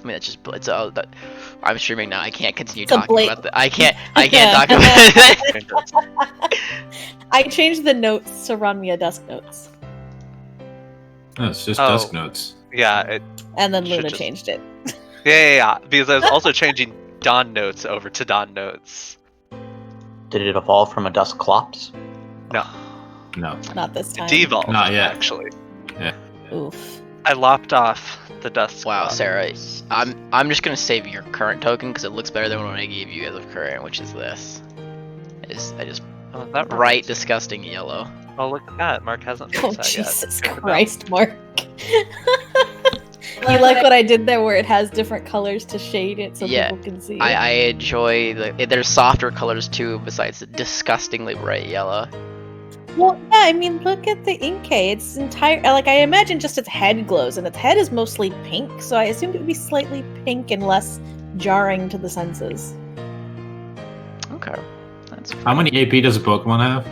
I mean, it's just I'm streaming now. I can't continue It's a talking about I can't talk about it. I changed the notes to Ranmia Dusk notes. Oh, it's just Dusk notes. Yeah. And then Luna changed it. Yeah. Because I was also changing Dawn notes over to Dawn notes. Did it evolve from a Dusk Clops? No. Not this time. Devolved, Not yet. actually. Yeah. Oof. I lopped off the Dusk. Wow, Clop. Sarah, I'm just gonna save your current token because it looks better than what I gave you as of current, which is this. I just that bright, disgusting yellow. Oh, look at that. Mark hasn't fixed Oh, that yet. Jesus Christ, Mark. You like what I did there where it has different colors to shade it so people can see it? I enjoy there's softer colors too besides the disgustingly bright yellow. Well, yeah, I mean, look at the Inkay. It's I imagine just its head glows, and its head is mostly pink, so I assumed it would be slightly pink and less jarring to the senses. Okay. That's How many AP does a Pokemon have?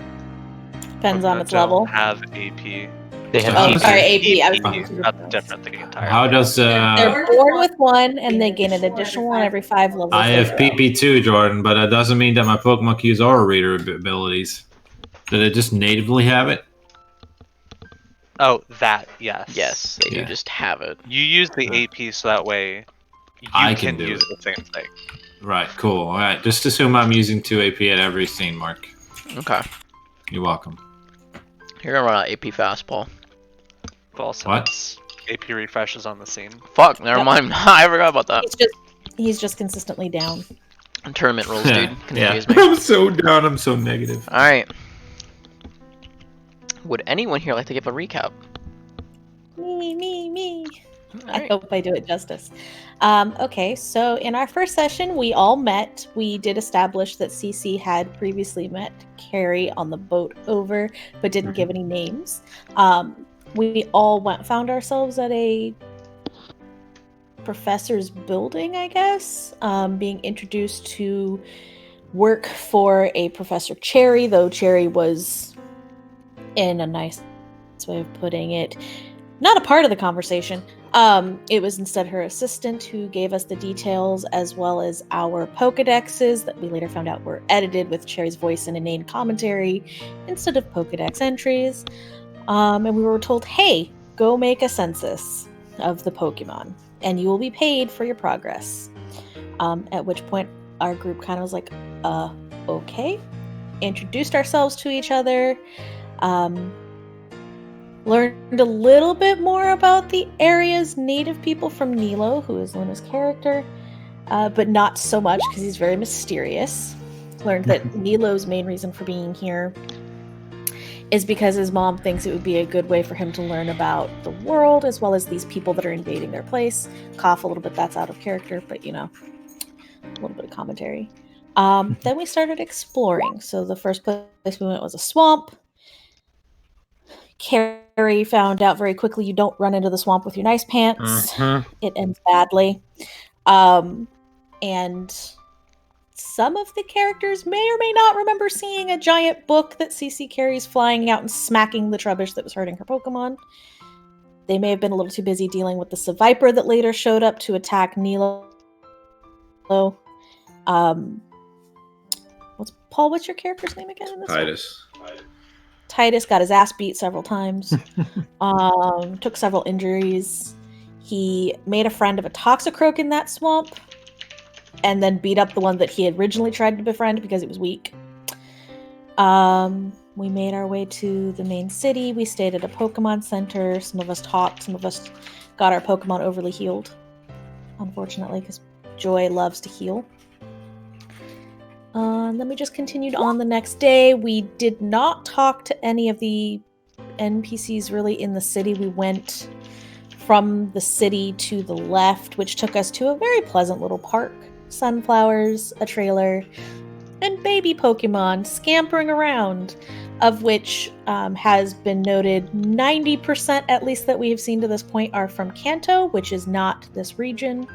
Depends on its Don't level. have AP. They have Oh, Oh, AP. sorry, AP. I was AP confused. that's different the entire. How does They're born with one, and they gain an additional one every 5 levels. I have PP2, Jordan, but that doesn't mean that my Pokemon can use Aura Reader abilities. Do they just natively have it? Oh, that, yes. Yes, they do just have it. You use the AP so that way you I can can do use it. the same thing. Right, cool. All right, just assume I'm using 2 AP at every scene, Mark. Okay. You're welcome. You're gonna run out AP fastball. But also, What? it's AP refreshes on the scene. Fuck, never mind. I forgot about that. He's just consistently down. Tournament rules, dude. Yeah. Confuse me. I'm so down. I'm so negative. Alright. Would anyone here like to give a recap? Me. I Alright. hope I do it justice. Okay, so in our first session, we all met. We did establish that CC had previously met Carrie on the boat over, but didn't give any names. We all found ourselves at a professor's building, I guess, being introduced to work for a Professor Cherry, though Cherry was, in a nice way of putting it, not a part of the conversation. It was instead her assistant who gave us the details, as well as our Pokedexes that we later found out were edited with Cherry's voice and inane commentary instead of Pokedex entries. And we were told, hey, go make a census of the Pokemon, and you will be paid for your progress. At which point, our group kind of was like, okay. Introduced ourselves to each other. Learned a little bit more about the area's native people from Nilo, who is Luna's character, but not so much because he's very mysterious. Learned that Nilo's main reason for being here is because his mom thinks it would be a good way for him to learn about the world, as well as these people that are invading their place. Cough a little bit, that's out of character, but a little bit of commentary. Then we started exploring. So the first place we went was a swamp. Carrie found out very quickly you don't run into the swamp with your nice pants. It ends badly. And some of the characters may or may not remember seeing a giant book that CC carries flying out and smacking the trubbish that was hurting her Pokemon. They may have been a little too busy dealing with the Seviper that later showed up to attack Nilo. What's your character's name again in this one? Titus. Titus got his ass beat several times. Took several injuries. He made a friend of a Toxicroak in that swamp, and then beat up the one that he had originally tried to befriend because it was weak. We made our way to the main city. We stayed at a Pokemon Center. Some of us talked. Some of us got our Pokemon overly healed, unfortunately, because Joy loves to heal. Then we just continued on the next day. We did not talk to any of the NPCs really in the city. We went from the city to the left, which took us to a very pleasant little park. Sunflowers, a trailer, and baby Pokemon scampering around, of which has been noted 90% at least that we have seen to this point are from Kanto, which is not this region.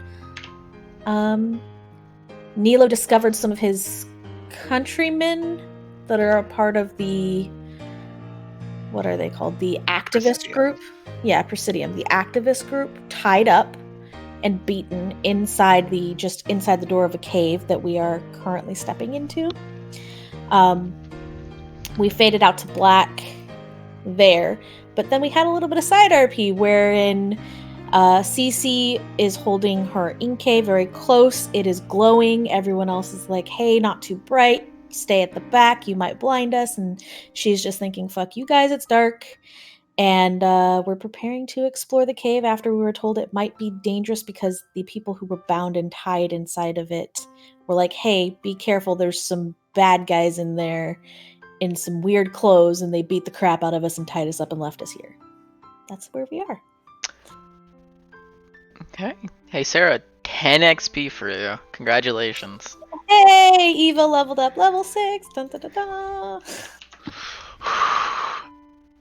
Nilo discovered some of his countrymen that are a part of the, what are they called? The activist Presidium. group? Yeah, Presidium. The activist group tied up and beaten inside the door of a cave that we are currently stepping into. We faded out to black there, but then we had a little bit of side RP wherein Cece is holding her Inkay very close. It is glowing. Everyone else is like, hey, not too bright. Stay at the back. You might blind us. And she's just thinking, fuck you guys, it's dark. And we're preparing to explore the cave after we were told it might be dangerous because the people who were bound and tied inside of it were like, hey, be careful. There's some bad guys in there in some weird clothes, and they beat the crap out of us and tied us up and left us here. That's where we are. Okay. Hey, Sarah, 10 XP for you. Congratulations. Hey, Eva leveled up level 6. Dun, dun, dun, dun.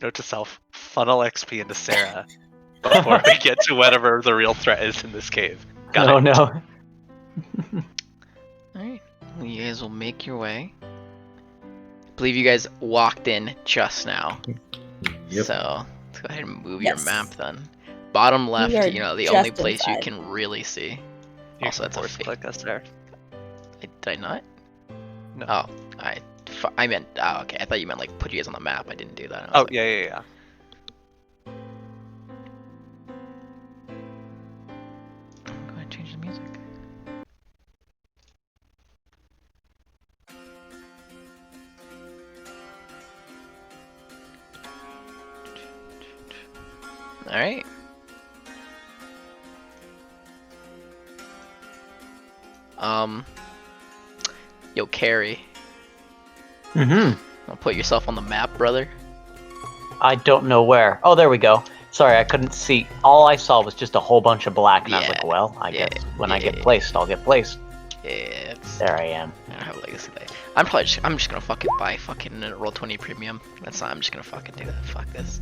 Note to self: funnel XP into Sarah before we get to whatever the real threat is in this cave. Got Oh it. no. Alright. Well, you guys will make your way. I believe you guys walked in just now. Yep. So, let's go ahead and move Yes. your map then. Bottom left, are the just only place you inside. can really see. You Also, can that's a force fake. click us there. Did I not? No. Oh, I meant, okay. I thought you meant like put you guys on the map. I didn't do that. I was Oh like, yeah. Go ahead and change the music. Alright. Yo, Carrie. Mm-hmm. I'll put yourself on the map, brother. I don't know where. Oh, there we go. Sorry, I couldn't see. All I saw was just a whole bunch of black, and I was like, Yeah, well, I guess when I get yeah. placed, I'll get placed. Yeah, it's, There I am. I don't have legacy day. I'm just gonna fucking buy fucking roll 20 premium. That's not, I'm just gonna fucking do that. Fuck this.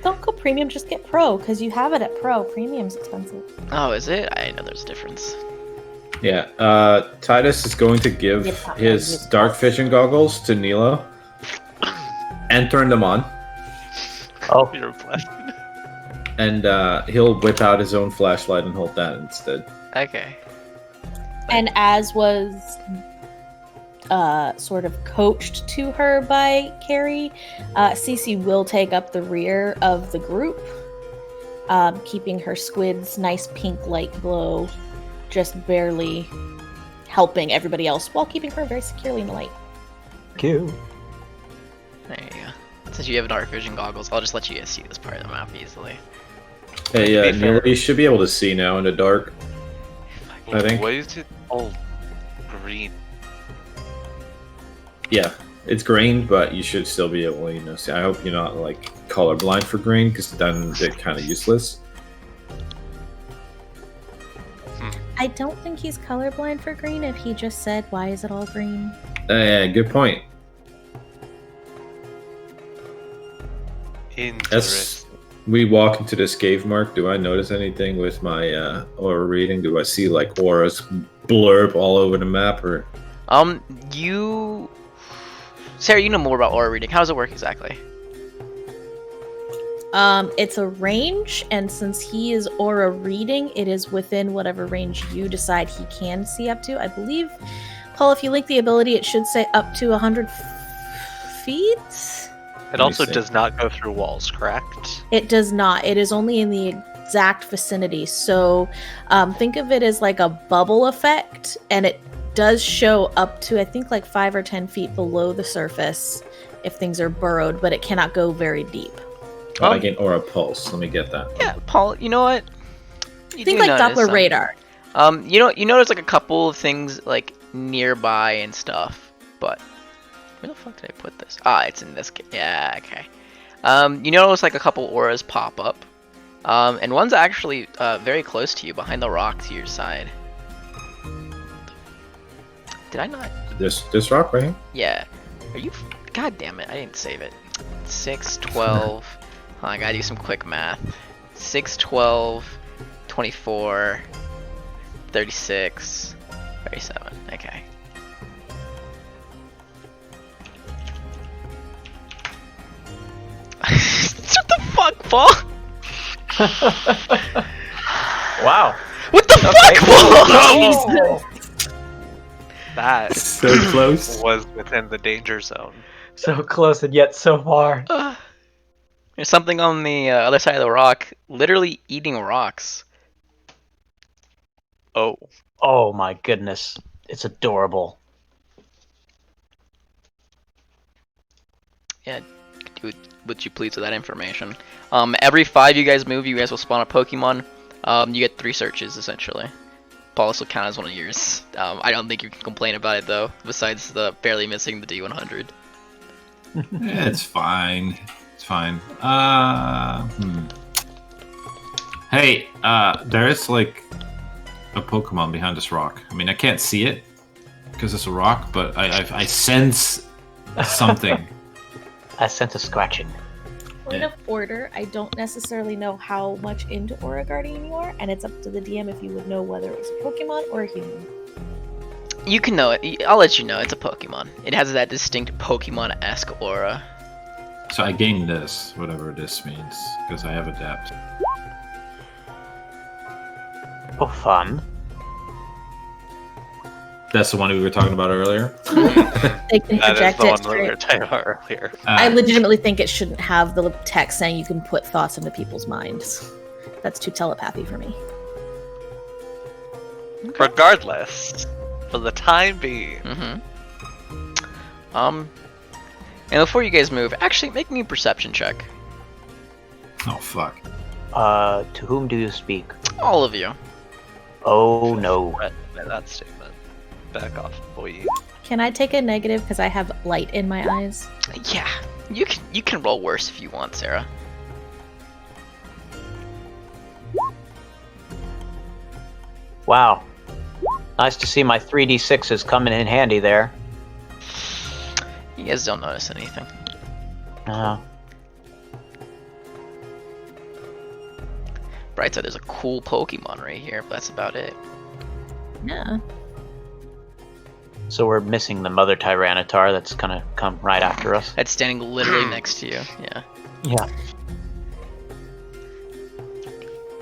Don't go premium, just get pro, because you have it at pro. Premium's expensive. Oh, is it? I know there's a difference. Yeah, Titus is going to give his dark vision goggles to Nilo and turn them on, Oh, You're blessed. and he'll whip out his own flashlight and hold that instead. Okay. And as was sort of coached to her by Carrie, Cece will take up the rear of the group, keeping her squid's nice pink light glow just barely helping everybody else while keeping her very securely in the light. cute. There you go. Since you have dark vision goggles, I'll just let you guys see this part of the map easily. Hey, To be Nilo, fair- you should be able to see now in the dark. I think. Why is it all green? Yeah, it's green, but you should still be able to, see. I hope you're not like colorblind for green, because then they're kind of useless. I don't think he's colorblind for green if he just said, why is it all green? Yeah, good point. Interesting. As we walk into this cave, Mark, do I notice anything with my aura reading? Do I see like auras blurb all over the map, or? Sarah, you know more about aura reading. How does it work exactly? It's a range, and since he is aura reading, it is within whatever range you decide he can see up to. I believe, Paul, if you link the ability, it should say up to 100 feet. It also see. does not go through walls, correct? It does not. It is only in the exact vicinity. So think of it as like a bubble effect, and it does show up to, I think, like 5 or 10 feet below the surface if things are burrowed, but it cannot go very deep. Oh, I get aura pulse. Let me get that. Yeah, Paul, you know what? You Think do like notice Doppler some- radar. You notice like a couple of things like nearby and stuff, but where the fuck did I put this? Ah, it's in this. Yeah, okay. You notice like a couple auras pop up, and one's actually very close to you, behind the rock to your side. Did I not? This rock right here. Yeah. Are you? God damn it! I didn't save it. 6, 12. I gotta do some quick math. 6, 12, 24, 36, 37. Okay. Shut the fuck, Paul! Wow. What the fuck, Oh! That So close. was within the danger zone. So close and yet so far. There's something on the other side of the rock, literally eating rocks. Oh. Oh my goodness. It's adorable. Yeah, would you please with that information? Every 5 you guys move, you guys will spawn a Pokemon. You get 3 searches essentially. Paulus will count as one of yours. I don't think you can complain about it though. Besides the barely missing the D100. Yeah, it's fine. It's fine. Hey, there is like a Pokemon behind this rock. I mean, I can't see it because it's a rock, but I sense something. I sense a scratching. Point of order, I don't necessarily know how much into Aura Guardian you are, and it's up to the DM if you would know whether it was a Pokemon or a human. You can know it. I'll let you know. It's a Pokemon. It has that distinct Pokemon-esque aura. So I gained this, whatever this means, because I have Adapt. Oh, fun. That's the one we were talking about earlier. They can That is project the it one that we straight. were talking about earlier. I legitimately think it shouldn't have the text saying you can put thoughts into people's minds. That's too telepathy for me. Regardless, for the time being, And before you guys move, actually make me a perception check. Oh fuck. To whom do you speak? All of you. Oh no. read that statement. Back off, boy. Can I take a negative because I have light in my eyes? Yeah, you can roll worse if you want, Sarah. Wow. Nice to see my 3d6s coming in handy there. You guys don't notice anything. Bright side, there's a cool Pokemon right here, but that's about it. Yeah. So we're missing the mother Tyranitar that's gonna come right after us. That's standing literally next to you. Yeah. Yeah.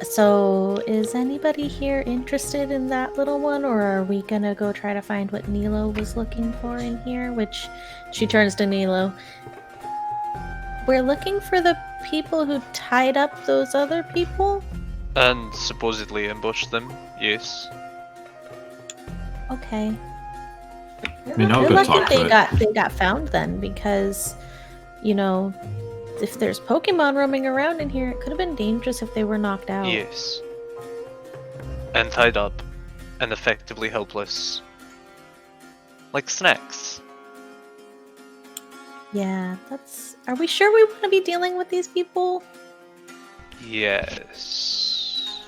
So, is anybody here interested in that little one, or are we gonna go try to find what Nilo was looking for in here? Which, she turns to Nilo. We're looking for the people who tied up those other people? And supposedly ambushed them, yes. Okay. I mean, I'll You're go lucky talk to it. they got found then, because, you know, if there's Pokemon roaming around in here, it could have been dangerous if they were knocked out. Yes. And tied up. And effectively helpless. Like snacks. Yeah, that's. Are we sure we want to be dealing with these people? Yes.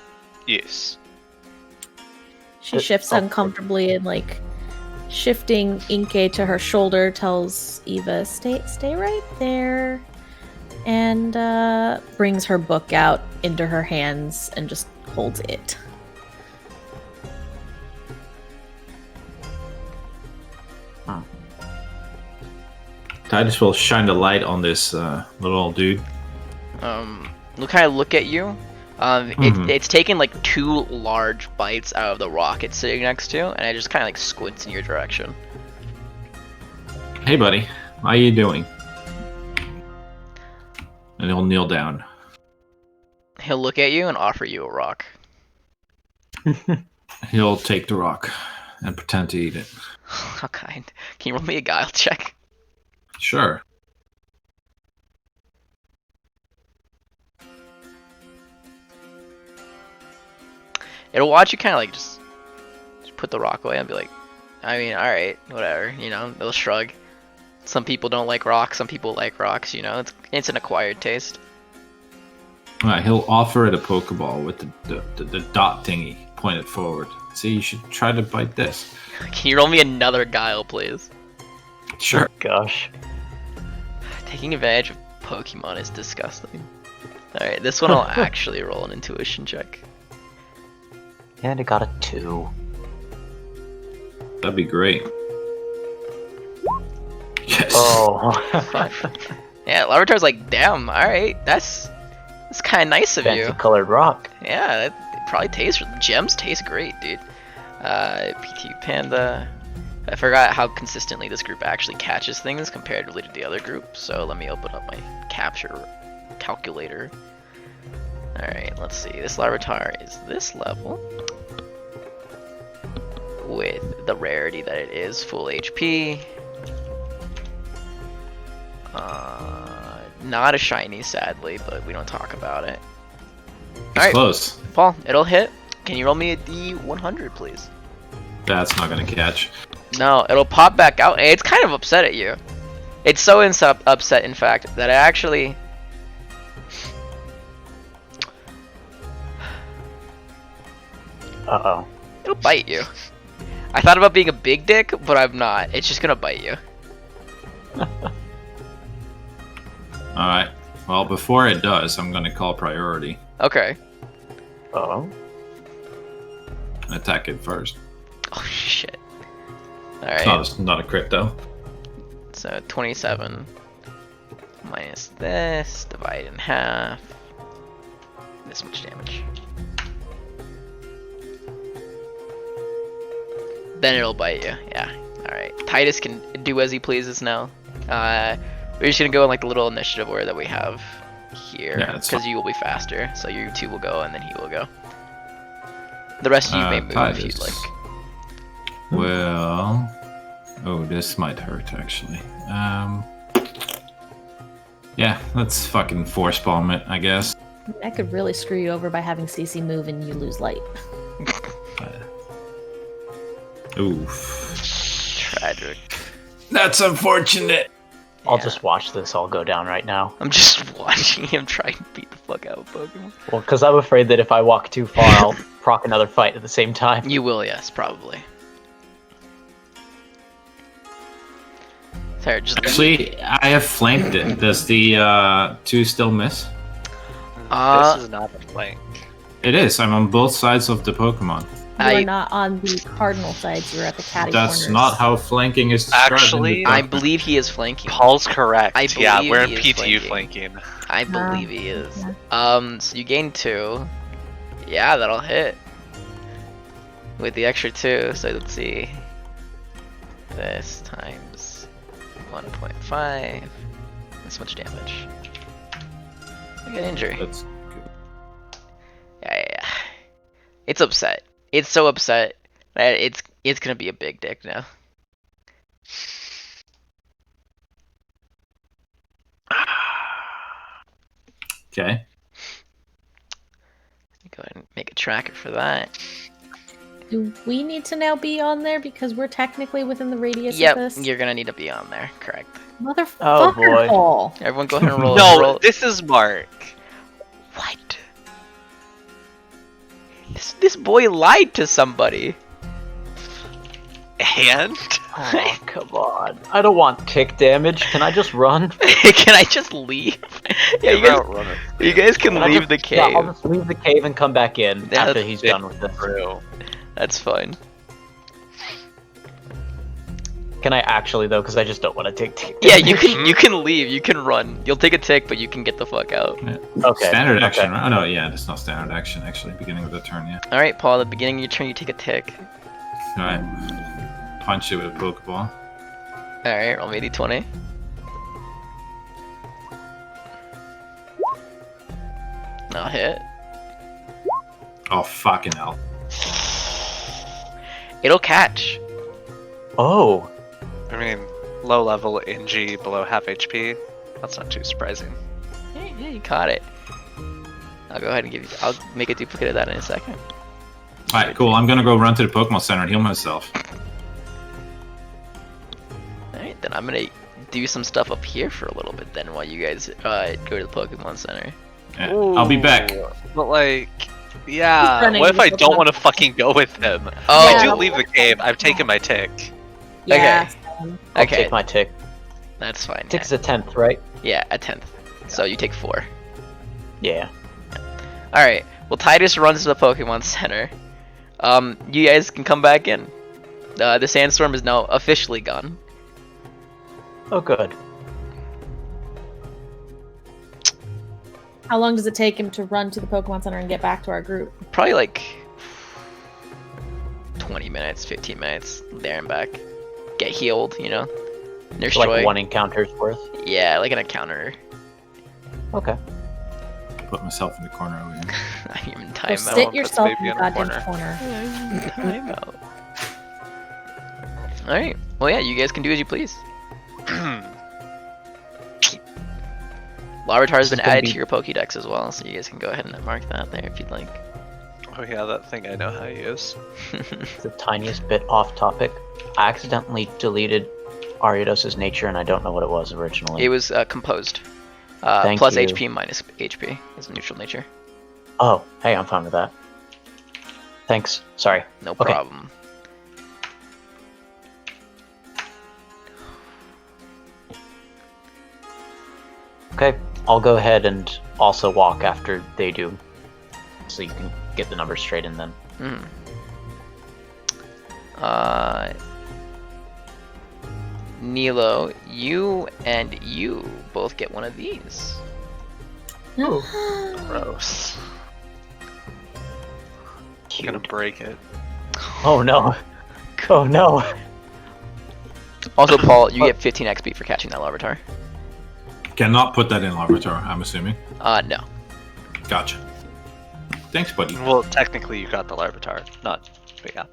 Yes. She shifts uncomfortably and, like, shifting Inke to her shoulder, tells Eva, stay right there, and brings her book out into her hands and just holds it. I just will shine the light on this little dude. We'll kind of look at you. It's taken like 2 large bites out of the rock it's sitting next to, and it just kind of like squints in your direction. Hey, buddy, how you doing? And he'll kneel down. He'll look at you and offer you a rock. He'll take the rock and pretend to eat it. How kind. Can you roll me a guile check? Sure. It'll watch you kind of like just put the rock away and be like, I mean, alright, whatever, you know, it'll shrug. Some people don't like rocks, some people like rocks, you know, it's an acquired taste. Alright, he'll offer it a Pokeball with the dot thingy pointed forward. See, you should try to bite this. Can you roll me another guile, please? Sure. Oh, gosh. Taking advantage of Pokemon is disgusting. Alright, this one I'll actually roll an intuition check. And it got a 2. That'd be great. Yes. Oh. Yeah, Larvitar's like, damn, alright, that's kind of nice of Fancy you. colored rock. Yeah, probably tastes. Gems taste great, dude. PT Panda. I forgot how consistently this group actually catches things comparatively to the other group. So let me open up my capture calculator. All right, let's see. This Larvitar is this level with the rarity that it is, full HP. Not a shiny, sadly, but we don't talk about it. It's close. Paul, it'll hit. Can you roll me a D100, please? That's not gonna catch. No, it'll pop back out. It's kind of upset at you. It's so upset, in fact, that I actually... Uh-oh. It'll bite you. I thought about being a big dick, but I'm not. It's just gonna bite you. Alright. Well, before it does, I'm gonna call priority. Okay. Uh-oh. And attack it first. Oh, shit. It's Alright. not a crit, though. So, 27 minus this, divide in half. This much damage. Then it'll bite you, yeah. Alright. Titus can do as he pleases now. We're just gonna go in like the little initiative order that we have here. Yeah, that's because you will be faster. So you two will go and then he will go. The rest of you may move if you'd Titus. like. Well... Oh, this might hurt, actually. Yeah, let's fucking force bomb it, I guess. I could really screw you over by having CC move and you lose light. Oof. Tragic. That's unfortunate! I'll Yeah. just watch this all go down right now. I'm just watching him try and beat the fuck out of Pokemon. Well, because I'm afraid that if I walk too far, I'll proc another fight at the same time. You will, yes, probably. Sorry, just Actually, I have flanked it. Does the 2 still miss? This is not a flank. It is. I'm on both sides of the Pokemon. You're not on the cardinal sides, you're at the catty That's corners. not how flanking is described. Actually, I believe he is flanking. Paul's correct. I Yeah, believe we're in he is PTU flanking. flanking. I believe he is. yeah. So you gain 2. Yeah, that'll hit. With the extra 2, so let's see. This times 1.5. This much damage. I get injury. That's Yeah. It's upset. It's so upset that it's gonna be a big dick now. okay. Go ahead and make a tracker for that. Do we need to now be on there because we're technically within the radius Yep, of this? you're gonna need to be on there. Correct. Motherfucker, Oh, boy. Paul. Everyone, go ahead and roll. No, roll. this is Mark. What? This boy lied to somebody. And Oh, come on. I don't want tick damage. Can I just run? Can I just leave? Yeah, you guys, runner. you guys can Can I leave just- the Yeah, cave. I'll just leave the cave and come back in Yeah, after that's he's done with this. True. That's fine. Can I actually, though? Because I just don't want to take tick Yeah, damage. you can leave. You can run. You'll take a tick, but you can get the fuck out. Okay. Standard okay. action, right? Oh, no, yeah, it's not standard action, actually. Beginning of the turn, yeah. All right, Paul. At the beginning of your turn, you take a tick. Alright. Punch it with a Pokeball. All right, roll me d20. I'll hit. Oh, fucking hell. It'll catch. Oh. I mean, low level NG below half HP. That's not too surprising. Yeah, you caught it. I'll go ahead and give you. I'll make a duplicate of that in a second. Alright, cool. I'm gonna go run to the Pokemon Center and heal myself. Alright, then I'm gonna do some stuff up here for a little bit then while you guys go to the Pokemon Center. Yeah, I'll be back. But like, yeah. running What if I with don't them. want to fucking go with him? Oh, If I do leave the cave, I've taken my tick. Yeah. I'll okay, take my tick. that's fine. Tick's a 10th, right? Yeah, a 10th. So you take 4. Yeah. Alright, well Titus runs to the Pokemon Center. You guys can come back in. The sandstorm is now officially gone. Oh, good. How long does it take him to run to the Pokemon Center and get back to our group? Probably like 20 minutes, 15 minutes, there and back. Get healed, you know? Nurse Like Joy. one encounter's worth. Yeah, like an encounter. Okay. Put myself in the corner over here. I'm in Go timeout. sit Puts yourself baby in the in a goddamn corner. Timeout. Alright. Well, yeah, you guys can do as you please. Larvitar's been This is gonna added be- to your Pokédex as well, so you guys can go ahead and mark that there if you'd like. Oh yeah, that thing I know how to use. The tiniest bit off topic. I accidentally deleted Ariados's nature, and I don't know what it was originally. It was composed. Thank Plus you. HP minus HP is a neutral nature. Oh, hey, I'm fine with that. Thanks. Sorry. No Okay. problem. Okay, I'll go ahead and also walk after they do, so you can get the numbers straight in then. Mm. Nilo, you and you both get one of these. Gross. I'm gonna break it. Oh no. Oh no. Also, Paul, you get 15 XP for catching that Larvitar. Cannot put that in Larvitar, I'm assuming. No. Gotcha. Thanks, buddy. Well, technically you got the Larvitar, not. But yeah.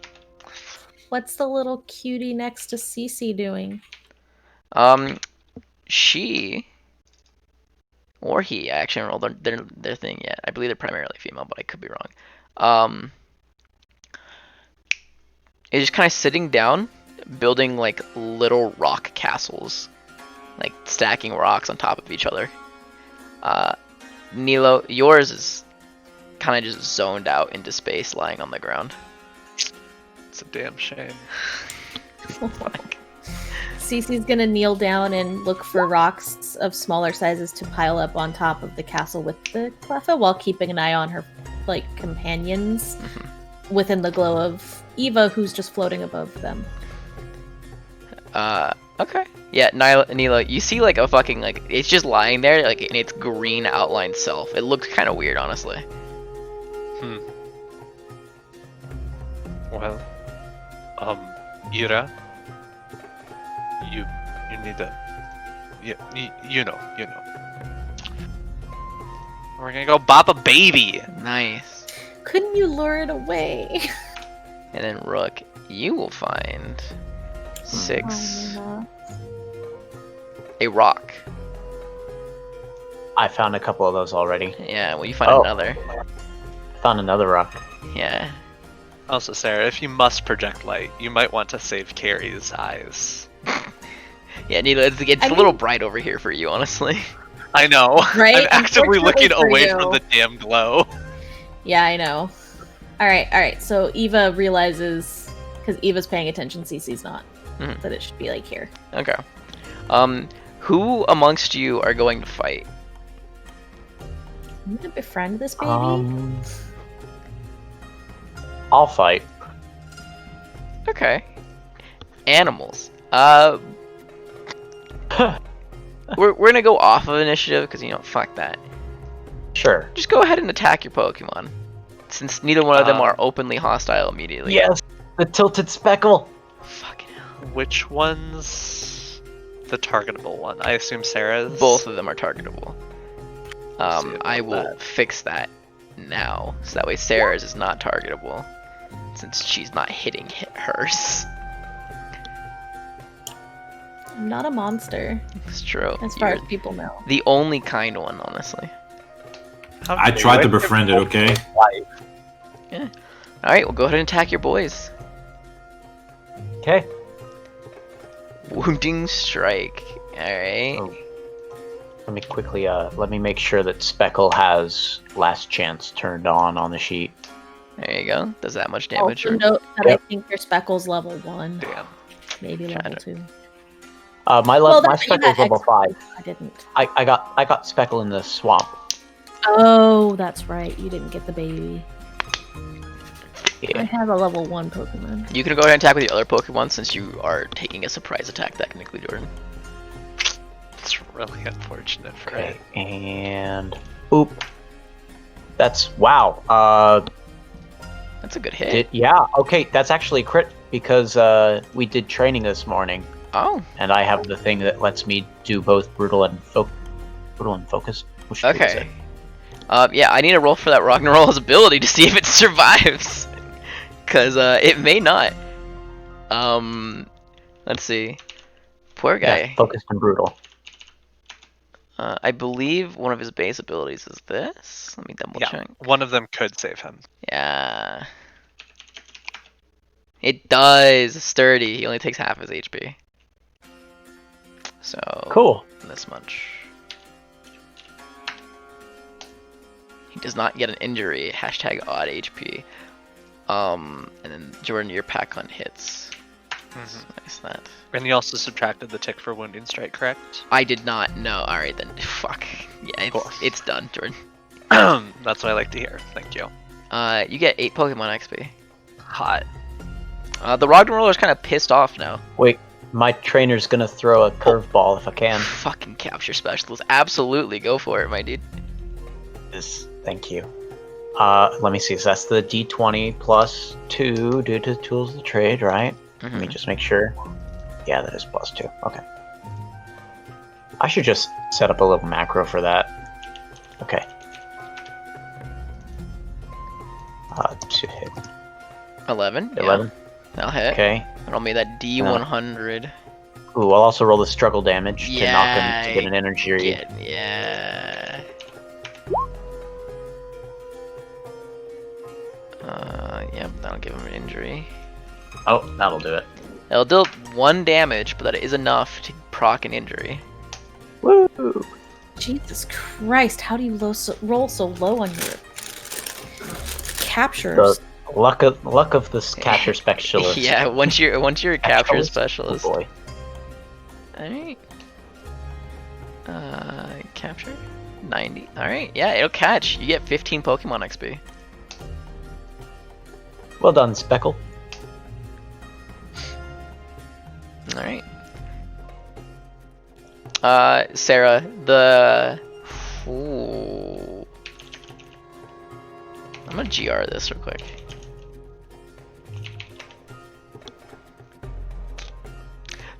What's the little cutie next to Cece doing? She or he, I actually don't roll their thing yet. I believe they're primarily female, but I could be wrong. Is just kind of sitting down, building like little rock castles, like stacking rocks on top of each other. Nilo, yours is kind of just zoned out into space, lying on the ground. It's a damn shame. Cece's gonna kneel down and look for rocks of smaller sizes to pile up on top of the castle with the Cleffa, while keeping an eye on her like companions within the glow of Eva, who's just floating above them. Okay. Yeah, Nilo, you see like a fucking like it's just lying there like in its green outline self. It looks kind of weird, honestly. Well, Ira, you need to, you know. We're gonna go bop a baby. Nice. Couldn't you lure it away? And then Rook, you will find 6 a rock. I found a couple of those already. Yeah, well you find Oh. another. Found another rock. Yeah. Also, Sarah, if you must project light, you might want to save Carrie's eyes. Yeah, Nilo, it's a little bright over here for you, honestly. I know. Right? I'm actively looking Unfortunately for away you. from the damn glow. Yeah, I know. Alright, so Eva realizes, because Eva's paying attention, Cece's not, Mhm. that it should be like here. Okay. Who amongst you are going to fight? I'm gonna befriend this baby. I'll fight. Okay. Animals. We're gonna go off of initiative because fuck that. Sure. Just go ahead and attack your Pokemon, since neither one of them are openly hostile immediately. Yes, the tilted speckle. Fucking hell. Which one's the targetable one? I assume Sarah's. Both of them are targetable. See about I will that. fix that now, so that way Sarah's is not targetable, since she's not hitting hers. I'm not a monster, It's true. as far You're as people know. the only kind one, honestly. How I dare tried you. to befriend it, okay? Alright, well go ahead and attack your boys. Okay. Wounding strike. Alright. Oh. Let me quickly, let me make sure that Speckle has last chance turned on the sheet. There you go. Does that much damage? Also Or... note that Yep. I think your Speckle's level 1, Damn. maybe Trying level to- 2. My Well, my that's what you Speckle's got level 5. I didn't. I got Speckle in the swamp. Oh, that's right. You didn't get the baby. I Yeah. have a level 1 Pokemon. You can go ahead and attack with the other Pokemon since you are taking a surprise attack technically, Jordan. It's really unfortunate for Okay. it. And Oop. That's wow. That's a good hit. Okay, that's actually crit because we did training this morning, Oh, and I have the thing that lets me do both brutal and focus. Which is okay. it? Yeah, I need to roll for that Ragnarol's ability to see if it survives. Cause it may not. Let's see. Poor guy. Yeah, focused and brutal. I believe one of his base abilities is this. Let me double Yeah, check. one of them could save him. Yeah. It does. Sturdy. He only takes half his HP. So Cool. this much. He does not get an injury. Hashtag odd HP. And then Jordan, your pack hunt hits. So nice that. And you also subtracted the tick for wounding strike, correct? I did not know. All right then. Fuck. Yeah, it's done, Jordan. That's what I like to hear. Thank you. You get 8 Pokemon XP. Hot. The Roggenroller is kind of pissed off now. Wait, my trainer's gonna throw a curveball if I can. Fucking capture specialist. Absolutely, go for it, my dude. Thank you. Let me see. So that's the D20 plus 2 due to tools of the trade, right? Let me just make sure. Yeah, that is plus 2. Okay. I should just set up a little macro for that. Okay. 2 hit. 11. 11. Yeah, I'll hit. Okay. Roll me that D100. Ooh, I'll also roll the struggle damage to knock him to get an energy read. Yeah. Yep, that'll give him an injury. Oh, that'll do it. It'll deal 1 damage, but that is enough to proc an injury. Woo! Jesus Christ, how do you roll so low on your captures? The luck of this capture specialist. Yeah, once you're a capture specialist. Oh boy. Alright. Capture? 90. Alright, yeah, it'll catch. You get 15 Pokemon XP. Well done, Speckle. Alright. Sarah, Ooh. I'm gonna GR this real quick.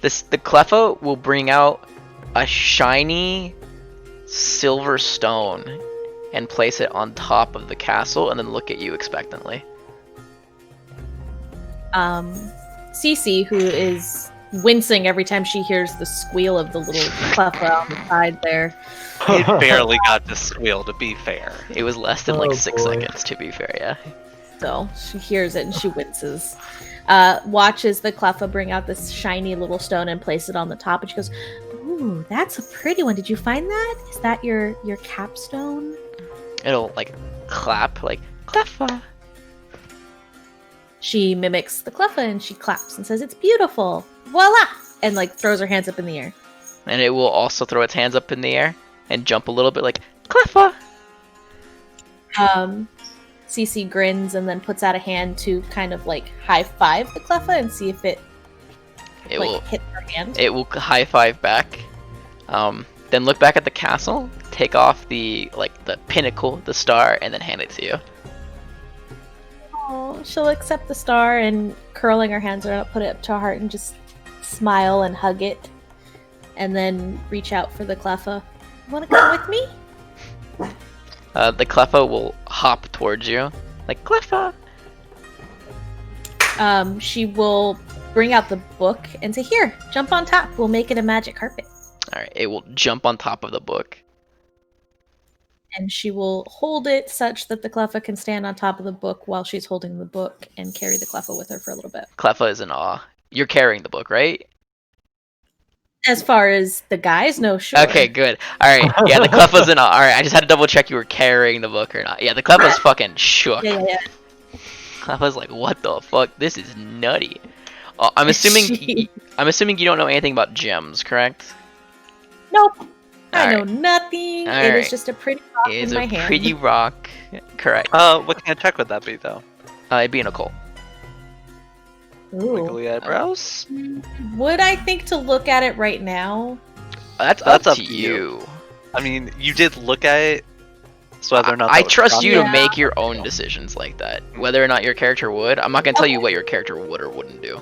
The Cleffa will bring out a shiny silver stone and place it on top of the castle and then look at you expectantly. Cece, who is wincing every time she hears the squeal of the little Cleffa on the side there. It barely got to squeal, to be fair. It was less than like 6 boy. seconds, to be fair, yeah. So she hears it and she winces. Watches the Cleffa bring out this shiny little stone and place it on the top, and she goes, "Ooh, that's a pretty one. Did you find that? Is that your capstone?" It'll like clap, like Cleffa. She mimics the Cleffa and she claps and says, "It's beautiful. Voila!" And like throws her hands up in the air. And it will also throw its hands up in the air and jump a little bit like Cleffa. Cece grins and then puts out a hand to kind of like high five the Cleffa and see if it Will hit her hand. It will high five back. Then look back at the castle, take off the pinnacle, the star, and then hand it to you. Oh, she'll accept the star and curling her hands around it, put it up to her heart and just smile and hug it. And then reach out for the Cleffa. Want to come with me? The Cleffa will hop towards you, like Cleffa. She will bring out the book and say, "Here, jump on top. We'll make it a magic carpet." All right, it will jump on top of the book. And she will hold it such that the Cleffa can stand on top of the book while she's holding the book and carry the Cleffa with her for a little bit. Cleffa is in awe. You're carrying the book, right? As far as the guys know, sure. Okay, good. All right, yeah, the Cleffa's in awe. All right, I just had to double check you were carrying the book or not. Yeah, the Cleffa's fucking shook. Yeah. Cleffa's like, what the fuck? This is nutty. I'm assuming you don't know anything about gems, correct? Nope. I know Alright. nothing. All It right. is just a pretty rock It's in my a hand. pretty rock. Correct. What kind of check would that be, though? It'd be an occult. Ooh. Wiggly eyebrows? Would I think to look at it right now? That's That's up up to to you. I mean, you did look at it So whether or not I that would trust stop you Yeah. to make your own decisions like that. Whether or not your character would, I'm not gonna tell you what your character would or wouldn't do.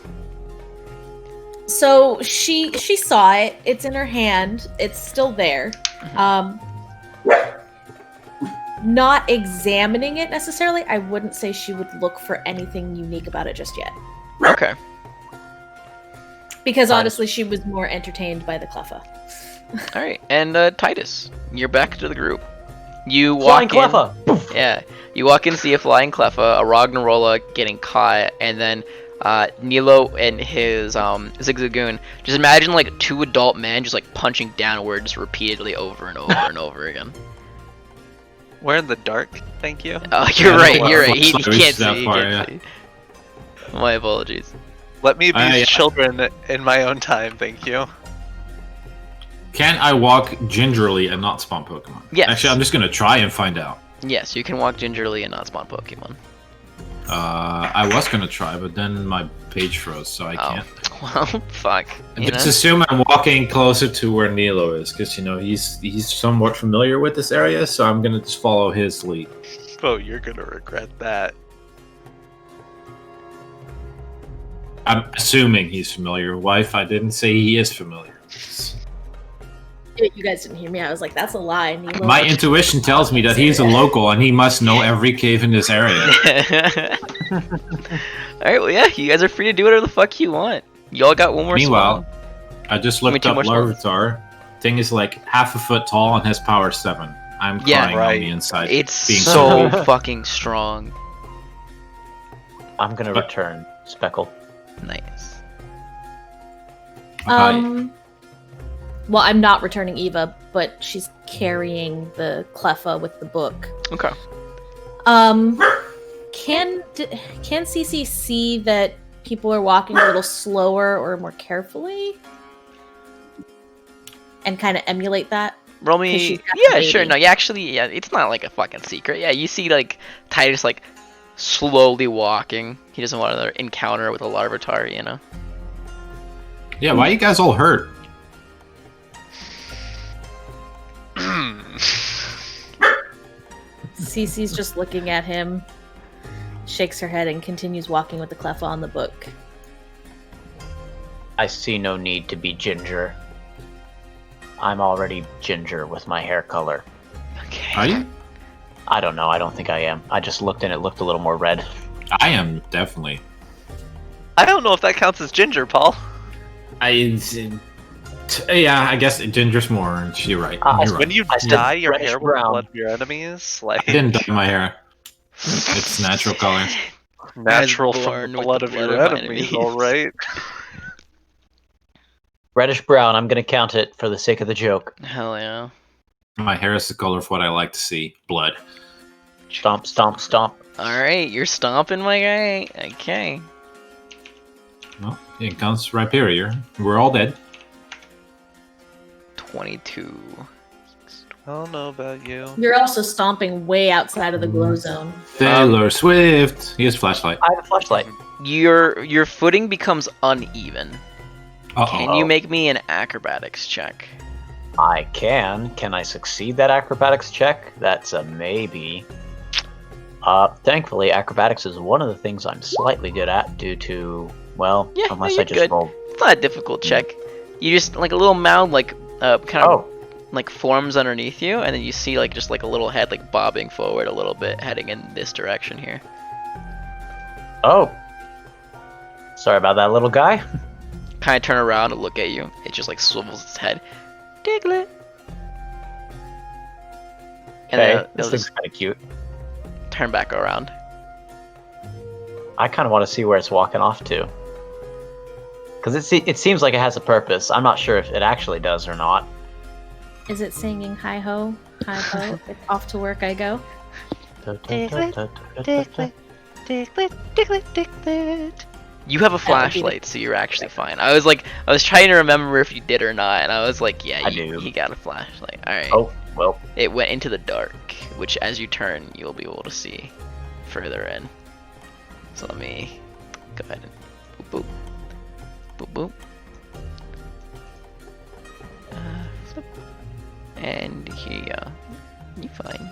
So she saw it. It's in her hand. It's still there. Not examining it necessarily. I wouldn't say she would look for anything unique about it just yet. Okay. Because Nice. honestly, she was more entertained by the Cleffa. All right. And Titus, you're back to the group. You Flying walk in. Cleffa! Yeah. You walk in, see a flying Cleffa, a Ragnarola getting caught, and then Nilo and his Zigzagoon. Just imagine like two adult men just like punching downwards repeatedly over and over and over again. We're in the dark, thank you. Oh, you're Yeah, right. well, You're right. He well, can't reaches that see. He far, can't see. My apologies. Let me abuse yeah. children in my own time, thank you. Can I walk gingerly and not spawn Pokemon? Yes. Actually, I'm just gonna try and find out. Yes, you can walk gingerly and not spawn Pokemon. I was gonna try, but then my page froze, so I can't. Well, fuck. You Just know? assume I'm walking closer to where Nilo is, because he's somewhat familiar with this area, so I'm gonna just follow his lead. Oh, you're gonna regret that. I'm assuming he's familiar. Wife, I didn't say he is familiar. You guys didn't hear me. I was like, "That's a lie." Nemo. My intuition tells me that he's a local and he must know every cave in this area. Alright, well, yeah, you guys are free to do whatever the fuck you want. Y'all got one more Meanwhile, swallow. I just Give me looked two up more spells. Larvitar. Thing is like half a foot tall and has power 7. I'm Yeah, crying right. on the inside. It's being so fucking strong. I'm gonna return Speckle. Nice. Well, I'm not returning Eva, but she's carrying the Cleffa with the book. Okay. Can Cece see that people are walking a little slower or more carefully, and kind of emulate that? Roll 'Cause me. she's got the Yeah, sure. baby. No, you actually, yeah, it's not like a fucking secret. Yeah, you see like Titus like slowly walking. He doesn't want another encounter with a Larvitar, you know. Yeah, why you guys all hurt? Cece's just looking at him, shakes her head, and continues walking with the Cleffa on the book. I see no need to be ginger. I'm already ginger with my hair color. Okay. Are you? I don't know, I don't think I am. I just looked and it looked a little more red. I am definitely. I don't know if that counts as ginger, Paul. Yeah, I guess ginger's more orange. You're right. You're right. When you I said dye your reddish hair with the brown. blood of your enemies, like I didn't dye my hair. It's natural color. natural As from born the with blood the of blood your of my enemies, enemies. alright? Reddish brown, I'm gonna count it for the sake of the joke. Hell yeah. My hair is the color of what I like to see. Blood. Stomp, stomp, stomp. Alright, you're stomping my guy. Okay. Well, it counts right here. We're all dead. 22. I don't know about you. You're also stomping way outside of the glow zone. Taylor Swift. He has a flashlight. I have a flashlight. Your footing becomes uneven. Uh-oh. Can you make me an acrobatics check? I can. Can I succeed that acrobatics check? That's a maybe. Thankfully, acrobatics is one of the things I'm slightly good at due to, well, Yeah, unless you're I just good. roll. It's not a difficult check. You just like a little mound like kind of Oh, like forms underneath you, and then you see like just like a little head like bobbing forward a little bit, heading in this direction here. oh. Sorry about that, little guy. Kind of turn around and look at you. It just like swivels its head. Diglett. And Okay, then this it'll looks just kind of cute. turn back around. I kind of want to see where it's walking off to. Because it seems like it has a purpose. I'm not sure if it actually does or not. Is it singing hi ho, hi ho? It's off to work I go. You have a That would be flashlight, so you're actually fine. I was trying to remember if you did or not, and I was like, yeah, I do. he got a flashlight. All right. Oh, well. It went into the dark, which as you turn, you'll be able to see further in. So let me go ahead and boop boop. Boop boop. Flip. And here you go. You fine.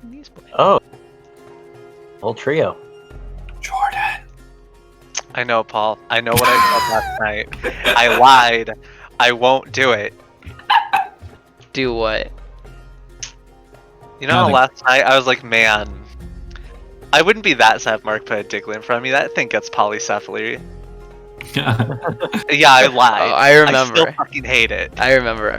These boys. Oh. Whole trio. Jordan. I know, Paul. I know what I said last night. I lied. I won't do it. Do what? You know how Nothing. last night I was like, man, I wouldn't be that sad if Mark put a Diglett in front of me. That thing gets polycephaly. Yeah, I lied. Oh, I remember. I still fucking hate it. I remember.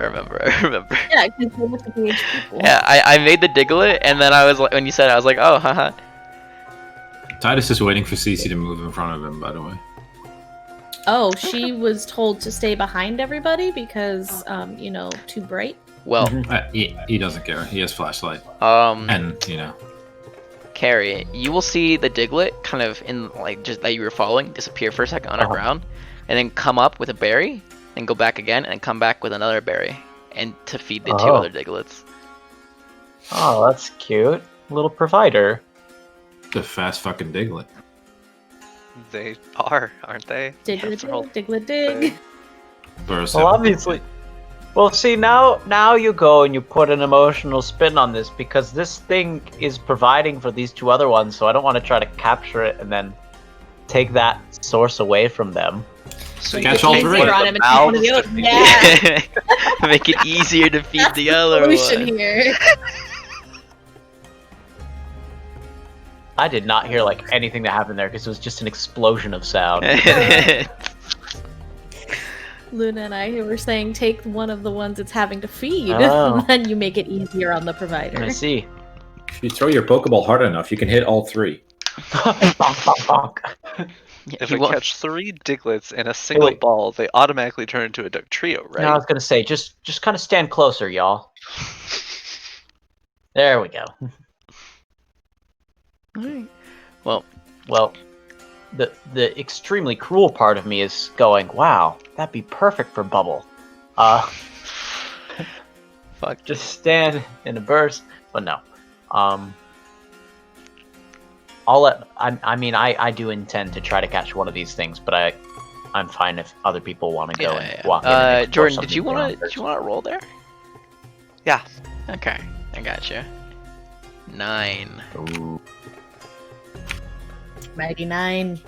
Yeah, because we're with the PH people. Yeah, I made the Diglett, and then I was like, when you said it, I was like, oh, haha. Titus is waiting for Cece to move in front of him, by the way. Oh, she was told to stay behind everybody because, too bright. Well, He doesn't care. He has flashlight. and And, Carrie, you will see the Diglett kind of in like just that you were following disappear for a second underground, and then come up with a berry, and go back again, and come back with another berry, and to feed the two Oh. other Diglets. Oh, that's cute. Little provider. the fast fucking Diglett. They are, aren't they? Diglett That's all- dig, Diglett dig. Versus Well, obviously. Well, see, now you go and you put an emotional spin on this because this thing is providing for these two other ones, so I don't want to try to capture it and then take that source away from them. So Catch can all make three. one of On the him and take one of the mouths others. to feed Yeah. Make it easier to feed That's the other solution one. here. I did not hear like anything that happened there because it was just an explosion of sound. Luna and I were saying take one of the ones it's having to feed, Oh. and then you make it easier on the provider. I see. If you throw your Pokeball hard enough, you can hit all three. Bonk, bonk, bonk. If You I want- catch 3 Diglets in a single wait. ball, they automatically turn into a duck trio, right? No, I was gonna say just kind of stand closer, y'all. There we go. Alright. Well, Well, the extremely cruel part of me is going, wow, that'd be perfect for Bubble. fuck. Just stand in a burst, but no. I'll let. I do intend to try to catch one of these things, but I'm fine if other people want to go and walk in. And explore Jordan, did you something want beyond to roll there? Yeah. Okay, I got you. 9. first. Ooh. Mighty 9.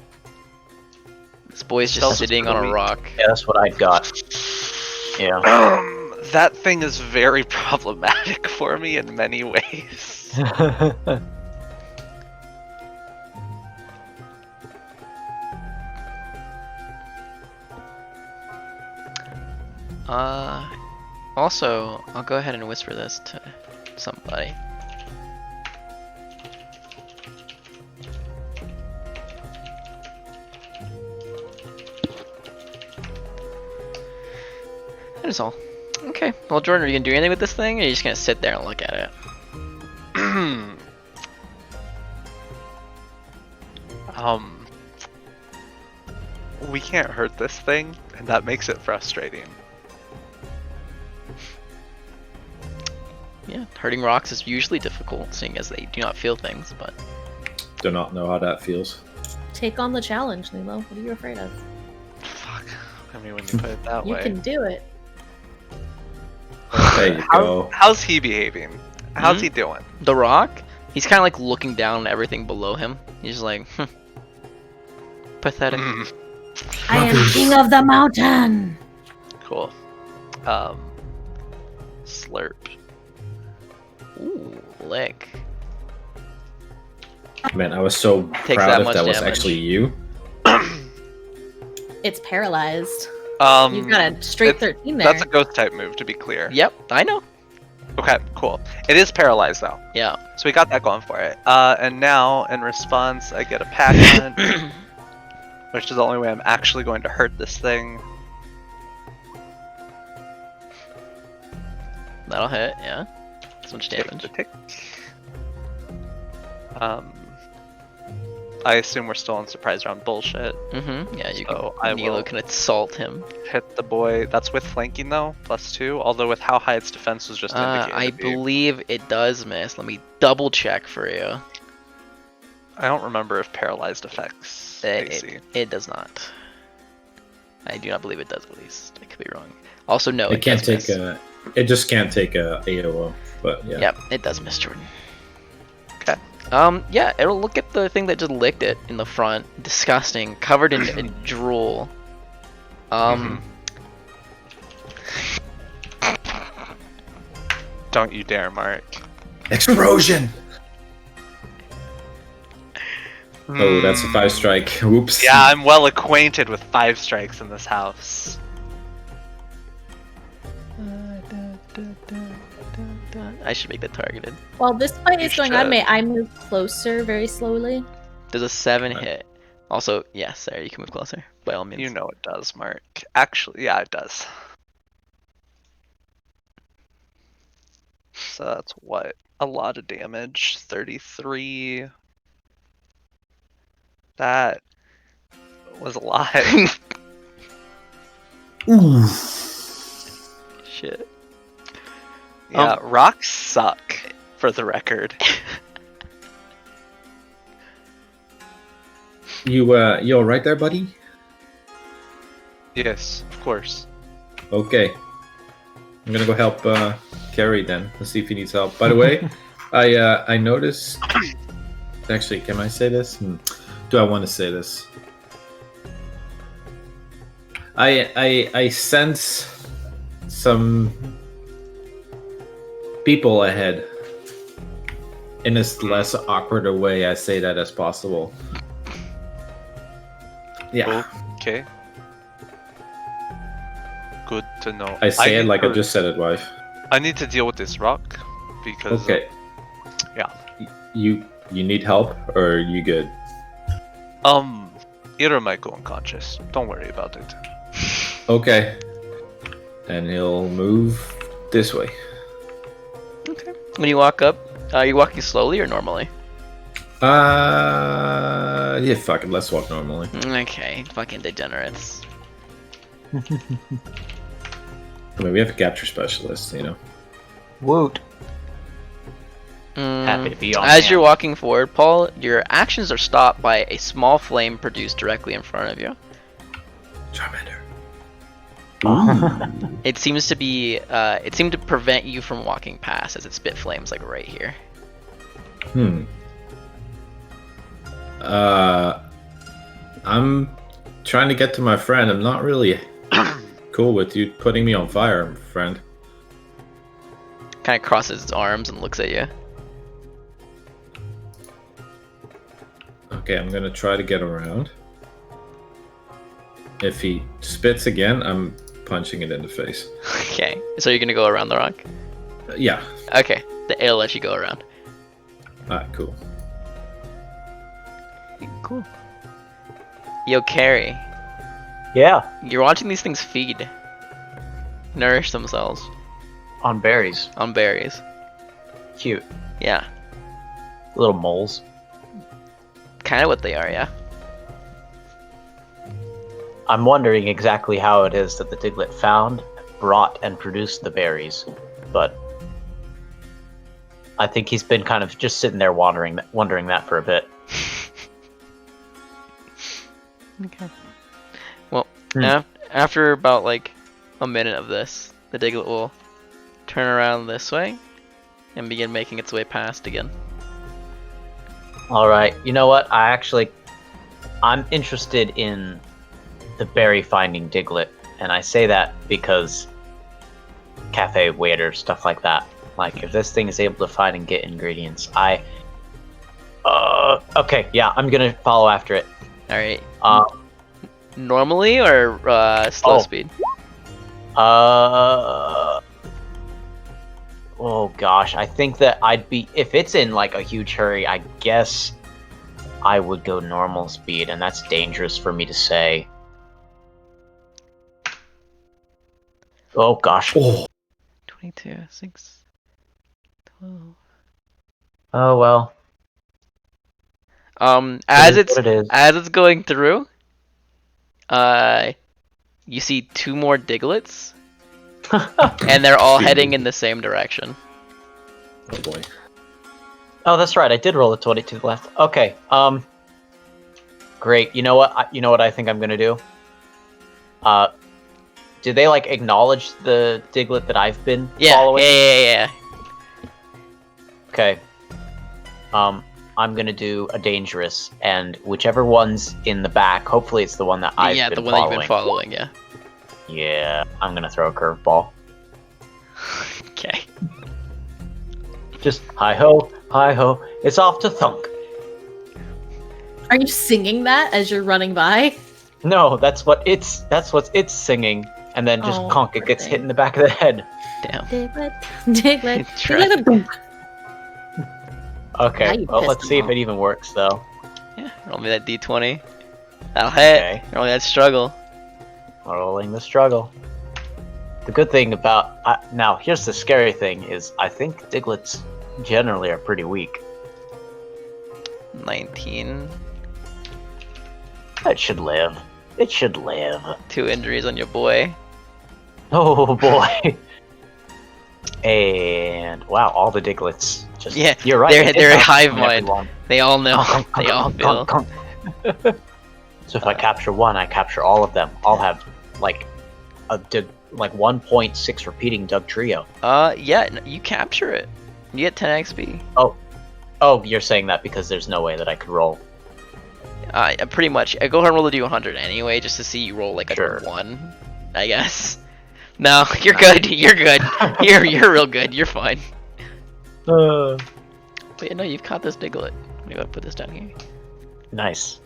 This boy's just Stealth is sitting on pretty a weak. rock. Yeah, that's what I got. Yeah. That thing is very problematic for me in many ways. Also, I'll go ahead and whisper this to somebody. That is all. Okay. Well, Jordan, are you gonna do anything with this thing, or are you just gonna sit there and look at it? We can't hurt this thing, and that makes it frustrating. Yeah, hurting rocks is usually difficult, seeing as they do not feel things, but Do not know how that feels. Take on the challenge, Lilo. What are you afraid of? Fuck. I mean, when you put it that You way. can do it. There you How, go. how's he behaving? How's he doing? the rock, he's kind of like looking down at everything below him. He's just like, pathetic. Mm, I am king of the mountain. cool. Slurp. Ooh, lick. Man, I was so Takes proud that if much that was damage. actually you. It's paralyzed. Um, You've got a straight it- 13 there. That's a ghost type move, to be clear. Yep, I know. Okay, cool. It is paralyzed though, Yeah. so we got that going for it. And now, in response, I get a pack hunt, which is the only way I'm actually going to hurt this thing. That'll hit, yeah. So much Tick damage. the tick. I assume we're still on surprise round bullshit. Mm-hmm. Yeah, you So can. I Nilo will can assault him. hit the boy. That's with flanking though, +2. Although with how high its defense was just indicated. I to be. believe it does miss. Let me double check for you. I don't remember if paralyzed affects AC. It does not. I do not believe it does, at least. I could be wrong. Also, no, It can't does take miss. it just can't take a AOO. But yeah. Yep, it does miss, Jordan. Yeah, it'll look at the thing that just licked it in the front. Disgusting, covered in drool. Don't you dare, Mark. Explosion! Oh, that's a 5 strike. Whoops. Yeah, I'm well acquainted with 5 strikes in this house. I should make that targeted. While this fight You is going on, should. may I move closer very slowly? There's a 7 hit. Also, yes, Sarah, you can move closer by all means. You know it does, Mark. Actually, yeah, it does. So that's what? A lot of damage. 33. That was a lot. Shit. Yeah, rocks suck, for the record. You alright there, buddy? Yes, of course. Okay. I'm gonna go help Carrie then. Let's see if he needs help. By the way, I noticed. Actually, can I say this? Do I want to say this? I sense some people ahead. In as less awkward a way I say that as possible. Yeah. Okay. Good to know. I say it need like I to- just said it, wife. I need to deal with this rock because. Okay. Yeah. You need help or are you good? Ira might go unconscious. Don't worry about it. Okay. And he'll move this way. Okay. When you walk up, are you walking slowly or normally? Yeah, fuck it. Let's walk normally. Okay, fucking degenerates. I mean, we have a capture specialist, you know. Woot. Happy to be on As hand. you're walking forward, Paul, your actions are stopped by a small flame produced directly in front of you. Charmander. It seems to be, it seemed to prevent you from walking past as it spit flames like right here. I'm trying to get to my friend. I'm not really cool with you putting me on fire, friend. Kind of crosses its arms and looks at you. Okay, I'm gonna try to get around. If he spits again, I'm punching it in the face. Okay, so you're gonna go around the rock? Yeah. Okay, it'll let you go around. Alright, cool. Cool. Yo, Carrie, Yeah, you're watching these things feed. Nourish themselves on berries. on berries. Cute. Yeah, Little moles. kind of what they are, yeah. I'm wondering exactly how it is that the Diglett found, brought, and produced the berries, but I think he's been kind of just sitting there wondering that for a bit. Okay. Well, after about like a minute of this, the Diglett will turn around this way and begin making its way past again. All right, you know what? I'm interested in the berry finding Diglett, and I say that because cafe waiter stuff like that. Like if this thing is able to find and get ingredients, okay, yeah, I'm gonna follow after it. All right. Normally or slow speed? Oh gosh, I think that I'd be, if it's in like a huge hurry, I guess I would go normal speed, and that's dangerous for me to say. Oh gosh. Oh, 22, 6, 12. Oh well. As It is what it is. it's going through, you see 2 more Diglets, and they're all heading in the same direction. oh boy. Oh, that's right. I did roll a 20 to the left. Okay. Great. You know what? I think I'm gonna do. Do they like acknowledge the Diglett that I've been Yeah, following? yeah. Okay. I'm gonna do a dangerous, and whichever one's in the back, hopefully it's the one that I've yeah, been the one following. that you've been following. Yeah. Yeah, I'm gonna throw a curveball. Okay. Just hi ho, it's off to thunk. Are you singing that as you're running by? No, that's what it's singing, and then just Oh, conk, it poor gets hit thing. in the back of the head. Damn. Diglett. Try. Okay, Now you well pissed let's see him if it even works though. Yeah. Roll me that d20. That'll hit. Okay. Roll me that struggle. Rolling the struggle. The good thing about now, here's the scary thing: is I think Diglets generally are pretty weak. 19. It should live. It should live. 2 injuries on your boy. Oh boy. And wow, all the Diglets. Just, Yeah, you're right. they're- it did they're bounce hive on mind. everyone. They all know. Conk, They all conk, feel. conk, conk. So if I capture one, I capture all of them. I'll have like a 1.6 repeating Doug Trio. Yeah, you capture it. You get 10 XP. Oh, you're saying that because there's no way that I could roll. Pretty much. I go ahead and roll the d100 anyway, just to see you roll like a Sure. 1, I guess. No, you're good. You're good. You're real good. You're fine. But yeah, no, you've caught this Diglett. Maybe I'll put this down here. Nice.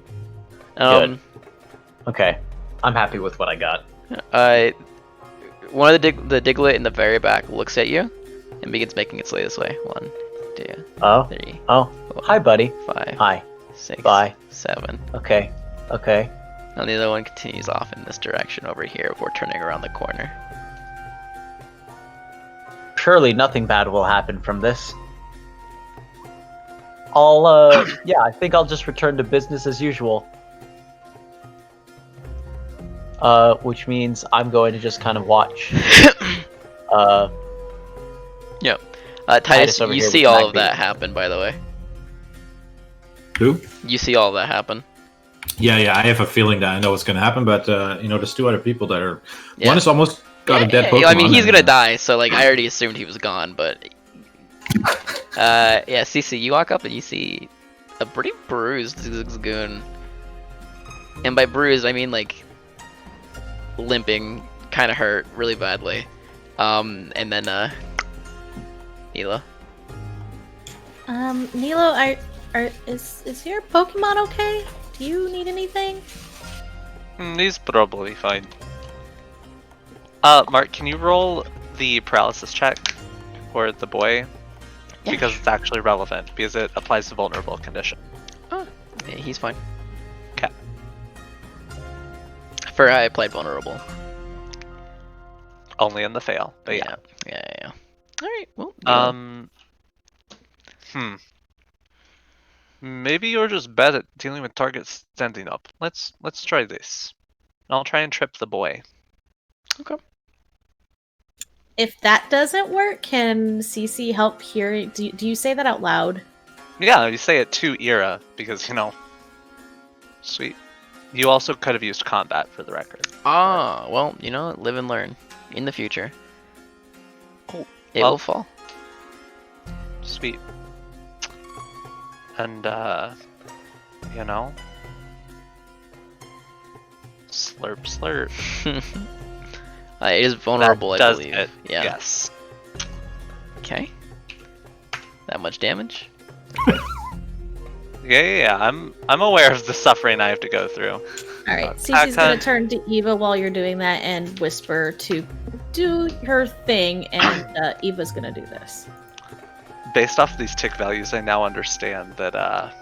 Okay, I'm happy with what I got. One of the Diglett in the very back looks at you and begins making its way this way. 1, 2, Oh, 3, oh, 4, hi, buddy. 5, Hi. 6, Bye. 7. Okay. Okay. And the other one continues off in this direction over here before turning around the corner. Surely nothing bad will happen from this. Yeah, I think I'll just return to business as usual. Which means I'm going to just kind of watch. Yep. Titus Titus, over you here see with all of Magby. that happen, by the way. Who? You see all of that happen. Yeah, I have a feeling that I know what's going to happen, but there's 2 other people that are. Yeah. One is almost got a dead Pokemon. I mean, he's and, gonna die, so like I already assumed he was gone, but yeah, CC, you walk up and you see a pretty bruised Zigzagoon. And by bruised, I mean like limping, kind of hurt really badly. And then Nilo. Nilo, is your Pokemon okay? Do you need anything? He's probably fine. Mark, can you roll the paralysis check for the boy? Yeah, Because it's actually relevant, because it applies to vulnerable condition. Oh, yeah, he's fine. 'Kay. For I played vulnerable. Only in the fail, but yeah. Yeah. Alright, well. Maybe you're just bad at dealing with targets standing up. Let's try this. I'll try and trip the boy. Okay. If that doesn't work, can CC help hear? Do you say that out loud? Yeah, you say it to Ira, because, sweet. You also could have used combat for the record. Well, live and learn. In the future. Cool. It will fall. Sweet. And, slurp, slurp. It is vulnerable, That I does believe. it, Yeah. Yes. Okay. That much damage? Yeah. I'm aware of the suffering I have to go through. All right, attack CC's gonna time. turn to Eva while you're doing that and whisper to do her thing, and Eva's gonna do this. Based off these tick values, I now understand that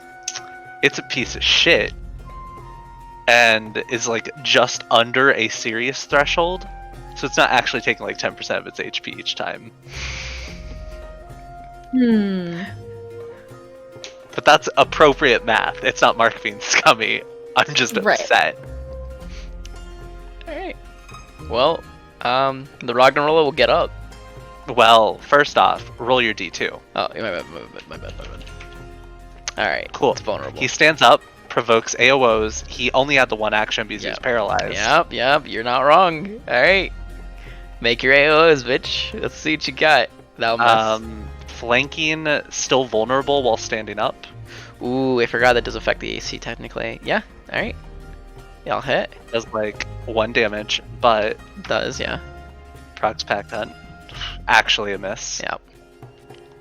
it's a piece of shit and is like just under a serious threshold, so it's not actually taking like 10% of its HP each time. But that's appropriate math. It's not Mark being scummy. I'm just Right. upset. Alright. Well, the Ragnarola will get up. Well, first off, roll your D2. Oh, my bad. Alright, Cool. it's vulnerable. He stands up, provokes AOs. He only had the one action because he was Yep. paralyzed. Yep, you're not wrong. Alright. Make your AOs, bitch. Let's see what you got. That'll mess. Flanking, still vulnerable while standing up. Ooh, I forgot that does affect the AC technically. Yeah, alright. Yeah, I'll hit. Does like 1 damage, but Does, yeah. procs pack hunt. Actually a miss. Yep.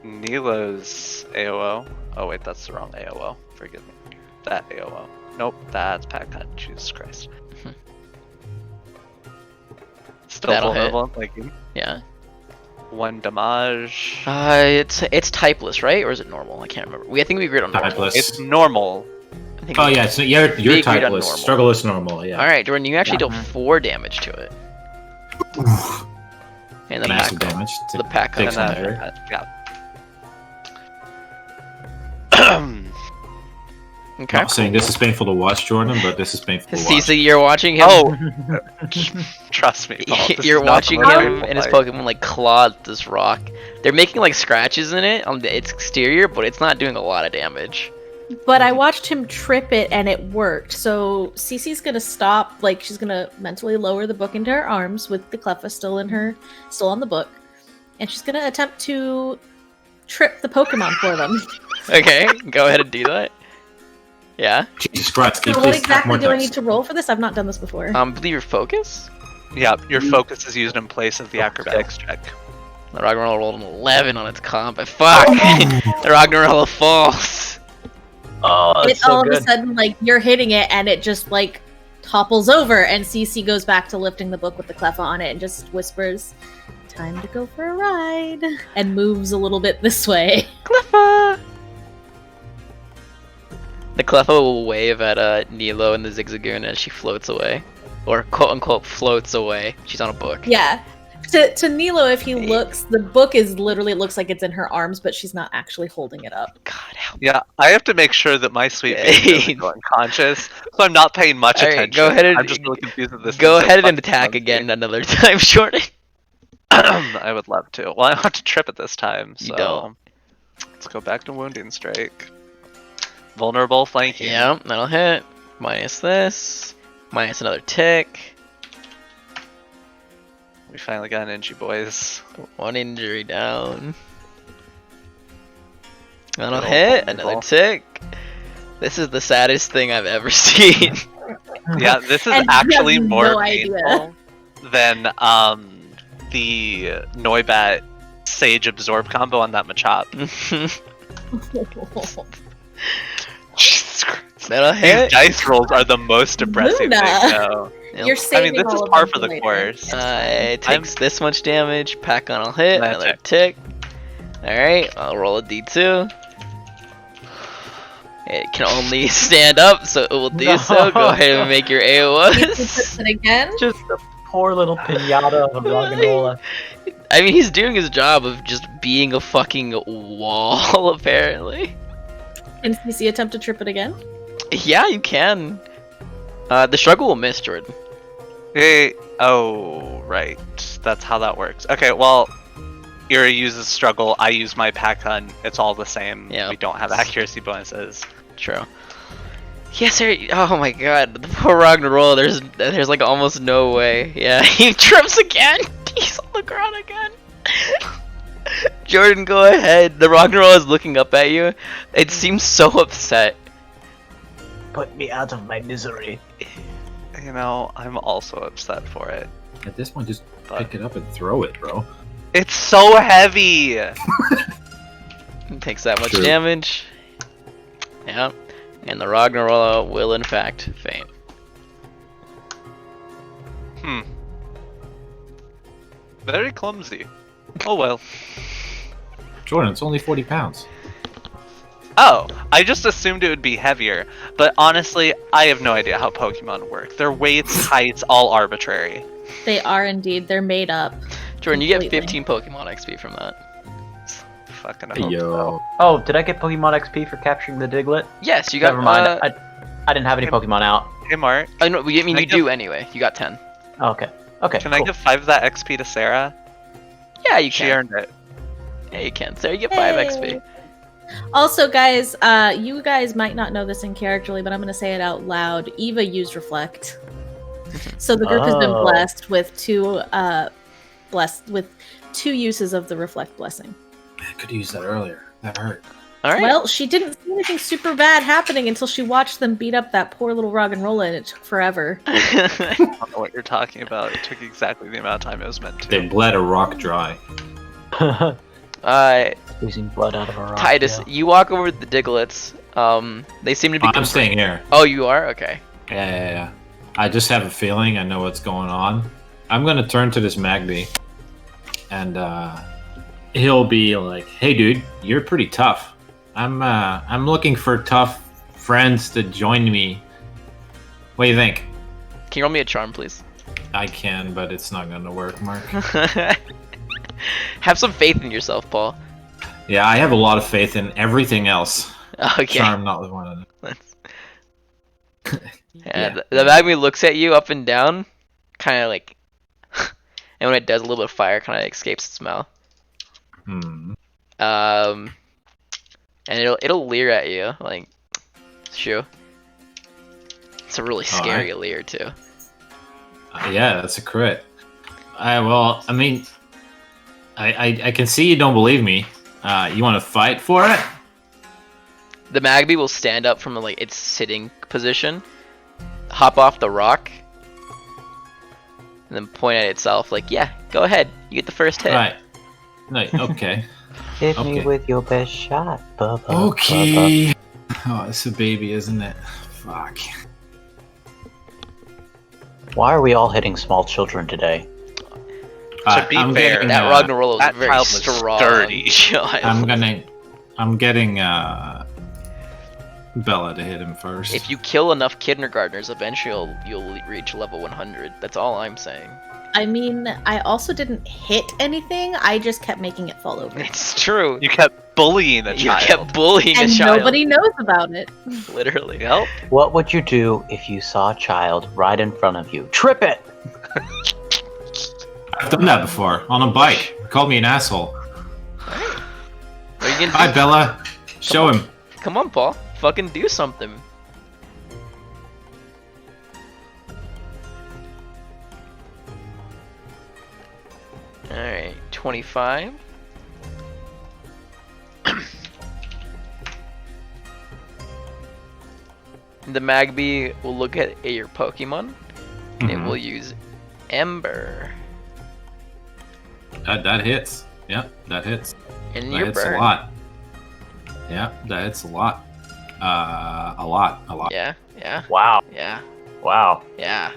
Nilo's AOO. Oh wait, that's the wrong AOO. Forgive me. That AOO. Nope, that's pack hunt. Jesus Christ. Still That'll hit. vulnerable, like you. Yeah. 1 damage. It's typeless, right? Or is it normal? I can't remember. I think we agreed on normal. Typeless. It's normal. I think Oh we- yeah, so you're agreed on typeless. normal. Struggle is normal. Yeah. Alright, Jordan, you actually deal Mhm. 4 damage to it. And the Massive pack. damage. The pack Takes hunt. some And measure. yeah. Okay. Not saying this is painful to watch, Jordan, but this is painful to watch. Cece, you're watching him. Oh, trust me. Paul, this You're is not watching the most him painful and his fight. Pokemon like claw this rock. They're making like scratches in it on its exterior, but it's not doing a lot of damage. But I watched him trip it and it worked. So Cece's gonna stop, like she's gonna mentally lower the book into her arms with the Cleffa still on the book. And she's gonna attempt to trip the Pokemon for them. Okay, go ahead and do that. Yeah. Jesus Christ! Can So you what please have exactly more do I text? need to roll for this? I've not done this before. Believe your focus. Yeah, your focus is used in place of the acrobatics check. The Ragnarola rolled an 11 on its comp. But fuck! The Ragnarola falls. Oh, that's It's so all of good. a sudden like you're hitting it and it just like topples over and Cece goes back to lifting the book with the Cleffa on it and just whispers, "Time to go for a ride," and moves a little bit this way. Cleffa! The Cleffa will wave at Nilo and the Zigzagoon as she floats away. Or quote unquote floats away. She's on a book. Yeah. To Nilo, if he looks, the book is literally, it looks like it's in her arms, but she's not actually holding it up. God help. Yeah, I have to make sure that my sweet baby doesn't go unconscious, so I'm not paying much Alright, attention. go ahead and- I'm just really confused with this. Go thing, so ahead and fucking attack clumsy. again another time, Jordan. I would love to. Well, I don't have to trip it this time, You so don't. let's go back to wounding strike. Vulnerable flanking. Yeah, that'll hit. Minus this. Minus another tick. We finally got an injury, boys. 1 injury down. That'll Good old hit. vulnerable. Another tick. This is the saddest thing I've ever seen. Yeah, this is And you actually have more no idea. painful than the Noibat Sage Absorb combo on that Machop. Jesus Christ. That'll These hit. dice rolls are the most depressing Luna. thing. No. Yep. You're I saving mean, this is all of par them for the later. course. It takes this much damage. Pack on will hit. That's Another it. tick. Alright, I'll roll a d2. It can only stand up, so it will do so. Go ahead and make your AOS. And again, Just a poor little pinata of a Roganola. I mean, he's doing his job of just being a fucking wall, apparently. and Cece attempt to trip it again. Yeah, you can. The struggle will miss, Jordan. Hey, oh, right. That's how that works. Okay, well, Ira uses struggle, I use my pack hunt. It's all the same. Yeah. We don't have accuracy bonuses. True. Yes, sir. Oh my god, the poor Ragnarola, there's like almost no way. Yeah, he trips again. He's on the ground again. Jordan, go ahead. The Ragnarola is looking up at you. It seems so upset. Put me out of my misery. You know, I'm also upset for it. At this point, just But pick it up and throw it, bro. it's so heavy! It takes that much True. damage. Yeah. And the Ragnarola will in fact faint. Very clumsy. Oh well. Jordan, it's only 40 pounds. Oh, I just assumed it would be heavier, but honestly, I have no idea how Pokemon work. Their weights, heights, all arbitrary. They are indeed. They're made up. Jordan, you get Completely. 15 Pokemon XP from that. Fucking Hey, hope yo. so. Oh, did I get Pokemon XP for capturing the Diglett? Yes, you got. Never mind. I didn't have any Pokemon out. Hey Mark, I know. I mean, Can I you give- do anyway. You got 10. Oh, okay. Okay. can I cool. give 5 of that XP to Sarah? Yeah, you She can. earned it. Yeah, you can. So you get 5 Hey. XP. Also, guys, you guys might not know this in characterly, but I'm going to say it out loud. Eva used Reflect, so the group has been Oh. blessed with two uses of the Reflect blessing. I could use that earlier. That hurt. All right. Well, she didn't see anything super bad happening until she watched them beat up that poor little Rog and Rolla, and it took forever. I don't know what you're talking about. It took exactly the amount of time it was meant to. They bled a rock dry. Squeezing blood out of a rock. Titus, yeah. you walk over to the Diglets. They seem to be. I'm staying here. Oh, you are? Okay. Yeah. I just have a feeling I know what's going on. I'm gonna turn to this Magby, and he'll be like, "Hey, dude, you're pretty tough. I'm looking for tough friends to join me. What do you think?" Can you roll me a charm, please? I can, but it's not gonna work, Mark. Have some faith in yourself, Paul. Yeah, I have a lot of faith in everything else. Okay. Charm, not one of them. Yeah, the Magmy looks at you up and down, kind of like, and when it does, a little bit of fire kind of escapes its mouth. And it'll leer at you, like, shoo. It's a really scary leer too. Yeah, that's a crit. I can see you don't believe me. You want to fight for it? The Magby will stand up from like its sitting position, hop off the rock, and then point at itself like, "Yeah, go ahead. You get the first hit." Right. Okay. Hit me Okay. with your best shot, Bubba. Okay. Oh, it's a baby, isn't it? Fuck. Why are we all hitting small children today? To be I'm fair, getting, That Ragnarola that was a very child was strong sturdy. child. I'm getting Bella to hit him first. If you kill enough kindergartners, eventually you'll reach level 100. That's all I'm saying. I mean, I also didn't hit anything. I just kept making it fall over. It's true. You kept bullying a You child. kept bullying And a child. nobody knows about it. Literally. Yep. What would you do if you saw a child right in front of you? Trip it! I've done that before on a bike. He called me an asshole. What are you gonna Hi, do? Bella. Show him. Come on, Paul. Fucking do something. Alright, 25. The Magby will look at your Pokemon, and it Mhm. will use Ember. That hits. Yeah, that hits. And That your hits burn. a lot. Yeah, that hits a lot. A lot. Yeah, yeah, Wow. yeah, Wow. yeah.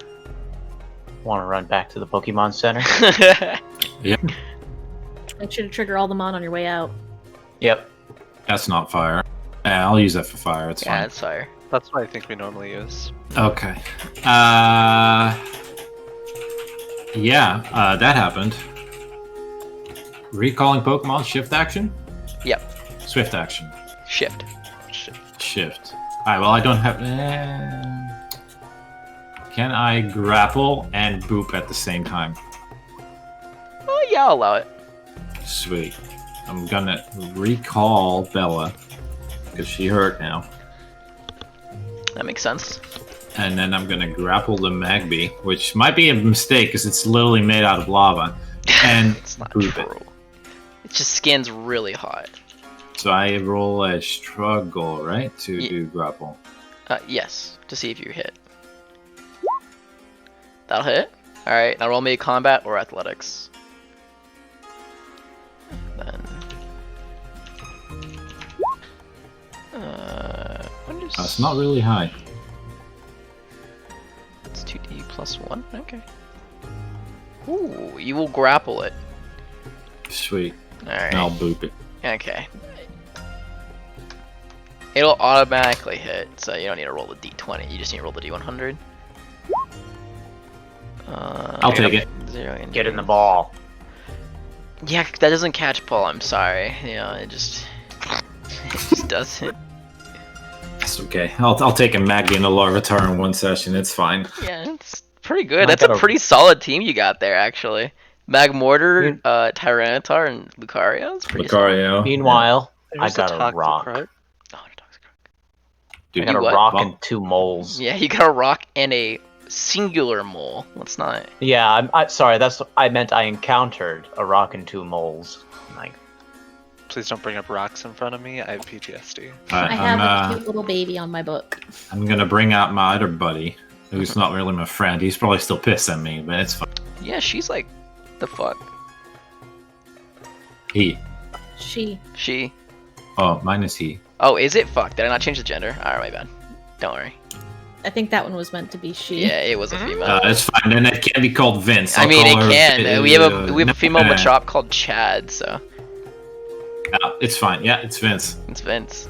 Want to run back to the Pokemon Center? Make sure to trigger all the mon on your way out. Yep. That's not fire. Yeah, I'll use that for fire. It's Yeah, fine. that's fire. That's what I think we normally use. Okay. Yeah, that happened. Recalling Pokemon, shift action? Yep. Swift action. Shift. Shift. Alright, well, I don't have. Can I grapple and boop at the same time? Oh, yeah, I'll allow it. Sweet. I'm gonna recall Bella because she hurt now. That makes sense. And then I'm gonna grapple the Magby, which might be a mistake because it's literally made out of lava. And It's not boop true. it. It just skin's really hot. So I roll a struggle, right? To do grapple. Yes, to see if you hit. That'll hit. Alright, now roll me a combat or athletics. Then. What is... It's not really high. It's 2d plus 1? Okay. Ooh, you will grapple it. Sweet. Alright. I'll boop it. Okay. It'll automatically hit, so you don't need to roll the d20, you just need to roll the d100. I'll take it. 0 Get in the ball. Yeah, that doesn't catch Paul, I'm sorry. You know, it just doesn't. It's okay. I'll take a Magby and a Larvitar in one session. It's fine. Yeah, it's pretty good. I That's a gotta- pretty solid team you got there, actually. Magmortar, Tyranitar, and Lucario. It's pretty solid. Lucario. Meanwhile, There's I got a rock. Toxicroak. Oh, the dog's crook. Dude, I got a what? rock Well- and 2 moles. Yeah, you got a rock and a singular mole. Let's not. Yeah, I'm sorry. That's I meant. I encountered a rock and 2 moles. Like, Please don't bring up rocks in front of me. I have PTSD. I have a cute little baby on my book. I'm gonna bring out my other buddy, who's not really my friend. He's probably still pissed at me, but it's fine. Yeah, she's like, the fuck. He. She. Oh, mine is he. Oh, is it? Fuck, did I not change the gender? Alright, my bad. Don't worry. I think that one was meant to be she. Yeah, it was a female. It's fine. Then it can't be called Vince. I mean, it call her can. We have a female nah. Machop called Chad, so It's fine. Yeah, it's Vince. it's Vince.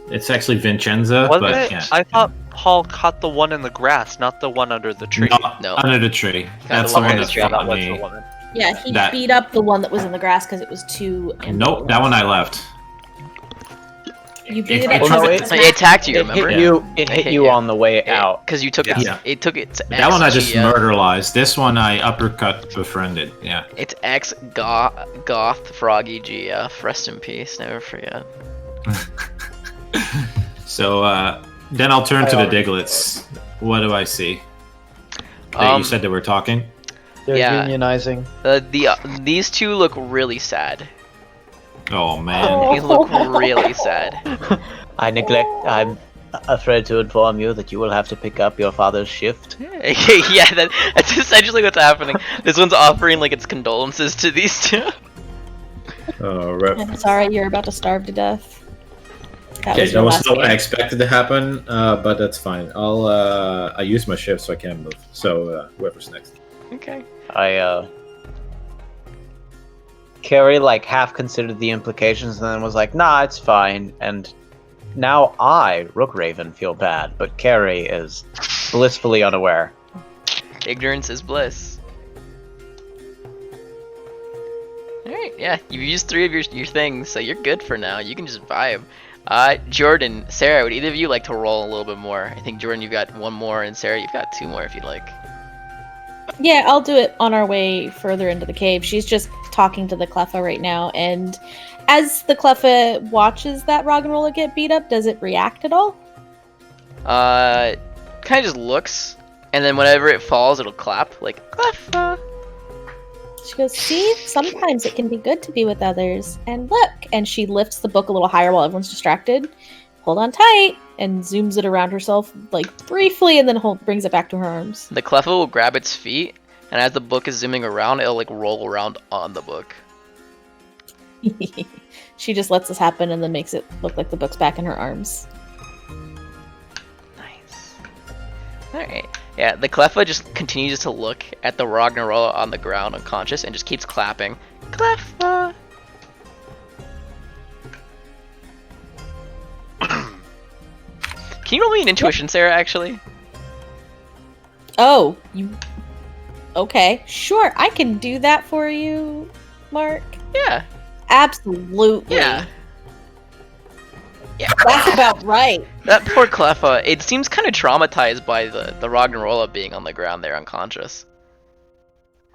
It's actually Vincenza, Wasn't but it? yeah. I thought Paul caught the one in the grass, not the one under the tree. No. Under the tree. That's the the one one under that the tree. That fought was the me. woman. Yeah, he That- beat up the one that was in the grass because it was too. Nope, that one I left. You beat it It- up. Well, no, because it- It attacked you, It remember? hit you. It It hit hit you you. on the way out. Because you took Yeah. it to That one I just XGF. murderized. This one I uppercut befriended. Yeah. It's ex goth froggy GF. Rest in peace. Never forget. So then I'll turn to the Diglets. What do I see? You said they were talking. They're Yeah. unionizing. These two look really sad. Oh man. Oh. These look really sad. I'm afraid to inform you that you will have to pick up your father's shift. Yeah, that's essentially what's happening. This one's offering like its condolences to these two. Oh, rip. I'm sorry, you're about to starve to death. Okay, that your was last not what I game. expected to happen, but that's fine. I use my shift so I can't move. So whoever's next. Okay. Carrie like half considered the implications and then was like, "Nah, it's fine." And now I, Rookraven, feel bad, but Carrie is blissfully unaware. Ignorance is bliss. Alright, yeah, you've used 3 of your things, so you're good for now. You can just vibe. Jordan, Sarah, would either of you like to roll a little bit more? I think Jordan, you've got 1 more, and Sarah, you've got 2 more if you'd like. Yeah, I'll do it on our way further into the cave. She's just talking to the Cleffa right now, and as the Cleffa watches that Roggenrola get beat up, does it react at all? Kind of just looks, and then whenever it falls, it'll clap, like, Cleffa. She goes, "See, sometimes it can be good to be with others. And look," and she lifts the book a little higher while everyone's distracted. Hold on tight, and zooms it around herself, like, briefly, and then brings it back to her arms. The Cleffa will grab its feet, and as the book is zooming around, it'll, like, roll around on the book. She just lets this happen and then makes it look like the book's back in her arms. Nice. Alright. Yeah, the Cleffa just continues to look at the Roggenrola on the ground unconscious and just keeps clapping. Cleffa! Can you roll me an intuition, Sarah, actually? Oh, you... Okay, sure, I can do that for you, Mark. Yeah. Absolutely. Yeah. Yeah. That's about right. That poor Cleffa, it seems kind of traumatized by the Roggenrola being on the ground there unconscious.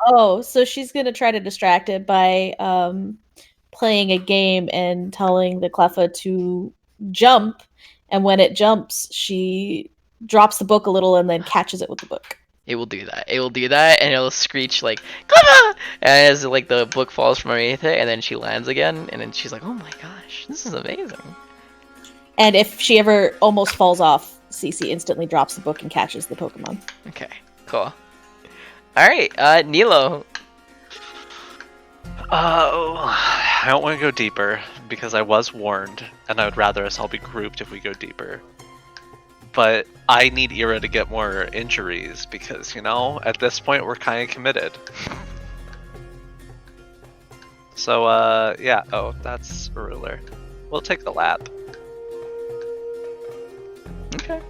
Oh, so she's gonna try to distract it by playing a game and telling the Cleffa to jump, and when it jumps, she drops the book a little and then catches it with the book. It will do that. It will do that, and it'll screech like "Cleffa!" as like the book falls from underneath it, and then she lands again, and then she's like, "Oh my gosh, this is amazing." And if she ever almost falls off, Cece instantly drops the book and catches the Pokemon. Okay, cool. All right, Nilo. I don't want to go deeper because I was warned, and I would rather us all be grouped if we go deeper. But I need Ira to get more injuries because, you know, at this point we're kind of committed. So, yeah. Oh, that's a ruler. We'll take the lap. Okay.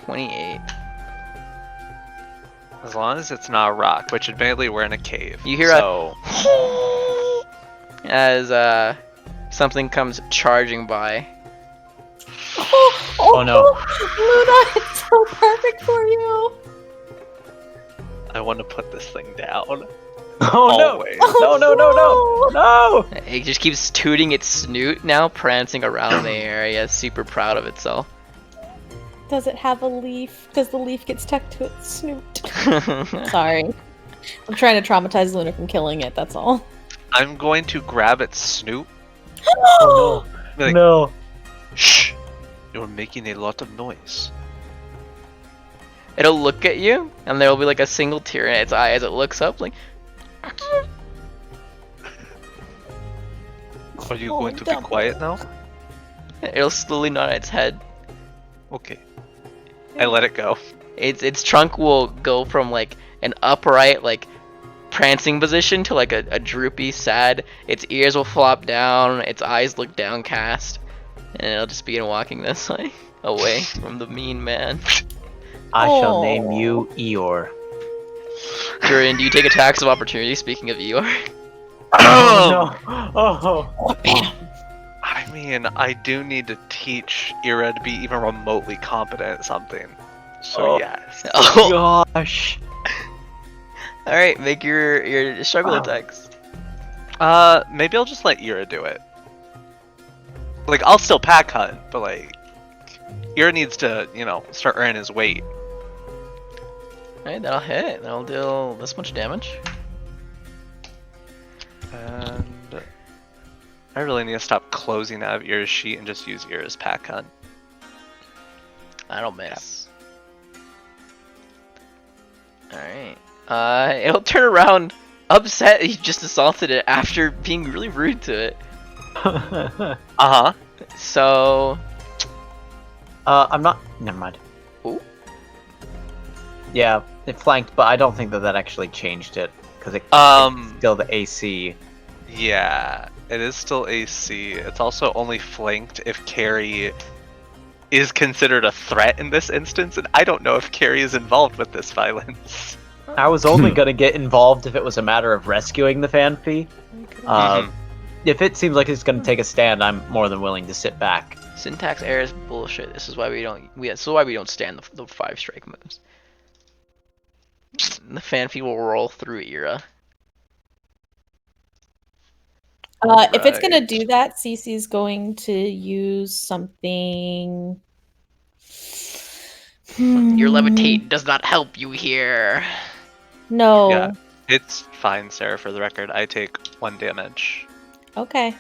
$28. As long as it's not a rock, which admittedly we're in a cave. You hear so... as something comes charging by. Oh, no. Luna, it's so perfect for you. I want to put this thing down. Oh no! Always. No! No! No! No! No! It just keeps tooting its snoot now, prancing around the area, super proud of itself. Does it have a leaf? Does the leaf get stuck to its snoot? Sorry. I'm trying to traumatize Luna from killing it, that's all. I'm going to grab its snoot. Oh no. Like, No. Shh! You're making a lot of noise. It'll look at you, and there'll be like a single tear in its eye as it looks up, like. Are you Oh, going to be dumb. quiet now? It'll slowly nod its head. Okay. I let it go. Its trunk will go from like an upright, like prancing position to like a droopy, sad. Its ears will flop down. Its eyes look downcast, and it'll just begin walking this way, away from the mean man. I shall name Aw. you Eeyore. Durin, do you take attacks of opportunity? Speaking of Eeyore. Oh no! Oh. I mean, I do need to teach Ira to be even remotely competent at something. So Oh. yes. Oh. Gosh. All right, make your struggle Oh. attacks. Maybe I'll just let Ira do it. Like, I'll still pack hunt, but like, Ira needs to, start earning his weight. All right, that'll hit. That'll deal this much damage. And I really need to stop closing out of Ira's sheet and just use Ira's pack hunt. I don't miss. Alright. It'll turn around upset he just assaulted it after being really rude to it. Uh-huh. So I'm not. Never mind. Ooh. Yeah, it flanked, but I don't think that actually changed it because it's still the AC. Yeah, it is still AC. It's also only flanked if Carrie is considered a threat in this instance, and I don't know if Carrie is involved with this violence. I was only gonna get involved if it was a matter of rescuing the Fanpy. If it seems like it's gonna take a stand, I'm more than willing to sit back. syntax error is bullshit. This is why we don't stand the 5 strike moves. The Fanpy will roll through Ira. If it's gonna do that, Cece's going to use something. Your levitate does not help you here. No. Yeah. It's fine, Sarah, for the record. I take 1 damage. Okay.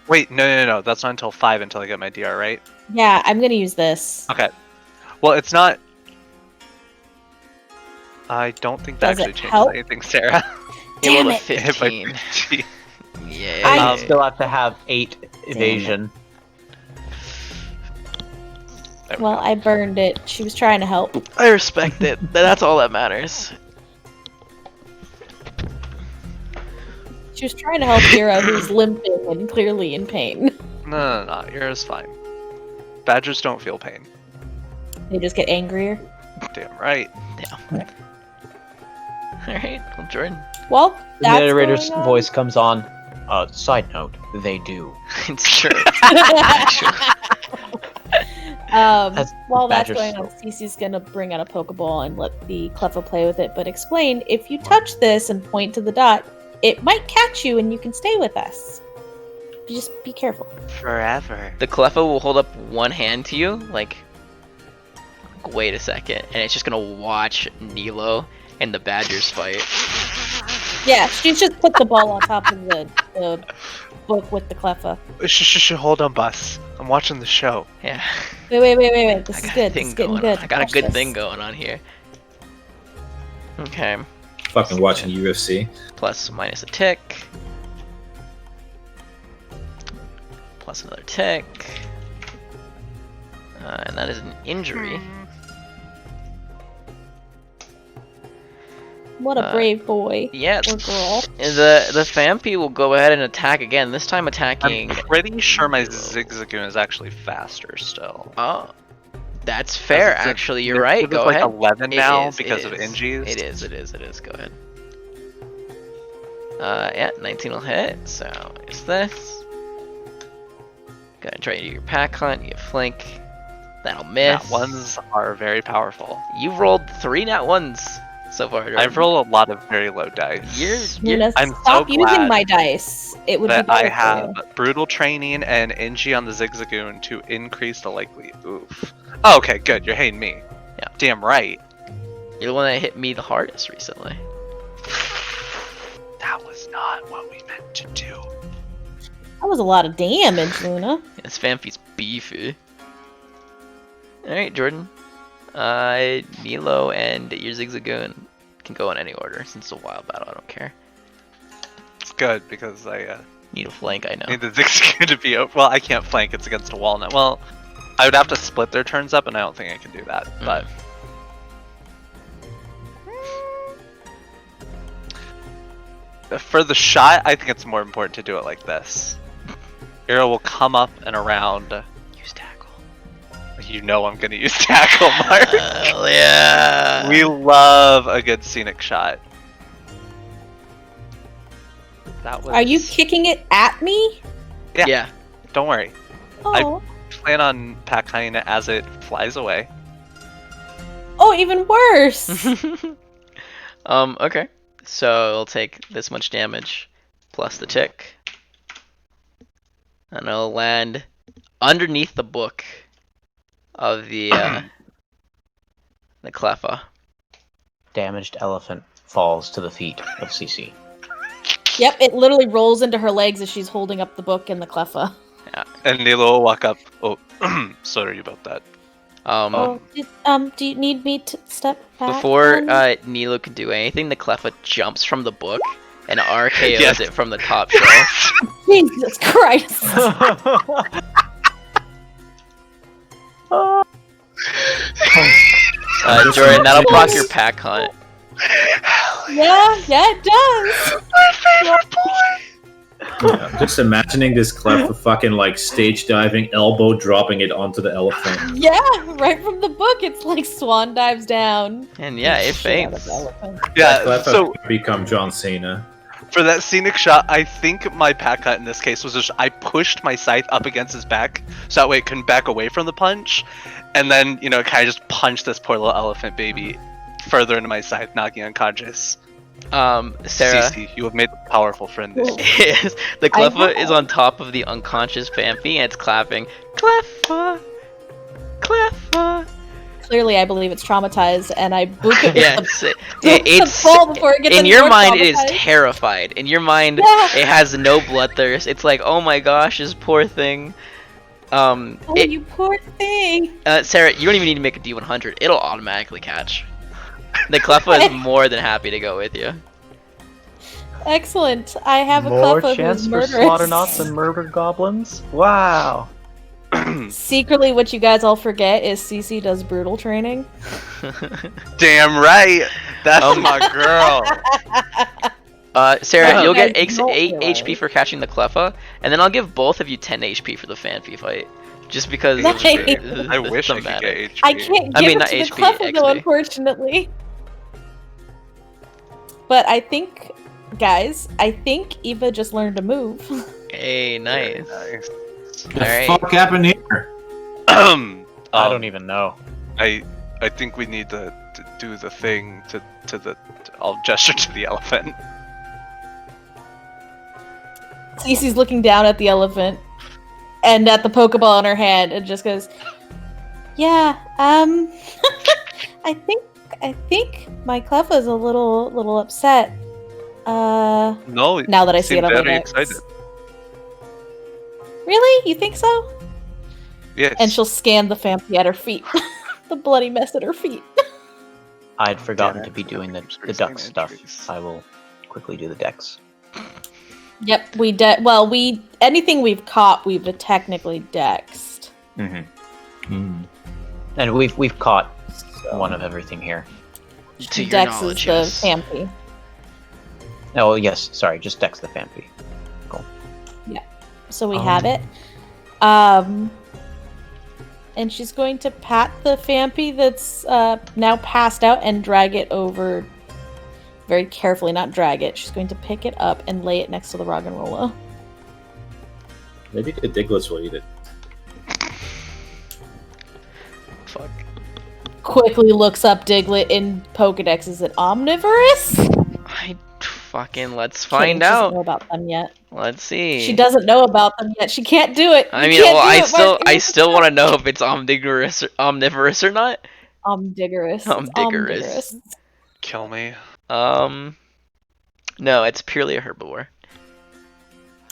Wait, no. That's not until 5 until I get my DR, right? Yeah, I'm gonna use this. Okay. Well, it's not... I don't think that Does it actually changes help? anything, Sarah. It rolled Damn a it. Hit by 15. 15. Yeah. I Um, still have to have 8 evasion. There we Well, go. I burned it. She was trying to help. I respect it. That's all that matters. She was trying to help Kira, who's limping and clearly in pain. No. Ira's fine. Badgers don't feel pain. They just get angrier. Damn right. Alright, well, Jordan. Well, The that's narrator's going on. voice comes on. Side note, they do. It's true. That's While that's Badger's going on, fault. Cece's gonna bring out a Pokeball and let the Cleffa play with it, but explain, if you touch this and point to the dot, it might catch you and you can stay with us. Just be careful. Forever. The Cleffa will hold up one hand to you, like, wait a second, and it's just gonna watch Nilo and the Badgers fight. Yeah, she's just put the ball on top of the book with the Cleffa. Hold on, Bus. I'm watching the show. Yeah. Wait. This I is got a good. This thing is getting going good. on. I got a Watch good this. thing going on here. Okay. Fucking watching UFC. Plus minus a tick. Plus another tick. And that is an injury. What a brave boy Yeah, or girl. the Fampi will go ahead and attack again. This time I'm attacking. pretty sure my Zigzagoon is actually faster still. Oh, that's fair. It's a- Actually, you're right. It's Go like ahead. 11 It now is, because it of is. Ingies. It is. Go ahead. Yeah, 19 will hit. So it's this. Go ahead and try to do your pack hunt. You flank. That'll miss. Nat ones are very powerful. You rolled 3 nat ones. so far. I've rolled a lot of very low dice. Luna, I'm so stop using glad my dice. It would be that better I have for you. brutal training and NG on the Zigzagoon to increase the likely. Oof. Oh, okay, good. You're hating me. Yeah. Damn right. You're the one that hit me the hardest recently. That was not what we meant to do. That was a lot of damage, Luna. This Fanfi's beefy. Alright, Jordan. Nilo and your Zigzagoon can go in any order. Since it's a wild battle, I don't care. It's good because I Need a flank, I know. need the Zigzagoon to be open. Well, I can't flank. It's against a wall now. Well, I would have to split their turns up, and I don't think I can do that. But for the shot, I think it's more important to do it like this. Arrow will come up and around. Use tackle. You know I'm gonna use tackle, Mark. Hell yeah! We love a good scenic shot. That was. Are you kicking it at me? Yeah. Don't worry. Oh, Plan on packing it as it flies away. oh, even worse. Okay. So it'll take this much damage plus the tick. And it'll land underneath the book of the Cleffa. Damaged elephant falls to the feet of Cece. Yep, it literally rolls into her legs as she's holding up the book and the cleffa. And Nilo will walk up. Oh, sorry about that. Do you need me to step back? Before then? Nilo can do anything, the Cleffa jumps from the book and RKO's Yes. it from the top shelf. Jesus Christ! Jordan, that'll proc your pack hunt. yeah, it does. Yeah, just imagining this Cleffa fucking like stage diving, elbow dropping it onto the elephant. Yeah, right from the book, it's like swan dives down. And yeah, it Shit out of faints. the elephant. Yeah, Cleffa so could become John Cena. for that scenic shot, I think my pack cut in this case was just I pushed my scythe up against his back so that way it couldn't back away from the punch. And then, you know, kind of just punched this poor little elephant baby further into my scythe, knocking unconscious. Sarah, Cece, you have made a powerful friend this year. is the Cleffa is on top of the unconscious Fanfi and it's clapping. Cleffa! Cleffa! Clearly, I believe it's traumatized, and I book it with Yes, it's fall before it gets in any your more mind it is traumatized. terrified. In your mind Yeah. it has no bloodthirst. It's like, oh my gosh, this poor thing. Oh, you poor thing. Sarah, you don't even need to make a D100. It'll automatically catch. The Cleffa is more than happy to go with you. Excellent. I have a More cleffa chance who's for murderous. Slaughternauts and murder goblins? Wow. Secretly, what you guys all forget is Cece does brutal training. Damn right! That's my girl! Sarah, Oh, you'll get guys don't 8 realize. HP for catching the Cleffa, and then I'll give both of you 10 HP for the Fanfi fight. Just because Nice. I wish I could thematic. get HP. I can't give I mean, it not to the HP, cleffa though, XP. unfortunately. But I think, guys, Eva just learned to move. Hey, nice. Nice. The Alright. fuck happened here? I don't even know. I think we need to do the thing I'll gesture to the elephant. Cece's looking down at the elephant and at the Pokeball in her hand and just goes, "Yeah, I think my cleffa is a little upset. No, Now that I see it on my very decks. excited. Really? You think so?" Yes. And she'll scan the Fampi at her feet. The bloody mess at her feet. I'd forgotten Damn to it. be doing the Screw duck same stuff. entries. I will quickly do the decks. Yep, anything we've caught, we've technically dexed. Mm-hmm. And we've caught one of everything here. To your Dex knowledge, is the yes. Fampi. Oh yes, sorry, just dex the Fampi. So we have it. And she's going to pat the Fampi that's now passed out and drag it over very carefully. Not drag it. She's going to pick it up and lay it next to the Roggenrola. Maybe the Diglets will eat it. Fuck. quickly looks up Diglett in Pokedex. Is it omnivorous? Let's Okay, find she doesn't out. know about them yet. Let's see. She doesn't know about them yet. She can't do it. I You mean, can't well, do it, I Mark. still want to know if it's omnivorous or not. Omnivorous. It's Omnivorous. omnivorous. Kill me. No, it's purely a herbivore.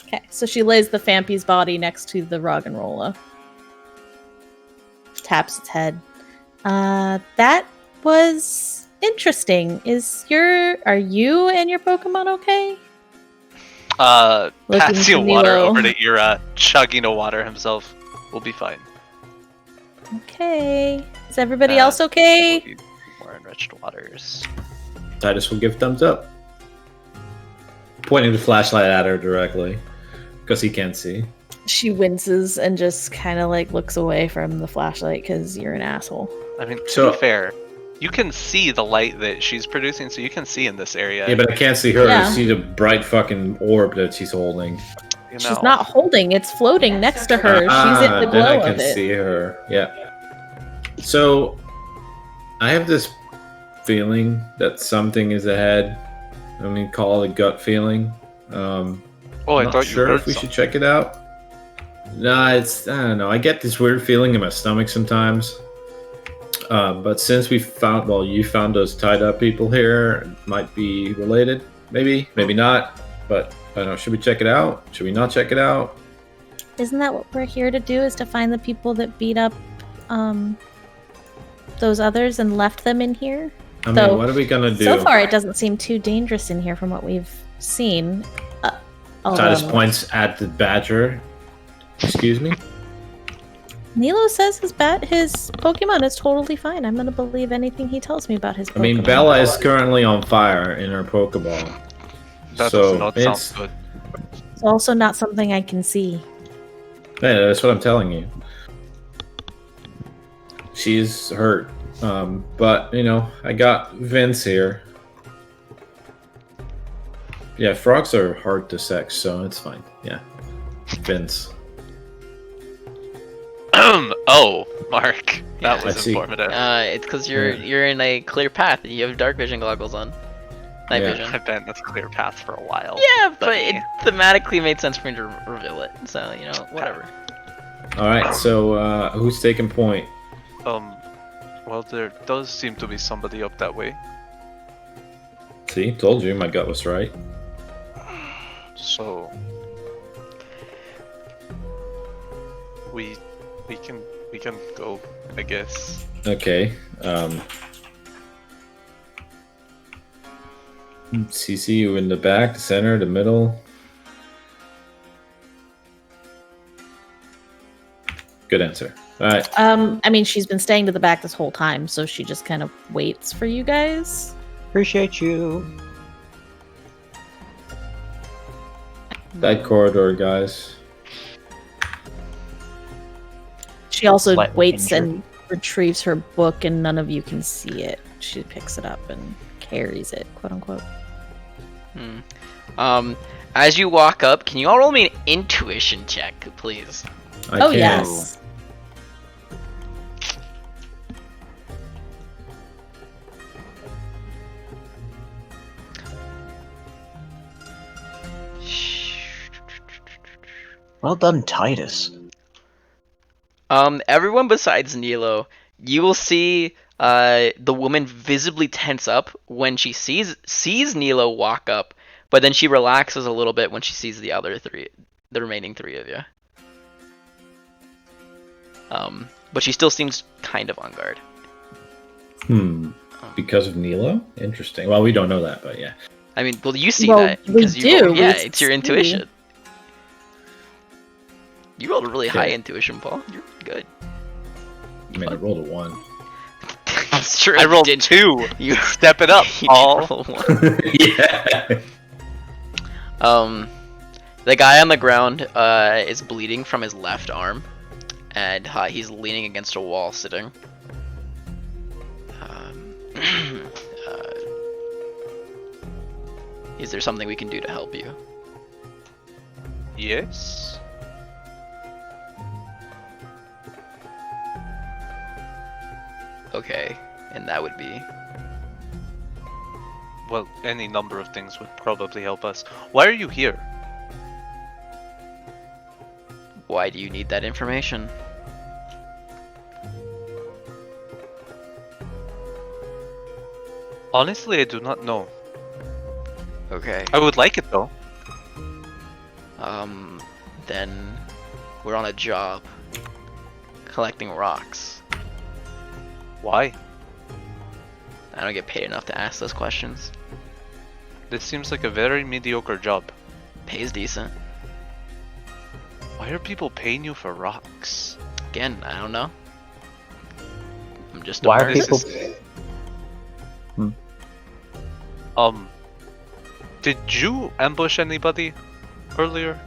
Okay, so she lays the Fampi's body next to the Roggenrola. Taps its head. That was interesting. Are you and your Pokemon okay? Looking Pass you for water Nilo. over to Ira, chugging a water himself. We'll be fine. Okay. Is everybody else okay? We'll be more enriched waters. Titus will give thumbs up. Pointing the flashlight at her directly. Because he can't see. She winces and just kind of like looks away from the flashlight because you're an asshole. I mean, to So- be fair, you can see the light that she's producing, so you can see in this area. Yeah, but I can't see her. Yeah. I see the bright fucking orb that she's holding. you know. She's not holding, it's floating next to her. She's in the then I glow can of it. see her. Yeah. So, I have this feeling that something is ahead. I mean, call it a gut feeling. Oh, I I'm not thought you sure heard if we something. should check it out. Nah, I don't know. I get this weird feeling in my stomach sometimes. But since you found those tied up people here, it might be related. Maybe not. But I don't know. Should we check it out? Should we not check it out? Isn't that what we're here to do? Is to find the people that beat up those others and left them in here? I mean, So- what are we gonna do? So far, it doesn't seem too dangerous in here from what we've seen. Titus Although- points at the badger. Excuse me? Nilo says his Pokemon is totally fine. I'm gonna believe anything he tells me about his Pokemon. I mean, Bella is currently on fire in her Pokeball. That so does not it's sound good. It's also not something I can see. yeah, that's what I'm telling you. She's hurt. But I got Vince here. Yeah, frogs are hard to sex, so it's fine. Yeah. Vince. Oh, Mark, that Yeah, was I see. informative. It's because you're in a clear path and you have dark vision goggles on. Night Yeah. vision. I've been that's a clear path for a while. Yeah, but buddy. it thematically made sense for me to reveal it. So whatever. Alright, so who's taking point? Well, there does seem to be somebody up that way. See, told you my gut was right. So we can go, I guess. Okay. CC, you in the back, the center, the middle. Good answer. All right. I mean, she's been staying to the back this whole time, so she just kind of waits for you guys. Appreciate you. That corridor, guys. She also Slightly waits injured. and retrieves her book, and none of you can see it. She picks it up and carries it, quote unquote. As you walk up, can you all roll me an intuition check, please? I Oh can. yes. Well done, Titus. Everyone besides Nilo, you will see the woman visibly tense up when she sees Nilo walk up, but then she relaxes a little bit when she sees the remaining three of you. But she still seems kind of on guard. Because of Nilo? Interesting. Well, we don't know that, but yeah. I mean, well, you see Well, that we because you do, rolled, yeah, we it's your see. intuition. You rolled a really high Okay. intuition, Paul. You're good. I mean, I rolled a 1. That's true. I you rolled did. 2. You Step it up, you did Paul. roll one. Yeah. The guy on the ground is bleeding from his left arm, and he's leaning against a wall, sitting. Is there something we can do to help you? Yes. Okay. and that would be. Well, any number of things would probably help us. Why are you here? Why do you need that information? Honestly, I do not know. Okay. I would like it though. Then we're on a job collecting rocks. Why? I don't get paid enough to ask those questions. This seems like a very mediocre job. Pays decent. Why are people paying you for rocks? Again, I don't know. I'm just a Why are nerd. people? Did you ambush anybody earlier?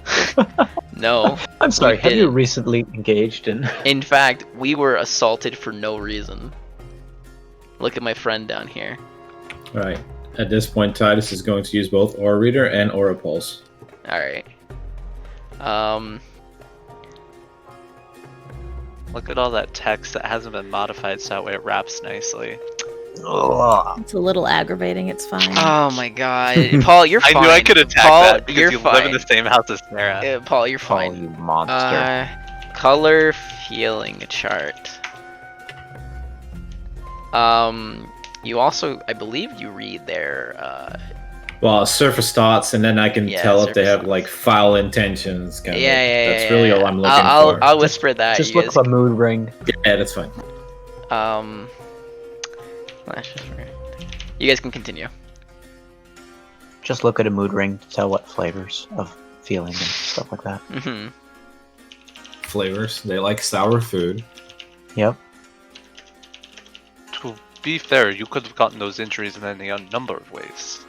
No. I'm sorry. We Have you didn't. recently engaged in? In fact, we were assaulted for no reason. Look at my friend down here. All right. At this point, Titus is going to use both Aura Reader and Aura Pulse. Alright. Look at all that text that hasn't been modified so that way it wraps nicely. Ugh. It's a little aggravating. It's fine. Oh my god. Paul, you're I fine. knew I could attack Paul, that because you're you fine. live in the same house as Sarah. Paul, you're Paul, fine. you monster. Color feeling chart. You also, I believe you read their, Well, surface thoughts, and then I can Yeah, tell if they surface have thoughts. like foul intentions. Kind of. That's yeah, really yeah. all I'm looking for. I'll whisper that. Just you look guys, for mood ring. Yeah, that's fine. you guys can continue. Just look at a mood ring to tell what flavors of feeling and stuff like that. Hmm. Flavors. They like sour food. Yep. To be fair, you could have gotten those injuries in any number of ways.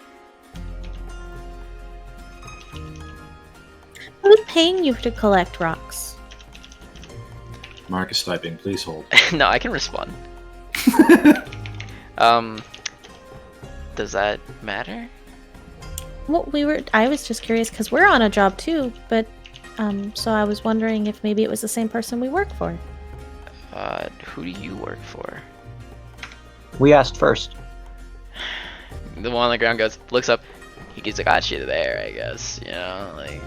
Who's paying you to collect rocks? Marcus typing, please hold. No, I can respond. Does that matter? Well, I was just curious because we're on a job too, but so I was wondering if maybe it was the same person we work for. Who do you work for? We asked first. The one on the ground looks up. He gets got you there, I guess. You know, like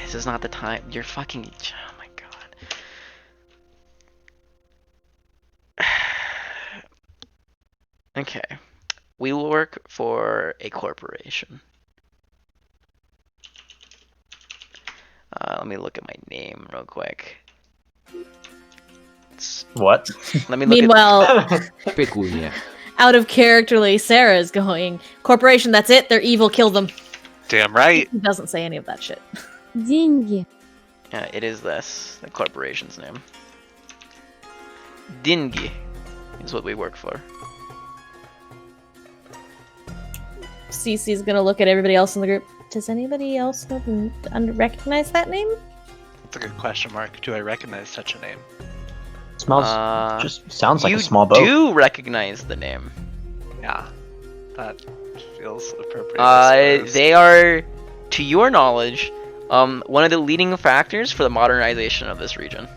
this is not the time. You're fucking. Oh my god. Okay, we will work for a corporation. Let me look at my name real quick. What? Let me look Meanwhile, Peculiar. out of characterly, Sarah's going, "Corporation, that's it. They're evil. Kill them." Damn right. He doesn't say any of that shit. Деньги. It is this, the corporation's name. Dingy is what we work for. Cece's gonna look at everybody else in the group. Does anybody else recognize that name? That's a good question mark. Do I recognize such a name? Smells. Just sounds like you a small boat. do recognize the name. Yeah. That feels appropriate. I suppose. They are, to your knowledge, one of the leading factors for the modernization of this region.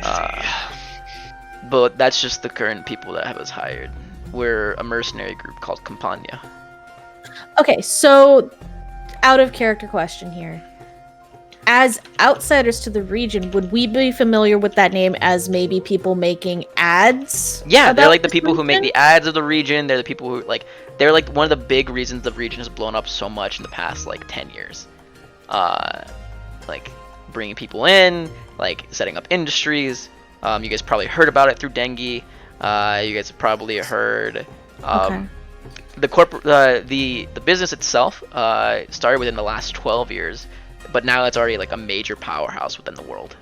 I But that's just the current people that have us hired. We're a mercenary group called Campania. Okay, so out of character question here. As outsiders to the region, would we be familiar with that name as maybe people making ads? Yeah, they're about like the this people who make region? the ads of the region. They're the people who they're like one of the big reasons the region has blown up so much in the past like 10 years. Like bringing people in, like setting up industries. You guys probably heard about it through Dengue. You guys have probably heard Okay. the business itself started within the last 12 years, but now it's already like a major powerhouse within the world.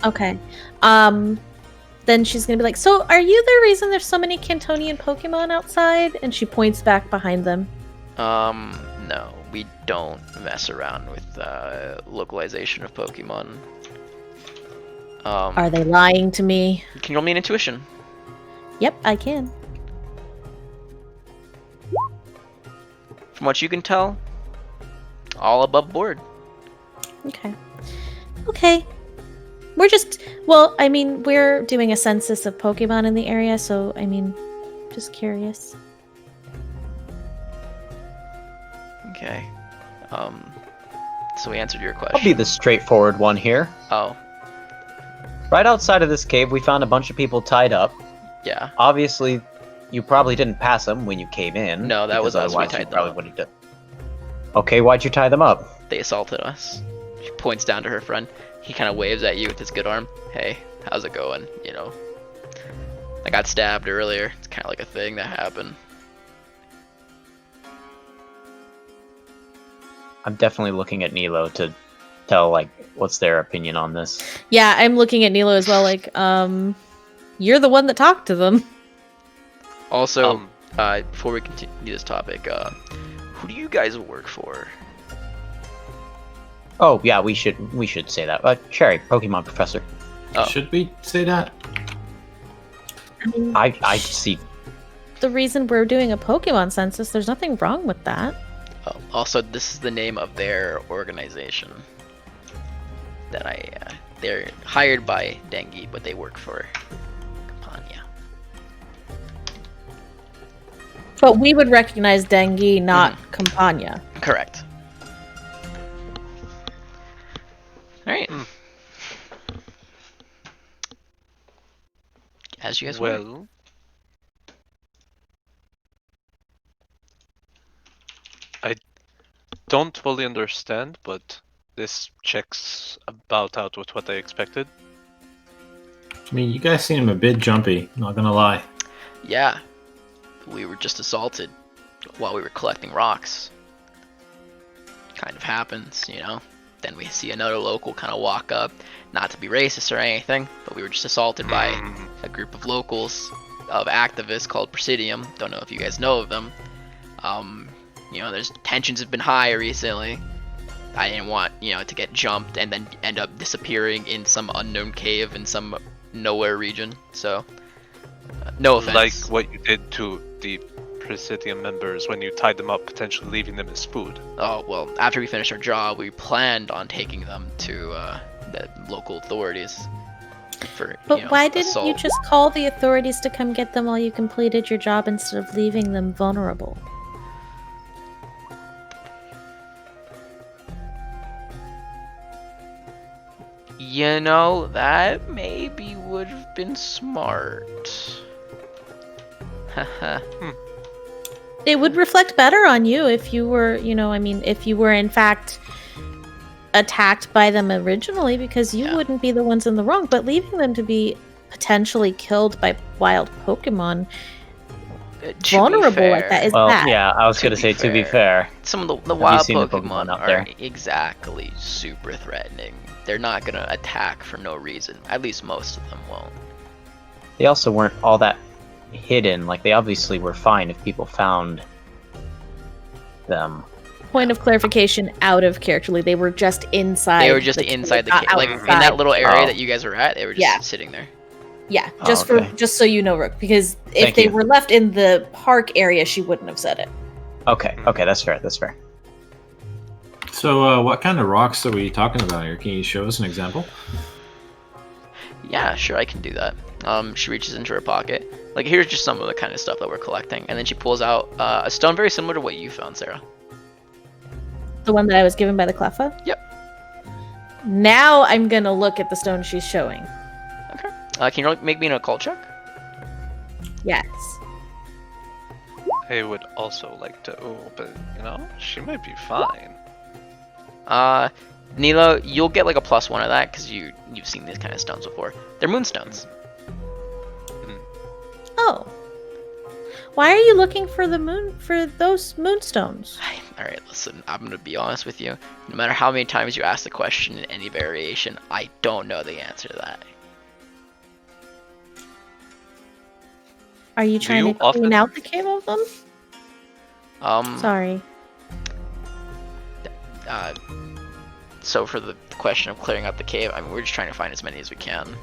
Okay. Then she's gonna be like, "So, are you the reason there's so many Cantonian Pokemon outside?" And she points back behind them. No, we don't mess around with localization of Pokemon. Are they lying to me? Can you roll me an intuition? Yep, I can. From what you can tell, all above board. Okay. Okay. We're just, well, I mean, we're doing a census of Pokemon in the area, so, I mean, just curious. Okay. So we answered your question. I'll be the straightforward one here. Oh, Right outside of this cave, we found a bunch of people tied up. yeah. Obviously, you probably didn't pass them when you came in. No, that was us. We otherwise you tied them probably up. wouldn't have done. Okay, why'd you tie them up? They assaulted us. She points down to her friend. He kind of waves at you with his good arm. Hey, how's it going? You know, I got stabbed earlier. It's kind of like a thing that happened. I'm definitely looking at Nilo to tell, like, what's their opinion on this. Yeah, I'm looking at Nilo as well, like, you're the one that talked to them. Also, before we continue this topic, who do you guys work for? Oh, yeah, we should say that. Cherry, Pokemon Professor. Oh. Should we say that? I mean, I see. the reason we're doing a Pokemon census, there's nothing wrong with that. Oh, also, this is the name of their organization. That they're hired by Dengi, but they work for Campania. But we would recognize Dengi, not Campania. Correct. Alright. As you guys were. Well, I don't fully understand, but this checks about out with what I expected. I mean, you guys seem a bit jumpy, not gonna lie. Yeah. We were just assaulted while we were collecting rocks. Kind of happens, you know? Then we see another local kind of walk up. Not to be racist or anything, but we were just assaulted by a group of locals, of activists called Presidium. Don't know if you guys know of them. You know, there's tensions have been high recently. I didn't want, you know, to get jumped and then end up disappearing in some unknown cave in some nowhere region. So, no offense. Like what you did to the Presidium members when you tied them up, potentially leaving them as food. Oh, well, after we finished our job, we planned on taking them to the local authorities for, But you know, why didn't you assault. just call the authorities to come get them while you completed your job instead of leaving them vulnerable? You know, that maybe would have been smart. Haha. It would reflect better on you if you were, you know, I mean, if you were in fact attacked by them originally, because you Yeah. wouldn't be the ones in the wrong. But leaving them to be potentially killed by wild Pokemon, vulnerable like that, is Well, bad. yeah, I was To gonna be say, to be fair. fair, Some of the you wild seen the Pokemon Pokemon out aren't there? exactly super threatening. They're not gonna attack for no reason. At least most of them won't. they also weren't all that hidden. Like, they obviously were fine if people found them. Point of clarification, out of characterly, they were just inside. They were just the cave, inside the not cave, like in outside. that little area Oh. that you guys were at. They were just Yeah. sitting there. Yeah, Oh, just okay. for just so you know, Rook, because if Thank they you. were left in the park area, she wouldn't have said it. Okay, okay, that's fair, that's fair. So, what kind of rocks are we talking about here? Can you show us an example? Yeah, sure, I can do that. She reaches into her pocket. Like, here's just some of the kind of stuff that we're collecting, and then she pulls out a stone very similar to what you found, Sarah. The one that I was given by the Cleffa? Yep. Now I'm gonna look at the stone she's showing. Okay. Can you make me an occult check? Yes. I would also like to, but you know, she might be fine. Nilo, you'll get like a +1 of that because you've seen these kind of stones before. They're moonstones. Oh. Why are you looking for the moon for those moonstones? All right, listen. I'm gonna be honest with you. No matter how many times you ask the question in any variation, I don't know the answer to that. Are you trying you to clean often- out the cave of them? Um. Sorry. So for the question of clearing out the cave, I mean, we're just trying to find as many as we can.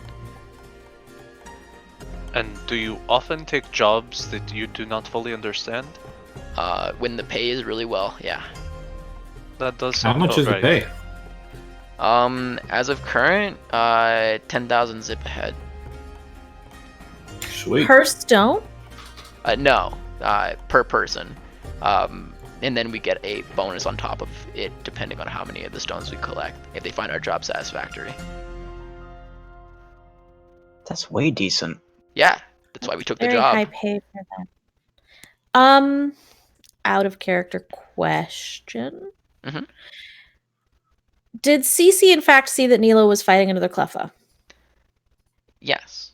And do you often take jobs that you do not fully understand? When the pay is really well, yeah. That does How sound much is the alright. pay? As of current, 10,000 zip ahead. Sweet. Per stone? No, per person. And then we get a bonus on top of it, depending on how many of the stones we collect, if they find our job satisfactory. That's way decent. Yeah, that's why we took the Very job. high pay for that. Out of character question. Mhm. Did Cece in fact see that Nilo was fighting another Cleffa? Yes.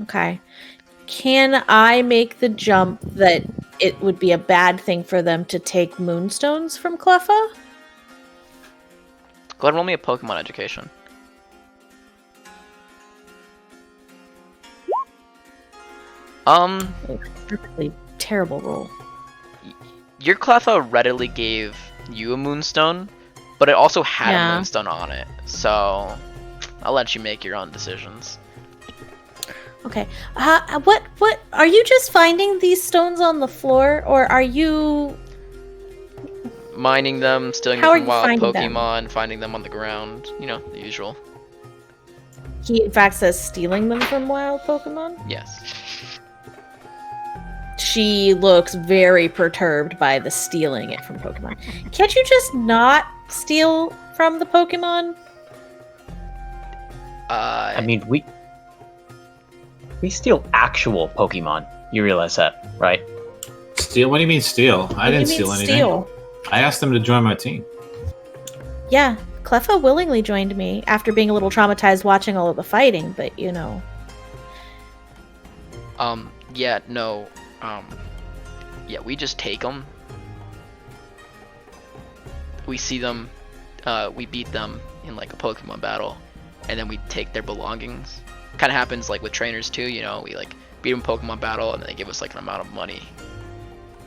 Okay. Can I make the jump that it would be a bad thing for them to take moonstones from Cleffa? Go ahead and roll me a Pokemon education. Perfectly terrible roll. Your Cleffa readily gave you a moonstone, but it also had Yeah. a moonstone on it, so I'll let you make your own decisions. Okay. What are you just finding these stones on the floor, or are you? Mining them, stealing How them are from you wild finding them? Pokemon, finding them on the ground. You know, the usual. He in fact says stealing them from wild Pokemon. Yes. She looks very perturbed by the stealing it from Pokemon. Can't you just not steal from the Pokemon? I mean, we steal actual Pokemon. You realize that, right? Steal? What do you mean steal? I What do didn't you mean steal anything. steal? I asked them to join my team. Yeah, Cleffa willingly joined me after being a little traumatized watching all of the fighting, but you know. Yeah, no, yeah, we just take them. We see them, we beat them in like a Pokemon battle, and then we take their belongings. Kind of happens like with trainers too, you know, we like beat them in Pokemon battle and then they give us like an amount of money.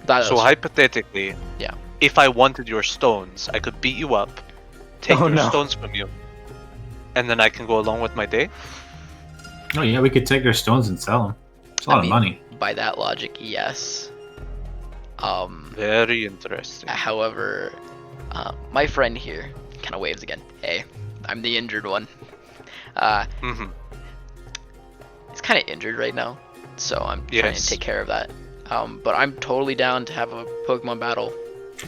So hypothetically, Yeah. if I wanted your stones, I could beat you up, take Oh, your no. stones from you, and then I can go along with my day. Oh yeah, we could take their stones and sell them. It's a lot I mean, of money. By that logic, yes. Very interesting. However, my friend here kind of waves again. Hey, I'm the injured one. Mm-hmm. He's kind of injured right now, so I'm trying to Yes. take care of that. But I'm totally down to have a Pokemon battle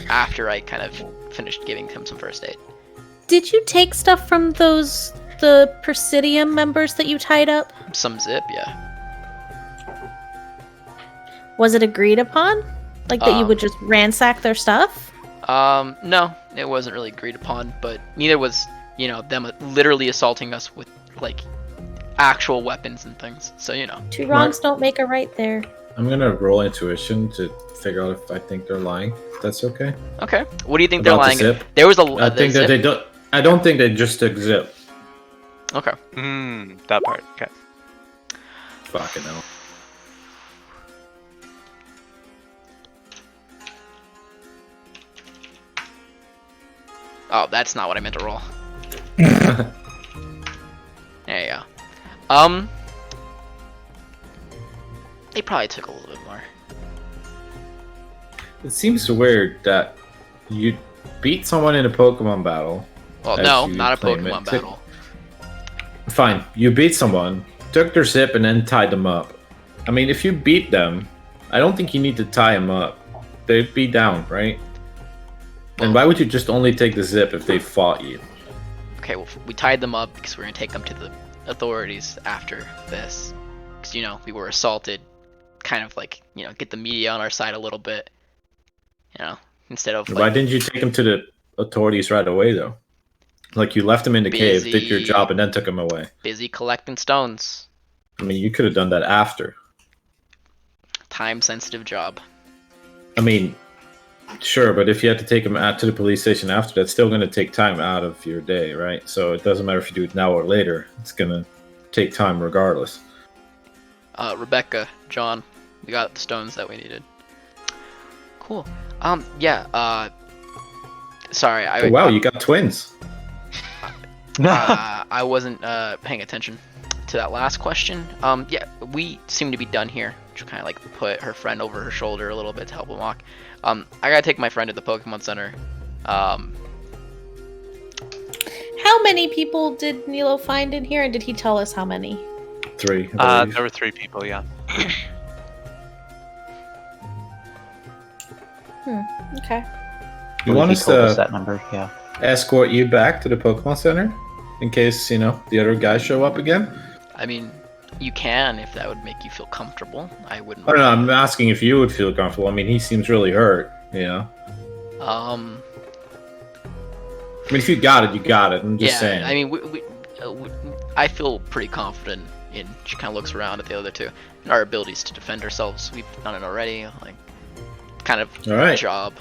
after I kind of finished giving him some first aid. Did you take stuff from the Presidium members that you tied up? Some zip, yeah. Was it agreed upon? Like that you would just ransack their stuff? No, it wasn't really agreed upon, but neither was, you know, them literally assaulting us with, like, actual weapons and things. So, you know. Two wrongs don't make a right there. I'm gonna roll intuition to figure out if I think they're lying. If that's okay. Okay. What do you think About they're lying? the zip? There was a. I the think that zip? they don't. I don't think they just took zip. Okay. That part. Okay. Fucking hell. Oh, that's not what I meant to roll. There you go. They probably took a little bit more. It seems weird that you beat someone in a Pokemon battle. Well, as no, you not a claim Pokemon it. battle. Fine, you beat someone, took their zip, and then tied them up. I mean, if you beat them, I don't think you need to tie them up. They'd be down, right? And why would you just only take the zip if they fought you? Okay, well, we tied them up because we're gonna take them to the authorities after this. Because, you know, we were assaulted. Kind of like, you know, get the media on our side a little bit. You know, instead of Why like, didn't you take them to the authorities right away, though? Like, you left them in the cave, did your Busy. job, and then took them away. busy collecting stones. I mean, you could have done that after. Time sensitive job. I mean, sure, but if you had to take them out to the police station after, that's still going to take time out of your day, right? So it doesn't matter if you do it now or later. It's going to take time regardless. Rebecca, John, we got the stones that we needed. Cool. Yeah, sorry, Oh, wow, you got twins. I wasn't paying attention to that last question. Yeah, we seem to be done here. She'll kind of like put her friend over her shoulder a little bit to help him walk. I gotta take my friend to the Pokemon Center. How How many people did Nilo find in here, and did he tell us how many? 3. I believe. There were 3 people, yeah. Okay. You want He us told us to that number? Yeah. escort you back to the Pokemon Center in case the other guys show up again? I mean, you can if that would make you feel comfortable. I wouldn't. I don't know. I'm asking if you would feel comfortable. I mean, he seems really hurt. I mean, if you got it, you got it. I'm just saying. I mean, I feel pretty confident in. She kind of looks around at the other two and our abilities to defend ourselves. We've done it already. Like, kind of All right. job.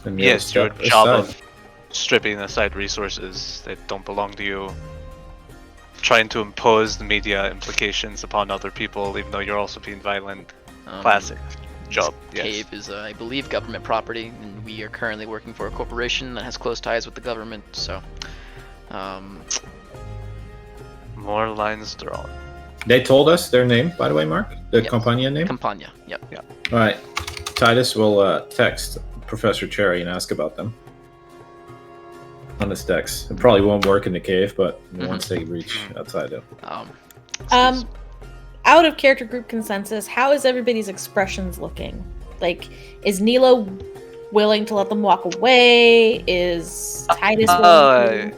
And Yes, your step job aside. of stripping aside resources that don't belong to you, trying to impose the media implications upon other people, even though you're also being violent. Classic job. This Yes. cave is, I believe, government property, and we are currently working for a corporation that has close ties with the government. So, More lines drawn. They told us their name, by the way, Mark. The Yes. companion name. Campania. Yep. All right. Titus will text Professor Cherry and ask about them on his decks. It probably won't work in the cave, but once they reach outside, it. Out of character group consensus, how is everybody's expressions looking? Like, is Nilo willing to let them walk away? Is Titus willing to...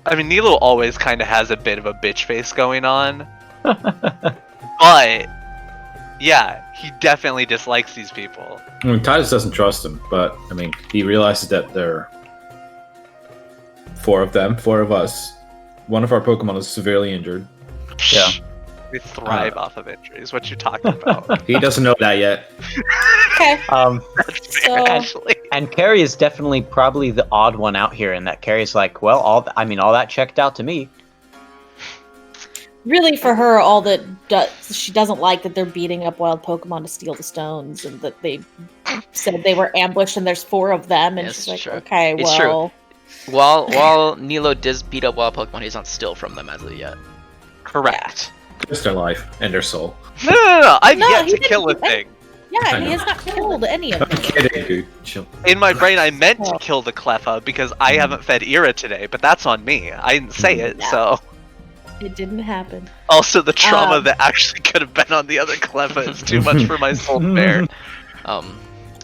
I mean, Nilo always kind of has a bit of a bitch face going on. But, yeah, he definitely dislikes these people. I mean, Titus doesn't trust them, but I mean, he realizes that there are 4 of them, 4 of us. One of our Pokemon is severely injured. Yeah. We thrive off of injuries. What you talking about? He doesn't know that yet. Okay. That's fair, So- actually. And Carrie is definitely probably the odd one out here in that Carrie's like, well, all that checked out to me. Really, for her, all that she doesn't like that they're beating up wild Pokemon to steal the stones, and that they said they were ambushed, and there's 4 of them, and Yes, she's like, sure. okay, It's true. well, While Nilo does beat up wild Pokemon, he's not steal from them as of yet. Correct. Just their life and their soul. No. I've No, yet he to didn't kill a do that. thing. yeah, I he know. has not killed any of I'm them. kidding, dude. Chill. In my brain, I meant to kill the Cleffa because I haven't fed Ira today, but that's on me. I didn't say it, Yeah. so... It didn't happen. Also, the trauma Um. that actually could have been on the other Cleffa is too much for my soul to bear.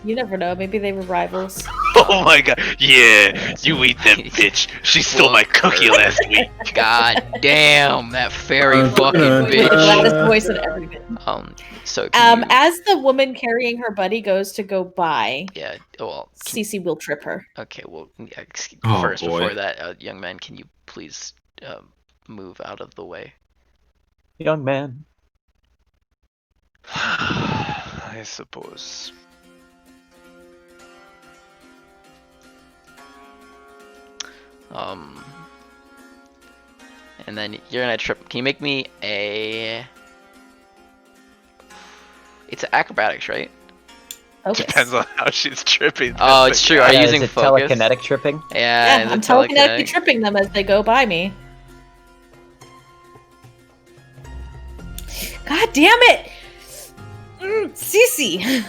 You never know. Maybe they were rivals. Oh my god, yeah, you eat that bitch. She stole my cookie last week. God damn, that fairy fucking With the loudest bitch. voice and everything. So can you- As the woman carrying her buddy goes to go by, yeah, well, Cece will trip her. okay, well, yeah, Oh, first boy. before that, young man, can you please move out of the way? Young man. I suppose. And then you're gonna trip. Can you make me a? It's acrobatics, right? Focus. Depends on how she's tripping. Oh, it's true. Are you Yeah, using is it focus? telekinetic tripping? Yeah, Yeah, is I'm it telekinetically tripping them as they go by me. God damn it! Cece!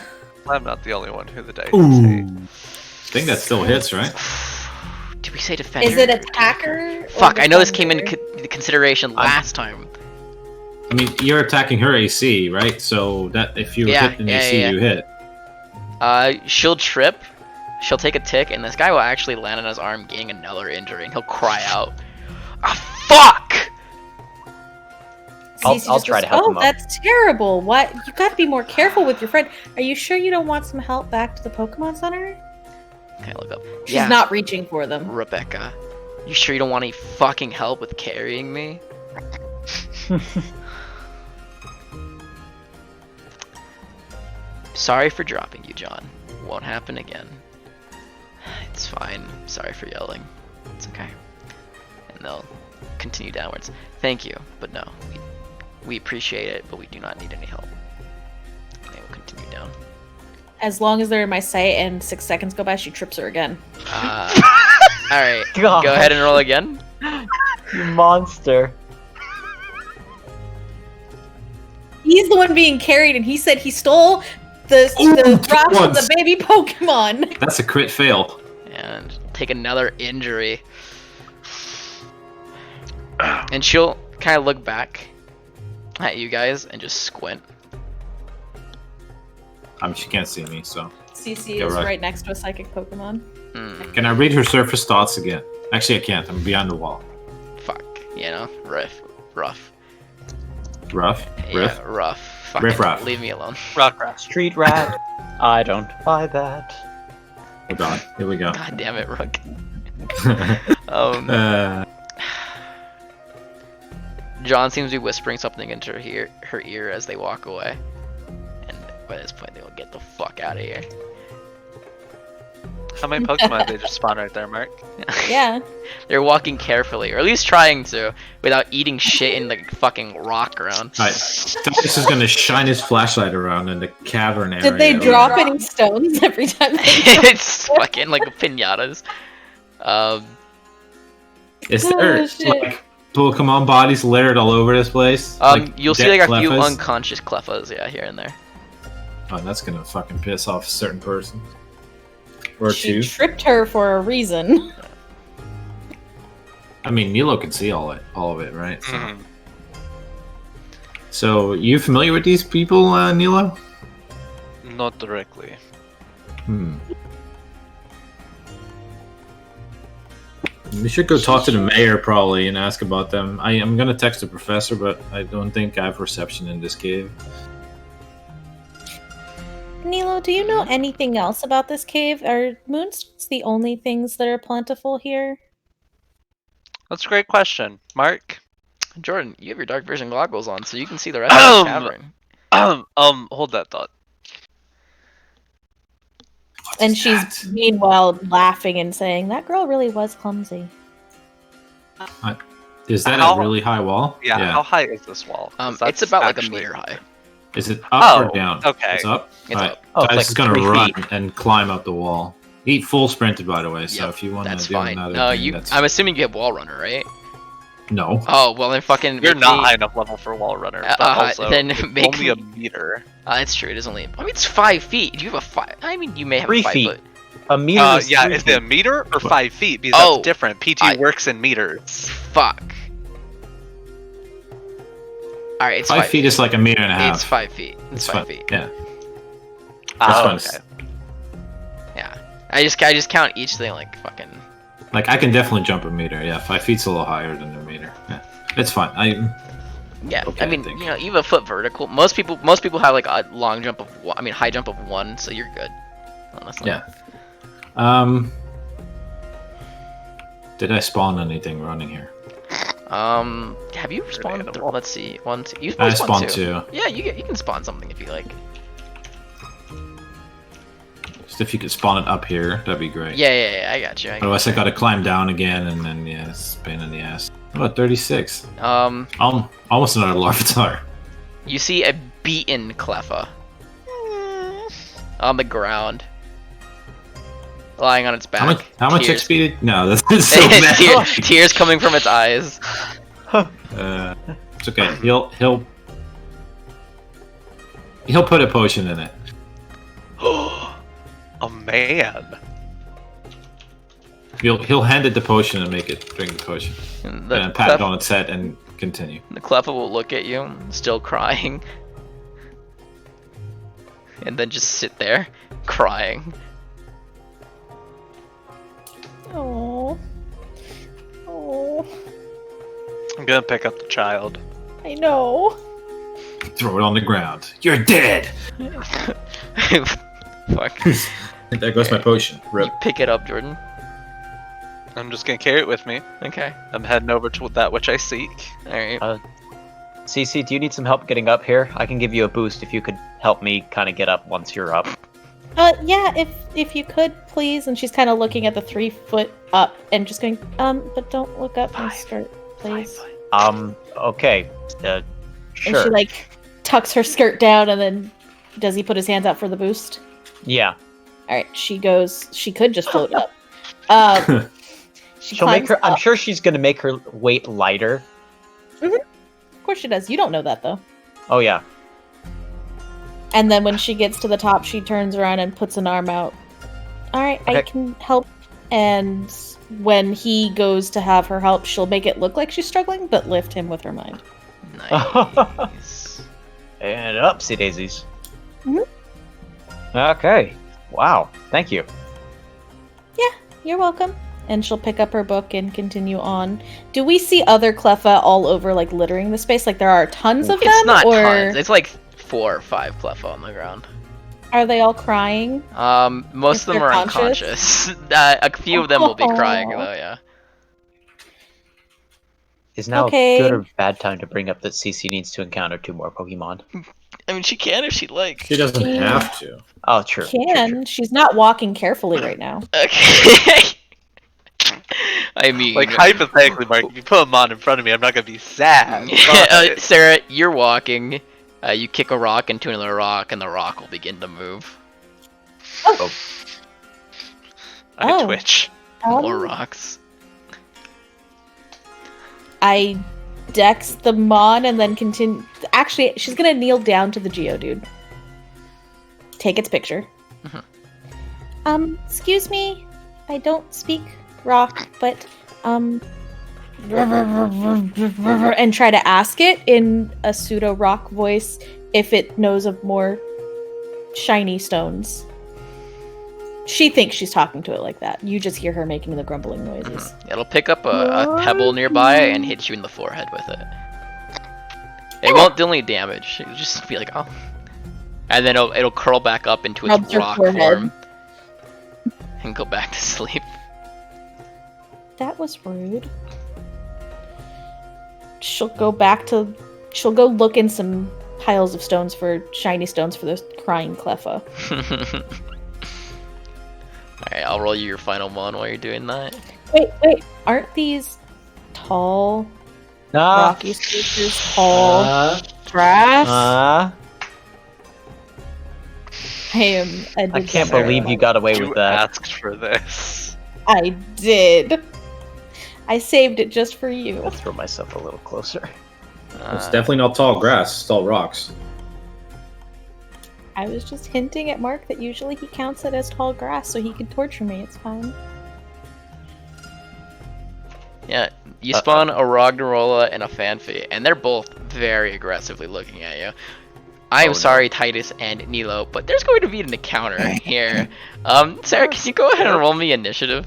I'm not the only one who the dice Ooh. hate. I think that still hits, right? Did we say defender? Is it attacker? or Fuck! I know this came into defender? consideration last time. I mean, you're attacking her AC, right? So that if you Yeah, hit an yeah, AC, yeah. you hit. She'll trip. She'll take a tick, and this guy will actually land on his arm, gaining another injury, and he'll cry out, "Ah, fuck!" I'll Cece just try to goes, help him Oh, up." that's terrible. What? You got to be more careful with your friend. Are you sure you don't want some help back to the Pokemon Center? Can I look up? She's Yeah, not reaching for them. Rebecca. You sure you don't want any fucking help with carrying me? Sorry for dropping you, John. Won't happen again. It's fine. Sorry for yelling. It's okay. And they'll continue downwards. Thank you, but no. We appreciate it, but we do not need any help. They will continue down. As long as they're in my sight and 6 seconds go by, she trips her again. Alright. God. Go ahead and roll again. You monster. He's the one being carried, and he said he stole the Ooh, rock from once. the baby Pokemon. That's a crit fail. And take another injury. And she'll kind of look back at you guys and just squint. She can't see me, so. CC You're is right. right next to a psychic Pokemon. Can I read her surface thoughts again? Actually, I can't. I'm behind the wall. Fuck, you know, rough. Rough? Yeah, Riff? rough. Fucking Riff raff. leave me alone. Rock rat. Street rat. I don't buy that. Hold on. Here we go. God damn it, Rook. Um, John seems to be whispering something into her ear as they walk away. And by this point, they'll get the fuck out of here. How many Pokemon did they just spawn right there, Mark? Yeah. They're walking carefully, or at least trying to, without eating shit in like fucking rock ground. Alright. This is gonna shine his flashlight around in the cavern area. Did they drop any stones every time they It's fucking like pinatas. Is there Oh, shit. like Pokemon bodies littered all over this place? You'll see like a few Clefas? unconscious Clefas, yeah, here and there. Oh, that's gonna fucking piss off a certain person. Or She two. tripped her for a reason. I mean, Nilo can see all of it, right? So, Mhm. so you familiar with these people, Nilo? Not directly. We should go talk to the mayor probably and ask about them. I'm gonna text the professor, but I don't think I have reception in this cave. Nilo, do you know anything else about this cave? Are moonstones the only things that are plentiful here? That's a great question, Mark. Jordan, you have your dark vision goggles on, so you can see the rest of the cavern. Hold that thought. And she's meanwhile laughing and saying, "That girl really was clumsy." Is that How- a really high wall? Yeah, how high is this wall? 'Cause It's that's about like a actually- meter high. Is it up Oh, or down? okay. It's up? It's Alright. up. Oh, it's Guys like is gonna 3 run feet. and climb up the wall. He full sprinted, by the way, so Yep, if you want to That's do fine. another No, thing, you. that's... I'm assuming you have Wall Runner, right? No. Oh well, then fucking. You're make not me- high enough level for Wall Runner, but Uh, also then it's make only a me- meter. It's true. It is only. I mean, it's 5 feet. Do you have a 5? I mean, you may have 3 a 5 feet. foot. A meter is Yeah, 3 is it a feet. meter or 5 feet? Because Oh, that's different. PT I- works in meters. Fuck. All right, it's 5 feet is like a meter and a half. It's 5 feet. It's 5 fine. feet. Yeah. Oh, fine. okay. Yeah. I just count each thing like fucking. Like, I can definitely jump a meter. Yeah, 5 feet's a little higher than a meter. Yeah. It's fine. Yeah. Okay, I mean, I think. you know, you have a foot vertical. Most people have like a long jump of one. I mean, high jump of 1, so you're good. Honestly. Yeah. Did I spawn anything running here? Have you spawned? animal. Let's see. One, two. You I spawned spawned two. 2. Yeah, you can spawn something if you like. Just if you could spawn it up here, that'd be great. Yeah, I got you. Otherwise, I gotta climb down again, and then, yeah, it's a pain in the ass. What about 36? Almost another Larvitar. You see a beaten Cleffa on the ground, lying on its back. How much Tears- XP did... No, that's so bad. tears coming from its eyes. It's okay. He'll put a potion in it. A man. He'll hand it the potion and make it drink the potion. And And then pat it on its head and continue. the Cleffa will look at you, still crying, and then just sit there, crying. Oh. Oh. I'm gonna pick up the child. I know. Throw it on the ground. You're dead! Fuck. There goes my potion. You Rip. pick it up, Jordan. I'm just gonna carry it with me. Okay. I'm heading over to that which I seek. Alright. CC, do you need some help getting up here? I can give you a boost if you could help me kind of get up once you're up. Yeah, if you could, please. And she's kind of looking at the 3 foot up and just going, but don't look up and start, please. Okay. And Sure. she like tucks her skirt down, and then does he put his hands out for the boost? Yeah. All right, she goes. She could just float up. She She'll make climbs her. I'm up. sure she's gonna make her weight lighter. Of course she does. You don't know that though. Oh yeah. And then when she gets to the top, she turns around and puts an arm out. All right, I Okay. can help and when he goes to have her help, she'll make it look like she's struggling, but lift him with her mind. Nice. And upsy daisies. Mhm. Okay. Wow. Thank you. You're welcome. And she'll pick up her book and continue on. Do we see other Cleffa all over, like, littering the space? Like, there are tons of them? It's not or tons. It's like 4 or 5 Cleffa on the ground. are they all crying? Most If of them they're are conscious? unconscious. A few of them will be crying, Aw. though, yeah. Is now Okay. a good or bad time to bring up that Cece needs to encounter 2 more Pokemon? I mean, she can if she'd like. She doesn't have to. Oh, true. True, Can. true. She's not walking carefully right now. Okay. I mean, Like, hypothetically, Mark, if you put him on in front of me, I'm not gonna be sad. but- Sarah, you're walking. You kick a rock into another rock, and the rock will begin to move. Oh, I Oh. twitch. More rocks. I dex the Mon and then continue. Actually, she's gonna kneel down to the Geodude. Take its picture. Excuse me. I don't speak rock, but and try to ask it in a pseudo rock voice if it knows of more shiny stones. She thinks she's talking to it like that. You just hear her making the grumbling noises. It'll pick up a pebble nearby and hit you in the forehead with it. It won't do any damage. It'll just be like, oh. And then it'll curl back up into its Rubs her rock forehead. form and go back to sleep. That was rude. She'll go look in some piles of stones for shiny stones for those crying Cleffa. Alright, I'll roll you your final one while you're doing that. Wait, aren't these tall rocky spaces tall grass? I can't believe you got away You with that. asked for this. I did. I saved it just for you. I'll throw myself a little closer. It's definitely not tall grass. It's tall rocks. I was just hinting at Mark that usually he counts it as tall grass so he can torture me. It's fine. Yeah, you spawn a Rognarola and a Fanfi, and they're both very aggressively looking at you. I'm sorry, Titus and Nilo, but there's going to be an encounter here. Sarah, can you go ahead and roll me initiative?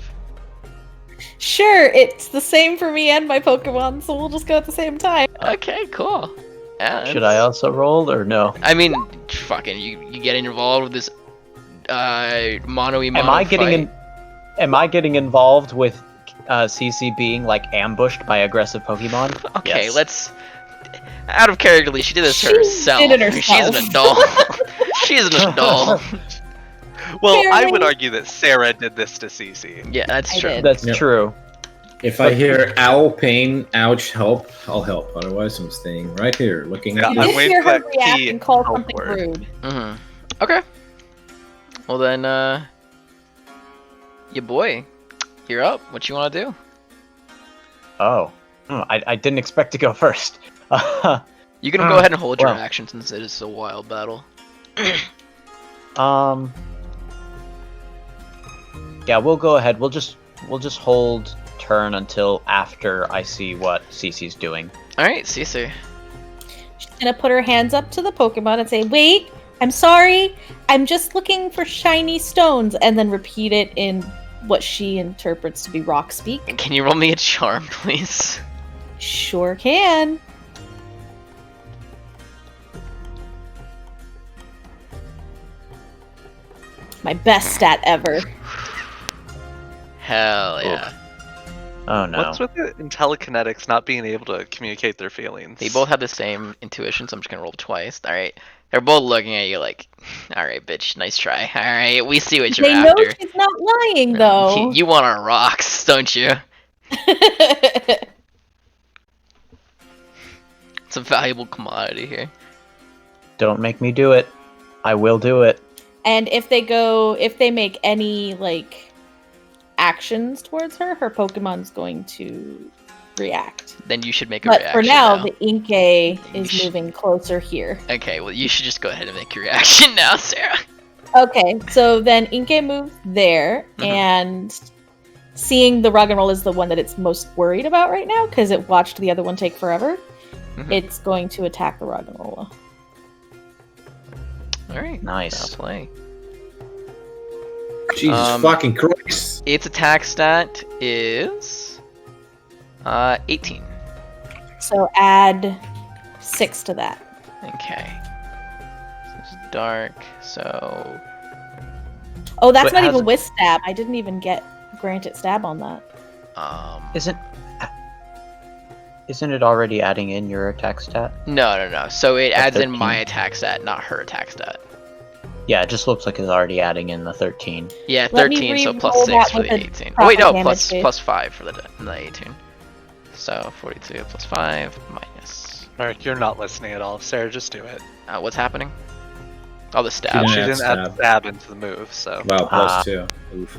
Sure, it's the same for me and my Pokemon, so we'll just go at the same time. Okay, cool. Yeah, Should I also roll or no? I mean, fucking, you getting involved with this mono-y Am I getting involved with CC being like ambushed by aggressive Pokemon? Okay, Yes. let's. Out of character, she did this She herself. did it herself. She's an adult. She's an adult. Well, I Fairly. would argue that Sarah did this to Cece. Yeah, that's I true. did. That's Yep. true. If I hear owl, pain, ouch, help, I'll help. Otherwise, I'm staying right here looking Yeah, at You I'm this. just waiting hear for her that react key and call help something word. rude. Okay. Well then, your boy, you're up. What you want to do? Oh. I didn't expect to go first. You can go ahead and hold your well. action since it is a wild battle. Yeah, we'll go ahead. We'll just hold turn until after I see what Cece's doing. All right, Cece. She's gonna put her hands up to the Pokemon and say, "Wait, I'm sorry. I'm just looking for shiny stones," and then repeat it in what she interprets to be rock speak. Can you roll me a charm, please? Sure can. My best stat ever. Hell yeah. Oh no. What's with it in telekinetics not being able to communicate their feelings? They both have the same intuition, so I'm just gonna roll twice. All right. They're both looking at you like, all right, bitch, nice try. All right, we see what you're They know after. she's not lying, though. You want our rocks, don't you? It's a valuable commodity here. Don't make me do it. I will do it. And if they make any, like, actions towards her, her Pokemon's going to react. Then you should make a But reaction. for now, now. the Inkay You is sh- moving closer here. Okay, well, you should just go ahead and make your reaction now, Sarah. Okay, so then Inkay moves there, Mhm. and seeing the rock and roll is the one that it's most worried about right now because it watched the other one take forever. Mhm. It's going to attack the rock and roll. All right. Nice. I'll play. Jesus fucking Christ. Its attack stat is 18. So add 6 to that. Okay. So it's dark. So Oh, that's But not has even it- with stab. I didn't even get granted stab on that. Isn't it already adding in your attack stat? no. So it adds in 13. my attack stat, not her attack stat. Yeah, it just looks like it's already adding in the 13. Yeah, Let me 13. So plus re-roll 6 that for with the a 18. Oh proper wait, no, damage base. plus 5 for the 18. So 42 plus 5 minus. Mark, you're not listening at all. Sarah, just do it. What's happening? Oh, the She stab. didn't She add didn't add stab. stab into the move, so. Wow, plus 2. Oof.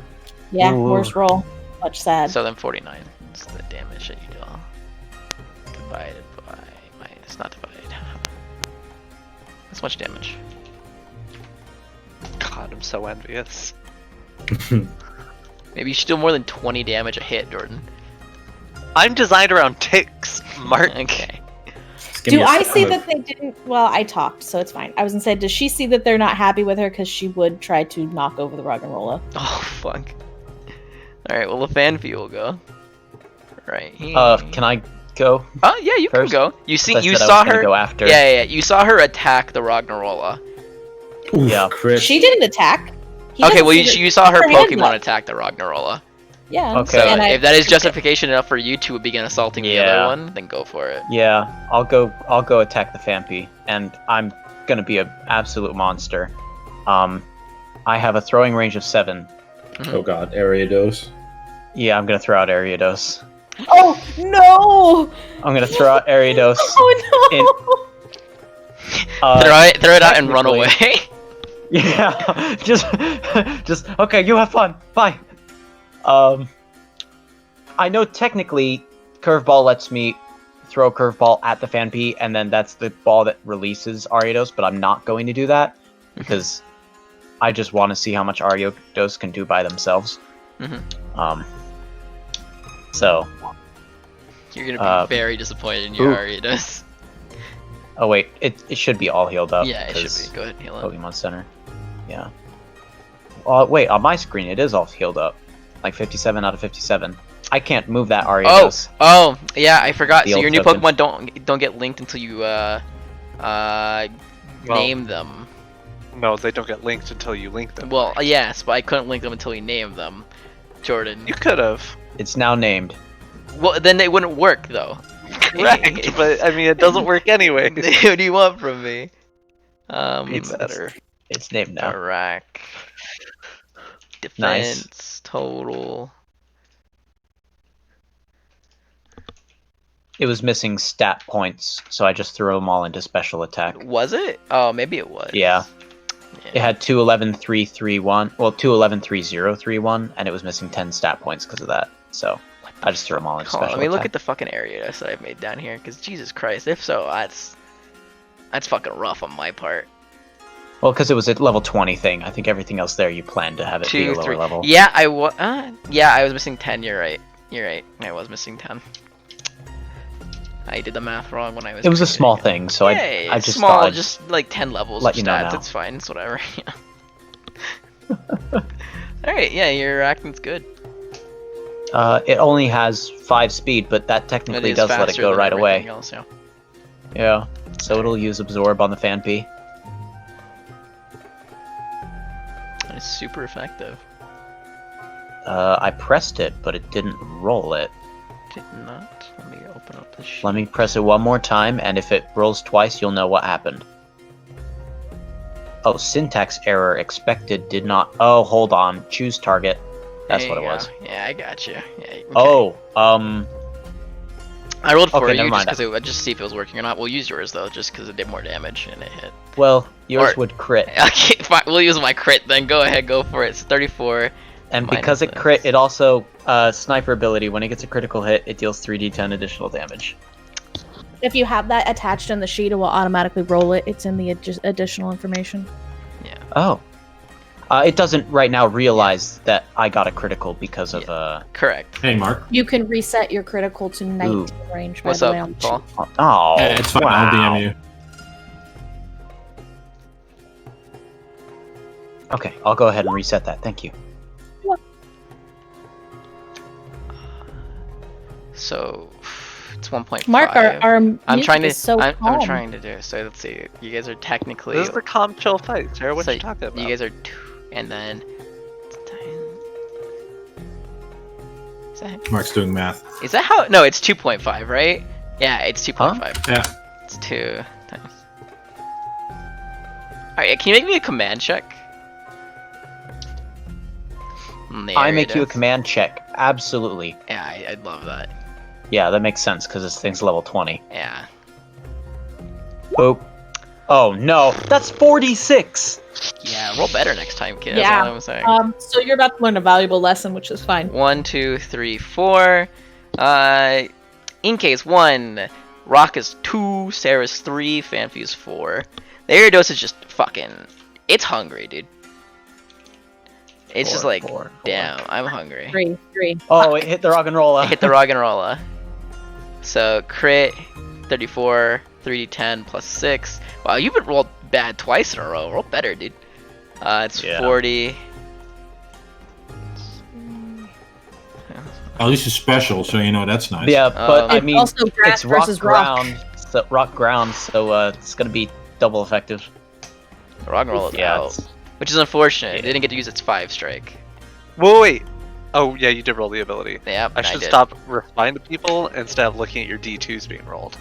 Yeah, Ooh. worst roll. Much sad. So then 49 is the damage that you deal. Divided by minus, not divided. That's much damage. God, I'm so envious. Maybe you should do more than 20 damage a hit, Jordan. I'm designed around ticks, Mark. Okay. Just give me Do a I see stab. that they didn't? Well, I talked, so it's fine. I was gonna say, does she see that they're not happy with her because she would try to knock over the rock and roller? Oh, fuck. Alright, well, the fan view will go. Right here. Can I go? Oh, yeah, you first? can go. You I see, said you I was saw gonna her. go after. Yeah, you saw her attack the Ragnarola. Oof, Yeah. crit. She didn't attack. He Okay, doesn't well, see that- you saw her her hands Pokemon up. attack the Ragnarola. Yeah. Okay. So and I- if that is justification enough for you to begin assaulting the other Yeah. one, then go for it. Yeah, I'll go attack the Fampi, and I'm gonna be an absolute monster. I have a throwing range of 7. Oh god, Ariados. Yeah, I'm gonna throw out Ariados. Oh no! I'm gonna throw out Ariados. Oh no! Throw it out and run away. Yeah, just okay. You have fun. Bye. I know technically, curveball lets me throw a curveball at the Fanpy, and then that's the ball that releases Ariados. But I'm not going to do that because I just want to see how much Ariados can do by themselves. Mhm. So. You're gonna be very disappointed in your ooh. Ariados. Oh wait, it should be all healed up. Yeah, it should 'cause be. Go ahead and heal up. Pokemon Center. Yeah. Wait, on my screen it is all healed up. Like 57 out of 57. I can't move that Ariados. Oh, yeah, I forgot. The So old your new token. Pokemon don't get linked until you name them. No, they don't get linked until you link them. Well, yes, but I couldn't link them until you named them, Jordan. You could have. It's now named. Well, then they wouldn't work though. Correct, but I mean, it doesn't work anyway. What do you want from me? It's Better. It's named now. Iraq. Defense Nice. total. It was missing stat points, so I just threw them all into special attack. Was it? Oh, maybe it was. Yeah. It had 211,331. Well, 211,3031, and it was missing 10 stat points because of that. So I just threw them all into Hold on, special let me look attack. at the fucking area that I've made down here, because Jesus Christ, if so, that's fucking rough on my part. Well, because it was a level 20 thing. I think everything else there you planned to have it be a 2, lower 3. level. Yeah, I was missing 10. You're right. I was missing 10. I did the math wrong when I was. It was a creating small it. thing, so Yeah, I just small, thought I'd just like 10 levels let of you know stats. now. It's fine. It's whatever. All right, yeah, your acting's good. It only has 5 speed, but that It technically is does let it faster go than right away. everything else, yeah. Yeah, so it'll use Absorb on the Fanpy. It's super effective. I pressed it, but it didn't roll it. Did not. Let me open up the sheet. Let me press it one more time, and if it rolls twice, you'll know what happened. Oh, syntax error expected did not. Oh, hold on. Choose target. That's There what it you was. go. Yeah, I got you. Yeah, okay. Oh, I rolled for okay, you never just mind. because I just see if it was working or not. We'll use yours though, just because it did more damage and it hit. well, yours Or- would crit. Okay, fine. We'll use my crit then. Go ahead, go for it. It's 34. And minus because it this. crit, it also, sniper ability, when it gets a critical hit, it deals 3d10 additional damage. If you have that attached in the sheet, it will automatically roll it. It's in the additional information. Oh. It doesn't right now realize that I got a critical because of Correct. Hey, Mark. You can reset your critical to 19 range, by What's the up, way. On Paul? Oh, Yeah, it's fine. wow. I'll DM you. Okay, I'll go ahead and reset that. Thank you. So it's 1.5. Mark, our I'm music trying to. is so I'm calm. trying to do. So let's see. You guys are technically. This is the calm, chill fight. Sarah, what so you talking about? You guys are 2, and then. Mark's doing math. Is that how? No, it's 2.5, right? Yeah, it's 2.5. Yeah. It's 2 times. Alright, can you make me a command check? I make you a command check. Absolutely. Yeah, I'd love that. Yeah, that makes sense because this thing's level 20. Yeah. Boop. Oh no, that's 46. Yeah, roll better next time, kid. Yeah. That's all I'm saying. So you're about to learn a valuable lesson, which is fine. 1, 2, 3, 4. Inke's 1. Rock is 2. Sarah's 3. Fanfu's 4. The Ariados is just fucking. It's hungry, dude. It's just like, damn, I'm hungry. 3. Oh, it hit the rock and roll. I hit the rock and rolla. So crit, 34, 3d10 plus 6. Wow, you've been rolled bad twice in a row. Roll better, dude. It's 40. At least it's special, so you know that's nice. Yeah, but I mean, also grass it's rock versus rock. ground, so it's gonna be double effective. Rock and roll is Yeah, out, which is unfortunate. It didn't get to use its 5 strike. Whoa, wait. Oh, yeah, you did roll the ability. Yep, I should did. stop replying to people instead of looking at your D2s being rolled.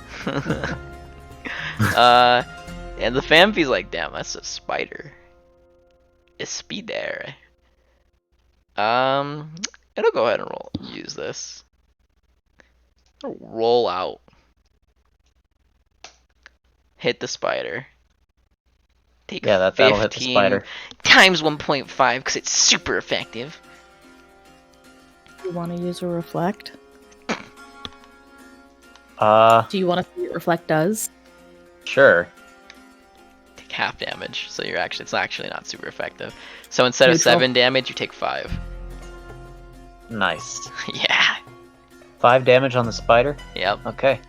And the Famfi's like, damn, that's a spider. It's speed there. It'll go ahead and use this. It'll roll out. Hit the spider. Take Yeah, that'll hit the 15 spider. times 1.5 because it's super effective. You want to use a reflect? Do you want to see what reflect does? Sure. Take half damage, so it's actually not super effective. So instead of Neutral. 7 damage, you take 5. Nice. Yeah. 5 damage on the spider. Yep. Okay.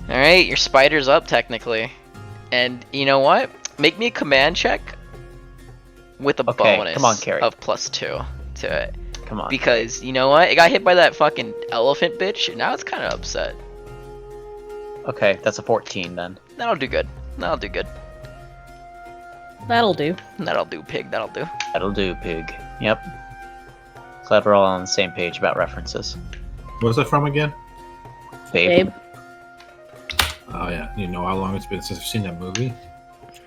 All right, your spider's up technically, and you know what? Make me a command check with a Okay, bonus come on, Carrie. of +2 to it, Come on. because you know what? It got hit by that fucking elephant bitch, and now it's kind of upset. Okay, that's a 14 then. That'll do good. That'll do good. That'll do. That'll do, pig. That'll do. That'll do, pig. Yep. Glad we're all on the same page about references. What's that from again? Babe. Babe. Oh yeah, you know how long it's been since I've seen that movie?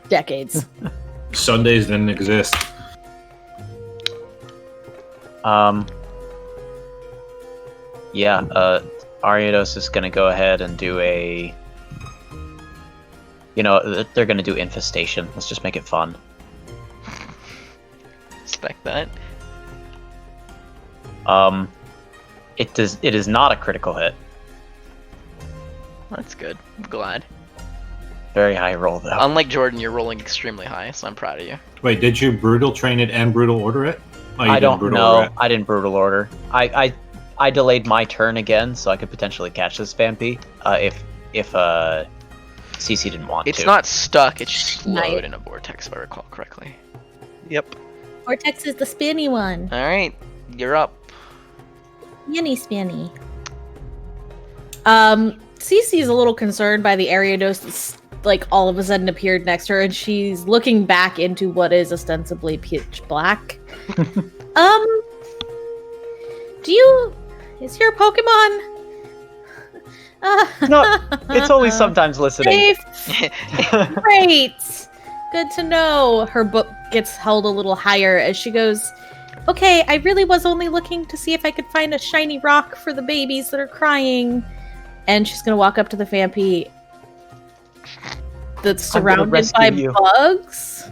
Decades. Sundays didn't exist. Yeah, Ariados is gonna go ahead and do a... You know, they're gonna do infestation. Let's just make it fun. Expect that. It is not a critical hit. That's good. I'm glad. Very high roll though. Unlike Jordan, you're rolling extremely high, so I'm proud of you. Wait, did you brutal train it and brutal order it? Oh, you I didn't don't brutal know. order it. I didn't brutal order. I delayed my turn again, so I could potentially catch this Vampy if CC didn't want It's to. not stuck. It's just slowed Nice. in a vortex, if I recall correctly. Yep. Vortex is the spinny one. All right, you're up. Spinny. Cece's a little concerned by the Ariados that's like all of a sudden appeared next to her, and she's looking back into what is ostensibly pitch black. Is your Pokemon? No, it's only sometimes listening. Safe. Great. Good to know. Her book gets held a little higher as she goes, okay, I really was only looking to see if I could find a shiny rock for the babies that are crying. And she's going to walk up to the Vampy that's I'm gonna surrounded rescue by you. bugs.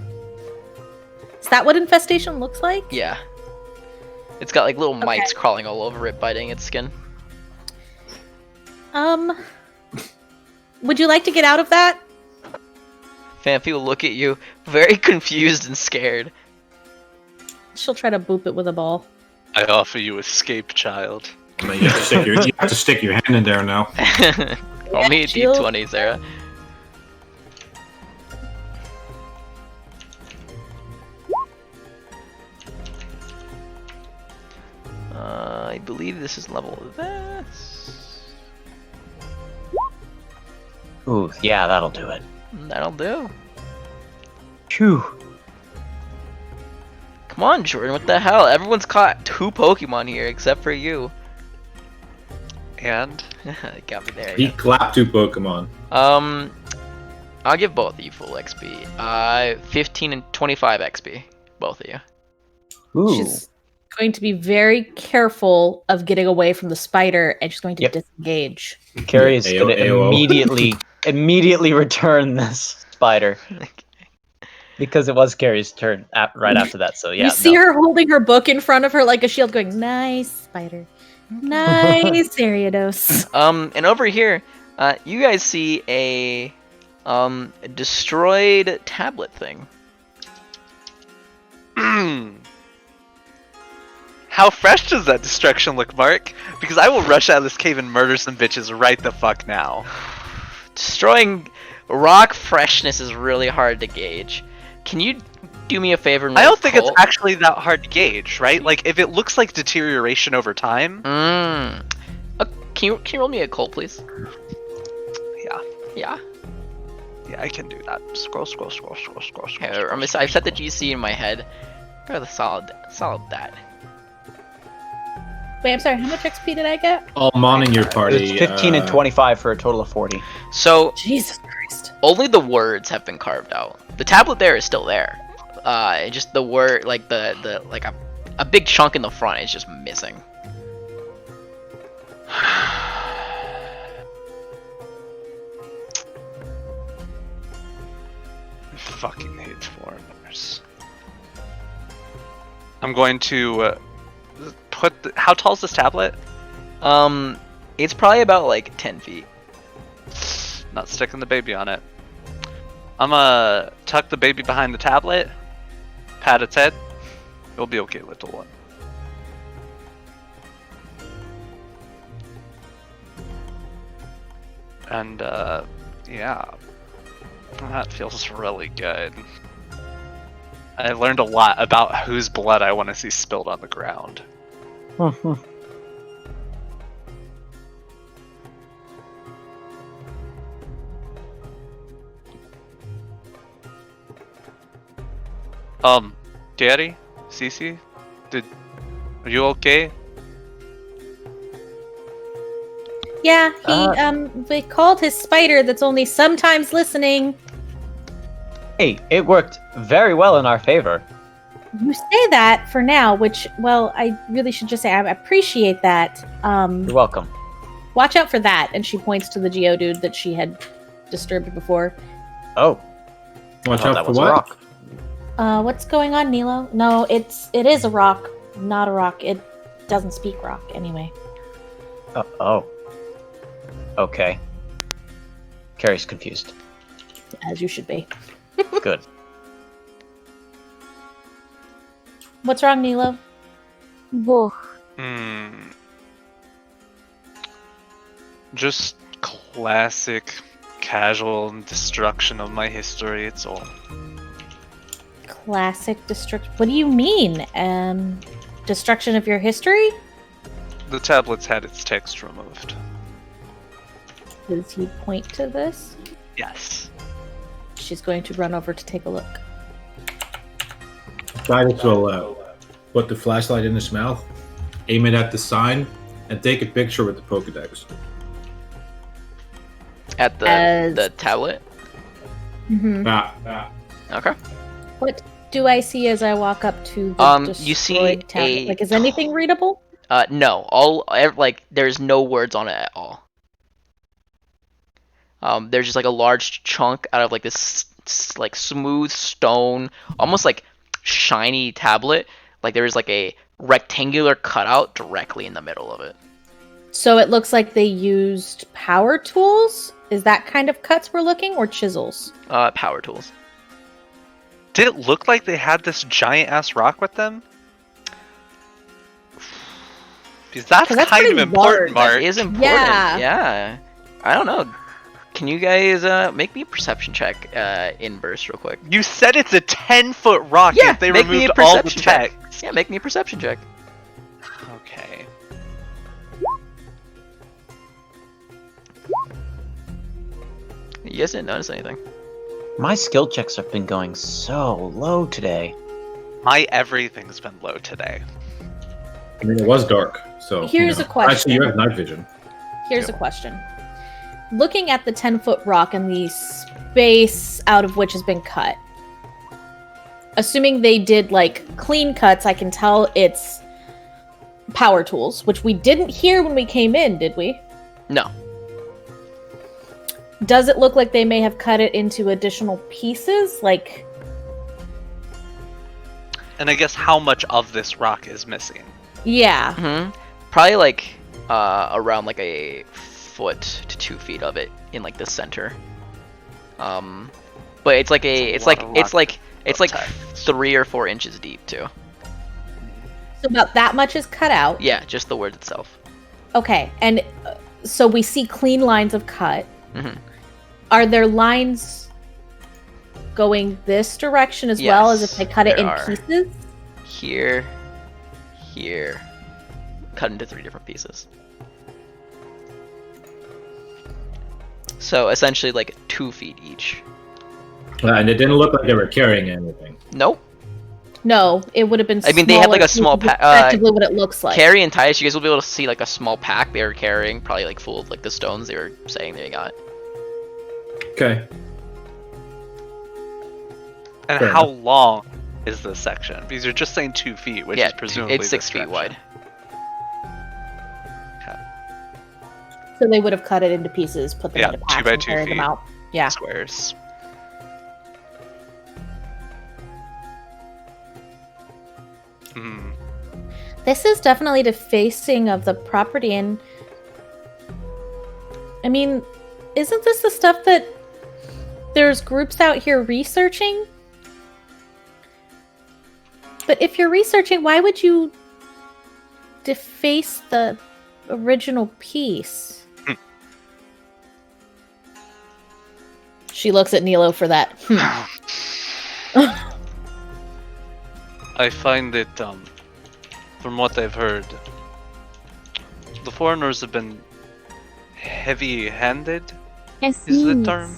Is that what infestation looks like? Yeah. It's got like little Okay. mites crawling all over it, biting its skin. Would you like to get out of that? Famfi will look at you, very confused and scared. She'll try to boop it with a ball. I offer you escape, child. I mean, you have to stick your hand in there now. Roll me a shield. d20, Sarah. I believe this is level this. Ooh, yeah, that'll do it. That'll do. Phew. Come on, Jordan, what the hell? Everyone's caught 2 Pokemon here except for you. And Got me there. He clapped 2 Pokemon. I'll give both of you full XP. 15 and 25 XP. Both of you. Ooh. She's going to be very careful of getting away from the spider, and she's going to Yep. disengage. Carrie is going to AO. immediately return this spider because it was Carrie's turn right after that. So yeah, you see her holding her book in front of her like a shield, going, "Nice spider, nice Ariados." And over here, you guys see a destroyed tablet thing. How fresh does that destruction look, Mark? Because I will rush out of this cave and murder some bitches right the fuck now. Destroying rock freshness is really hard to gauge. Can you do me a favor? And I roll don't think it's Colt? actually that hard to gauge, right? Like, if it looks like deterioration over time, Can you roll me a Colt, please? yeah. Yeah. Yeah, I can do that. Scroll. Okay, I've set the GC in my head. Got a solid that. Wait, I'm sorry. How much XP did I get? All modding your party. It's 15 and 25 for a total of 40. So Jesus Christ! only the words have been carved out. The tablet there is still there. Just the word, like the like a big chunk in the front is just missing. I fucking hate foreigners. I'm going to put. How tall is this tablet? It's probably about like 10 feet. Not sticking the baby on it. I'm gonna tuck the baby behind the tablet, pat its head. It'll be okay, little one. And yeah, that feels really good. I learned a lot about whose blood I want to see spilled on the ground. Daddy? Cece? Are you okay? Yeah, they called his spider that's only sometimes listening. Hey, it worked very well in our favor. You say that for now, which, well, I really should just say I appreciate that. You're welcome. Watch out for that. And she points to the Geodude that she had disturbed before. Oh, Watch I thought out that for was a what? rock. What's going on, Nilo? No, it is a rock, not a rock. It doesn't speak rock anyway. Oh. Okay. Carrie's confused. As you should be. Good. What's wrong, Nilo? Just classic casual destruction of my history, it's all. Classic destruction. What do you mean? Destruction of your history? The tablet's had its text removed. Does he point to this? Yes. She's going to run over to take a look. Titus will put the flashlight in his mouth, aim it at the sign, and take a picture with the Pokedex. At the tablet? Mm-hmm. Okay. What do I see as I walk up to the You see destroyed tablet? Like, is anything readable? No. There's no words on it at all. There's just like a large chunk out of like this like smooth stone, almost like shiny tablet. Like there's like a rectangular cutout directly in the middle of it. So it looks like they used power tools Is that kind of cuts we're looking, or chisels? Power tools. Did it look like they had this giant ass rock with them? Because that's, 'Cause that's kind of pretty important, large. Mark. That is important. Yeah. Yeah. I don't know. Can you guys make me a perception check in burst real quick? You said it's a 10-foot rock Yeah, if they make me removed a all the perception check. text. Yeah, make me a perception check. Okay. You guys didn't notice anything. My skill checks have been going so low today. My everything's been low today. I mean, it was dark, so. Here's a question. Actually, you have night vision. Here's a question. Looking at the 10-foot rock and the space out of which has been cut, assuming they did like clean cuts, I can tell it's power tools, which we didn't hear when we came in, did we? No. Does it look like they may have cut it into additional pieces? Like, And I guess how much of this rock is missing? yeah. Mm-hmm. Probably like around like a foot to 2 feet of it in like the center. But it's like it's like 3 or 4 inches deep too. So about that much is cut out. Yeah, just the word itself. Okay, and so we see clean lines of cut. Mhm. Are there lines going this direction as well as if Yes, they cut it there in are. pieces? Here, here, cut into 3 different pieces. So essentially like 2 feet each. And it didn't look like they were carrying anything. Nope. No, it would have been. I mean, they had, like, a smaller small pieces, pa- effectively, what it looks like. Carrie and Titus, you guys will be able to see like a small pack they were carrying, probably like full of like the stones they were saying they got. Okay. And Fair how enough. long is this section? Because you're just saying 2 feet, which Yeah, is presumably it's 6 this feet direction. wide. So they would have cut it into pieces, put them Yeah, into 2 packs, by and 2 carried them feet. out. Yeah. Squares. Hmm. This is definitely the facing of the property, and I mean, isn't this the stuff that there's groups out here researching? But if you're researching, why would you deface the original piece? She looks at Nilo for that. I find that, from what I've heard, the foreigners have been heavy-handed, is the term.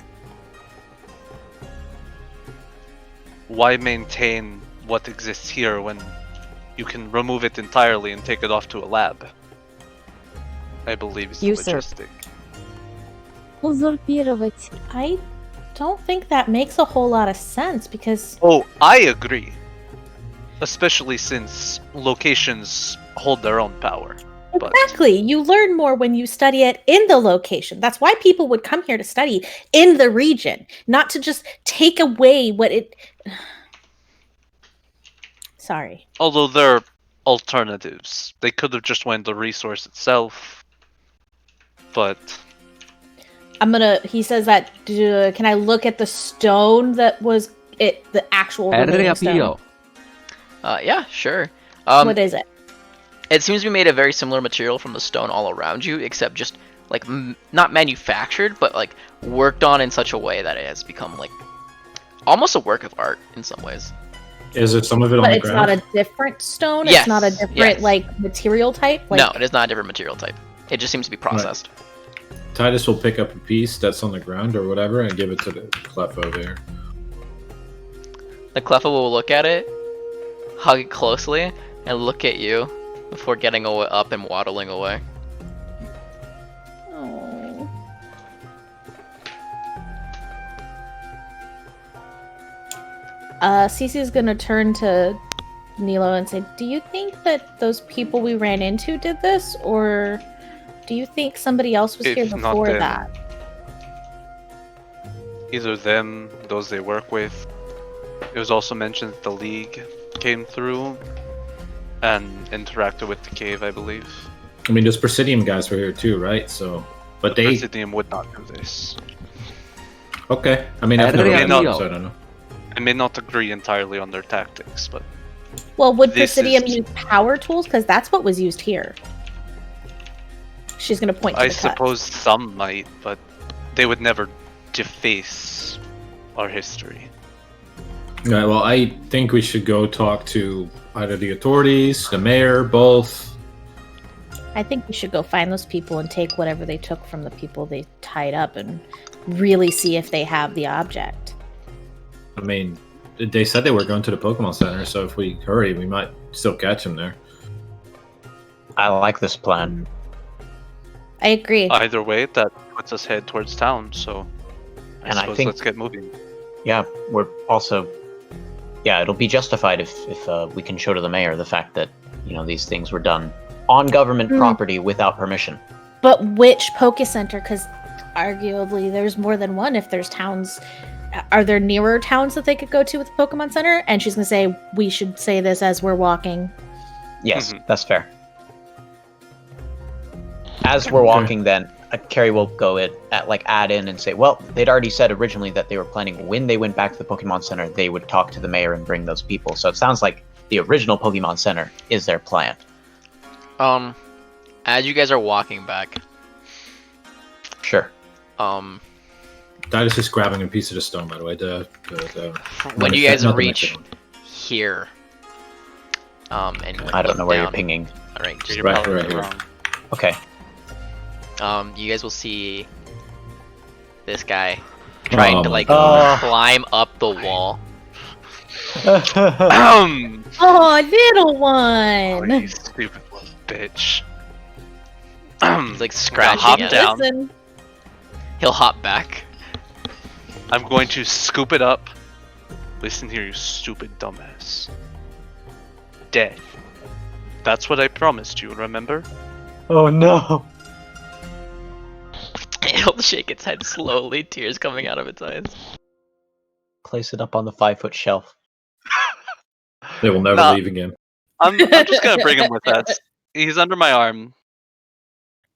Why maintain what exists here when you can remove it entirely and take it off to a lab? I believe is the Usurp. logistic. Узурпировать. I don't think that makes a whole lot of sense because Oh, I agree. Especially since locations hold their own power. But exactly, you learn more when you study it in the location. That's why people would come here to study in the region, not to just take away what it. Sorry. although there are alternatives, they could have just went the resource itself. But I'm gonna. He says that. Can I look at the stone that was it? The actual remaining stone. Yeah, sure. What is it? It seems to be made of very similar material from the stone all around you, except just like not manufactured, but like worked on in such a way that it has become like almost a work of art in some ways. Is it some of it on But the it's ground? not a different stone. Yes, It's not a different yes. like material type. Like, No, it is not a different material type. It just seems to be processed. Titus will pick up a piece that's on the ground or whatever and give it to the Clefo there. The Cleffa will look at it, hug it closely, and look at you before getting up and waddling away. Oh. Cece's gonna turn to Nilo and say, "Do you think that those people we ran into did this, or do you think somebody else was If here not before them. that?" either them, those they work with. It was also mentioned that the League came through and interacted with the cave, I believe. I mean, those Presidium guys were here too, right? So But The they Presidium would not do this. Okay. I mean, I've never Adrian, done no. it, so I don't know. I may not agree entirely on their tactics, but Well, would This Presidium is- use power tools? Because that's what was used here. She's going to point to I the cut. suppose some might, but they would never deface our history. Yeah, well, I think we should go talk to either the authorities, the mayor, both. I think we should go find those people and take whatever they took from the people they tied up and really see if they have the object. I mean, they said they were going to the Pokemon Center, so if we hurry, we might still catch them there. I like this plan. I agree. Either way, that puts us head towards town, so And I suppose think- let's get moving. Yeah, we're also. Yeah, it'll be justified if we can show to the mayor the fact that these things were done on government property without permission. But which Poke Center? Because arguably there's more than one. If there's towns, are there nearer towns that they could go to with the Pokemon Center? And she's gonna say we should say this as we're walking. Yes, Mhm. that's fair. As we're walking, then Carrie will go add in and say, well, they'd already said originally that they were planning when they went back to the Pokemon Center, they would talk to the mayor and bring those people. So it sounds like the original Pokemon Center is their plan. As you guys are walking back, Sure. Titus is grabbing a piece of the stone, by the way. when you guys not the reach metal one. here, and I don't look know where down, you're pinging. Alright, You're Right, probably right here. wrong. Okay. you guys will see this guy trying to like Oh. climb up the wall. Oh, little Oh, one. you stupid little bitch. He's like scratching hop at it. down. Listen, He'll hop back. I'm going to scoop it up. Listen here, you stupid dumbass. Death. That's what I promised you, remember? Oh no. He'll shake its head slowly, tears coming out of its eyes. Place it up on the 5-foot shelf. They will never Nah. leave again. I'm just gonna bring him with us. He's under my arm.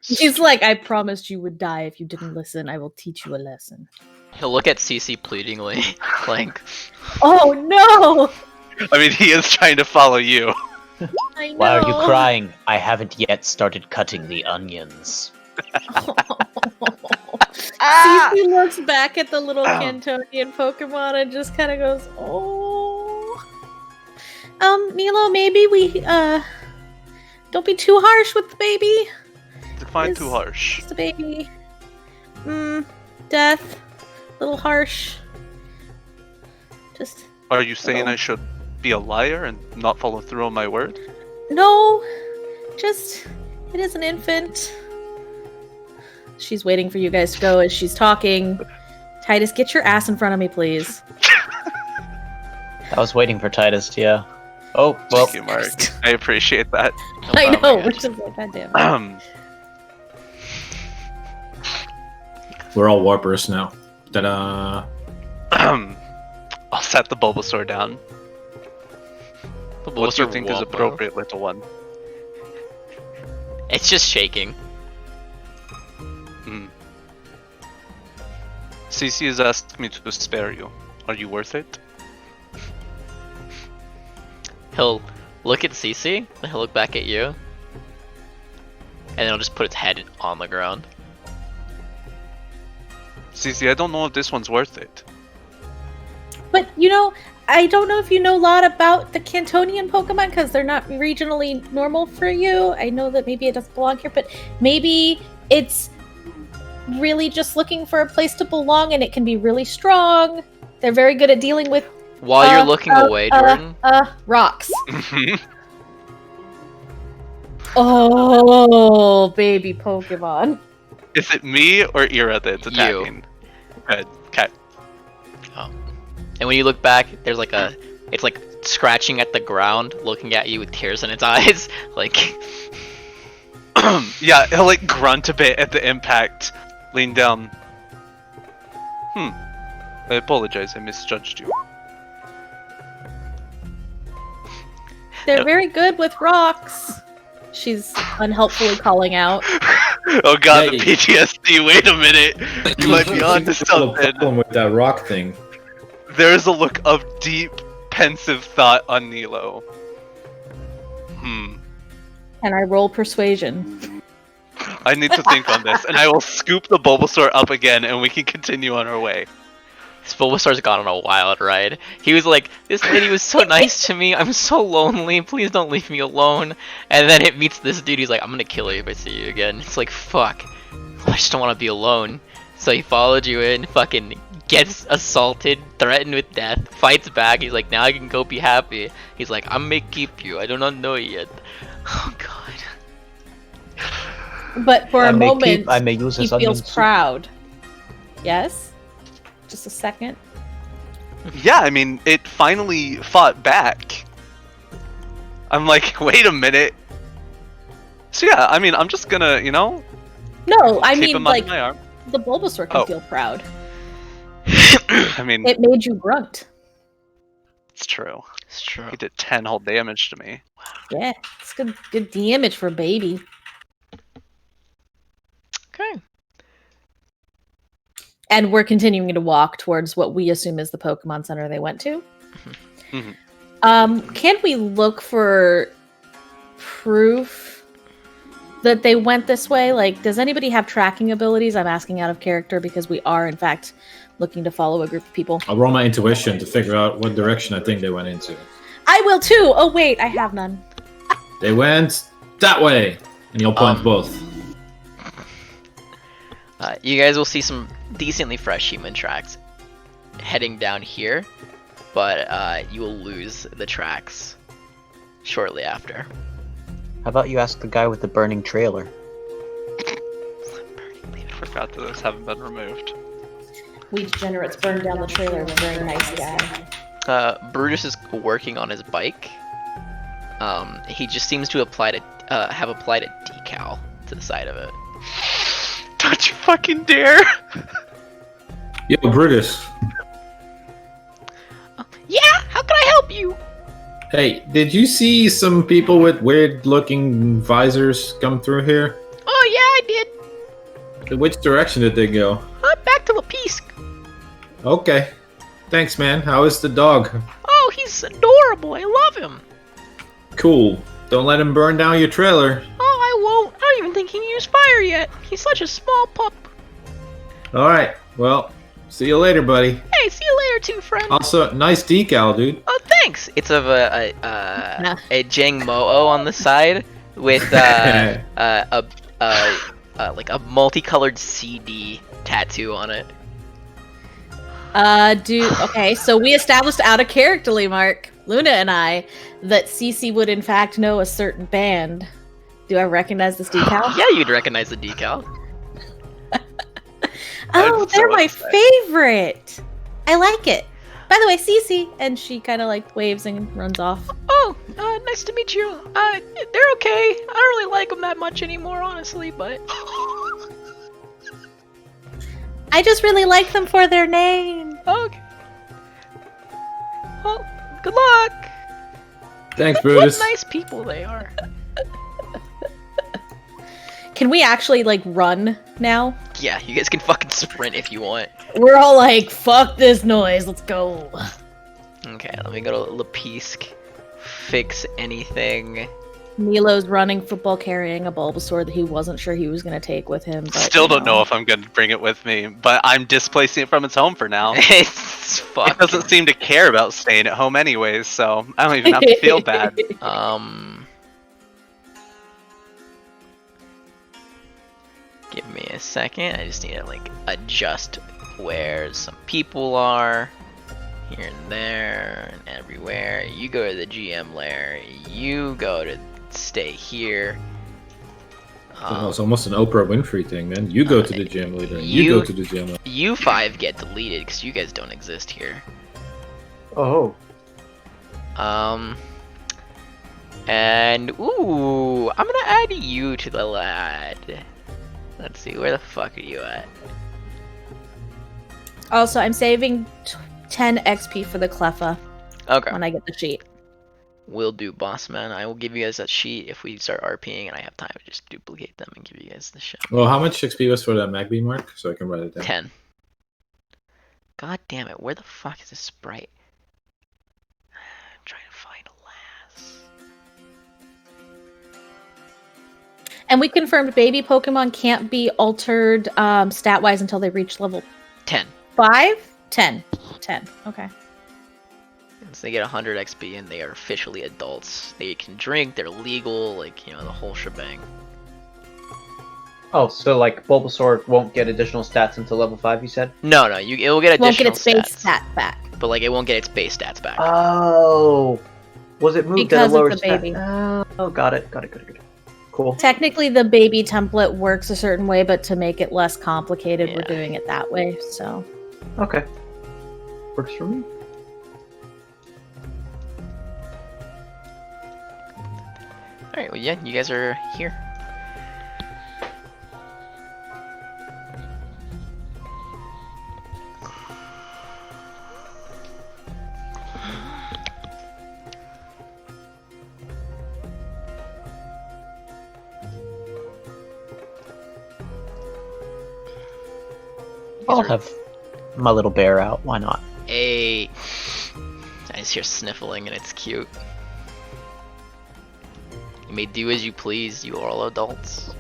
she's like, I promised you would die if you didn't listen. I will teach you a lesson. He'll look at Cece pleadingly, like, Oh no! I mean, he is trying to follow you. I know. Why are you crying? I haven't yet started cutting the onions. Cece looks back at the little Cantonian Pokemon and just kind of goes, "Oh, Milo, maybe we don't be too harsh with the baby. Define Is- too harsh. It's the baby. Death, little harsh. Just Are you saying Oh. I should be a liar and not follow through on my word? no, just it is an infant." She's waiting for you guys to go as she's talking. Titus, get your ass in front of me, please. I was waiting for Titus, yeah. Oh, well, Thank you, Mark. I appreciate that. no I problem, know, guys. which is like, goddamn. We're all warpers now. Ta-da! I'll set the Bulbasaur down. The What do you Bulbasaur think is Wobbo. appropriate, little one? It's just shaking. Cece has asked me to spare you. Are you worth it? He'll look at Cece, then he'll look back at you, and then he'll just put its head on the ground. Cece, I don't know if this one's worth it. But I don't know if you know a lot about the Cantonian Pokemon because they're not regionally normal for you. I know that maybe it doesn't belong here, but maybe it's really just looking for a place to belong and it can be really strong. They're very good at dealing with While you're looking away, Jordan, rocks. Oh, baby Pokemon. Is it me or Ira that's attacking? Good. Okay. and when you look back, there's like it's like scratching at the ground, looking at you with tears in its eyes, like. Yeah, he'll like grunt a bit at the impact, lean down. I apologize, I misjudged you. They're very good with rocks. She's unhelpfully calling out. Oh god, Yeah, the you- PTSD. Wait a minute. You might be onto There's a little something. problem with that rock thing. There's a look of deep, pensive thought on Nilo. Can I roll persuasion? I need to think on this, and I will scoop the Bulbasaur up again, and we can continue on our way. This Bulbasaur's gone on a wild ride. He was like, this lady was so nice to me. I'm so lonely. Please don't leave me alone. And then it meets this dude. He's like, I'm gonna kill you if I see you again. It's like, fuck. I just don't want to be alone. So he followed you in, fucking gets assaulted, threatened with death, fights back. He's like, now I can go be happy. He's like, I may keep you. I do not know yet. Oh god. But for a moment, I may use he this onion feels soup. proud. Yes? Just a second. Yeah, I mean, it finally fought back. I'm like, wait a minute. So yeah, I mean, I'm just gonna, No, I keep mean, him like, under my arm. the Bulbasaur can Oh. feel proud. I mean, It made you grunt. it's true. It's true. He did 10 whole damage to me. Yeah, it's good damage for a baby. Okay. And we're continuing to walk towards what we assume is the Pokemon Center they went to. Mhm. Can we look for proof that they went this way? Like, does anybody have tracking abilities? I'm asking out of character because we are, in fact, looking to follow a group of people. I'll roll my intuition to figure out what direction I think they went into. I will too! Oh, wait, I have none. They went that way, and you'll point both. You guys will see some decently fresh human tracks heading down here, but you will lose the tracks shortly after. How about you ask the guy with the burning trailer? I forgot that those haven't been removed. We degenerates burned down the trailer of a very nice guy. Brutus is working on his bike. He just seems to have applied a decal to the side of it. Don't you fucking dare! Yo, Brutus. Yeah, how can I help you? Hey, did you see some people with weird-looking visors come through here? Oh yeah, I did. Which direction did they go? Back to Lapisk. Okay. Thanks, man. How is the dog? Oh, he's adorable. I love him. Cool. Don't let him burn down your trailer. Oh, I won't. I don't even think he can use fire yet. He's such a small pup. Alright, well, see you later, buddy. Hey, see you later too, friend. Also, nice decal, dude. Oh, thanks. It's of a Jang Mo-O on the side with like a multicolored CD tattoo on it. Okay, so we established out of characterly, Mark, Luna and I, that Cece would in fact know a certain band. Do I recognize this decal? Yeah, you'd recognize the decal. Oh, That's they're so my upset. favorite. I like it. By the way, Cece, and she kind of like waves and runs off. Oh, nice to meet you. They're okay. I don't really like them that much anymore, honestly, but... I just really like them for their name. Okay. Well, good luck. Thanks, What Brutus. nice people they are. Can we actually like run now? Yeah, you guys can fucking sprint if you want. We're all like, fuck this noise, let's go. Okay, let me go to Lapisk. Fix anything. Milo's running football carrying a Bulbasaur that he wasn't sure he was going to take with him. But, Still don't know if I'm going to bring it with me, but I'm displacing it from its home for now. It's It fuck. doesn't seem to care about staying at home anyways, so I don't even have to feel bad. Give me a second. I just need to like adjust where some people are. Here and there and everywhere. You go to the GM lair. You go to stay here. Oh, it's almost an Oprah Winfrey thing, man. You go to the gym later. You go to the gym. You five get deleted because you guys don't exist here. Oh. And ooh, I'm gonna add you to the lad. Let's see, where the fuck are you at? Also, I'm saving 10 XP for the Cleffa Okay. when I get the sheet. Will do, boss man. I will give you guys that sheet if we start RPing and I have time to just duplicate them and give you guys the shit. Well, how much XP was for that Magby mark? So I can write it down. 10. God damn it, where the fuck is this sprite? I'm trying to find a lass. And we confirmed baby Pokemon can't be altered stat-wise until they reach level 10. 5? 10. 10. Okay. So they get 100 XP and they are officially adults. They can drink, they're legal, like, you know, the whole shebang. Oh, so like Bulbasaur won't get additional stats until level 5, you said? No, it will get additional Won't get its base stats, stat back. but like it won't get its base stats back. Oh. Was it moved Because at a lower it's a baby. Oh, got it. Cool. Technically, the baby template works a certain way, but to make it less complicated, we're Yeah. doing it that way. So, Okay. Works for me. Alright, well yeah, you guys are here. I'll have my little bear out. Why not? I just hear sniffling and it's cute. You may do as you please, you are all adults.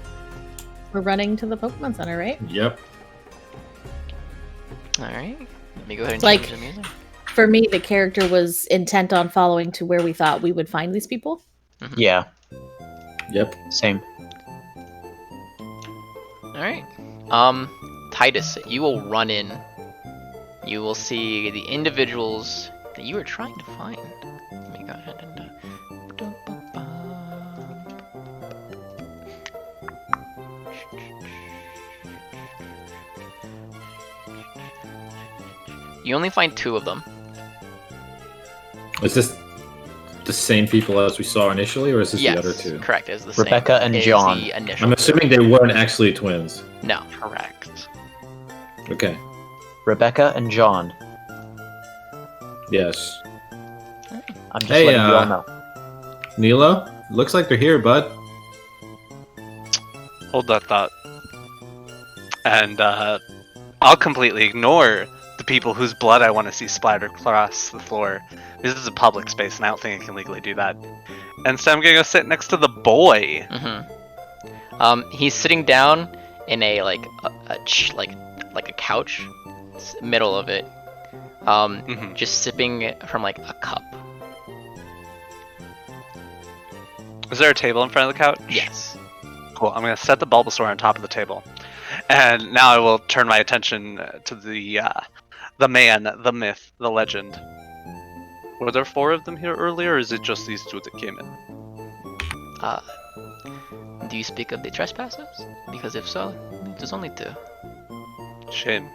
we're running to the Pokemon Center, right? Yep. Alright, let me go ahead and Like- change the music. For me, the character was intent on following to where we thought we would find these people. Yeah, Yep. same. Alright. Titus, you will run in. You will see the individuals that you are trying to find. Let me go ahead and you only find 2 of them. Is this the same people as we saw initially, or is this Yes, the other two? correct. It's the Rebecca same and as John. the initial I'm two. assuming they weren't actually twins. No. Correct. Okay. Rebecca and John. Yes. I'm just Hey, letting you all know. Nilo? Looks like they're here, bud. Hold that thought. And I'll completely ignore the people whose blood I want to see splattered across the floor. This is a public space, and I don't think I can legally do that. And so I'm gonna go sit next to the boy. He's sitting down in a like a couch, middle of it. Just sipping from like a cup. Is there a table in front of the couch? Yes. Cool. I'm gonna set the Bulbasaur on top of the table, and now I will turn my attention to the man, the myth, the legend. Were there 4 of them here earlier, or is it just these 2 that came in? Do you speak of the trespassers? Because if so, there's only 2. Shame.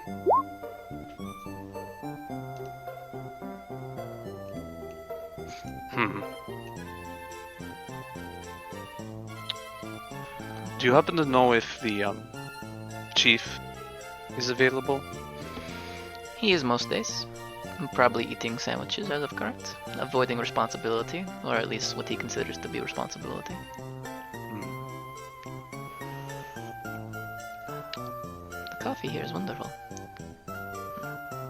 Do you happen to know if the chief is available? He is most days. Probably eating sandwiches as of current, avoiding responsibility, or at least what he considers to be responsibility. The coffee here is wonderful.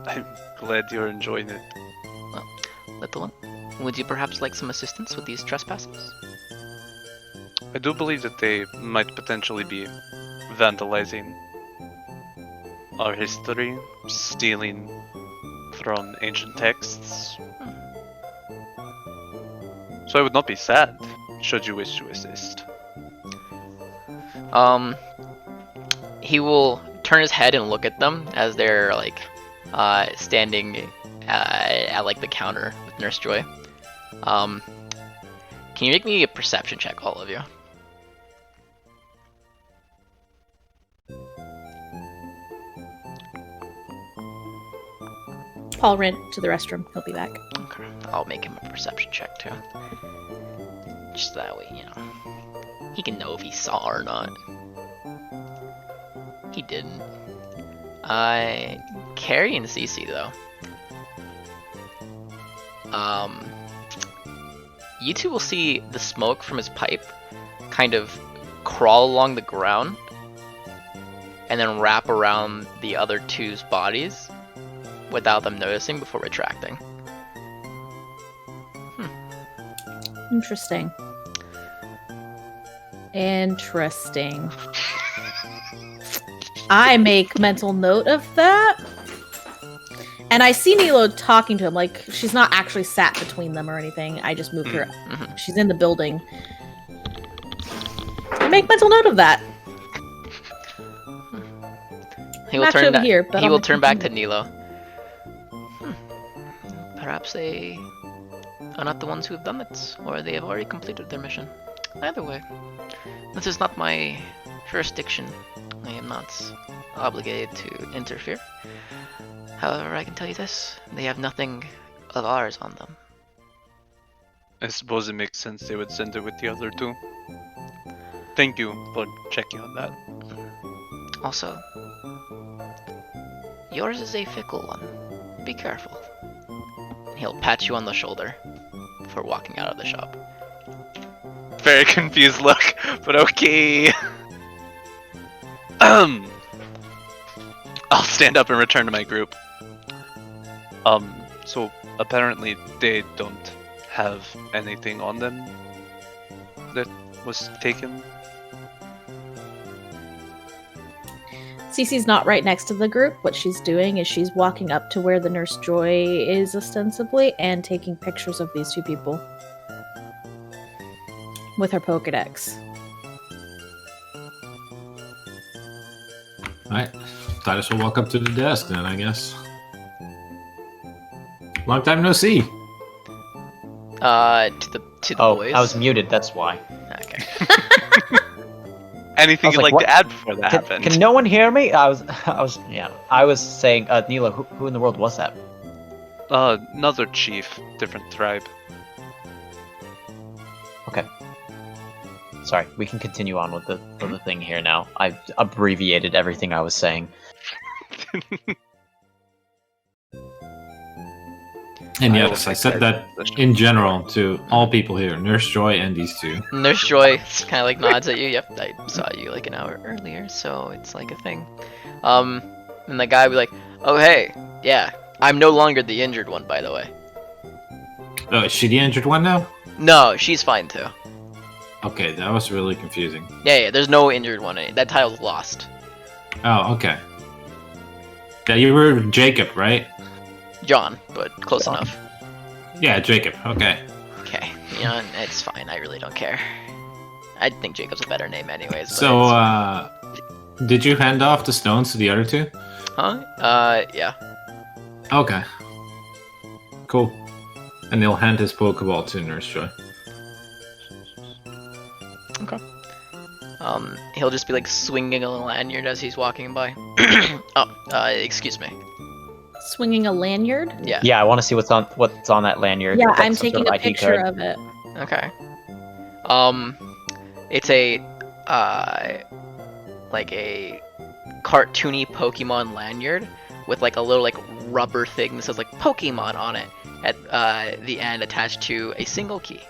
I'm glad you're enjoying it. Little one, would you perhaps like some assistance with these trespassers? I do believe that they might potentially be vandalizing our history, stealing from ancient texts. So I would not be sad, should you wish to assist. He will turn his head and look at them as they're like standing at like the counter with Nurse Joy. Can you make me a perception check, all of you? Paul ran to the restroom. He'll be back. Okay. I'll make him a perception check too. Just that way, you know. He can know if he saw or not. He didn't. Carrie and Cece though. you two will see the smoke from his pipe kind of crawl along the ground and then wrap around the other two's bodies without them noticing before retracting. Interesting. Interesting. I make mental note of that. And I see Nilo talking to him, like, she's not actually sat between them or anything. I just moved her. Mhm. She's in the building. I make mental note of that. He will I'm turn actually over here, but he I'm will gonna turn back to continue. Nilo. Perhaps they are not the ones who have done it, or they have already completed their mission. Either way, this is not my jurisdiction. I am not obligated to interfere. However, I can tell you this, they have nothing of ours on them. I suppose it makes sense they would send it with the other two. Thank you for checking on that. Also, yours is a fickle one. Be careful. He'll pat you on the shoulder before walking out of the shop. Very confused look, but okay. I'll stand up and return to my group. So apparently they don't have anything on them that was taken. Cece's not right next to the group. What she's doing is she's walking up to where the Nurse Joy is ostensibly and taking pictures of these two people with her Pokedex. Alright. Thought I should walk up to the desk then, I guess. Long time no see. To the Oh, boys. I was muted. That's why. Okay. Anything I was you'd like, like to what? add before that happened? Can no one hear me? I was saying, Nilo, who in the world was that? Another chief, different tribe. Okay. Sorry, we can continue on with the thing here now. I abbreviated everything I was saying. And I yes, will I said take that position. in general to all people here, Nurse Joy and these two. Nurse Joy kind of like nods at you. Yep, I saw you like an hour earlier, so it's like a thing. And the guy will be like, "Oh hey, yeah, I'm no longer the injured one, by the way." Oh, is she the injured one now? No, she's fine too. Okay, that was really confusing. Yeah, there's no injured one. That title's lost. Oh, okay. Yeah, you were Jacob, right? John, but close John. enough. Yeah, Jacob. Okay. Okay, you know, it's fine. I really don't care. I think Jacob's a better name, anyways. But So, it's- did you hand off the stones to the other two? Yeah. Okay. Cool. And he'll hand his Pokeball to Nurse Joy. He'll just be like swinging a lanyard as he's walking by. Excuse me. Swinging a lanyard? Yeah. Yeah, I want to see what's on that lanyard. Yeah, Like I'm some sort taking of a ID picture card. of it. Okay. It's a like a cartoony Pokemon lanyard with like a little like rubber thing that says like Pokemon on it at the end attached to a single key.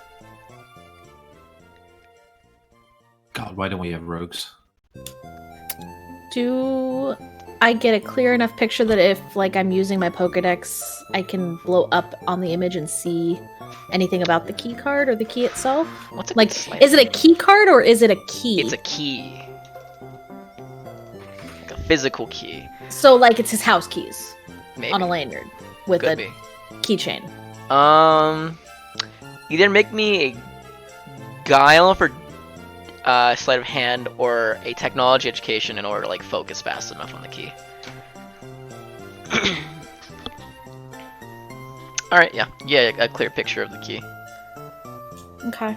God, why don't we have rogues? Do I get a clear enough picture that if like I'm using my Pokedex, I can blow up on the image and see anything about the key card or the key itself? What's a Like, good is it a key card or is it a key? It's a key. Like a physical key. So like it's his house keys Maybe. on a lanyard with Could a be. keychain. Either make me a guile for sleight of hand or a technology education in order to like focus fast enough on the key. All right, yeah, a clear picture of the key. Okay.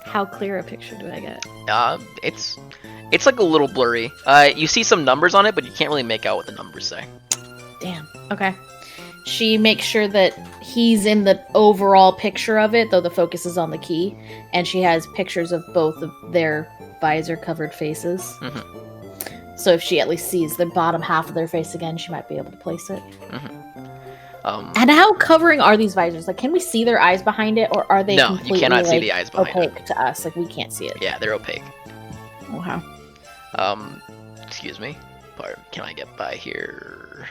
How clear a picture do I get? It's like a little blurry. You see some numbers on it, but you can't really make out what the numbers say. Damn. Okay. She makes sure that he's in the overall picture of it, though the focus is on the key, and she has pictures of both of their visor-covered faces. So if she at least sees the bottom half of their face again, she might be able to place it. And how covering are these visors? Like, can we see their eyes behind it, or are they No, completely you cannot see like, the eyes behind opaque to us? Like, we can't see it. Yeah, they're opaque. Wow. Excuse me. Pardon, can I get by here?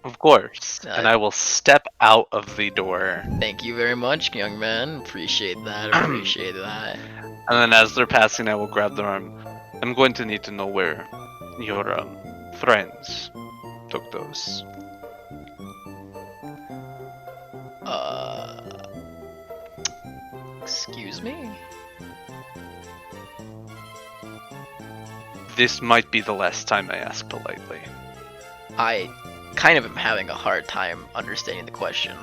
Of course. And I will step out of the door. Thank you very much, young man. Appreciate that. Appreciate that. And then as they're passing, I will grab their arm. I'm going to need to know where your friends took those. Excuse me? This might be the last time I ask politely. I kind of am having a hard time understanding the question.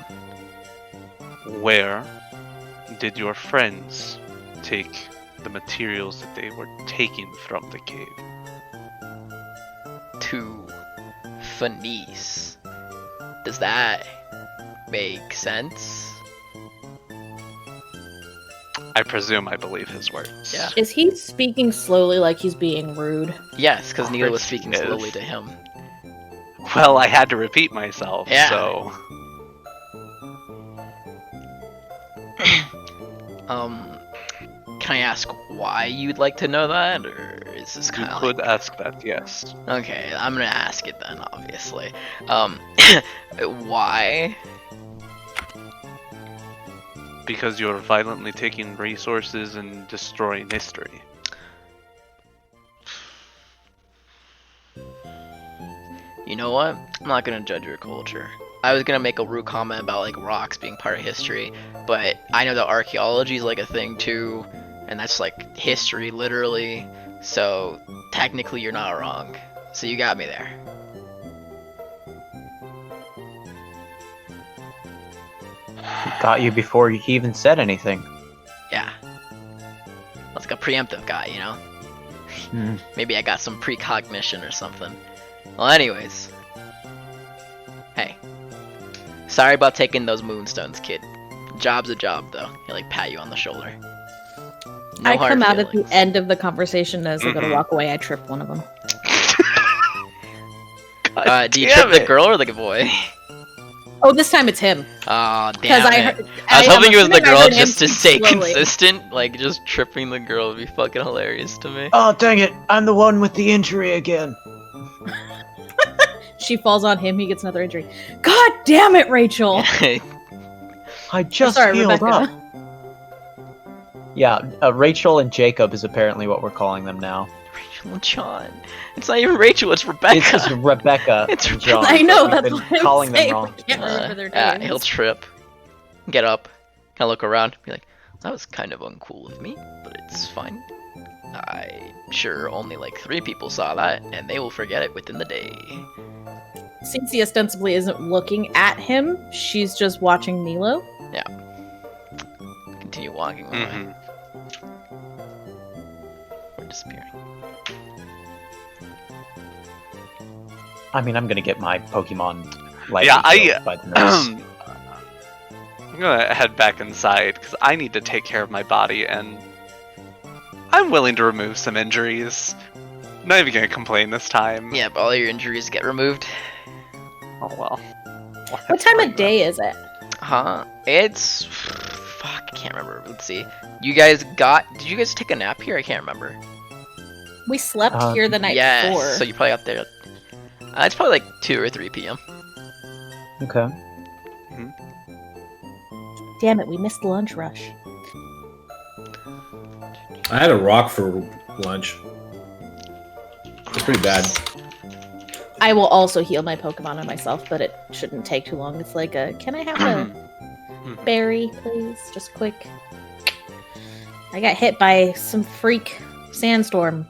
Where did your friends take the materials that they were taking from the cave? To Fenice. Does that make sense? I presume I believe his words. Yeah. Is he speaking slowly, like he's being rude? Yes, because Neil was course speaking he is. slowly to him. Well, I had to repeat myself, Yeah. so... Can I ask why you'd like to know that, or is this You kind of could ask that, yes. Okay, I'm gonna ask it then, obviously. Why? Because you're violently taking resources and destroying history. You know what? I'm not gonna judge your culture. I was gonna make a rude comment about like rocks being part of history, but I know that archaeology is like a thing too, and that's like history literally. So technically, you're not wrong. So you got me there. Got you before he even said anything. Yeah. That's like a preemptive guy, you know? Hmm. Maybe I got some precognition or something. Well, anyways. Hey. Sorry about taking those moonstones, kid. Job's a job, though. He'll like pat you on the shoulder. No I hard come out at the feelings. end of the conversation as I go to Mhm. walk away. I trip one of them. Do you damn trip the it. girl or the boy? Oh, this time it's him. Aw, Because damn I it. heard. I was hoping it was the assuming I girl heard him just to stay speak slowly. consistent. Like, just tripping the girl would be fucking hilarious to me. Oh, dang it. I'm the one with the injury again. She falls on him. He gets another injury. God damn it, Rachel. I just Sorry, healed Rebecca. up. Yeah, Rachel and Jacob is apparently what we're calling them now. Rachel and John. It's not even Rachel, it's Rebecca. It's just Rebecca It's and John. I know, but we've that's been what I'm calling them saying. wrong. We can't remember their Yeah, names. he'll trip. Get up. Kind of look around. Be like, that was kind of uncool of me, but it's fine. I'm sure only like 3 people saw that, and they will forget it within the day. Since he ostensibly isn't looking at him, she's just watching Nilo. Continue walking away. Mhm. Or disappearing. I mean, I'm gonna get my Pokemon lightly Yeah, killed by the nurse. I'm gonna head back inside because I need to take care of my body, and I'm willing to remove some injuries. Not even gonna complain this time. Yeah, but all your injuries get removed. Oh well. What time of day is it? Huh? It's... Fuck, I can't remember. Let's see. You guys got... Did you guys take a nap here? I can't remember. We slept here the night Yes, before. so you probably got there... it's probably like 2 or 3 p.m. Okay. Damn it, we missed the lunch rush. I had a rock for lunch. It's pretty bad. I will also heal my Pokemon and myself, but it shouldn't take too long. It's like a, can I have a berry, please? Just quick. I got hit by some freak sandstorm.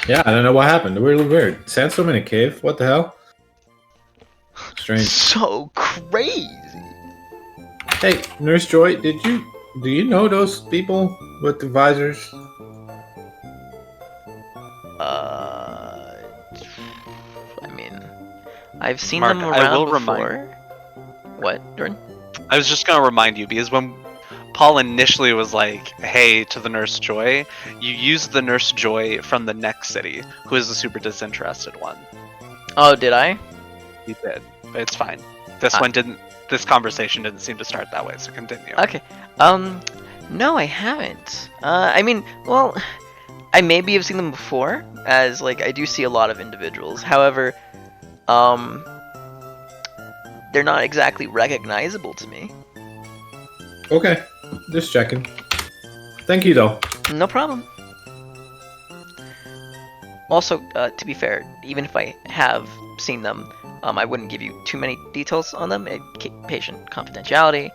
Yeah, I don't know what happened. Really weird. Sandstorm in a cave? What the hell? Strange. So crazy! Hey, Nurse Joy, do you know those people with the visors? I mean, I've seen Mark, them I around will before. What, Jordan? I was just gonna remind you because when Paul initially was like, "Hey," to the Nurse Joy, you used the Nurse Joy from the next city, who is the super disinterested one. Oh, did I? You did, but it's fine. This conversation didn't seem to start that way, so continue. Okay. No, I haven't. I mean, well, I maybe have seen them before, as like I do see a lot of individuals. However, they're not exactly recognizable to me. Okay, just checking. Thank you, though. No problem. Also, to be fair, even if I have seen them, I wouldn't give you too many details on them. Patient confidentiality.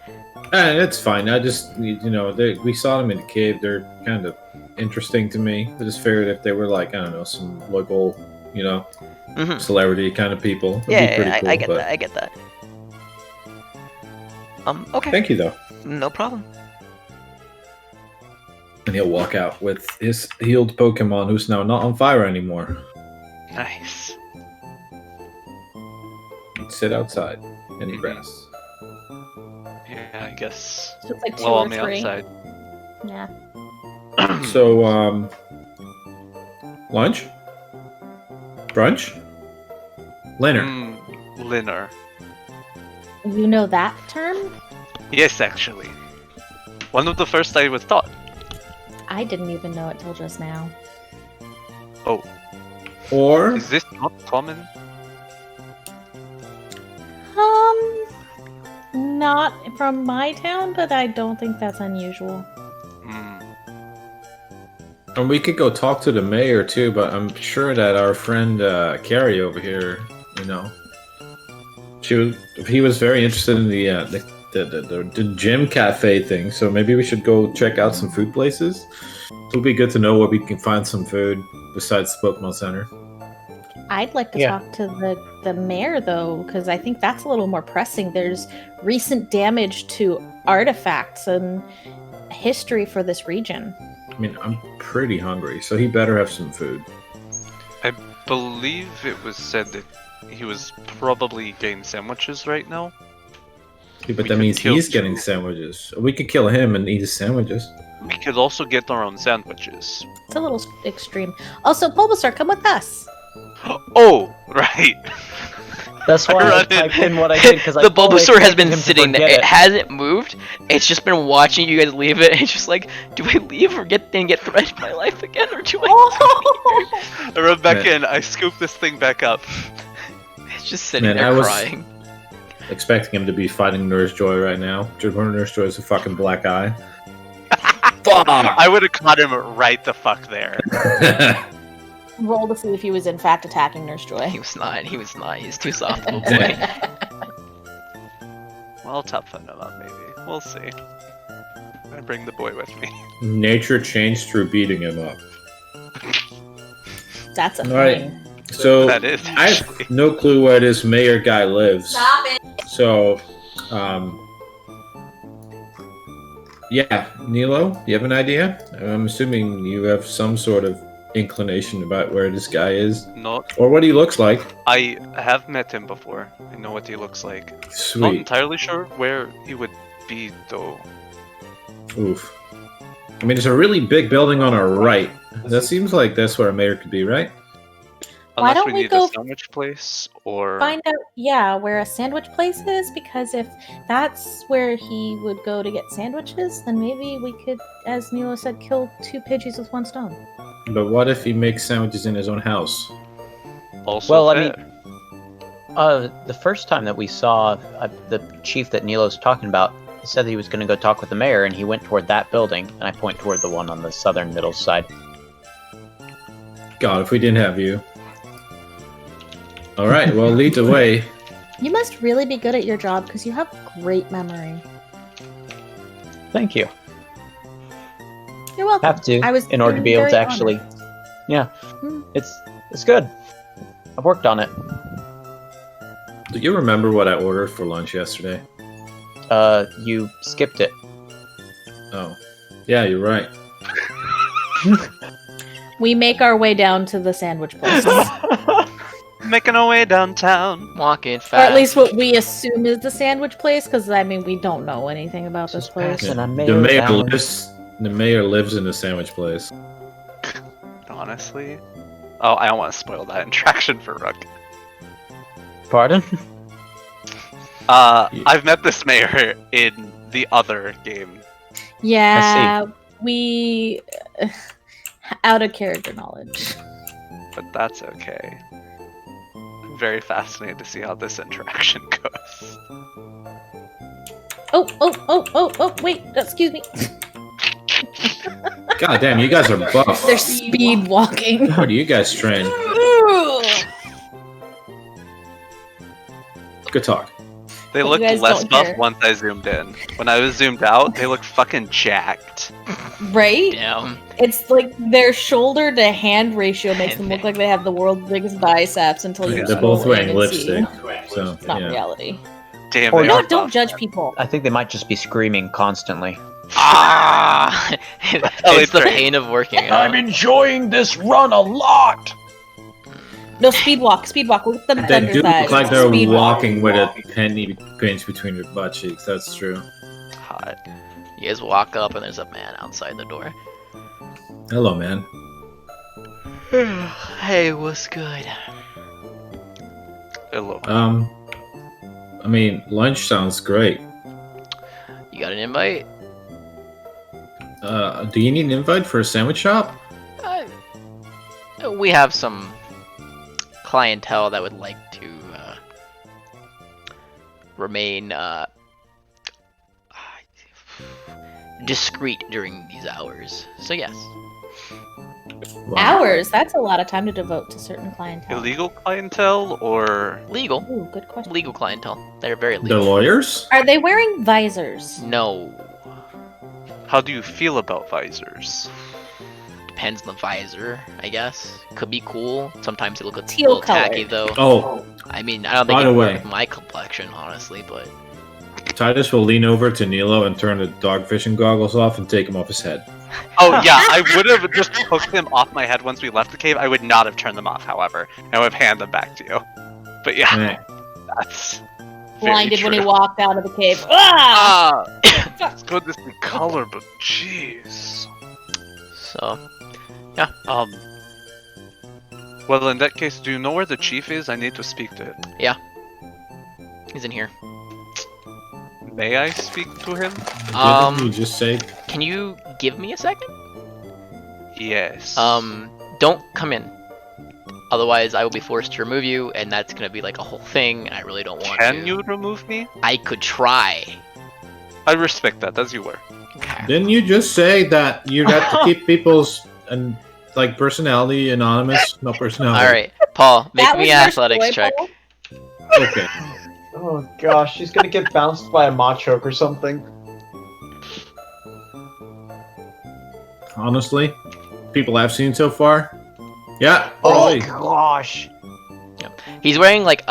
It's fine. I just, we saw them in the cave. They're kind of interesting to me. I just figured if they were like, I don't know, some local, celebrity kind of people. It'd be pretty cool, I get that. I get that. Okay. Thank you, though. No problem. And he'll walk out with his healed Pokemon, who's now not on fire anymore. Nice. He'd sit outside and eat grass. Yeah, I guess. So it's like 2 Well, or on the 3. outside. Yeah. So, lunch? Brunch? Dinner. Linner. You know that term? Yes, actually. One of the first I was taught. I didn't even know it till just now. Oh, Or is this not common? Not from my town, but I don't think that's unusual. and we could go talk to the mayor too, but I'm sure that our friend Carrie over here, he was very interested in the gym cafe thing. So maybe we should go check out some food places. It would be good to know where we can find some food besides the Pokemon Center. I'd like to Yeah. talk to the mayor, though, because I think that's a little more pressing. There's recent damage to artifacts and history for this region. I mean, I'm pretty hungry, so he better have some food. I believe it was said that he was probably getting sandwiches right now. Yeah, but We that could means kill he's getting two. sandwiches. We could kill him and eat his sandwiches. We could also get our own sandwiches. It's a little extreme. Also, Bulbasaur, come with us. Oh, right. That's why I Run it. typed in what I did because The Bulbasaur has been sitting there. It hasn't moved. It's just been watching you guys leave it. It's just like, do I leave or get threatened my life again, or do I? I run back in. I scoop this thing back up. It's just sitting Man, there I was- crying. Expecting him to be fighting Nurse Joy right now. Nurse Joy is a fucking black eye. I would have caught him right the fuck there. Roll to see if he was in fact attacking Nurse Joy. He was not. He's too soft, little boy. Well, toughen him up, maybe. We'll see. I bring the boy with me. Nature changed through beating him up. That's a All right. thing. So That is, I actually. have no clue where this mayor guy lives. Stop it. So, yeah, Nilo, you have an idea? I'm assuming you have some sort of inclination about where this guy is Not. or what he looks like. I have met him before. I know what he looks like. Not Sweet. entirely sure where he would be, though. Oof. I mean, there's a really big building on our right. That seems like that's where a mayor could be, right? Why Unless don't we we need go a sandwich place, or... Find out, where a sandwich place is, because if that's where he would go to get sandwiches, then maybe we could, as Nilo said, kill 2 Pidgeys with 1 stone. But what if he makes sandwiches in his own house? Also Well, I fair. The first time that we saw the chief that Nilo's talking about, he said that he was going to go talk with the mayor, and he went toward that building, and I point toward the one on the southern middle side. God, if we didn't have you. All right, well, lead the way. You must really be good at your job because you have great memory. Thank you. You're welcome. Have to I was in order to be able very to actually. honored. Yeah, Hmm. it's good. I've worked on it. Do you remember what I ordered for lunch yesterday? You skipped it. Oh, yeah, you're right. We make our way down to the sandwich place. Making our way downtown. Walking fast. Or at least what we assume is the sandwich place, because I mean, we don't know anything about this place. passing on The Mayor mayor Valley. lives in the sandwich place. Honestly. Oh, I don't want to spoil that interaction for Rook. Pardon? I've met this mayor in the other game. Yeah, we out of character knowledge. But that's okay. I'm very fascinated to see how this interaction goes. Oh, wait, excuse me. God damn, you guys are buff. They're speed walking. How do you guys train? Good talk. They But looked you guys less don't buff care. once I zoomed in. When I was zoomed out, they looked fucking jacked. Right? Damn. It's like their shoulder to hand ratio makes them look like they have the world's biggest biceps until you They're scroll both in wearing and see. lipstick, so It's not yeah. reality. Damn, Or they No, are don't buff. judge people. I think they might just be screaming constantly. Ah! It's the great. pain of working out. enjoying this run a lot. No, speed walk. Look at them They thunder do thighs. look like they're Speed walk. walking with a penny pinch between their butt cheeks. That's true. Hot. You guys walk up and there's a man outside the door. Hello, man. Hey, what's good? Hello. I mean, lunch sounds great. You got an invite? Do you need an invite for a sandwich shop? We have some clientele that would like to remain discreet during these hours. So yes. Wow. Hours. That's a lot of time to devote to certain clientele. Illegal clientele or Legal. Ooh, good question. Legal clientele. They're very They're legal. lawyers? Are they wearing visors? No. how do you feel about visors? Depends on the visor, I guess. Could be cool. Sometimes they look a Teal little tacky colored. though. Oh, I mean, I don't think By it the would way. work with my complexion, honestly, but Titus will lean over to Nilo and turn the dog fishing goggles off and take them off his head. Oh yeah, I would have just hooked them off my head once we left the cave. I would not have turned them off, however. I would have handed them back to you. But yeah, Meh. that's very Blinded when he true. walked out of the cave. Ah! It's good to see color, but jeez. so Well, in that case, do you know where the chief is? I need to speak to him. he's in here. May I speak to him? Didn't you just say Can you give me a second? Yes. Don't come in. Otherwise, I will be forced to remove you, and that's gonna be like a whole thing, and I really don't want to. Can you remove me? I could try. I respect that, as you were. Okay. Didn't you just say that you have to keep people's like personality anonymous? No personality. All right, Paul, make That me was an your athletics story, check. Paul? Okay. Oh gosh, she's gonna get bounced by a Machoke or something. Honestly, people I've seen so far. Yeah. Oh Ollie. gosh. He's wearing like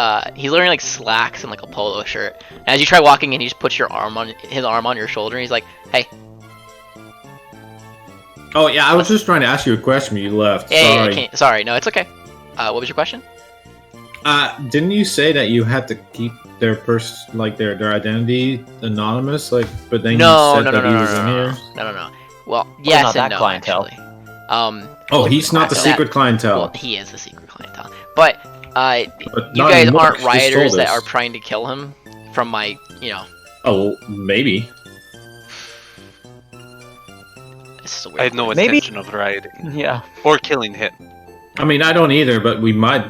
slacks and like a polo shirt. And as you try walking in, he just puts his arm on your shoulder, and he's like, "Hey, Oh yeah, I was just trying to ask you a question, but you left. hey, Sorry. sorry, no, it's okay. What was your question?" Didn't you say that you had to keep their their identity anonymous? Like, but then No, you no, said no, that no, he no, was in no, here. no. Well, yes not and that no, clientele. actually. Oh, he's not the that- secret clientele. Well, he is the secret clientele, but But you not guys anymore, aren't you just rioters told that us. are trying to kill him from my, Oh, maybe. This is a I weird had no Maybe- intention of rioting Yeah. or killing him. I mean, I don't either, but we might,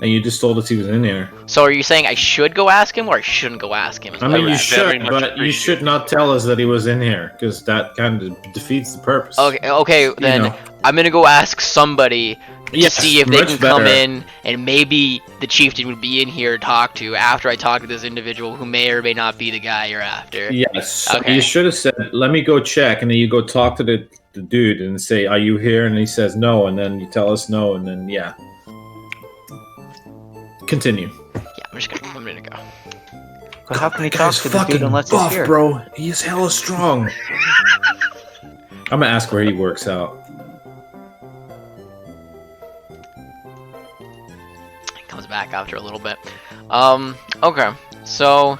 And you just told us he was in here. So are you saying I should go ask him, or I shouldn't go ask him? I mean, you Very should, much but you appreciate should not tell us that he was in here, because that kind of defeats the purpose. Okay, then know. I'm gonna go ask somebody to Yes, see if they much can come better. in, and maybe the chieftain would be in here to talk to after I talk to this individual who may or may not be the guy you're after. Yes. Okay. You should have said, let me go check, and then you go talk to the dude and say, are you here? And he says no, and then you tell us no, and then, yeah. Continue. Yeah, I'm gonna go. But how can he talk to the dude unless he's here? bro. He is hella strong. I'm gonna ask where he works out. He comes back after a little bit. Okay, so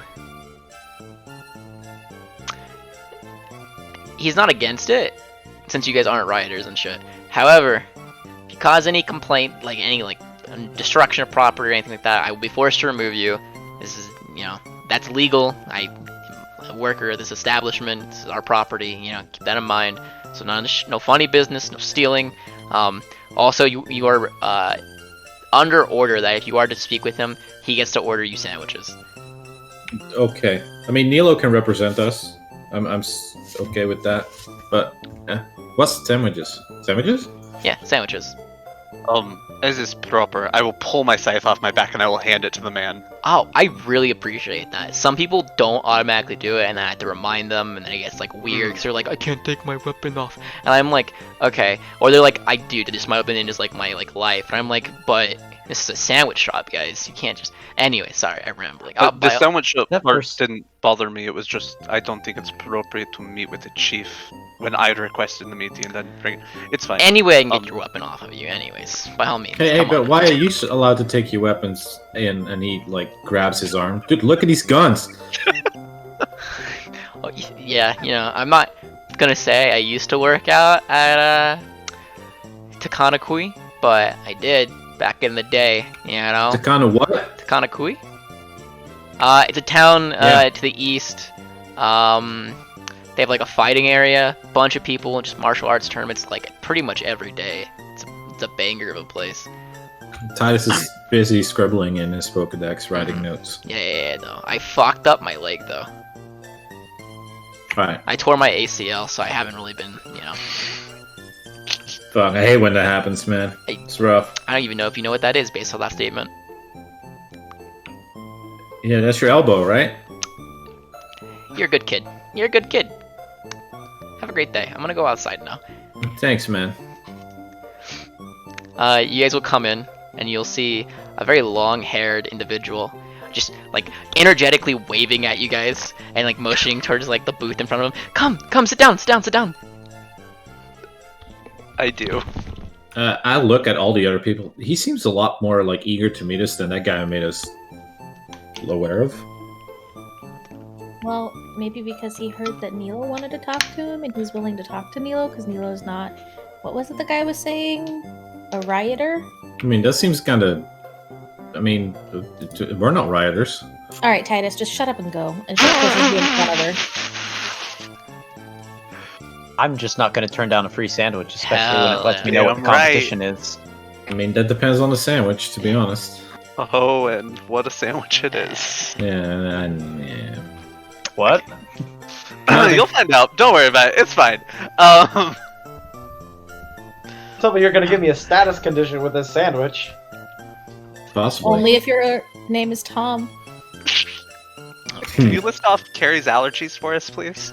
he's not against it, since you guys aren't rioters and shit. However, if you cause any complaint, like any destruction of property or anything like that, I will be forced to remove you. This is, that's legal. I'm a worker of this establishment. This is our property. You know, keep that in mind. So no funny business, no stealing. Also, you are under order that if you are to speak with him, he gets to order you sandwiches. Okay. I mean, Nilo can represent us. I'm okay with that. But what's sandwiches? Sandwiches? Yeah, sandwiches. As is proper, I will pull my scythe off my back and I will hand it to the man. Oh, I really appreciate that. Some people don't automatically do it, and then I have to remind them, and then it gets like weird because they're like, I can't take my weapon off, and I'm like, okay, or they're like, I do. This my weapon is like my life, and I'm like, but this is a sandwich shop, guys. You can't just. Anyway, sorry, I'm rambling. The sandwich shop That part first- didn't bother me. It was just I don't think it's appropriate to meet with the chief when I requested the meeting and then bring it. It's fine. Anyway, I can get your weapon off of you. Anyways, by all means. Hey, come but on. why are you allowed to take your weapons? And he like grabs his arm. Dude, look at these guns. Oh, yeah, you know, I'm not gonna say I used to work out at Takanakui, but I did back in the day. You know. To kind of what? Takanakui. It's a town Yeah. to the east. They have like a fighting area, bunch of people, and just martial arts tournaments like pretty much every day. It's a banger of a place. Titus is busy scribbling in his Pokedex, writing notes. Yeah, though. I fucked up my leg though. Right. I tore my ACL, so I haven't really been, you know. Fuck, I hate when that happens, man. It's rough. I don't even know if you know what that is based on that statement. Yeah, that's your elbow, right? You're a good kid. You're a good kid. Have a great day. I'm gonna go outside now. Thanks, man. You guys will come in, and you'll see a very long-haired individual, just like energetically waving at you guys and like motioning towards like the booth in front of him. Come, sit down. I do. I look at all the other people. He seems a lot more like eager to meet us than that guy made us aware of. Well, maybe because he heard that Nilo wanted to talk to him, and he's willing to talk to Nilo because Nilo's not. What was it the guy was saying? A rioter? I mean, that seems kind of. I mean, we're not rioters. All right, Titus, just shut up and go. And she pushes you in front of her. I'm just not going to turn down a free sandwich, especially when Hell it lets me yeah. know what the Damn right. competition is. I mean, that depends on the sandwich, to be honest. Oh, and what a sandwich it is. Yeah. What? You'll find out. Don't worry about it. It's fine. Tell me you're gonna give me a status condition with this sandwich. Possibly. Only if your name is Tom. Can you list off Carrie's allergies for us, please?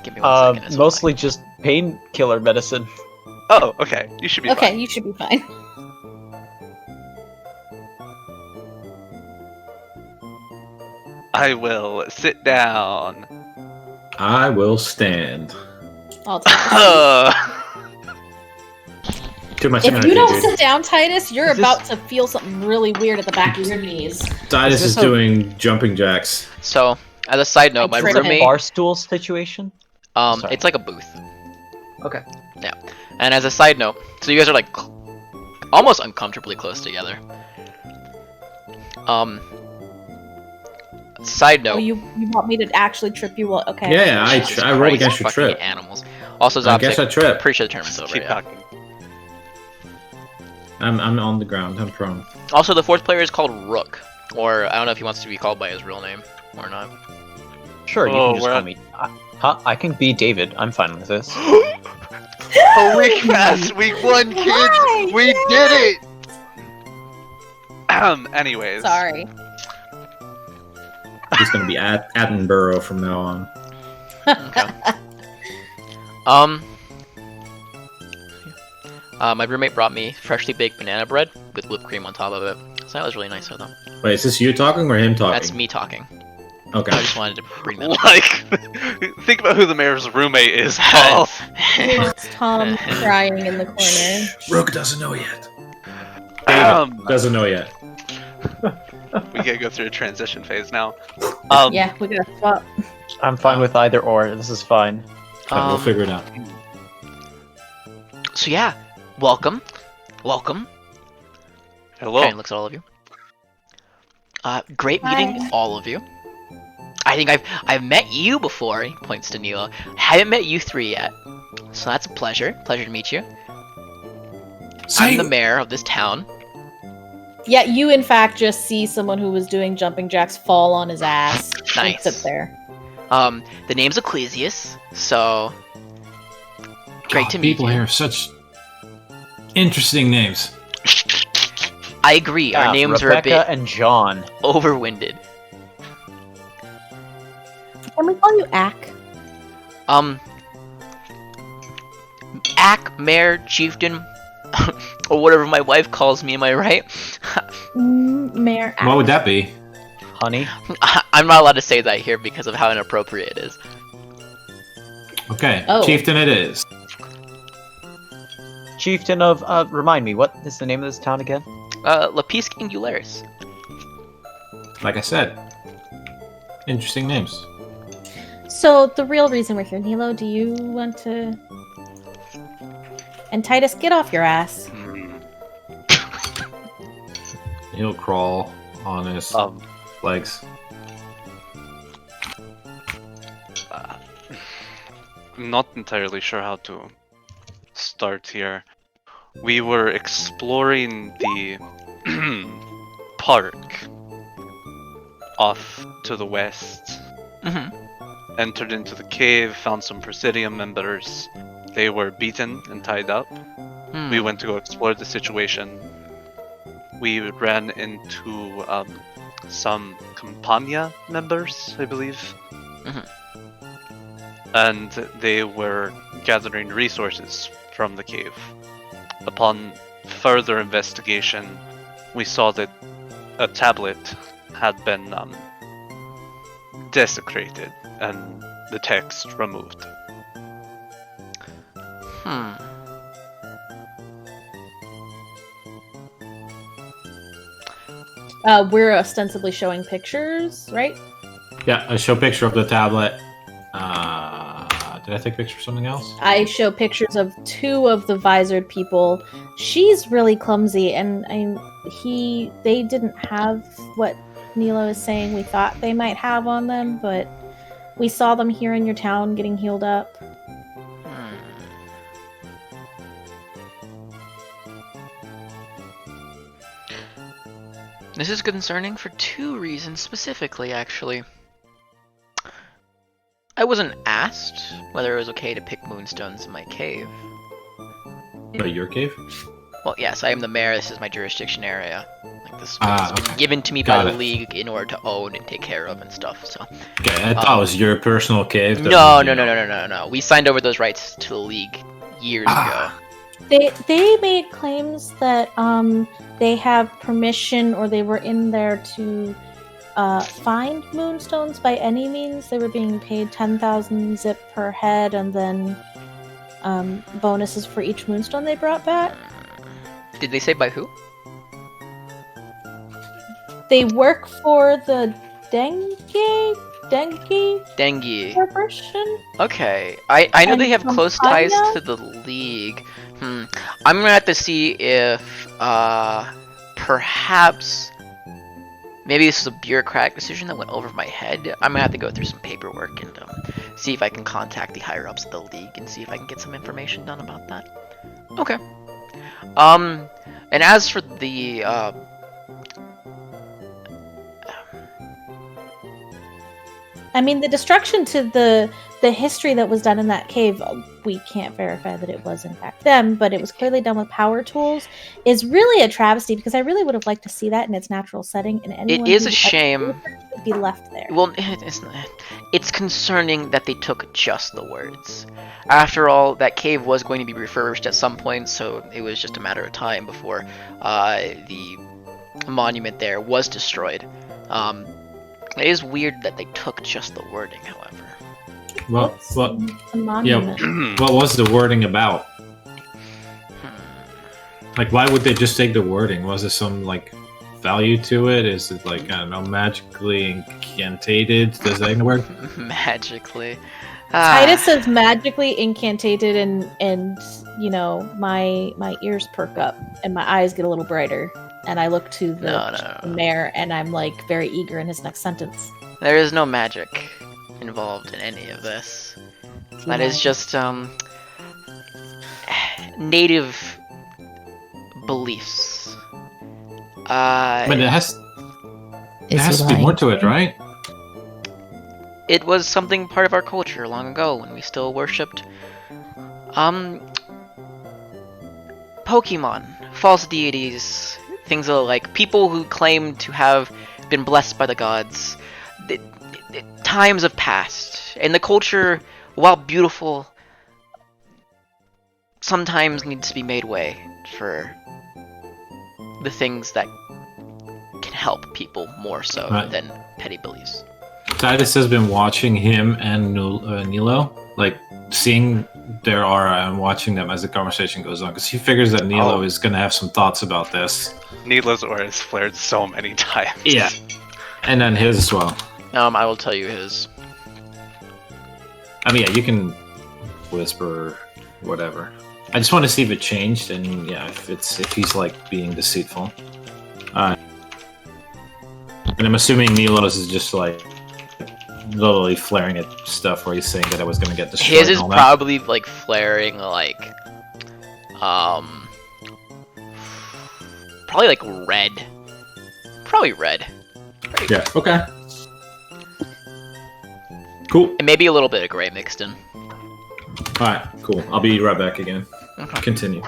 Give me 1 second. as well. Mostly just painkiller medicine. Oh, okay. You should be Okay, fine. you should be fine. I will sit down. I will stand. I'll take it. Too much If energy, you don't dude. sit down, Titus, you're Is this- about to feel something really weird at the back of your knees. Titus Is is this a- doing jumping jacks. So, as a side note, my tripped him. roommate, Bar stool situation? Sorry. it's like a booth. Okay. Yeah. And as a side note, so you guys are like almost uncomfortably close together. Side note. Oh, you want me to actually trip you? Well, okay. Yeah, Jesus I rolled Christ, against your fucking trip. Animals. Also, I guess I Zoptic, tripped. pretty sure the tournament's over. Keep Yeah. talking. I'm on the ground. I'm prone. Also, the fourth player is called Rook, or I don't know if he wants to be called by his real name or not. Sure, you Oh, can just we're call at- me. I can be David. I'm fine with this. Oh, week pass, week 1, kids. Why? We did it. Anyways. Sorry. He's gonna be Attenborough from now on. My roommate brought me freshly baked banana bread with whipped cream on top of it. So that was really nice of them. Wait, is this you talking or him talking? That's me talking. Okay. I just wanted to bring that up. Like, think about who the mayor's roommate is, Paul. It's Tom crying in the corner. Rook doesn't know yet. Um, Doesn't know yet. we gotta go through a transition phase now. Yeah, we gotta swap. I'm fine with either or. This is fine. We'll figure it out. So yeah, welcome. Hello. Karen looks at all of you. Great meeting Hi. all of you. I think I've met you before. He points to Neela. Haven't met you three yet, so that's a pleasure. Pleasure to meet you. I'm the mayor of this town. Yeah, you in fact just see someone who was doing jumping jacks fall on his ass and Nice. sit there. The name's Ecclesius, so great to meet People you. here have such interesting names. I agree. Our names are a Rebecca bit and John. overwinded. Can we call you Ack? Ack, mayor, chieftain, or whatever my wife calls me. Am I right? Mayor Ack. What would that be? Honey. I'm not allowed to say that here because of how inappropriate it is. Okay, Oh. Chieftain it is. Chieftain of, remind me, what is the name of this town again? Lapis Angularis. Like I said, interesting names. So the real reason we're here, Nilo, do you want to... And Titus, get off your ass. He'll crawl on his legs. I'm not entirely sure how to start here. We were exploring the park off to the west. Entered into the cave, found some Presidium members. They were beaten and tied up. We went to go explore the situation. We ran into some Campania members, I believe. And they were gathering resources from the cave. Upon further investigation, we saw that a tablet had been desecrated and the text removed. We're ostensibly showing pictures, right? Yeah, I show a picture of the tablet. Did I take a picture of something else? I show pictures of two of the visored people. She's really clumsy, and they didn't have what Nilo is saying we thought they might have on them, but we saw them here in your town getting healed up. This is concerning for two reasons specifically, actually. I wasn't asked whether it was okay to pick moonstones in my cave. Your cave? Well, yes, I am the mayor. This is my jurisdiction area. Like this Ah, was okay. given to me Got by it. the league in order to own and take care of and stuff. So Okay, I thought it was your personal cave. that no, was, no, you no, know- no, no, no, no. We signed over those rights to the league years ago. They made claims that they have permission, or they were in there to find moonstones by any means. They were being paid 10,000 zip per head, and then bonuses for each moonstone they brought back. Did they say by who? They work for the Dengue Dengue. Corporation. Okay, I know And they have from close ties China? to the league. I'm gonna have to see if perhaps maybe this is a bureaucratic decision that went over my head. I'm gonna have to go through some paperwork and see if I can contact the higher ups of the league and see if I can get some information done about that. Okay. And as for the I mean, the destruction to the history that was done in that cave, we can't verify that it was in fact them, but it was clearly done with power tools, is really a travesty, because I really would have liked to see that in its natural setting, and anyone is who a shame. would be left there. Well, it's concerning that they took just the words. After all, that cave was going to be refurbished at some point, so it was just a matter of time before the monument there was destroyed. It is weird that they took just the wording, however. What's What a monument? what was the wording about? Like, why would they just take the wording? Was there some like value to it? Is it like, I don't know, magically incantated? Does that work? Magically. Titus says magically incantated, and you know, my ears perk up and my eyes get a little brighter. And I look to the No. mayor, and I'm like very eager in his next sentence. There is no magic involved in any of this. That is just native beliefs. But there has Is to he be more lying? to it, right? It was something part of our culture long ago when we still worshipped Pokemon, false deities, things like people who claim to have been blessed by the gods. Times have passed, and the culture, while beautiful, sometimes needs to be made way for the things that can help people more so Right. than petty beliefs. Titus has been watching him and Nilo, like seeing their aura and watching them as the conversation goes on, because he figures that Nilo Oh. is going to have some thoughts about this. Nila's aura has flared so many times. Yeah. And then his as well. I will tell you his. I mean, yeah, you can whisper or whatever. I just want to see if it changed, and yeah, if he's like being deceitful. And I'm assuming Nilo's is just like literally flaring at stuff where he's saying that I was going to get destroyed. His is and all that. probably like flaring like, probably like red. Probably red. Yeah. Okay. Cool. And maybe a little bit of gray mixed in. All right. Cool. I'll be right back again. Okay. Continue.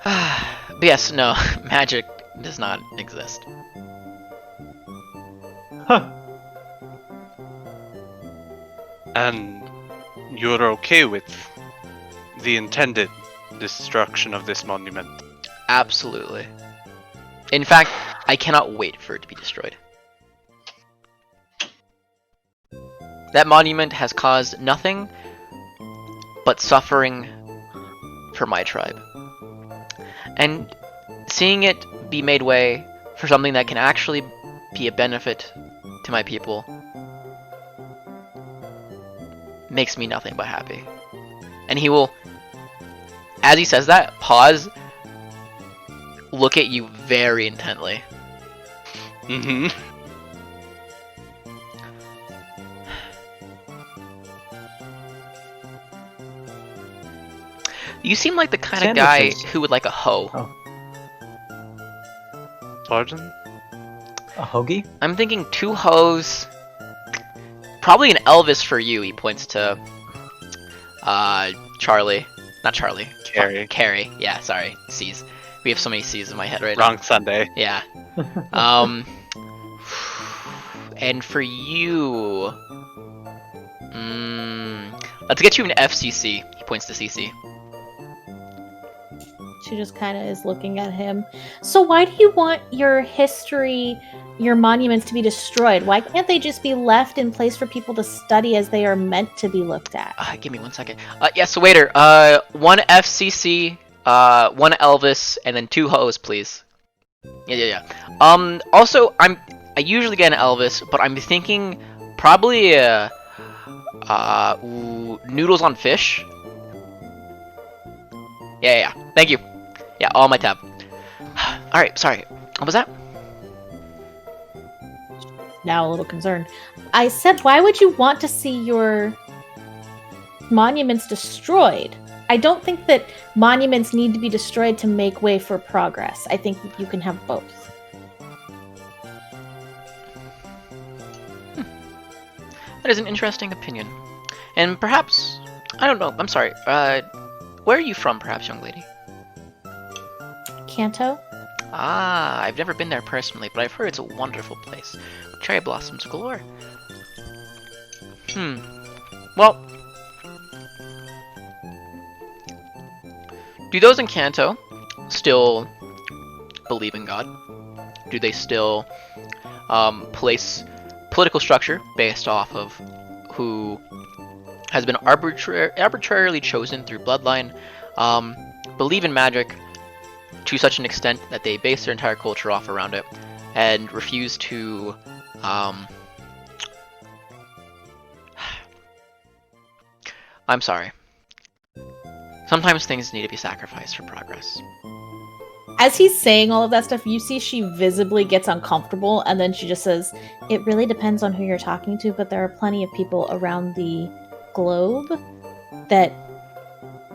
But yes, no, magic does not exist. Huh. And you're okay with the intended destruction of this monument? Absolutely. In fact, I cannot wait for it to be destroyed. That monument has caused nothing but suffering for my tribe. And seeing it be made way for something that can actually be a benefit to my people makes me nothing but happy. And he will, as he says that, pause, look at you very intently. Mm-hmm. You seem like the kind of Sandwiches. guy who would like a hoe. Oh. Pardon? A hoagie? I'm thinking 2 hoes, probably an Elvis for you. He points to Charlie, not Charlie, Carrie. Carrie. Yeah, sorry, C's. We have so many C's in my head right now. Wrong Sunday. Yeah. And for you, let's get you an FCC. He points to CC. She just kind of is looking at him. So why do you want your history, your monuments to be destroyed? Why can't they just be left in place for people to study as they are meant to be looked at? Give me 1 second. Yes, so waiter, 1 FCC, 1 Elvis, and then 2 hoes, please. Yeah. Also, I usually get an Elvis, but I'm thinking probably noodles on fish. Yeah. Thank you. Yeah, all on my tab. All right, sorry. What was that? Now a little concerned. I said, why would you want to see your monuments destroyed? I don't think that monuments need to be destroyed to make way for progress. I think you can have both. That is an interesting opinion. And perhaps, I don't know, I'm sorry, where are you from, perhaps, young lady? Kanto? Ah, I've never been there personally, but I've heard it's a wonderful place. Cherry blossoms galore. Well, do those in Kanto still believe in God? Do they still place political structure based off of who has been arbitrarily chosen through bloodline, believe in magic to such an extent that they base their entire culture off around it, and refuse to I'm sorry. Sometimes things need to be sacrificed for progress. as he's saying all of that stuff, you see she visibly gets uncomfortable, and then she just says, "It really depends on who you're talking to, but there are plenty of people around the globe that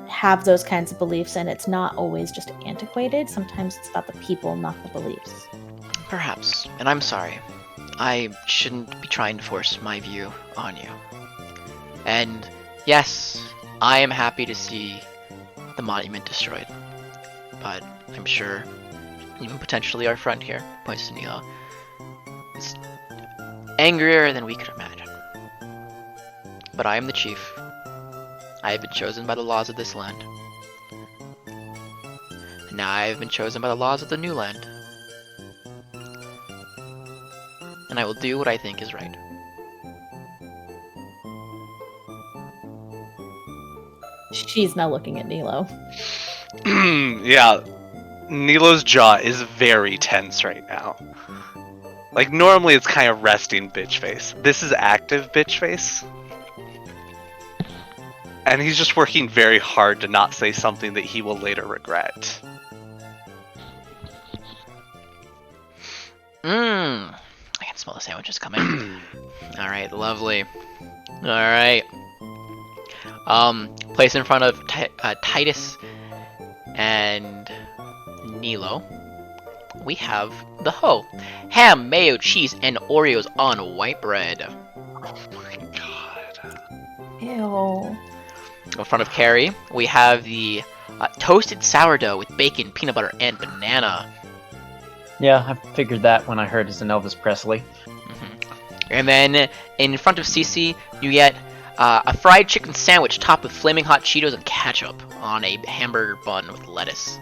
have those kinds of beliefs, and it's not always just antiquated. Sometimes it's about the people, not the beliefs." Perhaps, and I'm sorry. I shouldn't be trying to force my view on you. And yes, I am happy to see the monument destroyed. But I'm sure even potentially our friend here, points to Nilo, is angrier than we could imagine. But I am the chief. I have been chosen by the laws of this land. And now I have been chosen by the laws of the new land. And I will do what I think is right. She's now looking at Nilo. Yeah, Nilo's jaw is very tense right now. Like, normally it's kind of resting bitch face. This is active bitch face. And he's just working very hard to not say something that he will later regret. I can smell the sandwiches coming. Alright, lovely. Alright. Place in front of Titus and Nilo. We have the hoe. Ham, mayo, cheese, and Oreos on white bread. Oh my god. Ew. In front of Carrie, we have the toasted sourdough with bacon, peanut butter, and banana. Yeah, I figured that when I heard it's an Elvis Presley. And then in front of Cece, you get a fried chicken sandwich topped with flaming hot Cheetos and ketchup on a hamburger bun with lettuce.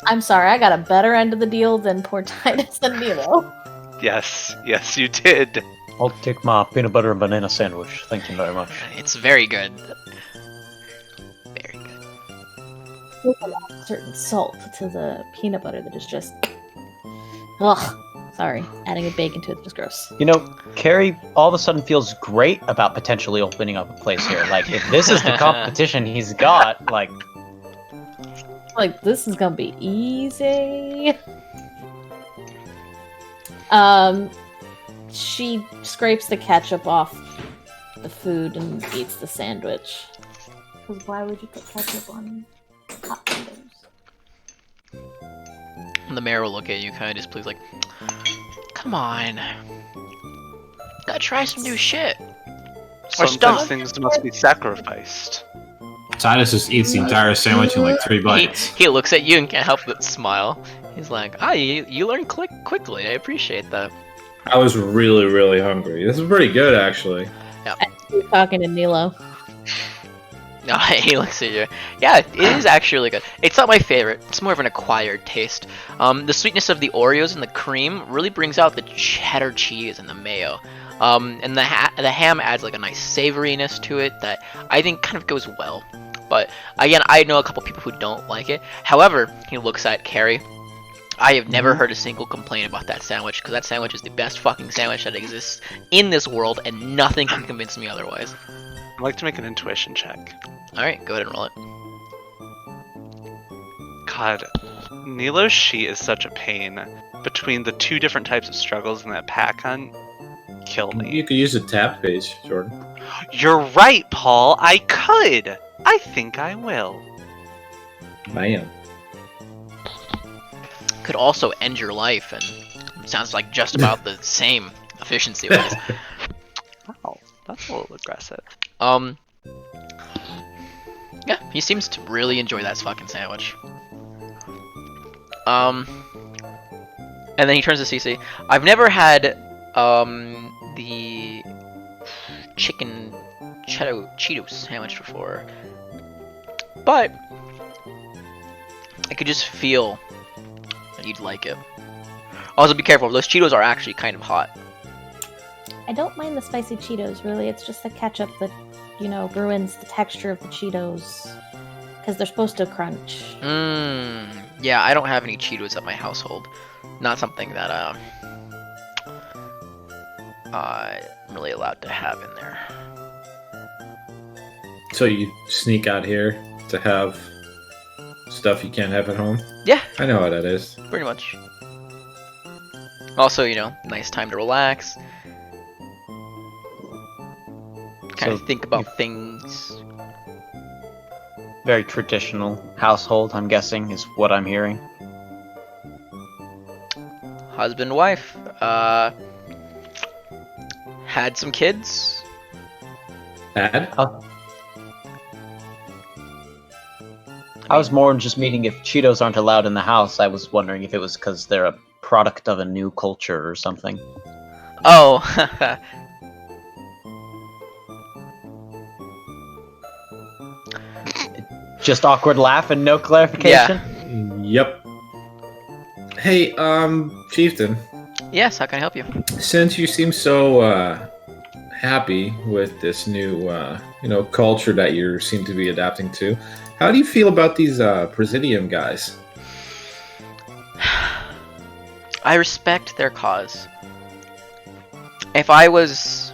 I'm sorry, I got a better end of the deal than poor Titus and Nilo. Yes, yes, you did. I'll take my peanut butter and banana sandwich. Thank you very much. It's very good. Very good. There's a lot of certain salt to the peanut butter that is just... Ugh. Sorry, adding a bacon to it is gross. You know, Carrie all of a sudden feels great about potentially opening up a place here. Like, if this is the competition he's got, like... Like, this is gonna be easy. She scrapes the ketchup off the food and eats the sandwich. Because why would you put ketchup on hot Cheetos? And the mayor will look at you kind of displeased, like, come on. Gotta try some new shit. Or Sometimes stuff. things must be sacrificed. Titus just eats the entire sandwich in like 3 bites. He looks at you and can't help but smile. He's like, you learn quickly. I appreciate that. I was really, really hungry. This is pretty good, actually. You're talking to Nilo. No, he looks at you. Yeah, it is actually really good. It's not my favorite. It's more of an acquired taste. The sweetness of the Oreos and the cream really brings out the cheddar cheese and the mayo. And the ham adds like a nice savoriness to it that I think kind of goes well. But again, I know a couple people who don't like it. However, he looks at Carrie. I have never heard a single complaint about that sandwich, because that sandwich is the best fucking sandwich that exists in this world, and nothing can convince me otherwise. I'd like to make an intuition check. Alright, go ahead and roll it. God, Nilo's sheet is such a pain. Between the 2 different types of struggles in that pack hunt, kill me. You could use a tab page, Jordan. You're right, Paul. I could. I think I will. Man. Could also end your life, and it sounds like just about the same efficiency-wise. Wow, that's a little aggressive. Yeah, he seems to really enjoy that fucking sandwich. And then he turns to Cece. I've never had, the chicken Cheetos sandwich before. But I could just feel that you'd like it. Also, be careful. Those Cheetos are actually kind of hot. I don't mind the spicy Cheetos, really. It's just the ketchup that, ruins the texture of the Cheetos. Because they're supposed to crunch. Yeah, I don't have any Cheetos at my household. Not something that, I'm really allowed to have in there. So you sneak out here to have stuff you can't have at home. Yeah, I know how that is. pretty much. Also, nice time to relax. Kind of So think about things. Very traditional household, I'm guessing, is what I'm hearing. Husband, wife. Had some kids. Had? I was more just meaning if Cheetos aren't allowed in the house, I was wondering if it was because they're a product of a new culture or something. Oh, Just awkward laugh and no clarification? Yep. Hey, Chieftain, yes. How can I help you? since you seem so happy with this new culture that you seem to be adapting to, how do you feel about these Presidium guys? I respect their cause. If I was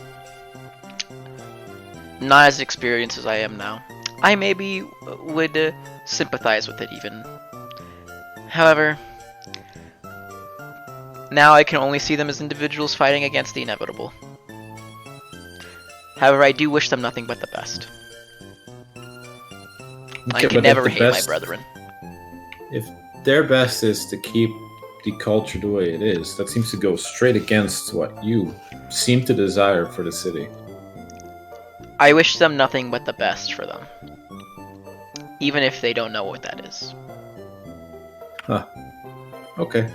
not as experienced as I am now, I maybe would sympathize with it even. However, now I can only see them as individuals fighting against the inevitable. However, I do wish them nothing but the best. I Okay, can but never if the hate my best- brethren. If their best is to keep the culture the way it is, that seems to go straight against what you seem to desire for the city. I wish them nothing but the best for them. Even if they don't know what that is. Okay.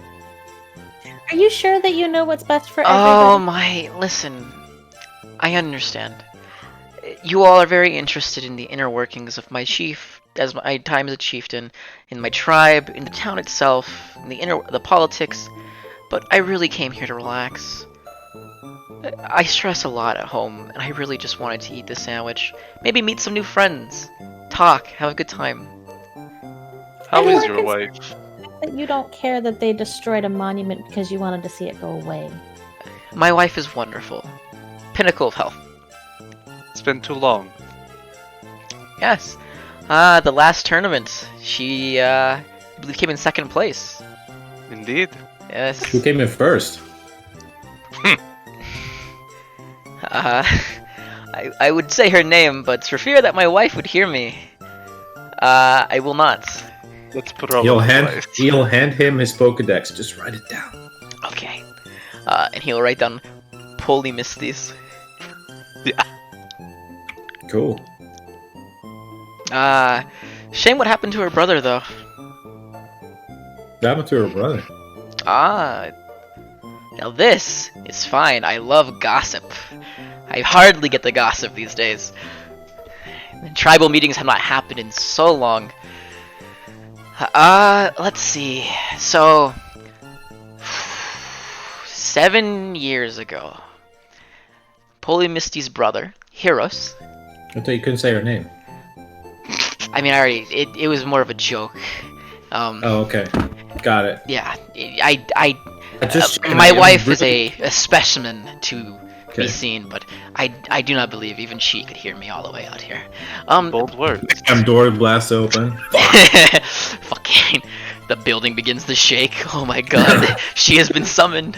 Are you sure that you know what's best for Oh everybody? listen. I understand. You all are very interested in the inner workings of my chief, as my time as a chieftain, in my tribe, in the town itself, in the politics, but I really came here to relax. I stress a lot at home, and I really just wanted to eat this sandwich, maybe meet some new friends, talk, have a good time. How I is like your it's- wife? That you don't care that they destroyed a monument because you wanted to see it go away. My wife is wonderful. Pinnacle of health. It's been too long. Yes. The last tournament, she, I believe came in second place. Indeed. Yes. Who came in first? I would say her name, but for fear that my wife would hear me, I will not. Let's put her on He'll the hand list. he'll hand him his Pokedex. Just write it down. Okay. And he'll write down Polymistes. Cool. Shame what happened to her brother, though. What happened to her brother? Now this is fine. I love gossip. I hardly get the gossip these days. Tribal meetings have not happened in so long. Let's see. So, 7 years ago, Polymiste's brother, Heros. I thought you couldn't say her name. I mean, it was more of a joke. Oh, okay. Got it. Yeah, I my wife is a specimen to Okay. be seen, but I do not believe even she could hear me all the way out here. Bold words. Door blasts open. Fucking, the building begins to shake. Oh my god, she has been summoned.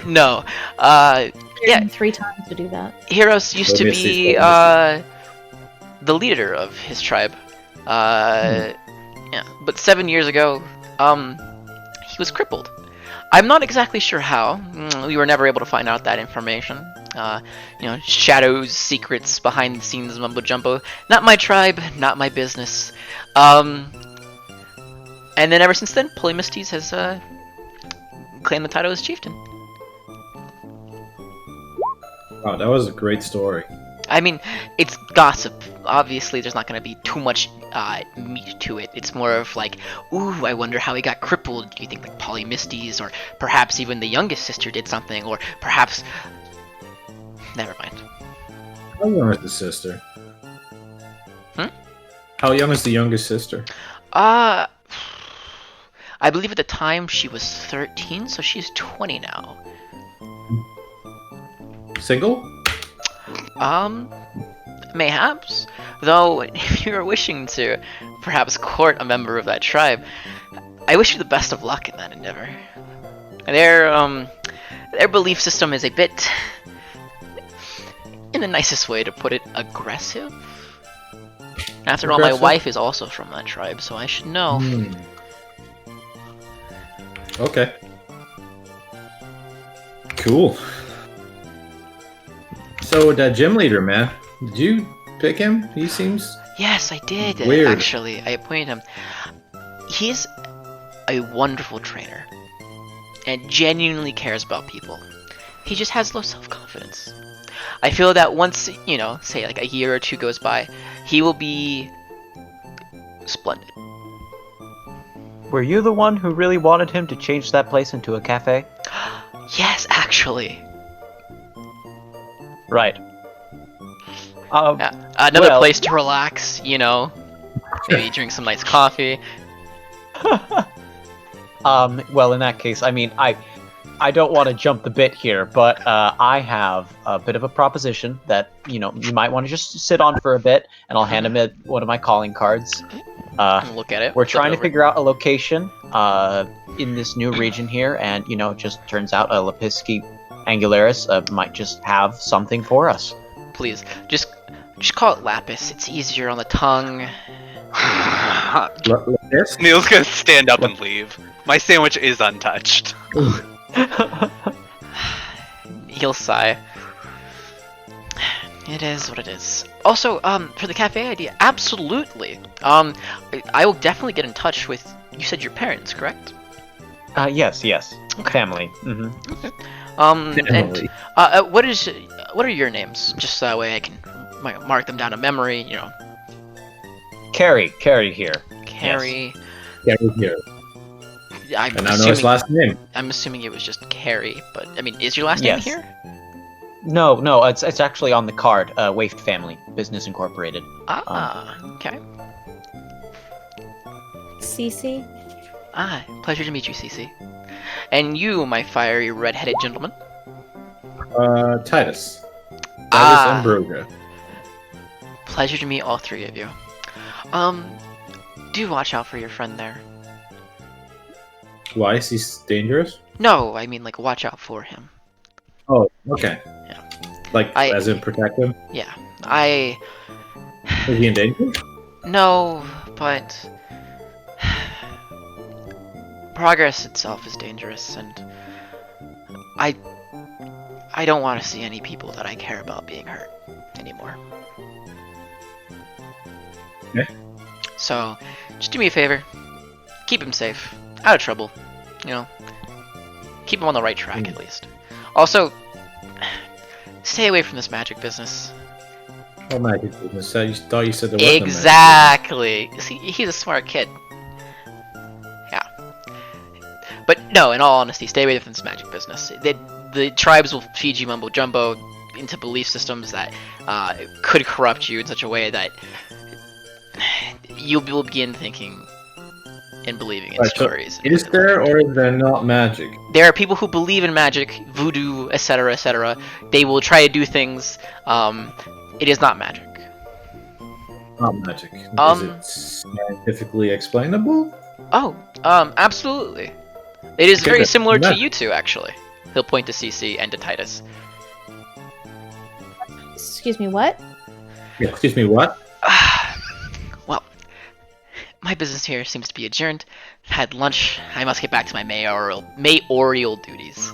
No, yeah, 3 times to do that. Heroes used to Missy's be called the leader of his tribe. Yeah, but 7 years ago, he was crippled. I'm not exactly sure how. We were never able to find out that information. Shadows, secrets, behind the scenes mumbo jumbo. Not my tribe, not my business. And then ever since then, Polymistes has claimed the title as chieftain. Wow, that was a great story. I mean, it's gossip. Obviously, there's not going to be too much meat to it. It's more of like, ooh, I wonder how he got crippled. Do you think like Polymistes, or perhaps even the youngest sister did something, or perhaps... Never mind. How young is the sister? Hmm? How young is the youngest sister? I believe at the time she was 13, so she's 20 now. Single? Mayhaps. Though, if you are wishing to perhaps court a member of that tribe, I wish you the best of luck in that endeavor. Their belief system is a bit, in the nicest way to put it, aggressive. After all, my Aggressive? wife is also from that tribe, so I should know. Okay. Cool. So the gym leader, man, did you pick him? He seems Yes, I did, weird. actually. I appointed him. He's a wonderful trainer and genuinely cares about people. He just has low self-confidence. I feel that once, you know, say like a year or two goes by, he will be splendid. Were you the one who really wanted him to change that place into a cafe? Yes, actually. Right. Another Well- place to relax, you know. Maybe drink some nice coffee. Well, in that case, I mean, I don't want to jump the bit here, but I have a bit of a proposition that, you know, you might want to just sit on for a bit, and I'll hand him one of my calling cards. Look at it. We're flip trying it to over. figure out a location in this new region here, and, you know, it just turns out a Lepisky Angularis might just have something for us. Please, just call it Lapis. It's easier on the tongue. Yes? Neil's gonna stand up and leave. My sandwich is untouched. He'll sigh. It is what it is. Also, for the cafe idea, absolutely. I will definitely get in touch with. You said your parents, correct? Yes. Okay. Family. Hmm. Definitely. And what are your names? Just that way I can mark them down a memory. You know, Carrie here. Carrie. Yeah, he's here. I'm And I know his assuming. last name. I'm assuming it was just Carrie, but I mean, is your last name Yes. here? No, it's actually on the card. Waif Family, Business Incorporated. Okay. Cece? Pleasure to meet you, Cece. And you, my fiery red-headed gentleman. Titus. Titus Ah. Ambrosia. Pleasure to meet all three of you. Do watch out for your friend there. Why is he dangerous? No, I mean like watch out for him. Oh, okay. Yeah. Like, as in protect him? Yeah, Is he in danger? no, but progress itself is dangerous, and I don't want to see any people that I care about being hurt anymore. Okay. So, just do me a favor. Keep him safe, out of trouble. You know, keep him on the right track at least. Also, stay away from this magic business. Oh, magic business. I thought you said there was Exactly. See, he's a smart kid. Yeah. But no, in all honesty, stay away from this magic business. The tribes will feed you mumbo jumbo into belief systems that could corrupt you in such a way that you will begin thinking and believing in Right, so stories. Is there or is there not magic? There are people who believe in magic, voodoo, etc., etc. They will try to do things. It is not magic. Not magic. Is it scientifically explainable? Oh, absolutely. It is Okay, very good. similar to Yeah. you two, actually. He'll point to CC and to Titus. Excuse me, what? Yeah, excuse me, what? Well, my business here seems to be adjourned. I've had lunch. I must get back to my mayoral duties.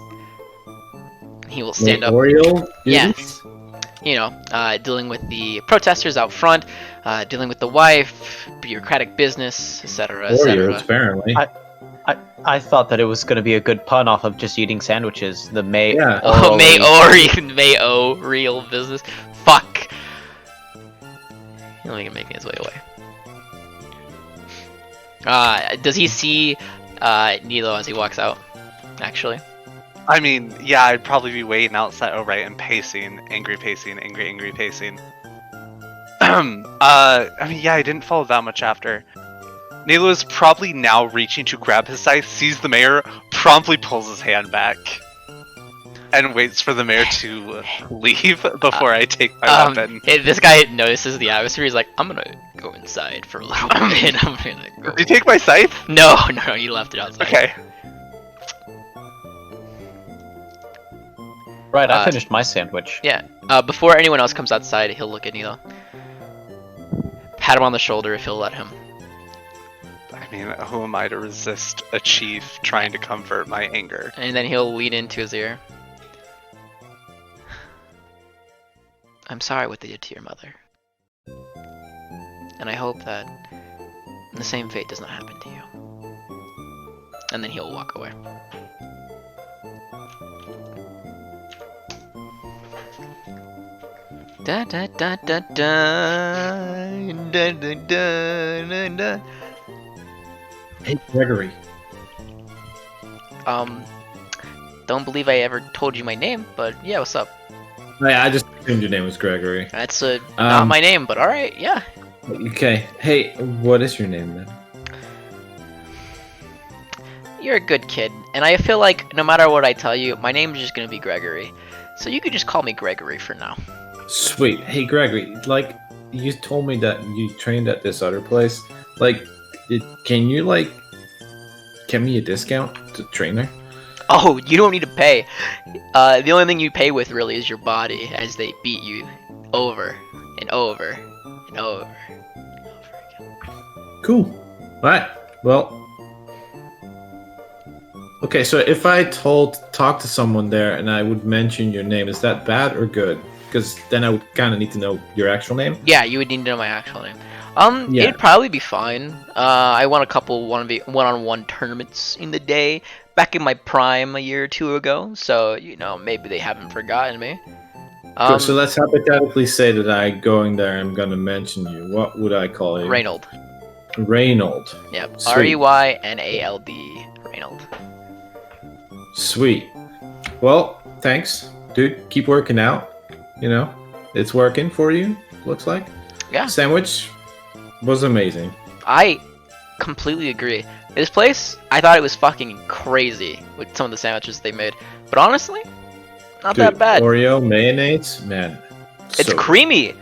He will stand up. Oriole? Yes. You know, dealing with the protesters out front, dealing with the wife, bureaucratic business, etc., Warriors, etc. apparently. I thought that it was going to be a good pun off of just eating sandwiches. The May. Yeah. Oh, mayoral business. Fuck. He's only making his way away. Does he see Nilo as he walks out? Actually. I mean, yeah, I'd probably be waiting outside. Oh, right, and pacing, angry pacing. I mean, yeah, I didn't follow that much after. Nilo is probably now reaching to grab his scythe, sees the mayor, promptly pulls his hand back. and waits for the mayor to leave before I take my weapon. This guy notices the atmosphere. He's like, I'm gonna go inside for a little bit. I'm gonna go. Did you take my scythe? No, you left it outside. Okay. Right, I finished my sandwich. Yeah. Before anyone else comes outside, he'll look at Nilo. Pat him on the shoulder if he'll let him. I mean, who am I to resist a chief trying to comfort my anger? And then he'll lean into his ear. I'm sorry what they did to your mother. And I hope that the same fate does not happen to you. And then he'll walk away. Da da da da da da da da da da. Hey, Gregory. Don't believe I ever told you my name, but yeah, what's up? Yeah, I just assumed your name was Gregory. That's not my name, but alright, yeah. Okay. Hey, what is your name then? You're a good kid, and I feel like no matter what I tell you, my name is just gonna be Gregory. So you could just call me Gregory for now. Sweet. Hey, Gregory, like, you told me that you trained at this other place. Like, can you, like, give me a discount to train there? Oh, you don't need to pay. The only thing you pay with really is your body as they beat you over and over and over and over again. Cool. Alright. Well. Okay, so if I talk to someone there and I would mention your name, is that bad or good? Because then I would kind of need to know your actual name. Yeah, you would need to know my actual name. Yeah. It'd probably be fine. I won a couple one-on-one tournaments in the day back in my prime a year or two ago, so you know maybe they haven't forgotten me. Good, so let's hypothetically say that I going there, I'm gonna mention you. What would I call you? Reynold. Reynold. Yep. Sweet. Reynald. Reynold. Sweet. Well, thanks, dude. Keep working out. You know, it's working for you. Looks like. Yeah. Sandwich was amazing. I completely agree. This place, I thought it was fucking crazy with some of the sandwiches they made, but honestly, not Dude, that bad. Oreo mayonnaise, man. It's so creamy. good.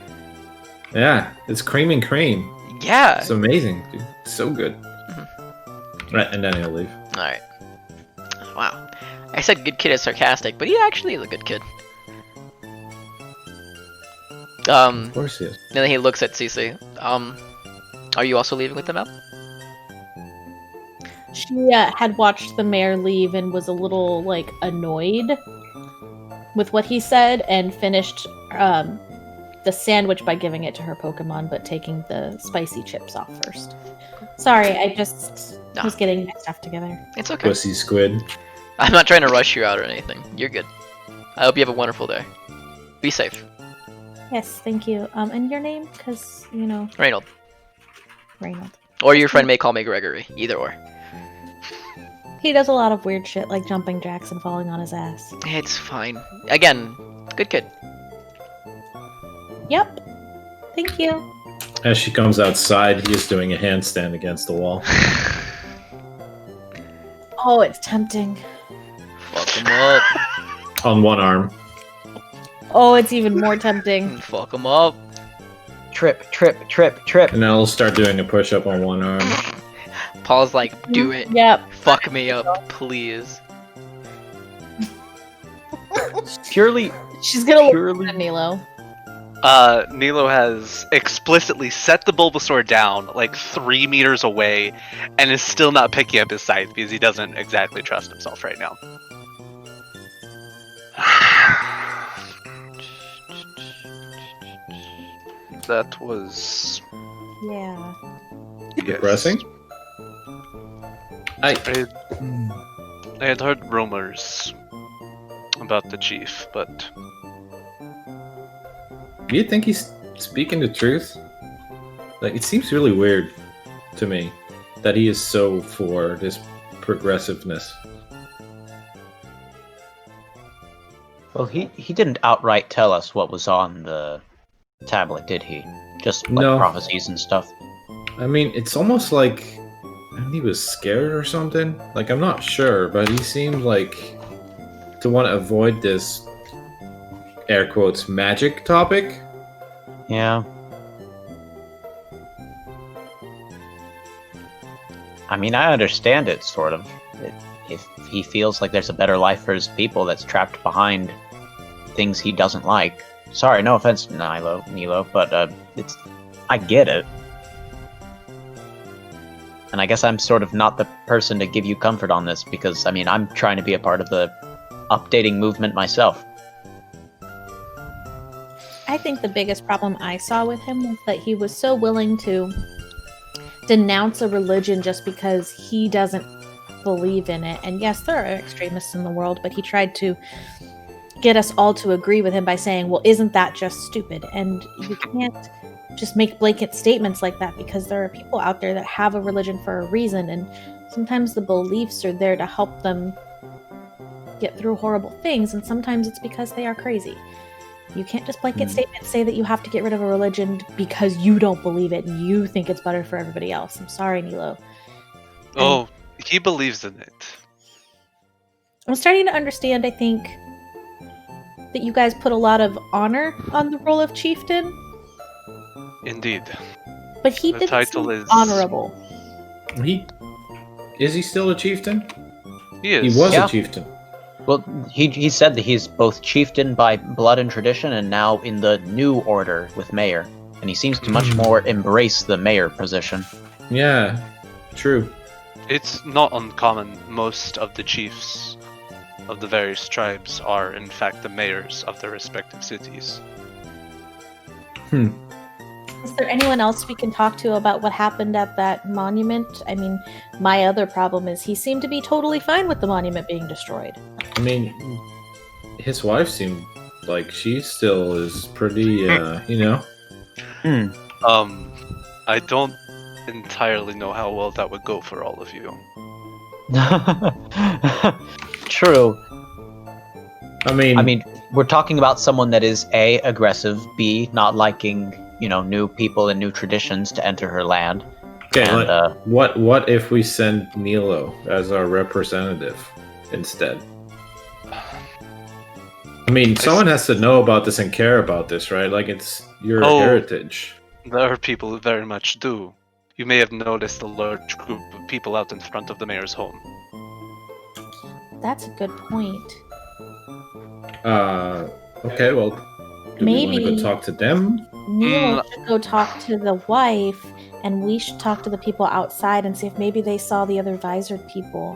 Yeah, it's cream and cream. Yeah. It's amazing, dude. It's so good. Right, and then he'll leave. All right. Wow. I said good kid is sarcastic, but he actually is a good kid. Of course he is. And then he looks at Cece. Are you also leaving with them, Al? She had watched the mayor leave and was a little like annoyed with what he said, and finished the sandwich by giving it to her Pokemon, but taking the spicy chips off first. Sorry, I just was getting my stuff together. It's okay. Pussy squid. I'm not trying to rush you out or anything. You're good. I hope you have a wonderful day. Be safe. Yes, thank you. And your name? Because, you know, Reynold. Reynold. Or your friend may call me Gregory. Either or. He does a lot of weird shit, like jumping jacks and falling on his ass. It's fine. Again, good kid. Yep. Thank you. As she comes outside, he is doing a handstand against the wall. Oh, it's tempting. Fuck him up. On one arm. Oh, it's even more tempting. Fuck him up. Trip, trip, trip, trip. And then I'll start doing a push-up on one arm. Paul's like, do it. Yep. Fuck me up, please. Purely, She's gonna purely. look at Nilo. Nilo has explicitly set the Bulbasaur down like 3 meters away and is still not picking up his scythe because he doesn't exactly trust himself right now. That was Yeah. Depressing? I had heard rumors about the chief, but Do you think he's speaking the truth? Like, it seems really weird to me that he is so for this progressiveness. Well, he didn't outright tell us what was on the tablet, did he? Just like No. prophecies and stuff. I mean, it's almost like he was scared or something. Like, I'm not sure, but he seemed like to want to avoid this air quotes magic topic. Yeah. I mean, I understand it, sort of. If he feels like there's a better life for his people that's trapped behind things he doesn't like. Sorry, no offense, Nilo, but I get it. And I guess I'm sort of not the person to give you comfort on this, because, I mean, I'm trying to be a part of the updating movement myself. I think the biggest problem I saw with him was that he was so willing to denounce a religion just because he doesn't believe in it. And yes, there are extremists in the world, but he tried to get us all to agree with him by saying, well, isn't that just stupid? And you can't just make blanket statements like that, because there are people out there that have a religion for a reason, and sometimes the beliefs are there to help them get through horrible things, and sometimes it's because they are crazy. You can't just blanket statements say that you have to get rid of a religion because you don't believe it and you think it's better for everybody else. I'm sorry, Nilo. Oh, he believes in it. I'm starting to understand, I think, that you guys put a lot of honor on the role of chieftain, Indeed. but he The didn't title seem is- honorable. Is he still a chieftain? He is. He was Yeah. a chieftain. Well, he said that he's both chieftain by blood and tradition, and now in the new order with mayor. And he seems to much more embrace the mayor position. Yeah, true. It's not uncommon. Most of the chiefs of the various tribes are, in fact, the mayors of their respective cities. Is there anyone else we can talk to about what happened at that monument? I mean, my other problem is he seemed to be totally fine with the monument being destroyed. I mean, his wife seemed like she still is pretty, you know. I don't entirely know how well that would go for all of you. True. I mean, We're talking about someone that is A, aggressive, B, not liking, new people and new traditions to enter her land. okay. And, What if we send Nilo as our representative instead? I mean, someone has to know about this and care about this, right? Like, it's your heritage. There are people who very much do. You may have noticed a large group of people out in front of the mayor's home. That's a good point. Okay, well, do we want to Maybe- go talk to them? Neil should go talk to the wife, and we should talk to the people outside and see if maybe they saw the other visored people.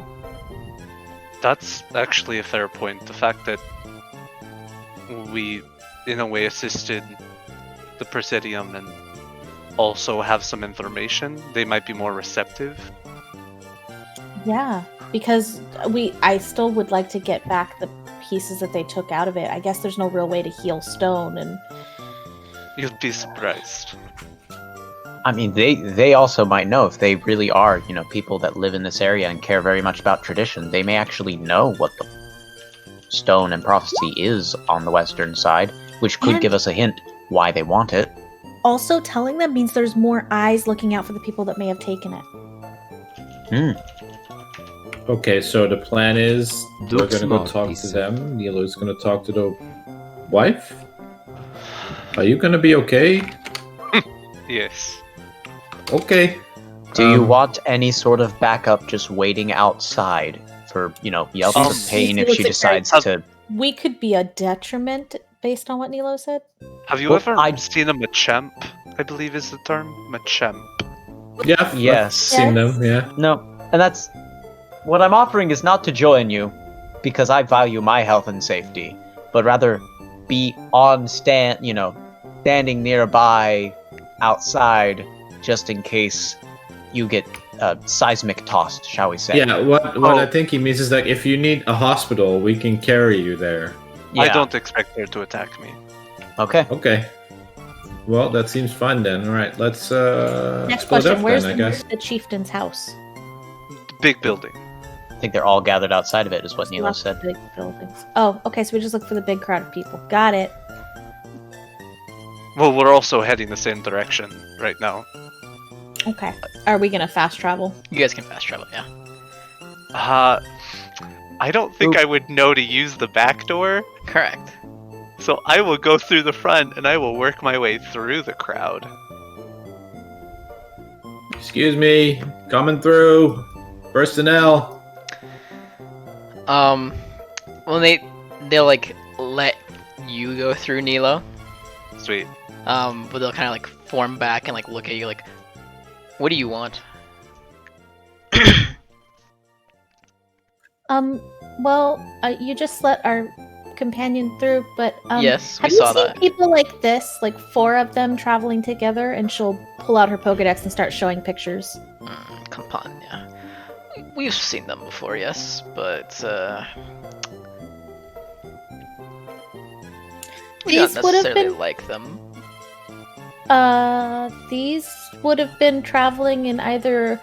That's actually a fair point. The fact that we, in a way, assisted the Presidium and also have some information, they might be more receptive. Yeah, because I still would like to get back the pieces that they took out of it. I guess there's no real way to heal stone, and You'd be surprised. I mean, they also might know if they really are, people that live in this area and care very much about tradition. They may actually know what the stone and prophecy is on the western side, which could And- give us a hint why they want it. also telling them means there's more eyes looking out for the people that may have taken it. Okay, so the plan is we're Looks gonna go smart, talk to piece. them. Nilo's gonna talk to the wife. Are you gonna be okay? Yes. Okay. Do you want any sort of backup just waiting outside for, yelps Um, of pain if she looks like decides to... We could be a detriment based on what Nilo said. Have you Well, ever I- seen a Machamp? I believe is the term. Machamp. Yeah. I've Yes. seen them. Yeah. No, and that's... What I'm offering is not to join you, because I value my health and safety, but rather be standing nearby outside, just in case you get seismic tossed, shall we say. Yeah. What Oh. I think he means is like if you need a hospital, we can carry you there. Yeah. I don't expect her to attack me. Okay. Okay. Well, that seems fine then. All right, let's Next split question: up where's then, I guess. the chieftain's house? Big building. I think they're all gathered outside of it, is what Nilo Lots of said. big buildings. Oh, okay. So we just look for the big crowd of people. Got it. Well, we're also heading the same direction right now. Okay. Are we gonna fast travel? You guys can fast travel, yeah. I don't think I would know to use the back door, Correct. so I will go through the front and I will work my way through the crowd. Excuse me, coming through. Personnel. Well, they'll like let you go through, Nilo. Sweet. But they'll kind of like form back and like look at you like, what do you want? Well, you just let our companion through, but Yes, we have saw you seen that. people like this, like 4 of them traveling together? And she'll pull out her Pokedex and start showing pictures. Campania. We've seen them before, yes, but we don't These would have necessarily been like them. These would have been traveling in either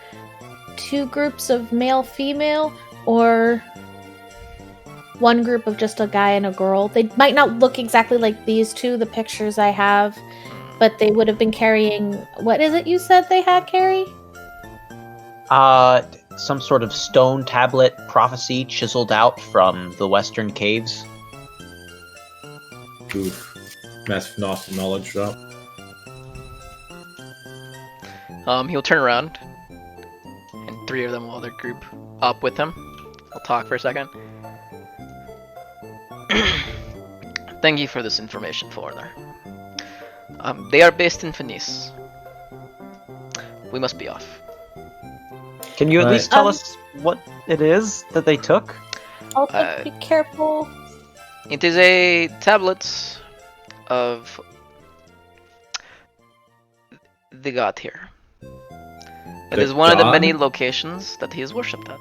2 groups of male-female or one group of just a guy and a girl. They might not look exactly like these 2, the pictures I have, but they would have been carrying. What is it you said they had, Carrie? Some sort of stone tablet prophecy chiseled out from the western caves. Oof. Massive knowledge drop. He'll turn around, and 3 of them will other group up with him. I'll talk for a second. Thank you for this information, foreigner. They are based in Venice. We must be off. Can you at Right. least tell us what it is that they took? Also, be careful. It is a tablet of the god here. It The is one of the god? many locations that he is worshipped at.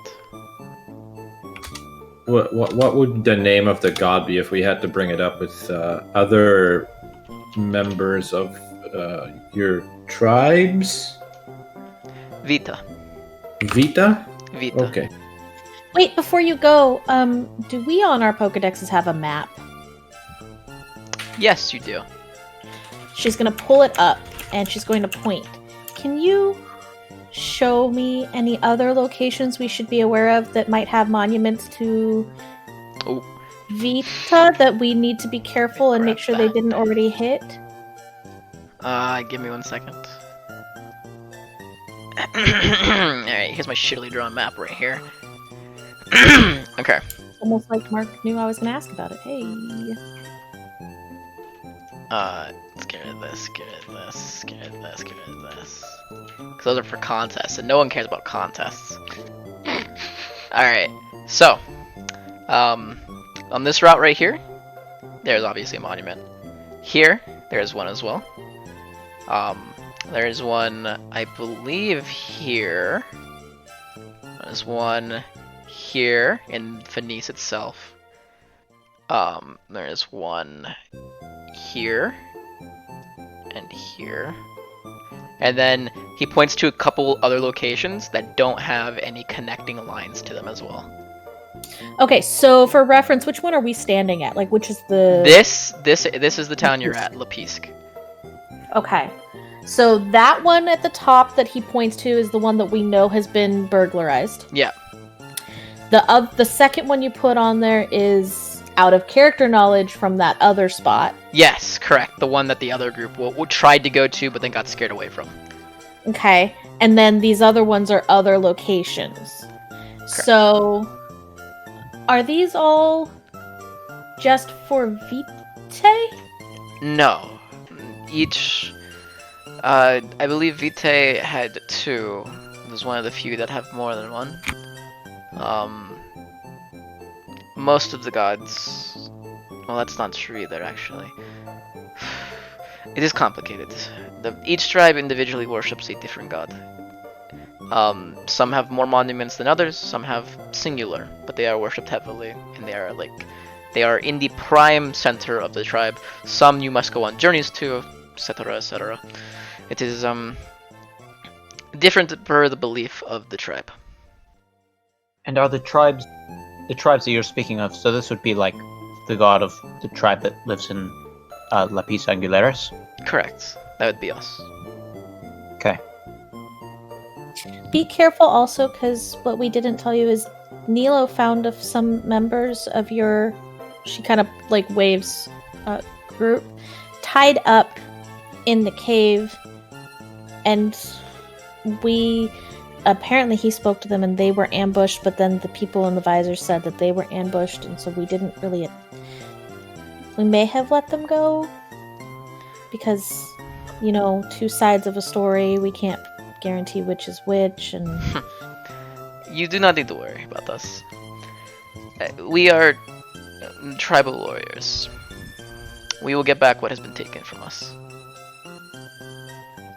What would the name of the god be if we had to bring it up with other members of your tribes? Vita. Vita? Vita. Okay. Wait, before you go, do we on our Pokedexes have a map? Yes, you do. She's gonna pull it up and she's going to point. Can you show me any other locations we should be aware of that might have monuments to Oh. Vita that we need to be careful and make sure they didn't already hit? Give me 1 second. Alright, here's my shittily drawn map right here. Okay. Almost like Mark knew I was gonna ask about it. Hey. Let's get rid of this, get rid of this, get rid of this, get rid of this. Because those are for contests, and no one cares about contests. Alright, so, on this route right here, there's obviously a monument. Here, there's one as well. There's one, I believe, here. There's one here in Venice itself. There's one here and here. And then he points to a couple other locations that don't have any connecting lines to them as well. Okay, so for reference, which one are we standing at? Like, which is the... This is the town you're at, Lepisk. Okay. So that one at the top that he points to is the one that we know has been burglarized. Yeah. The second one you put on there is out of character knowledge from that other spot. Yes, correct. The one that the other group tried to go to, but then got scared away from. Okay. And then these other ones are other locations. Correct. So, are these all just for Vitae? No. Each... I believe Vitae had 2. There's one of the few that have more than one. Most of the gods... Well, that's not true either, actually. It is complicated. Each tribe individually worships a different god. Some have more monuments than others, some have singular, but they are worshipped heavily, and they are in the prime center of the tribe. Some you must go on journeys to, etc., etc. It is different per the belief of the tribe. And are the tribes that you're speaking of, so this would be like the god of the tribe that lives in Lapis Angularis? Correct. That would be us. Okay. Be careful also, because what we didn't tell you is Nilo found of some members of your, she kind of like waves, group tied up in the cave, and apparently he spoke to them and they were ambushed, but then the people in the visor said that they were ambushed, and so we may have let them go because, two sides of a story, we can't guarantee which is which, and You do not need to worry about us. We are tribal warriors. We will get back what has been taken from us,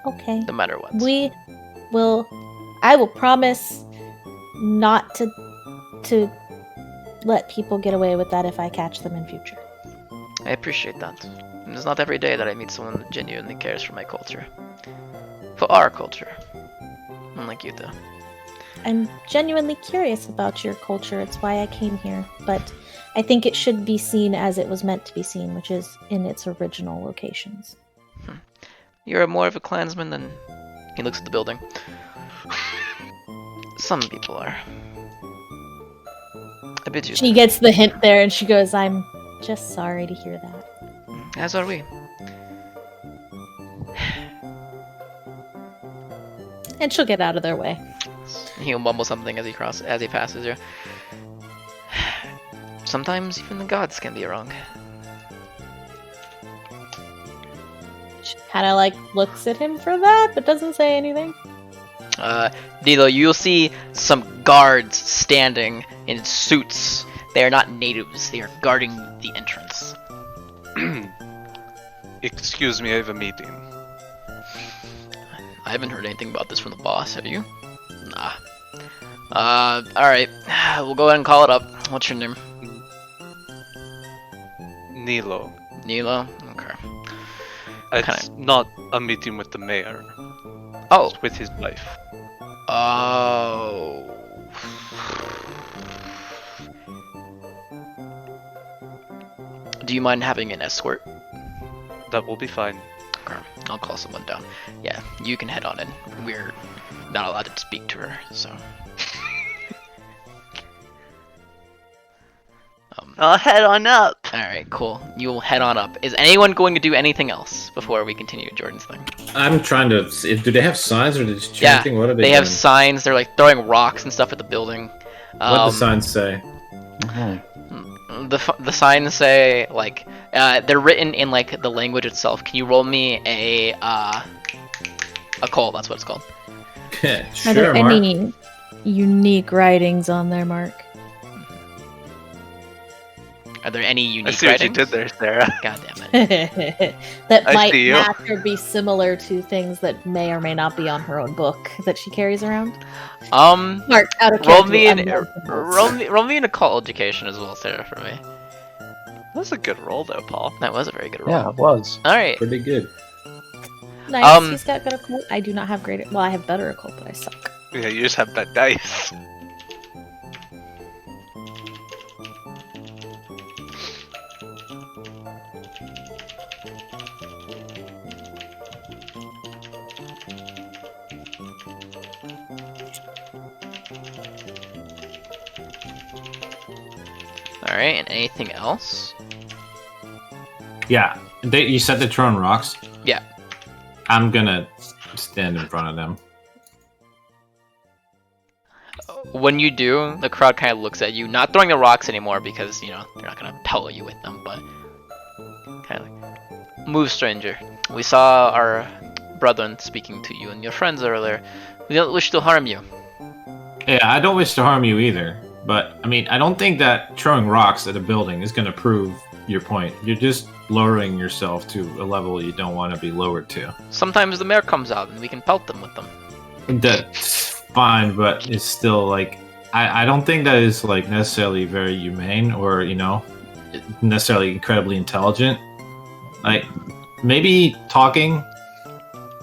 okay. no matter what. I will promise not to let people get away with that if I catch them in future. I appreciate that. It's not every day that I meet someone that genuinely cares for my culture. For our culture. Unlike you, though. I'm genuinely curious about your culture. It's why I came here. But I think it should be seen as it was meant to be seen, which is in its original locations. You're more of a clansman than... He looks at the building. Some people are. I bid you. She gets the hint there and she goes, I'm just sorry to hear that. As are we. And she'll get out of their way. He'll mumble something as he passes you. Sometimes even the gods can be wrong. She kind of like looks at him for that, but doesn't say anything. Nilo, you'll see some guards standing in suits. They are not natives. They are guarding the entrance. Excuse me, I have a meeting. I haven't heard anything about this from the boss, have you? Nah. Alright. We'll go ahead and call it up. What's your name? Nilo. Nilo? Okay. It's not a meeting with the mayor. Oh. It's with his wife. Oh. Do you mind having an escort? That will be fine. Okay. I'll call someone down. Yeah, you can head on in. We're not allowed to speak to her, so... I'll head on up. Alright, cool. You'll head on up. Is anyone going to do anything else before we continue Jordan's thing? I'm trying to. Do they have signs or are they just chanting? Yeah, What are they they have doing? signs. They're like throwing rocks and stuff at the building. What do the signs say? The signs say like they're written in like the language itself. Can you roll me a call? That's what it's called. Are there Sure, Mark. any unique writings on there, Mark? Are there any I unique see what you writings? did there, Sarah. God damn it. That I might see you. match or be similar to things that may or may not be on her own book that she carries around. Mark, out of roll character, me an unread roll me an occult education as well, Sarah, for me. That was a good roll, though, Paul. That was a very good roll. Yeah, it was. All right. Pretty good. Nice, he's got good occult. I do not have great. Well, I have better occult, but I suck. Yeah, you just have bad dice. All right, and anything else? Yeah, you said they're throwing rocks? Yeah. I'm gonna stand in front of them. When you do, the crowd kind of looks at you, not throwing the rocks anymore because, you know, they're not going to pelt you with them, but kind of like, move, stranger. We saw our brethren speaking to you and your friends earlier. We don't wish to harm you. Yeah, I don't wish to harm you either, but, I mean, I don't think that throwing rocks at a building is gonna prove your point. You're just lowering yourself to a level you don't want to be lowered to. Sometimes the mayor comes out and we can pelt them with them. That's fine, but it's still like I don't think that is like necessarily very humane or, you know, necessarily incredibly intelligent. Like maybe talking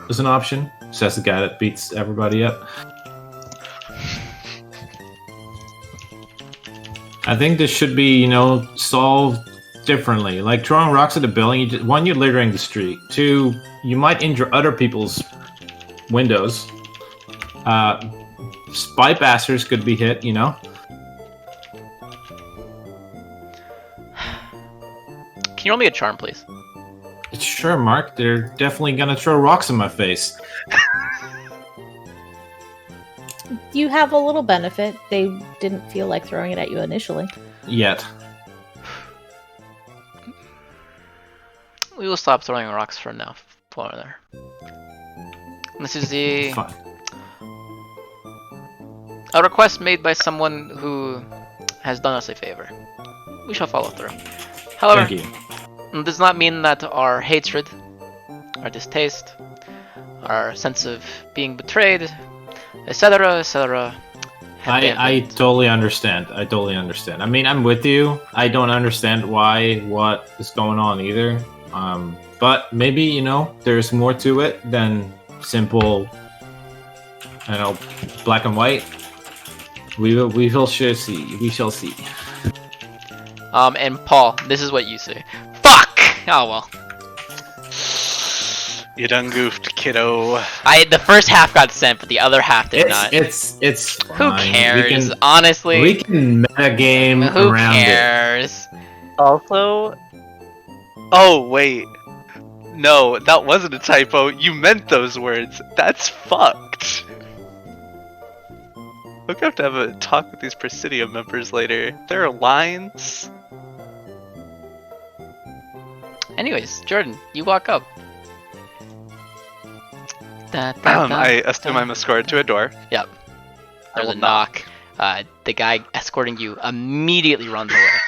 is an option, says the guy that beats everybody up. I think this should be, you know, solved differently. Like throwing rocks at a building, one, you're littering the street. Two, you might injure other people's windows. Spy bastards could be hit, you know. Can you roll me a charm, please? Sure, Mark. They're definitely gonna throw rocks in my face. You have a little benefit. They didn't feel like throwing it at you initially. Yet. We will stop throwing rocks for now, foreigner. This is Fine. a request made by someone who has done us a favor. We shall follow through. However, Thank you. it does not mean that our hatred, our distaste, our sense of being betrayed, etc., etc. I totally understand. I totally understand. I mean, I'm with you. I don't understand what is going on either. But maybe, you know, there's more to it than simple, you know, black and white. We shall see. We shall see. And Paul, this is what you say. Fuck! Oh well. You done goofed, kiddo. The first half got sent, but the other half did not. It's Who fine. cares? Honestly, We can meta game who around cares? Also, oh wait, no, that wasn't a typo. You meant those words. That's fucked. We're gonna have to have a talk with these Presidium members later. There are lines. Anyways, Jordan, you walk up. Da, da, da, I assume da. I'm escorted to a door. Yep. I There's will a knock. The guy escorting you immediately runs away.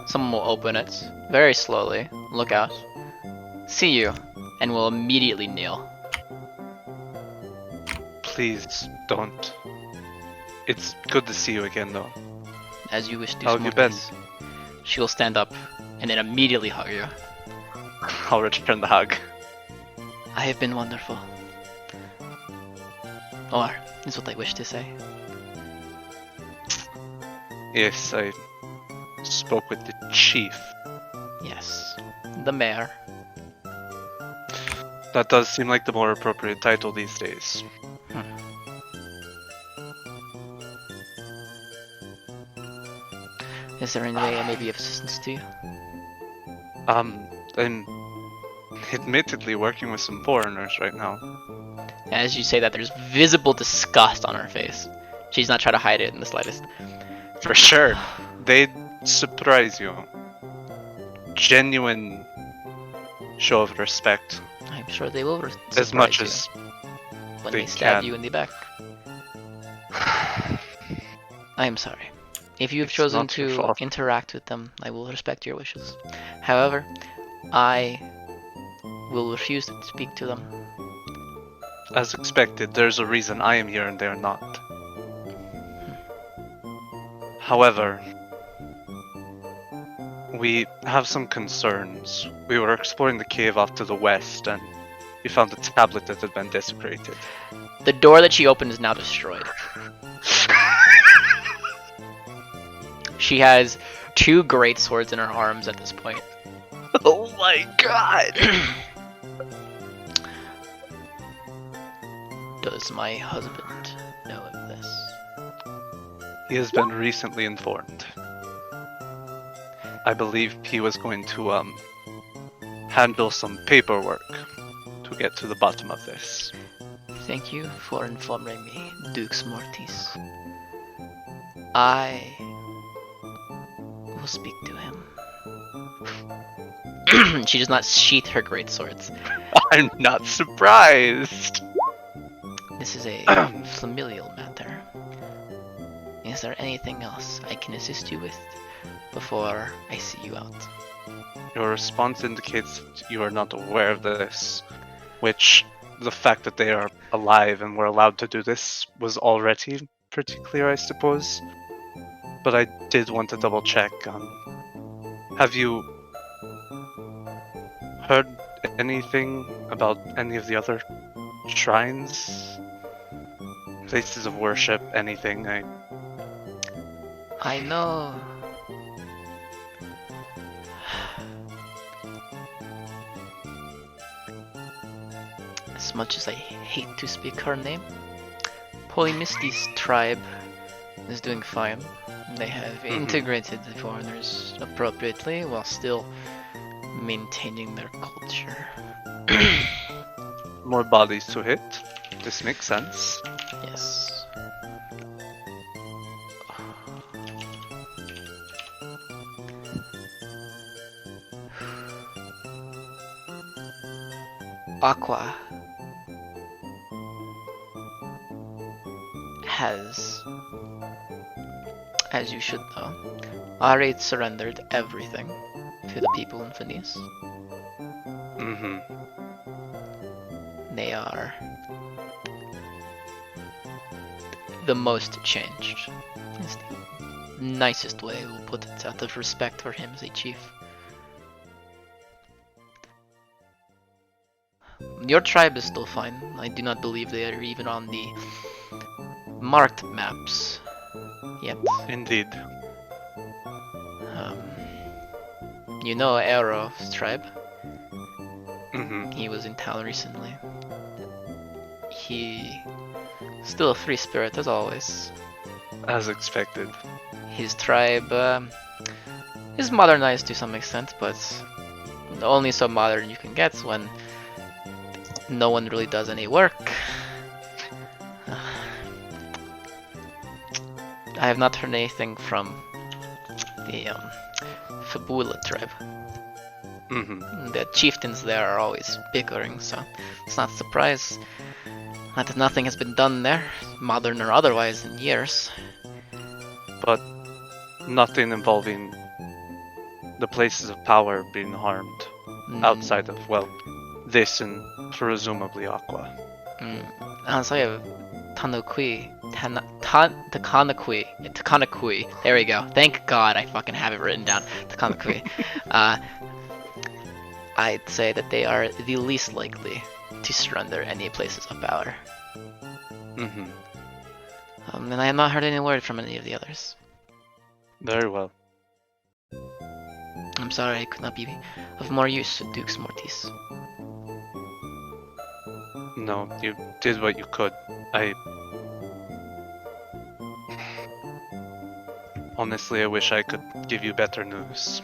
Someone will open it very slowly, look out, see you, and will immediately kneel. Please don't. It's good to see you again, though. As you wish, How have you been? She will stand up and then immediately hug you. I'll return the hug. I have been wonderful. Or, is what I wish to say. Yes, I spoke with the chief. Yes. The mayor. That does seem like the more appropriate title these days. Is there any way I may be of assistance to you? I'm admittedly working with some foreigners right now. As you say that, there's visible disgust on her face. She's not trying to hide it in the slightest. For sure. They'd surprise you. Genuine show of respect. I'm sure they will As much you as when they they stab can. you in the back. I am sorry. If you have It's chosen not your to fault. interact with them, I will respect your wishes. However, I will refuse to speak to them. As expected, there's a reason I am here and they're not. However, we have some concerns. We were exploring the cave off to the west and we found a tablet that had been desecrated. The door that she opened is now destroyed. She has 2 great swords in her arms at this point. Oh my god! Does my husband know of this? He has been recently informed. I believe he was going to handle some paperwork to get to the bottom of this. Thank you for informing me, Dux Mortis. I will speak to him. She does not sheath her great swords. I'm not surprised. This is a familial matter. Is there anything else I can assist you with before I see you out? Your response indicates that you are not aware of this, which the fact that they are alive and were allowed to do this was already pretty clear, I suppose. But I did want to double check. Have you heard anything about any of the other shrines? Places of worship, anything? I know. As as much as I hate to speak her name. Polymisty's tribe is doing fine. They have integrated the foreigners appropriately while still maintaining their culture. More bodies to hit. This makes sense. Yes. Aqua has, as you should know, already surrendered everything to the people in Phineas. Mm-hmm. They are the most changed. It's the nicest way we'll put it, out of respect for him as a chief. Your tribe is still fine. I do not believe they are even on the marked maps yet. Indeed. You know Arrow's tribe? Mm-hmm. He was in town recently. He... still a free spirit as always. As expected. His tribe is modernized to some extent, but only so modern you can get when no one really does any work. I have not heard anything from the Fabula tribe. Mm-hmm. The chieftains there are always bickering, so it's not a surprise that nothing has been done there, modern or otherwise, in years. But nothing involving the places of power being harmed outside of, well, this and presumably Aqua. Outside of Takanakui. There we go. Thank God I fucking have it written down. Takanakui. I'd say that they are the least likely to surrender any places of power. Mm-hmm. And I have not heard any word from any of the others. Very well. I'm sorry I could not be of more use to Dukes Mortis. No, you did what you could. Honestly, I wish I could give you better news.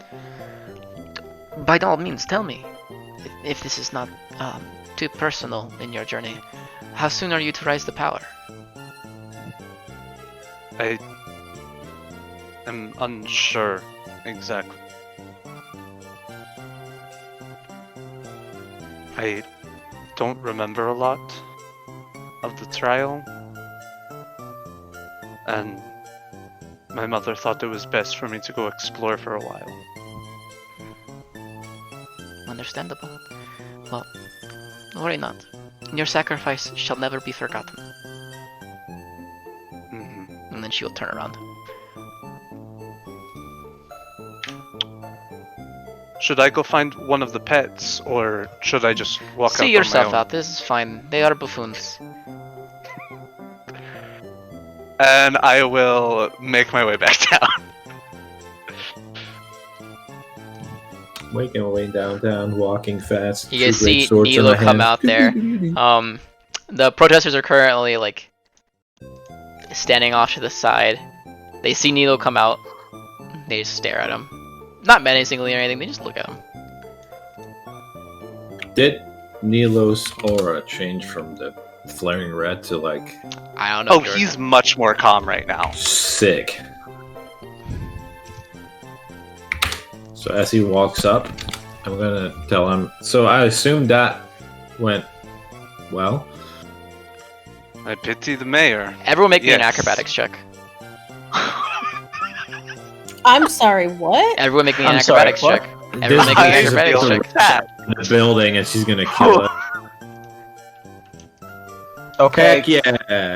By all means, tell me. If this is not too personal in your journey, how soon are you to rise to power? I am unsure exactly. I don't remember a lot of the trial, and my mother thought it was best for me to go explore for a while. Understandable. Well, worry not. Your sacrifice shall never be forgotten. Mm-hmm. And then she will turn around. Should I go find one of the pets, or should I just walk out See on yourself my own? out. This is fine. They are buffoons. And I will make my way back down. Making my way downtown, walking fast. You guys two great see swords in Nilo my come hand. out there. The protesters are currently like standing off to the side. They see Nilo come out. They just stare at him. Not menacingly or anything, they just look at him. Did Nilo's aura change from the flaring red to like I don't know. Oh, if you're- he's much more calm right now. sick? So as he walks up, I'm gonna tell him. So I assume that went well. I pity the mayor. Everyone make me an Yes. acrobatics check. I'm sorry, what? Everyone make me an I'm sorry, acrobatics what? check. Everyone make me an bitch is acrobatics about check. to run in the building, and she's gonna kill it. Okay. Heck yeah!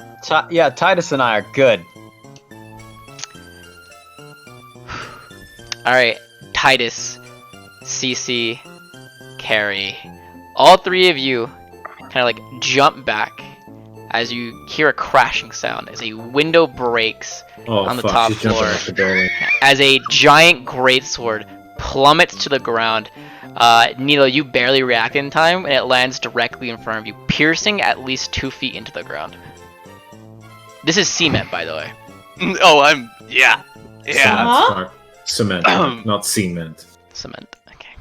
Yeah, Titus and I are good. Alright, Titus, CC, Carrie. All three of you kind of like jump back as you hear a crashing sound as a window breaks, Oh On the fuck! top She's jumping floor. off the building. as a giant greatsword plummets to the ground. Nilo, you barely react in time, and it lands directly in front of you, piercing at least 2 feet into the ground. This is cement, by the way. Oh, yeah. Huh? Smart. Cement, not cement. Cement. Okay.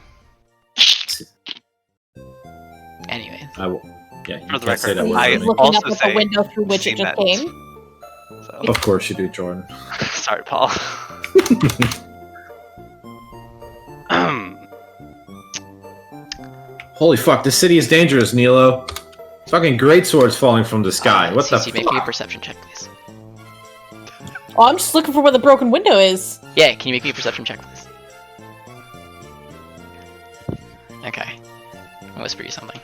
Anyways. I will. Yeah, you For the can't say record, that I word. Looking also up at the say window through which it just cement. came. So, Of course you do, Jordan. sorry, Paul. Holy fuck, this city is dangerous, Nilo. Fucking great swords falling from the sky. What the CC, make me a fuck? perception check, please. Oh, I'm just looking for where the broken window is. Yeah, can you make me a perception check, please? Okay. I'll whisper you something.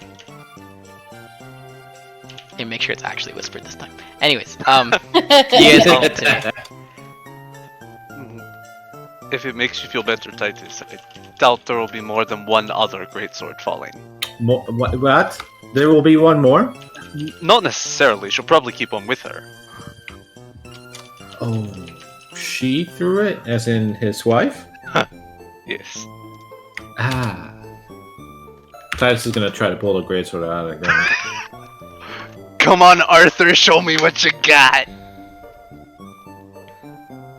And make sure it's actually whispered this time. Anyways, you guys can continue. If it makes you feel better, Titus, I doubt there will be more than one other greatsword falling. What? There will be one more? Not necessarily. She'll probably keep one with her. Oh, she threw it? As in his wife? Yes. Ah. Titus is gonna try to pull the greatsword out of the ground. Come on, Arthur, show me what you got.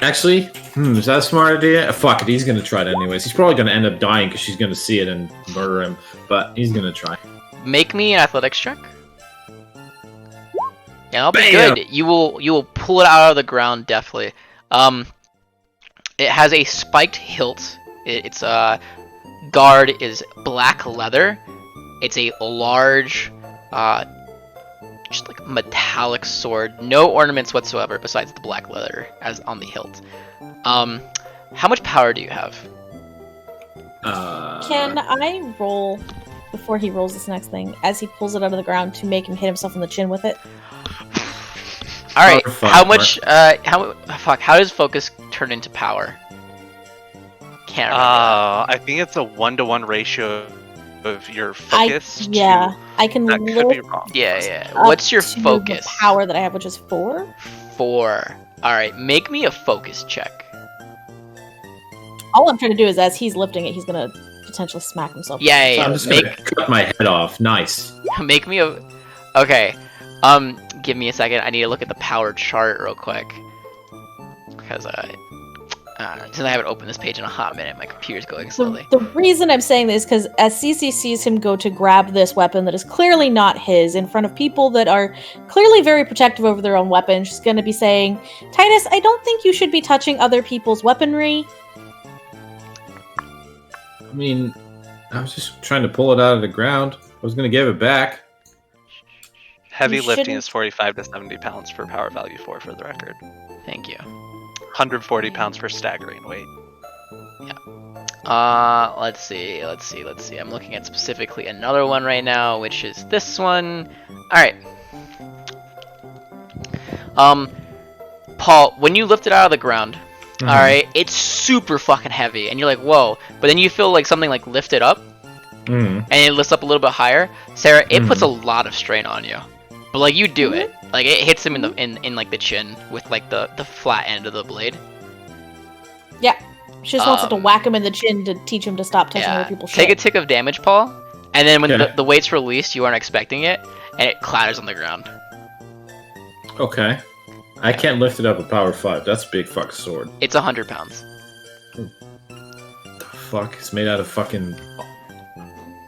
Actually, is that a smart idea? Fuck it, he's gonna try it anyways. He's probably gonna end up dying because she's gonna see it and murder him, but he's gonna try. Make me an athletics check. Yeah, that'll be Bam! good. You will pull it out of the ground definitely. It has a spiked hilt. Its guard is black leather. It's a large, just like metallic sword. No ornaments whatsoever besides the black leather as on the hilt. How much power do you have? Can I roll before he rolls this next thing as he pulls it out of the ground to make him hit himself in the chin with it? All right. Fuck, How much? How does focus turn into power? Can't remember. I think it's a 1-to-1 ratio of your focus. I can That could look be wrong. Yeah. up What's your to focus? The power that I have, which is 4. 4. All right. Make me a focus check. All I'm trying to do is, as he's lifting it, he's gonna potentially smack himself. Yeah. I'm just gonna cut my head off. Nice. Make me a. Okay. Give me a second. I need to look at the power chart real quick. Because since I haven't opened this page in a hot minute, my computer's going slowly. The reason I'm saying this is because as CC sees him go to grab this weapon that is clearly not his in front of people that are clearly very protective over their own weapons, she's going to be saying, Titus, I don't think you should be touching other people's weaponry. I mean, I was just trying to pull it out of the ground. I was gonna give it back. Heavy You lifting shouldn't- is 45 to 70 pounds for power value 4 for the record. Thank you. 140 pounds for staggering weight. Let's see. I'm looking at specifically another one right now, which is this one. All right. Paul, when you lift it out of the ground, all right, it's super fucking heavy, and you're like, whoa. But then you feel like something like lift it up, and it lifts up a little bit higher. Sarah, it puts a lot of strain on you, but like you do it, like it hits him in the in like the chin with like the flat end of the blade. Yeah. She just wants it to whack him in the chin to teach him to stop touching other people's Take a shit. tick of damage, Paul, and then when Okay. the weight's released, you aren't expecting it, and it clatters on the ground. Okay. I can't lift it up with power 5. That's a big fuck sword. It's 100 pounds. The fuck? It's made out of fucking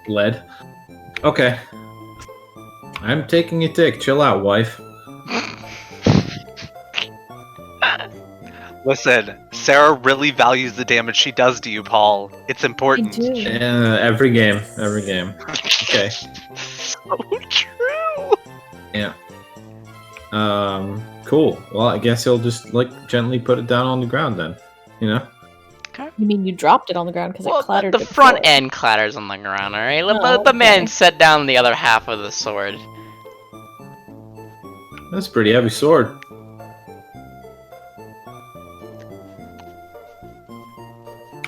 lead. Okay. I'm taking a tick. Chill out, wife. Listen, Sarah really values the damage she does to you, Paul. It's important. I do. Every game. Okay. So true. Yeah. Cool. Well, I guess he'll just like gently put it down on the ground then. You know? You mean you dropped it on the ground because Well, it clattered the to the front floor. end clatters on the ground, alright? Oh, Let the man okay. set down the other half of the sword. That's a pretty heavy sword.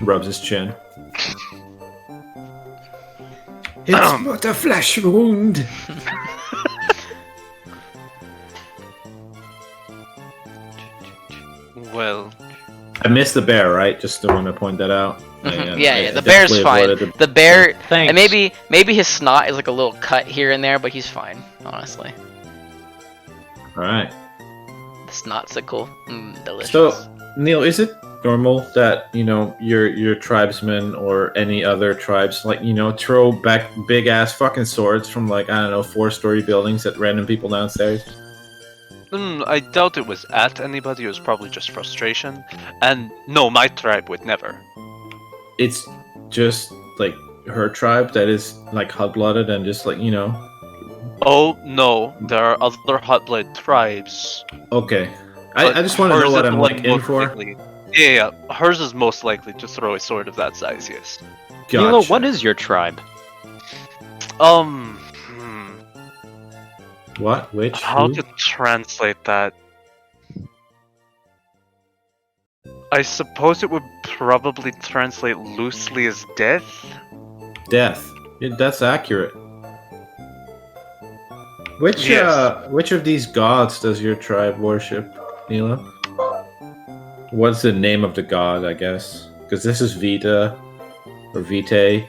Rubs his chin. It's not a flesh wound. Well, I missed the bear, right? Just to want to point that out. Yeah, the bear's definitely fine. avoided The bear, Thanks. and maybe his snot is like a little cut here and there, but he's fine, honestly. All right. The snot's-icle, delicious. So, Neil, is it normal that your tribesmen or any other tribes throw back big ass fucking swords from like, I don't know, 4-story buildings at random people downstairs? I doubt it was at anybody. It was probably just frustration. And no, my tribe would never. It's just like her tribe that is like hot-blooded and just like Oh no, there are other hot-blooded tribes. Okay, but I just want to know hers what is I'm the one like in most for. likely- Yeah, hers is most likely to throw a sword of that size. Yes. Milo, Gotcha. what is your tribe? Hmm. What? Which? How Who? to translate that? I suppose it would probably translate loosely as death. Death. Yeah, that's accurate. Which Yes. which of these gods does your tribe worship, Nila? What's the name of the god? I guess because this is Vita or Vitae.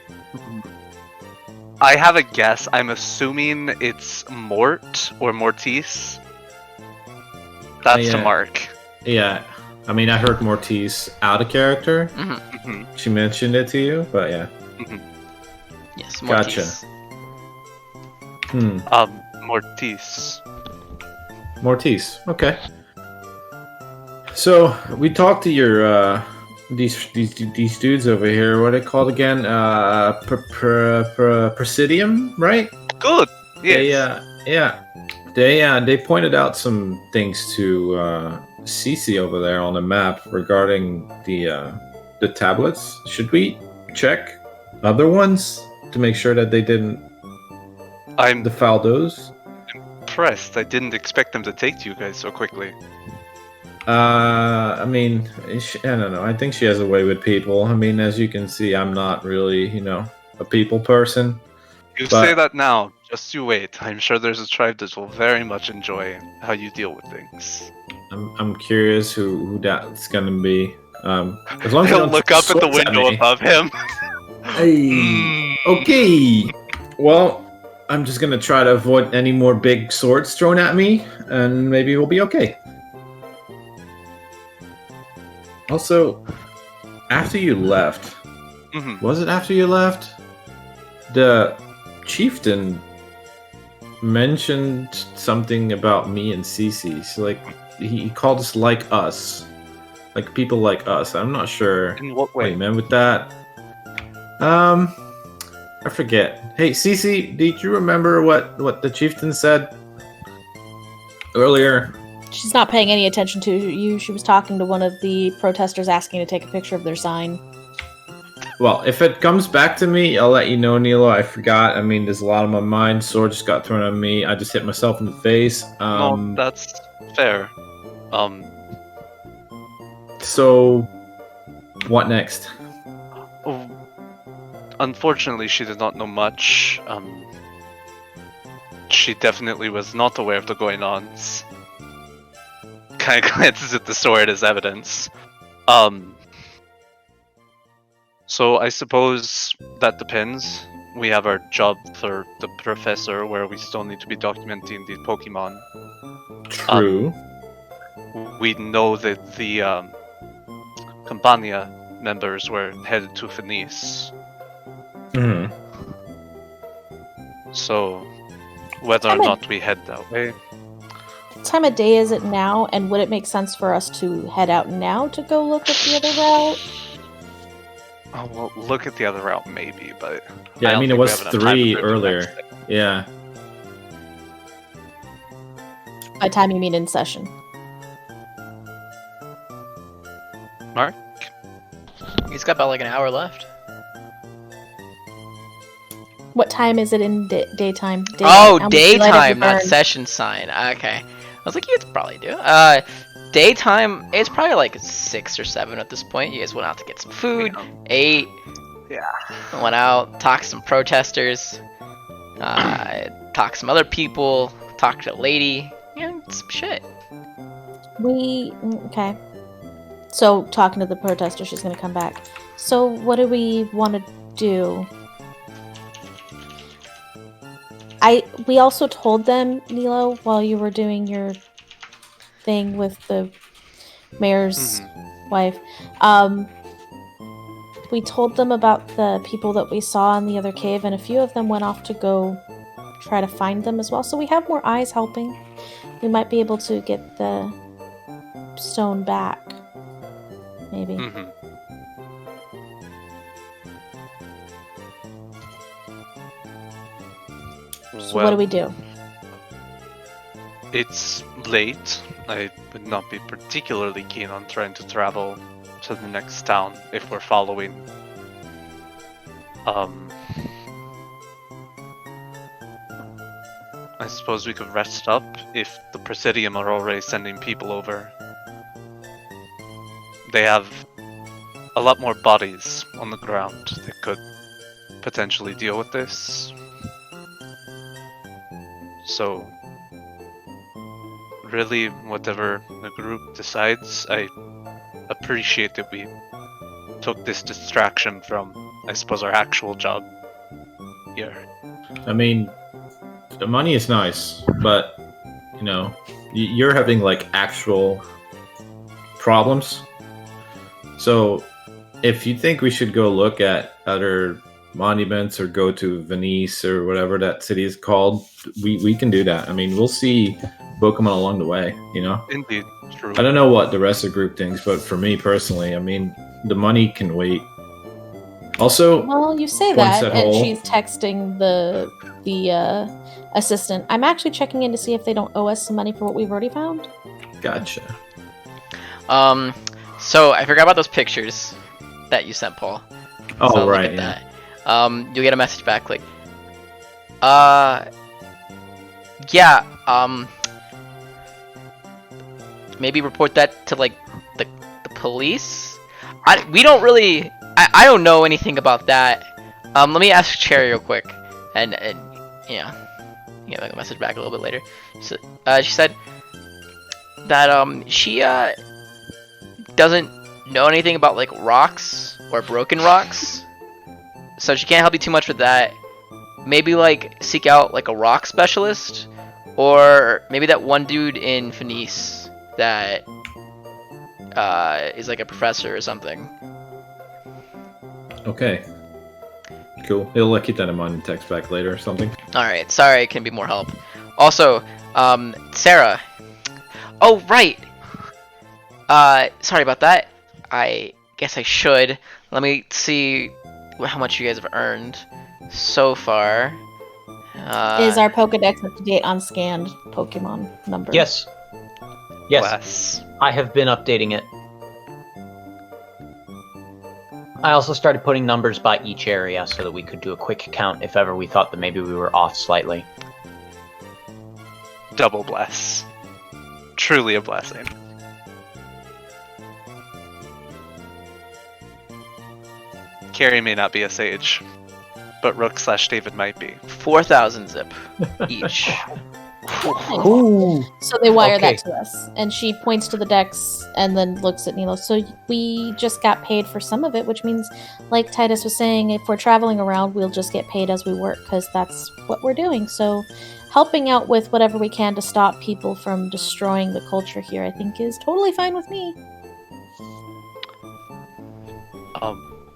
I have a guess. I'm assuming it's Mort or Mortis. That's the yeah. mark. Yeah, I mean I heard Mortis out of character. Mhm. She mentioned it to you, but yeah. Yes, Gotcha. Mortis. Mortis. Mortis. Okay. So we talked to your these dudes over here. What are they called again? Presidium, right? Good. Yes. They pointed out some things to Cece over there on the map regarding the tablets. Should we check other ones to make sure that they didn't I'm defile those? impressed. I didn't expect them to take to you guys so quickly. I mean, I don't know. I think she has a way with people. I mean, as you can see, I'm not really, a people person. You But- say that now. Just you wait. I'm sure there's a tribe that will very much enjoy how you deal with things. I'm curious who that's gonna be. As long as He'll they don't look throw up at the swords window me. above him. Hey. Okay. Well, I'm just gonna try to avoid any more big swords thrown at me, and maybe we'll be okay. Also, after you left, Mhm. was it after you left? The chieftain mentioned something about me and Cece. So, like, he called us like us. Like people like us. I'm not sure In what what he way? meant with that. I forget. Hey, Cece, did you remember what the chieftain said earlier? She's not paying any attention to you. She was talking to one of the protesters asking to take a picture of their sign. Well, if it comes back to me, I'll let you know, Nilo. I forgot. I mean, there's a lot on my mind. Sword just got thrown on me. I just hit myself in the face. No, that's fair. So, what next? Oh, unfortunately, she did not know much. She definitely was not aware of the going-ons. Kind of glances at the sword as evidence. So I suppose that depends. We have our job for the professor, where we still need to be documenting the Pokemon. True. We know that the Campania members were headed to Venice. Mhm. So, whether or I'm a- not we head that way, What time of day is it now? And would it make sense for us to head out now to go look at the other route? oh, well, look at the other route maybe, but Yeah, I don't mean, it think we was have enough time 3 to do earlier. that. Yeah. By time you mean in session. Mark? He's got about like an hour left. What time is it in daytime? Oh, How much light have you daytime, not burned? session sign. Okay. I was like, you could probably do. Daytime, it's probably like 6 or 7 at this point. You guys went out to get some food, ate, Yeah. went out, talked to some protesters, talked to some other people, talked to a lady, some shit. Okay. So, talking to the protester, she's gonna come back. So, what do we want to do? We also told them, Nilo, while you were doing your thing with the mayor's wife, we told them about the people that we saw in the other cave, and a few of them went off to go try to find them as well. So we have more eyes helping. We might be able to get the stone back. Maybe. So what do we do? It's late. I would not be particularly keen on trying to travel to the next town if we're following. I suppose we could rest up if the Presidium are already sending people over. They have a lot more bodies on the ground that could potentially deal with this. So, really, whatever the group decides, I appreciate that we took this distraction from, I suppose, our actual job here. I mean, the money is nice, but you know, you're having like actual problems. So, if you think we should go look at other monuments or go to Venice or whatever that city is called, we can do that. I mean, we'll see Pokemon along the way, you know? Indeed, true. I don't know what the rest of the group thinks, but for me personally, I mean, the money can wait. Also, well, you say that, and she's texting the assistant. I'm actually checking in to see if they don't owe us some money for what we've already found. Gotcha. So I forgot about those pictures that you sent, Paul. Oh, so right. Look at Yeah. that. You'll get a message back like, yeah. Maybe report that to like the police. We don't really. I don't know anything about that. Let me ask Cherry real quick, and yeah, get like a message back a little bit later. So, she said that she doesn't know anything about like rocks or broken rocks, so she can't help you too much with that. Maybe like seek out like a rock specialist, or maybe that one dude in Venice that is like a professor or something. Okay. Cool. He'll keep that in mind and text back later or something. Alright, sorry I can be more help. Also, Sarah. Oh, right! Sorry about that. I guess I should. Let me see how much you guys have earned so far. Is our Pokedex up to date on scanned Pokemon number? Yes. Yes. Bless. I have been updating it. I also started putting numbers by each area so that we could do a quick count if ever we thought that maybe we were off slightly. Double bless. Truly a blessing. Carrie may not be a sage, but Rook/David might be. 4,000 zip each. Ooh. So they wire Okay. that to us, and she points to the decks and then looks at Nilo. So we just got paid for some of it, which means, like Titus was saying, if we're traveling around, we'll just get paid as we work because that's what we're doing. So helping out with whatever we can to stop people from destroying the culture here, I think, is totally fine with me.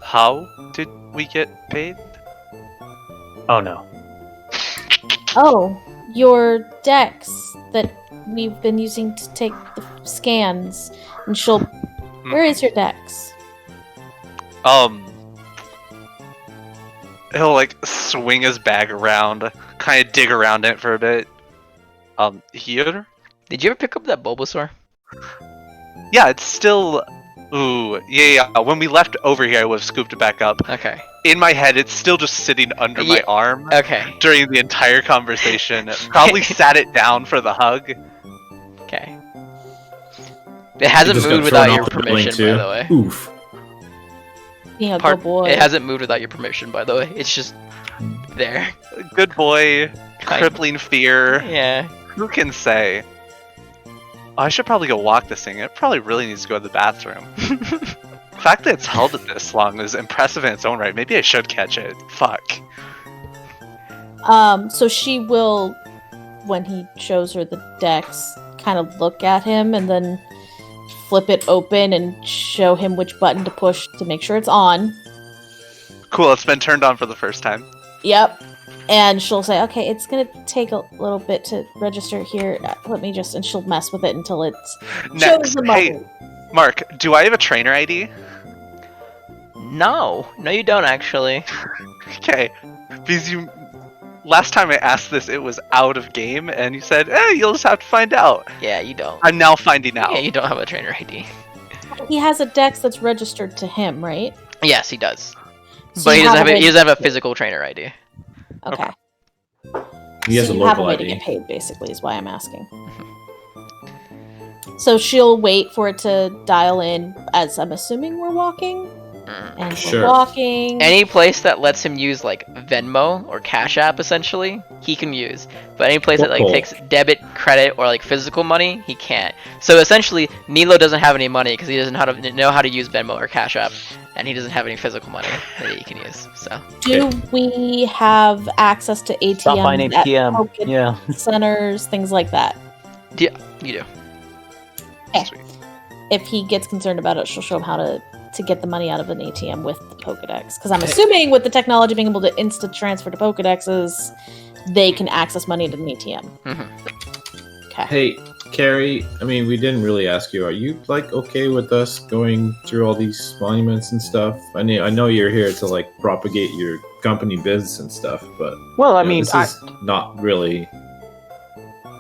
How did we get paid? Oh no. Oh, your decks that we've been using to take the scans, and she'll. Where is your dex? He'll like swing his bag around, kind of dig around it for a bit. Here? Did you ever pick up that Bulbasaur? Yeah, it's still. Ooh, yeah. When we left over here, I would have scooped it back up. Okay. In my head, it's still just sitting under my Yeah, arm Okay. during the entire conversation. Probably sat it down for the hug. Okay. It hasn't Just got moved thrown without your off the building, permission, by the way. Oof. Being a good boy. It hasn't moved without your permission, by the way. It's just there. Good boy. Crippling fear. Yeah. Who can say? I should probably go walk this thing. It probably really needs to go to the bathroom. The fact that it's held it this long is impressive in its own right. Maybe I should catch it. Fuck. So she will, when he shows her the decks, kind of look at him and then flip it open and show him which button to push to make sure it's on. Cool, it's been turned on for the first time. Yep. And she'll say, okay, it's going to take a little bit to register here. Let me just... And she'll mess with it until it's... Next, hey, Mark, do I have a trainer ID? No, you don't actually. Okay, because last time I asked this, it was out of game, and you said, you'll just have to find out. Yeah, you don't. I'm now finding out. Yeah, you don't have a trainer ID. He has a dex that's registered to him, right? Yes, he does. So But he you doesn't have a physical trainer ID. Okay. He has So a you have a local way to ID. get paid, basically, is why I'm asking. So she'll wait for it to dial in, as I'm assuming we're walking. And Sure. we're walking. Any place that lets him use like Venmo or Cash App, essentially, he can use. But any place that like Cool. takes debit, credit, or like physical money, he can't. So essentially, Nilo doesn't have any money because he doesn't know how to use Venmo or Cash App, and he doesn't have any physical money that he can use. So Do we have access to ATMs Stop by an at ATM. Pocket Yeah. centers, things like that? yeah, you do. Okay. Sweet. If he gets concerned about it, she'll show him how to get the money out of an ATM with the Pokedex. Because I'm assuming with the technology being able to instant transfer to Pokedexes, they can access money to an ATM. Mhm. Okay. Hey, Carrie, I mean, we didn't really ask you. Are you, like, okay with us going through all these monuments and stuff? I know you're here to, like, propagate your company biz and stuff, but... Well, I you know, mean, this is not really...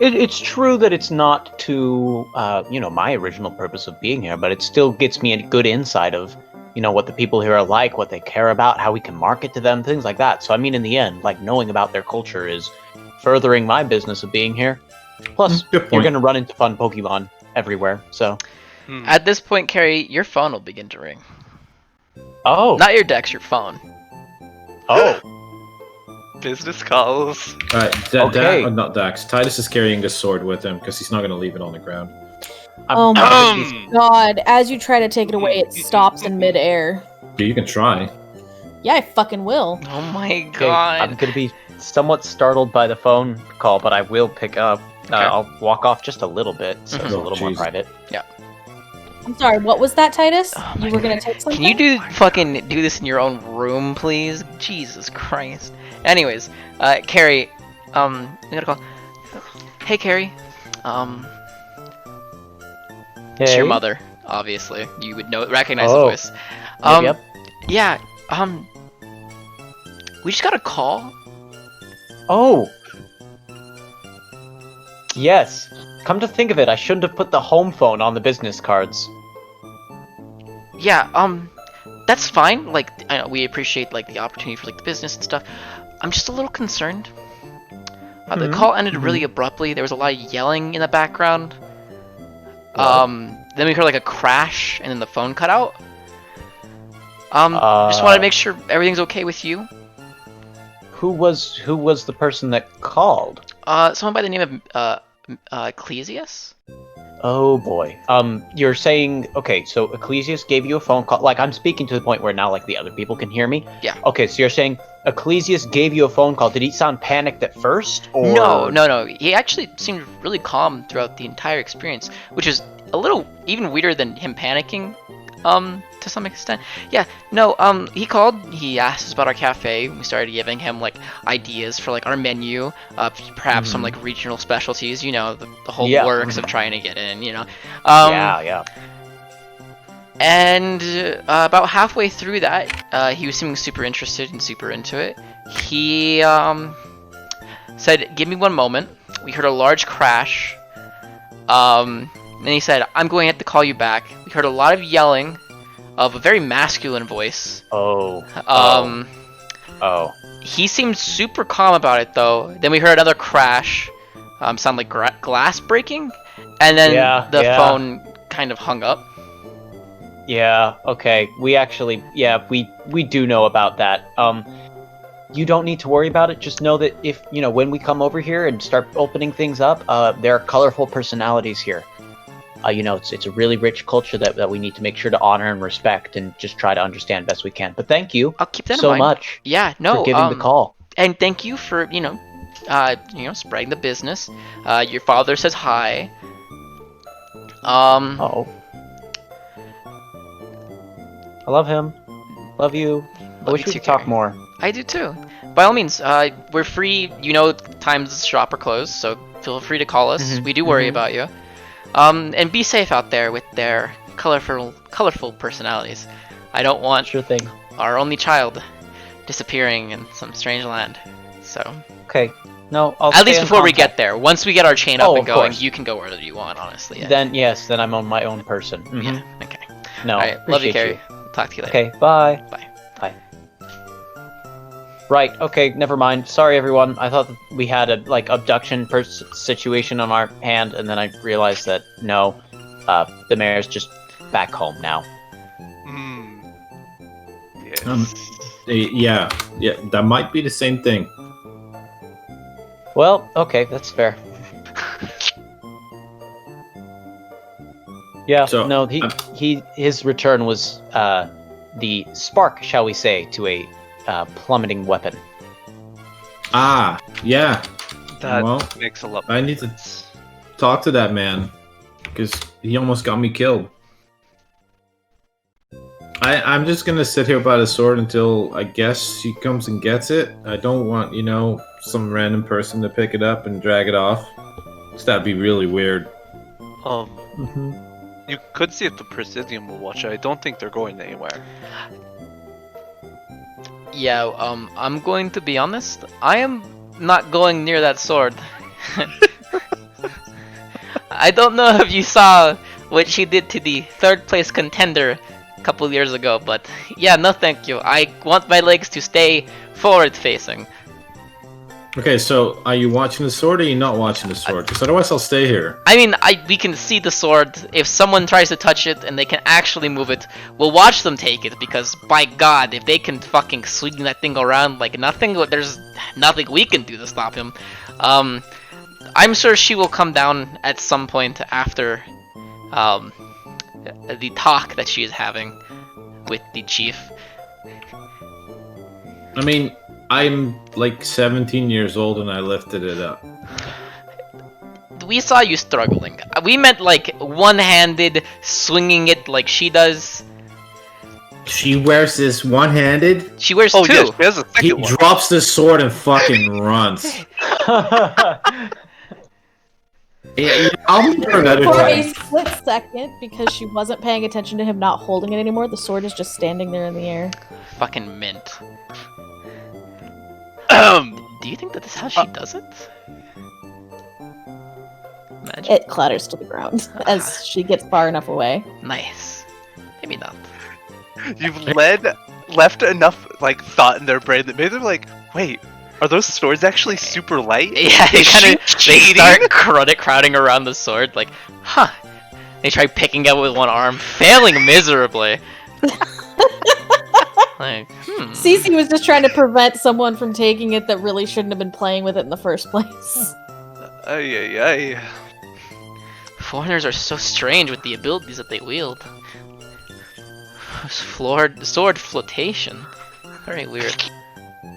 it's true that it's not to, my original purpose of being here, but it still gets me a good insight of, what the people here are like, what they care about, how we can market to them, things like that. So, I mean, in the end, like, knowing about their culture is furthering my business of being here. Plus, Good point. you're going to run into fun Pokemon everywhere, so... At this point, Carrie, your phone will begin to ring. Oh! Not your Dex, your phone. Oh! Business calls. Alright, Okay. not Dax. Titus is carrying this sword with him because he's not going to leave it on the ground. Oh my Um, god, as you try to take it away, it stops in midair. Yeah, you can try. Yeah, I fucking will. Oh my Okay, I'm god. going to be somewhat startled by the phone call, but I will pick up. I'll walk off just a little bit, so it's a Oh, little more jeez. private. I'm sorry, what was that, Titus? Oh my You were gonna take something? Can you do this in your own room, please? Jesus Christ. Anyways, Carrie, we gotta call. Hey, Carrie. It's your Hey? mother, obviously. You would recognize Oh. the voice. Yep. Yeah. We just got a call. Oh! Yes. Come to think of it, I shouldn't have put the home phone on the business cards. Yeah. That's fine. Like, I know we appreciate like the opportunity for like the business and stuff. I'm just a little concerned. The Mhm. call ended really abruptly. There was a lot of yelling in the background. Then we heard like a crash, and then the phone cut out. Just wanted to make sure everything's okay with you. Who was the person that called? Someone by the name of Ecclesias. Oh boy. You're saying, okay, so Ecclesias gave you a phone call. Like, I'm speaking to the point where now, like, the other people can hear me. Yeah. Okay, so you're saying Ecclesias gave you a phone call. Did he sound panicked at first? Or... No. He actually seemed really calm throughout the entire experience, which is a little even weirder than him panicking, to some extent. Yeah, no, he called, he asked us about our cafe, we started giving him, like, ideas for, like, our menu, perhaps some, like, regional specialties, the whole Yeah. works of trying to get in, yeah. And about halfway through that, he was seeming super interested and super into it. He said, "Give me one moment." We heard a large crash. And he said, "I'm going to have to call you back." We heard a lot of yelling of a very masculine voice. Oh. Oh. He seemed super calm about it, though. Then we heard another crash, sound like glass breaking, and then the phone kind of hung up. Yeah, okay. We actually, we do know about that. You don't need to worry about it. Just know that when we come over here and start opening things up, there are colorful personalities here. it's a really rich culture that we need to make sure to honor and respect and just try to understand best we can. But thank you I'll keep that in so mind. much Yeah, no. for giving the call. And thank you for spreading the business. Your father says hi. Oh. I love him. Love you. I wish we could talk more. I do too. By all means, we're free. Times the shop are closed, so feel free to call us. We do worry about you. And be safe out there with their colorful personalities. I don't want Sure thing. our only child disappearing in some strange land. So Okay. No, I'll at stay least in before we contact. get there, once we get our chain up Oh, and of going, course. you can go wherever you want. Honestly, yeah. Then I'm on my own person. Mhm. Yeah. Okay. No, All right. Love you, appreciate Carrie. Talk to you later. Okay, bye. Bye. Bye. Right, okay, never mind. Sorry, everyone. I thought that we had a, abduction situation on our hand, and then I realized that, no, the mayor's just back home now. Yes. Yeah, that might be the same thing. Well, okay, that's fair. Yeah, So, no, his return was, the spark, shall we say, to a plummeting weapon. Ah, yeah. That Well, makes a lot. I need to talk to that man because he almost got me killed. I'm just gonna sit here by the sword until I guess she comes and gets it. I don't want, some random person to pick it up and drag it off. 'Cause that'd be really weird. You could see if the Presidium will watch it. I don't think they're going anywhere. Yeah. I'm going to be honest. I am not going near that sword. I don't know if you saw what she did to the third place contender a couple years ago, but yeah, no thank you. I want my legs to stay forward facing. Okay, so are you watching the sword or are you not watching the sword? Because otherwise I'll stay here. I mean, we can see the sword. If someone tries to touch it and they can actually move it, we'll watch them take it, because by God, if they can fucking swing that thing around like nothing, there's nothing we can do to stop him. I'm sure she will come down at some point after the talk that she is having with the chief. I mean, I'm like 17 years old and I lifted it up. We saw you struggling. We meant like one-handed, swinging it like she does. She wears this one-handed. She wears Oh two. yeah, she has a He second one. drops the sword and fucking runs. Yeah, I'll meet her another For a time. split second, because she wasn't paying attention to him not holding it anymore, the sword is just standing there in the air. Fucking mint. Do you think that this is how she does it? Imagine. It clatters to the ground as she gets far enough away. Nice. Maybe not. You've left enough thought in their brain that made them like, wait, are those swords actually super light? Yeah, they Is kind of she start crowding around the sword, like, huh? They try picking up with one arm, failing miserably. Like, Cece was just trying to prevent someone from taking it that really shouldn't have been playing with it in the first place. Ay. Foreigners are so strange with the abilities that they wield. Sword flotation. Very weird.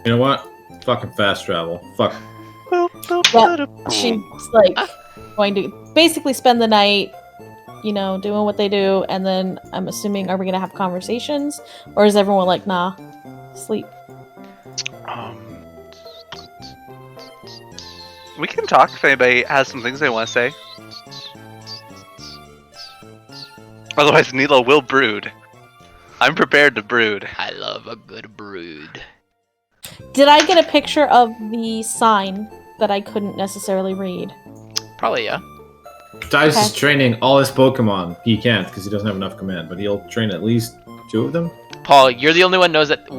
You know what? Fucking fast travel. Fuck. Yeah, she's going to basically spend the night, doing what they do, and then I'm assuming, are we gonna have conversations, or is everyone like, nah, sleep? We can talk if anybody has some things they want to say. Otherwise, Nilo will brood. I'm prepared to brood. I love a good brood. Did I get a picture of the sign that I couldn't necessarily read? Probably, yeah. Dice is Okay. training all his Pokemon. He can't because he doesn't have enough command, but he'll train at least 2 of them. Paul, you're the only one knows that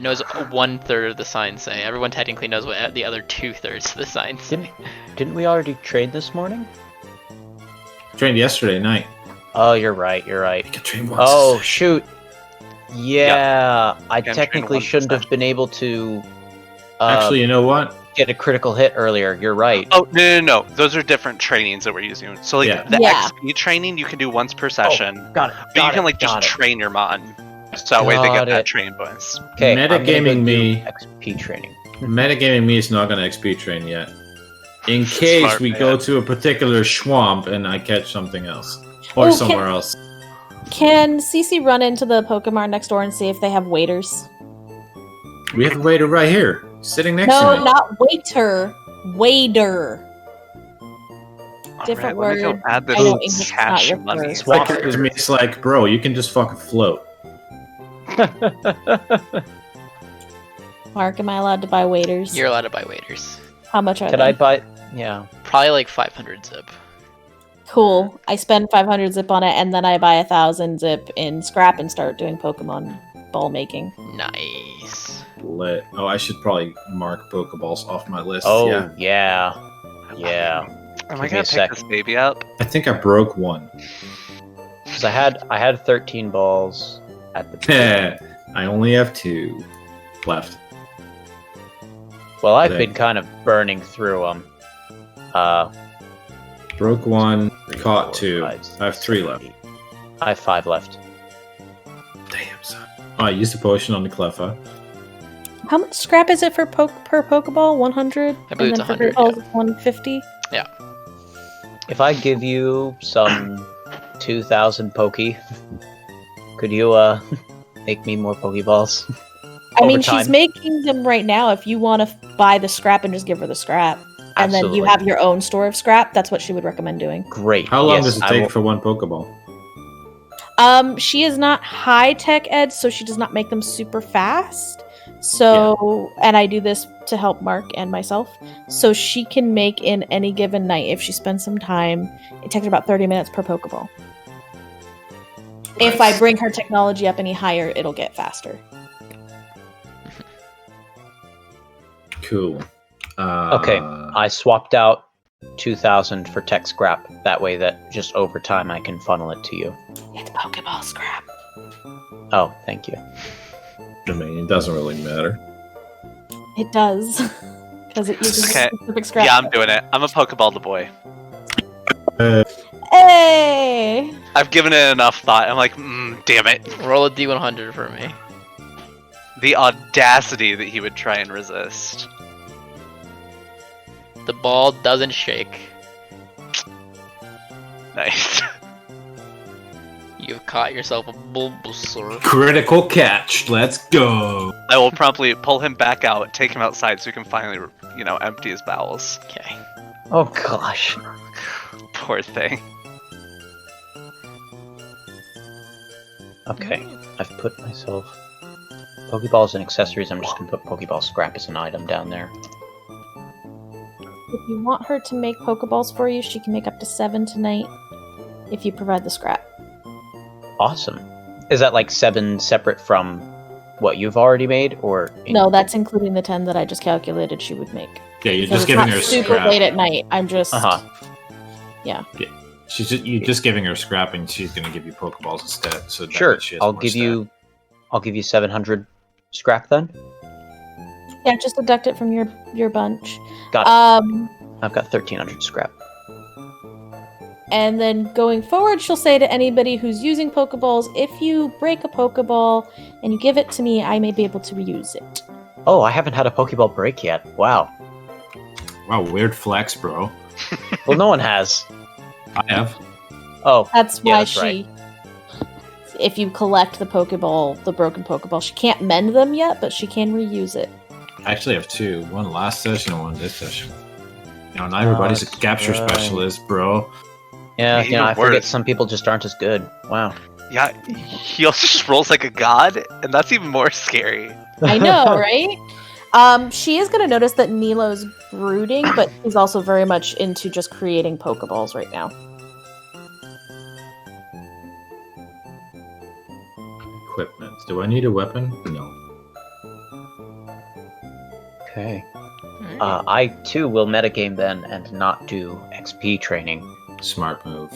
knows 1/3 of the signs say. Everyone technically knows what the other 2/3 of the signs say. Didn't we already trade this morning? Trained yesterday night. Oh, you're right. He could train once. Oh, shoot. Yeah, I Can train technically once shouldn't this have been able to... Actually, you know what? get a critical hit earlier. You're right. Oh no! Those are different trainings that we're using. So like Yeah. the Yeah. XP training you can do once per session, Got it. but you can like just train your mon, so that way they Got get that it. train bonus. Okay, I'm gonna go Metagaming do me. XP training. Metagaming me is not going to XP train yet. In case Smart we man. go to a particular swamp and I catch something else. Or Oh, somewhere else. Can Cece run into the Pokemon next door and see if they have waiters? We have a waiter right here, sitting next No, to me. not waiter. Waiter. Different Alright, let me word. go add this I know English is not cash your money. first. It's like, to me, it's like, bro, you can just fucking float. Mark, am I allowed to buy waiters? You're allowed to buy waiters. How much are Can they? I buy? Yeah. Probably like 500 zip. Cool. I spend 500 zip on it, and then I buy 1,000 zip in scrap and start doing Pokemon ball making. Nice. Lit. Oh, I should probably mark Pokeballs off my list. Oh Yeah. yeah. Am Give I me gonna a pick sec. this baby up? I think I broke one. Because I had 13 balls at the beginning. I only have 2 left. Well, I've Okay. been kind of burning through them. Broke 1, 3, caught 4, 2. 5, I have 3 left. 8. I have 5 left. Damn, son. Oh, I used a potion on the Cleffa. How much scrap is it for per Pokeball? 100? I believe and it's then 100, for Pokeballs, it's 150? If I give you some 2,000 Poke, could you make me more Pokeballs? I mean, Over she's time. making them right now. If you want to buy the scrap and just give her the scrap, and then Absolutely. you have your own store of scrap, that's what she would recommend doing. Great. How long Yes, does it I take will- for 1 Pokeball? She is not high tech ed, so she does not make them super fast. So, and I do this to help Mark and myself. So she can make in any given night if she spends some time. It takes her about 30 minutes per Pokeball. If I Nice. bring her technology up any higher, it'll get faster. Cool. Okay, I swapped out 2,000 for tech scrap. That way, that just over time I can funnel it to you. It's Pokeball scrap. Oh, thank you. I mean, it doesn't really matter. It does. Because it uses Okay. specific scrap. Yeah, I'm doing it. I'm a Pokeball the boy. Hey! I've given it enough thought. I'm like, damn it. Roll a D100 for me. The audacity that he would try and resist. The ball doesn't shake. Nice. You've caught yourself a Bulbasaur. Critical catch. Let's go. I will promptly pull him back out, take him outside so he can finally, empty his bowels. Okay. Oh gosh. Poor thing. Okay, I've put myself Pokeballs and accessories. I'm just gonna put Pokeball scrap as an item down there. If you want her to make Pokeballs for you, she can make up to 7 tonight if you provide the scrap. Awesome. Is that like 7 separate from what you've already made, or No, that's including the 10 that I just calculated she would make. Yeah, you're Because just it's giving not her super scrap. late at night. I'm just... You're just giving her scrap, and she's gonna give you Pokeballs instead. So that Sure. she has I'll more give stat. I'll give you 700 scrap then. Yeah, just deduct it from your bunch. Got it. I've got 1,300 scrap. And then going forward, she'll say to anybody who's using Pokeballs, if you break a Pokeball and you give it to me, I may be able to reuse it. Oh, I haven't had a Pokeball break yet. Wow. Wow, weird flex, bro. Well, no one has. I have. Oh, That's Yeah, why that's right. if you collect the Pokeball, the broken Pokeball, she can't mend them yet, but she can reuse it. I actually have 2. One last session and one this session. Not everybody's a that's capture right. specialist, bro. yeah. Even I forget worse. some people just aren't as good. Wow. Yeah, he also just rolls like a god, and that's even more scary. I know, right? She is going to notice that Nilo's brooding, but he's also very much into just creating Pokeballs right now. Equipment. Do I need a weapon? No. Okay. I too will metagame then and not do XP training. Smart move.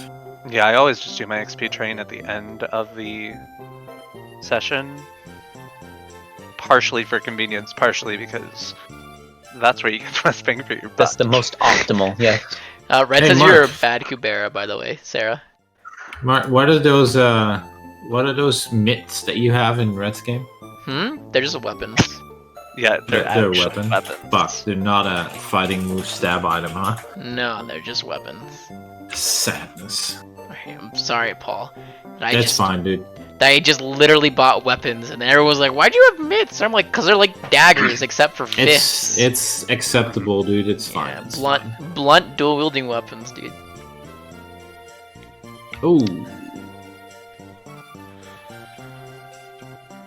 Yeah, I always just do my XP train at the end of the session. Partially for convenience, partially because That's where you get the best bang for your buck. That's the most optimal. Yeah. Red Hey, says Mark. you're a bad Kubera, by the way, Sarah. Mark, what are those mitts that you have in Red's game? They're just weapons. Yeah, they're They're actual weapons. Fuck, they're not a fighting move stab item, huh? No, they're just weapons. Sadness. I'm sorry, Paul. That's fine, dude. I just literally bought weapons, and everyone was like, "Why'd you have mitts?" I'm like, "Cause they're like daggers, except for fists." It's acceptable, dude. It's fine. Yeah, It's blunt, dual wielding weapons, dude. Ooh.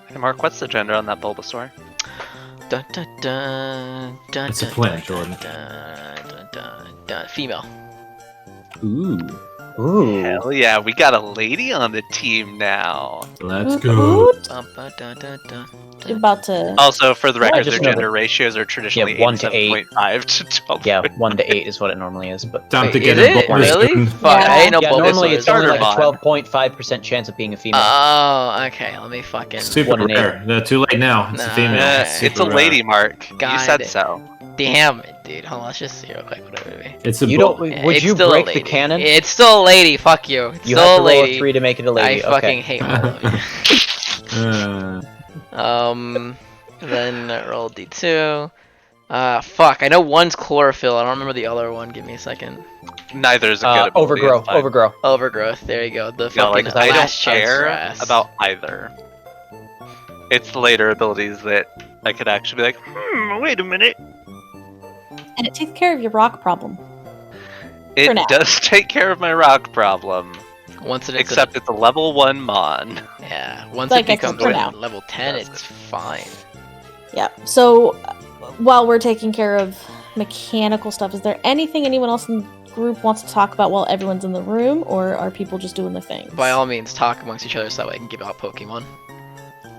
Hey Mark, what's the gender on that Bulbasaur? Dun, dun, dun, dun, It's a dun, plant, dun, Jordan. dun, dun, dun, dun. Female. Ooh. Ooh. Hell yeah, we got a lady on the team now. Let's Woot go. woot. Bum, ba, dun, dun, dun, You're dun. about to. Also, for the I record, just their know gender that- ratios are traditionally 1 to 8. 87.5 to 12. Yeah, 1 to 8 is what it normally is, but Time to Wait, get is a it? bonus Really? gun. Fuck, I ain't no yeah, Bulbasaur. normally it's only like a Starter mod. 12.5% chance of being a female. Oh, okay. Let me fucking. Super 1 in 8. rare. No, too late now. It's a Nah. female. Yeah, Okay. it's a Super lady, rare. Mark. You God. said so. Damn it, dude. Hold on, let's just see real quick what it would be. It's a You bull. don't. Yeah, Would it's you still a break the lady. canon? It's still a lady. Fuck you. It's You still have a to roll lady. a 3 to make it a lady. I fucking Okay. hate all of you. Then roll D2. Fuck. I know one's chlorophyll. I don't remember the other one. Give me a second. Neither is a good ability. Overgrow. it's fine. Overgrow. Overgrowth. There you go. The Yeah, fucking like, I don't last chance care grass. about either. It's the later abilities that I could actually be like, wait a minute. And it takes care of your rock problem. It now. does take care of my rock problem, Once it except it's a level 1 mon. yeah. Once Like it I said, becomes for now. level 10, Yes. it's fine. Yeah. So while we're taking care of mechanical stuff, is there anything anyone else in the group wants to talk about while everyone's in the room, or are people just doing their things? By all means, talk amongst each other so that way I can give out Pokemon.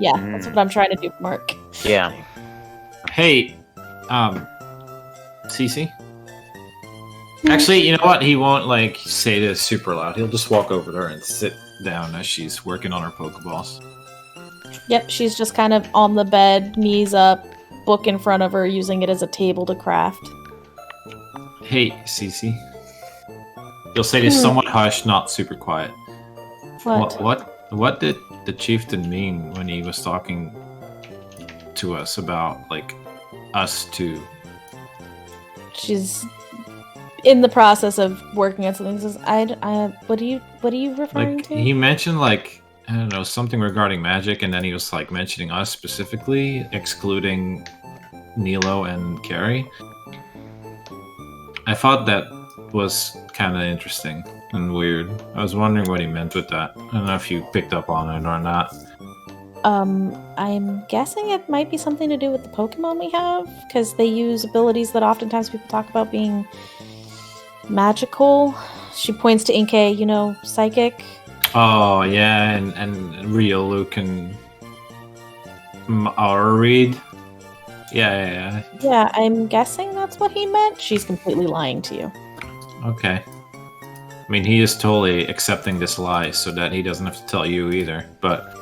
Yeah, that's what I'm trying to do, Mark. Yeah. Hey, Cece. Actually, you know what? He won't like say this super loud. He'll just walk over to her and sit down as she's working on her Pokeballs. Yep, she's just kind of on the bed, knees up, book in front of her, using it as a table to craft. Hey, Cece. You'll say this somewhat hushed, not super quiet. What? What did the chieftain mean when he was talking to us about like us two? She's in the process of working on something. Says, what are you referring Like to? he mentioned like I don't know something regarding magic, and then he was like mentioning us specifically, excluding Nilo and Carrie. I thought that was kind of interesting and weird. I was wondering what he meant with that. I don't know if you picked up on it or not. I'm guessing it might be something to do with the Pokemon we have, because they use abilities that oftentimes people talk about being magical. She points to Inkay, psychic. Oh yeah, and Riolu can or read. Yeah. Yeah, I'm guessing that's what he meant. She's completely lying to you. Okay. I mean, he is totally accepting this lie so that he doesn't have to tell you either. But,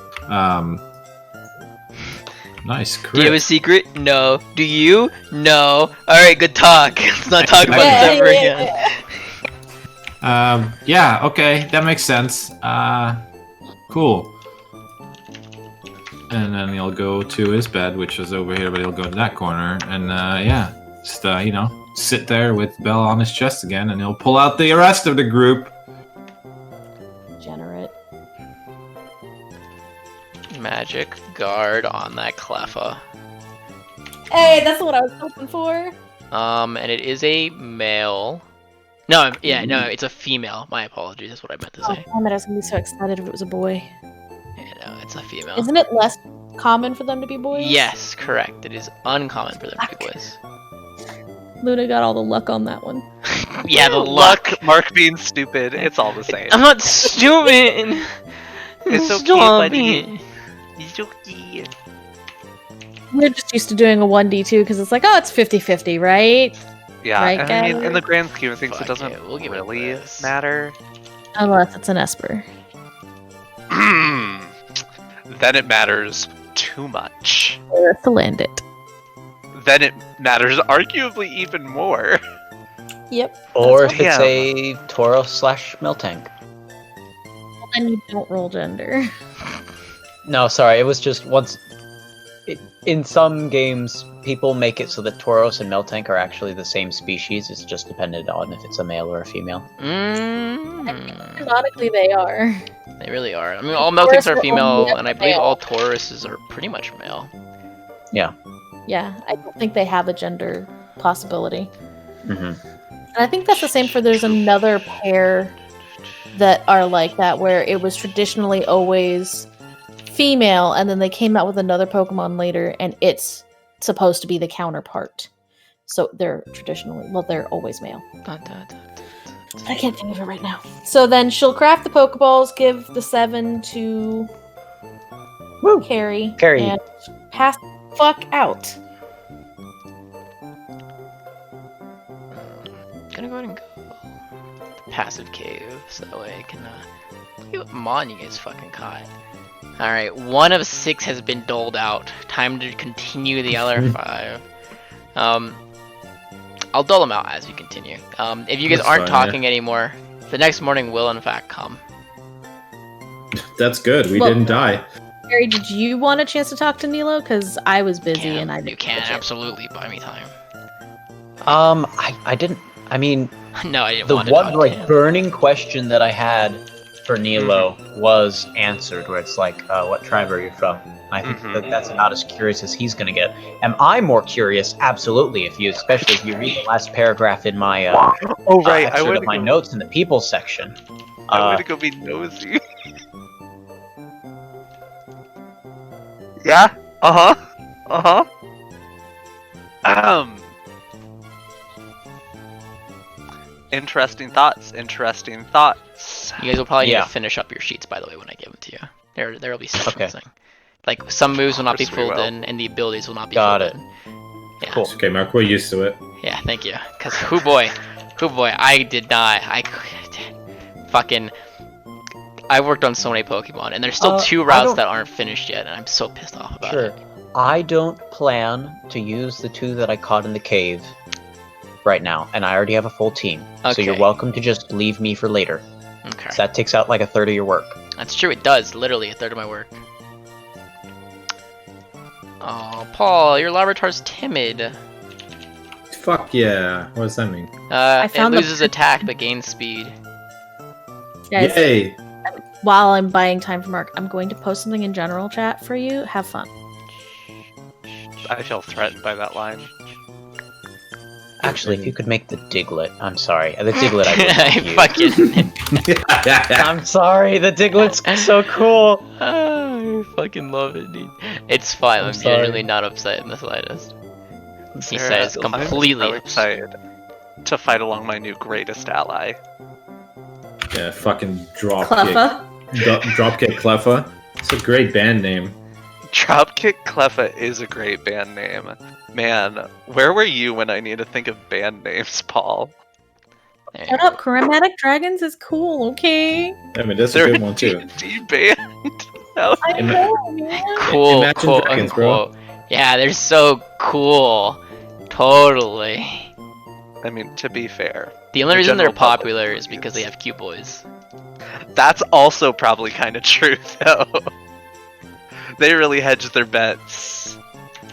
nice crit. Do you have a secret? No. Do you? No. Alright, good talk. Let's not talk about Yeah, this ever again. Yeah, okay, that makes sense. Cool. And then he'll go to his bed, which is over here, but he'll go to that corner, and yeah, just sit there with Bella on his chest again, and he'll pull out the rest of the group. Degenerate. Magic guard on that Cleffa. Hey, that's what I was hoping for. And it is a male. No, it's a female. My apologies. That's what I meant to Oh, say. damn it, I was gonna be so excited if it was a boy. No, it's a female. Isn't it less common for them to be boys? Yes, correct. It is uncommon for them to be boys. Luna got all the luck on that one. Yeah, the luck. Mark being stupid, it's all the same. I'm not stupid. It's okay, Stop buddy. it. It's okay. We're just used to doing a 1d2 because it's like, oh, it's 50-50, right? Yeah, Right, and I mean, guys? in the grand scheme of things, Fuck it doesn't it, we'll give it really this. matter. Unless it's an Esper. Then it matters too much. Or to land it. then it matters arguably even more. Yep. Or if it's Damn. a Tauros/Miltank. And you don't roll gender. No, sorry, it was just once. In some games, people make it so that Tauros and Miltank are actually the same species. It's just dependent on if it's a male or a female. Canonically, they are. They really are. I mean, all Meltanks are Tauruses are female, only and I believe male. all Tauruses are pretty much male. Yeah, I don't think they have a gender possibility. Mm-hmm. And I think that's the same for there's another pair that are like that, where it was traditionally always female, and then they came out with another Pokemon later, and it's supposed to be the counterpart. So they're they're always male. I can't think of it right now. So then she'll craft the Pokeballs, give the 7 to Carrie, and pass the fuck out. Gonna go ahead and go the passive cave, so that way I can look at what mon you guys fucking caught. Alright, 1 of 6 has been doled out. Time to continue the other 5. I'll dole them out as we continue. If you guys That's aren't fine, talking anymore, the next morning will in fact come. That's good. We Well- didn't die. Carrie, did you want a chance to talk to Nilo? Because I was busy and I didn't You can get a chance. absolutely buy me time. I didn't. I mean, No, I didn't the want to one talk to like him. burning question that I had for Nilo was answered, where it's like, what tribe are you from? I think that that's about as curious as he's gonna get. Am I more curious? Absolutely. Especially if you read the last paragraph in my Oh right, I excerpt want of to my go. notes in the people section. I want to go be nosy. Yeah. Uh huh. Interesting thoughts. Interesting thoughts. You guys will probably need Yeah. to finish up your sheets, by the way, when I give them to you. There will be sections. Okay. Saying. Like some moves will not be Of course we filled will. in, and the abilities will not be Got filled it. in. Yeah. Cool. It's okay, Mark. We're used to it. Yeah, thank you. Cause who boy, I did not. I worked on so many Pokemon, and there's still 2 I routes don't- that aren't finished yet, and I'm so pissed off about Sure. it. I don't plan to use the 2 that I caught in the cave right now, and I already have a full team. So you're Okay. welcome to just leave me for later. Okay, So that takes out like a third of your work. that's true. It does literally a third of my work. Oh, Paul, your Larvitar's timid. Fuck yeah. What does that mean? It found the- loses attack but gains speed. Guys, Yay! while I'm buying time for Mark, I'm going to post something in general chat for you. Have fun. I feel threatened by that line. Actually, if you could make the Diglett. I'm sorry. The Diglett I would I use. fucking. I'm sorry, the Diglett's so cool. I fucking love it, dude. It's fine. I'm sorry. genuinely not upset in the slightest. He Sarah, says I'm completely so excited to fight along my new greatest ally. Yeah, fucking dropkick. Cleffa. Dropkick Cleffa. It's a great band name. Dropkick Cleffa is a great band name. Man, where were you when I need to think of band names, Paul? There you Shut go. up, Chromatic Dragons is cool, okay? I mean, that's a They're good one too. D band. Hell I Ima- know, man. Cool, Imagine quote Dragons, bro. unquote. Yeah, they're so cool. Totally. I mean, to be fair, The only The reason they're general public popular is because they is- have cute boys. that's also probably kind of true, though. They really hedged their bets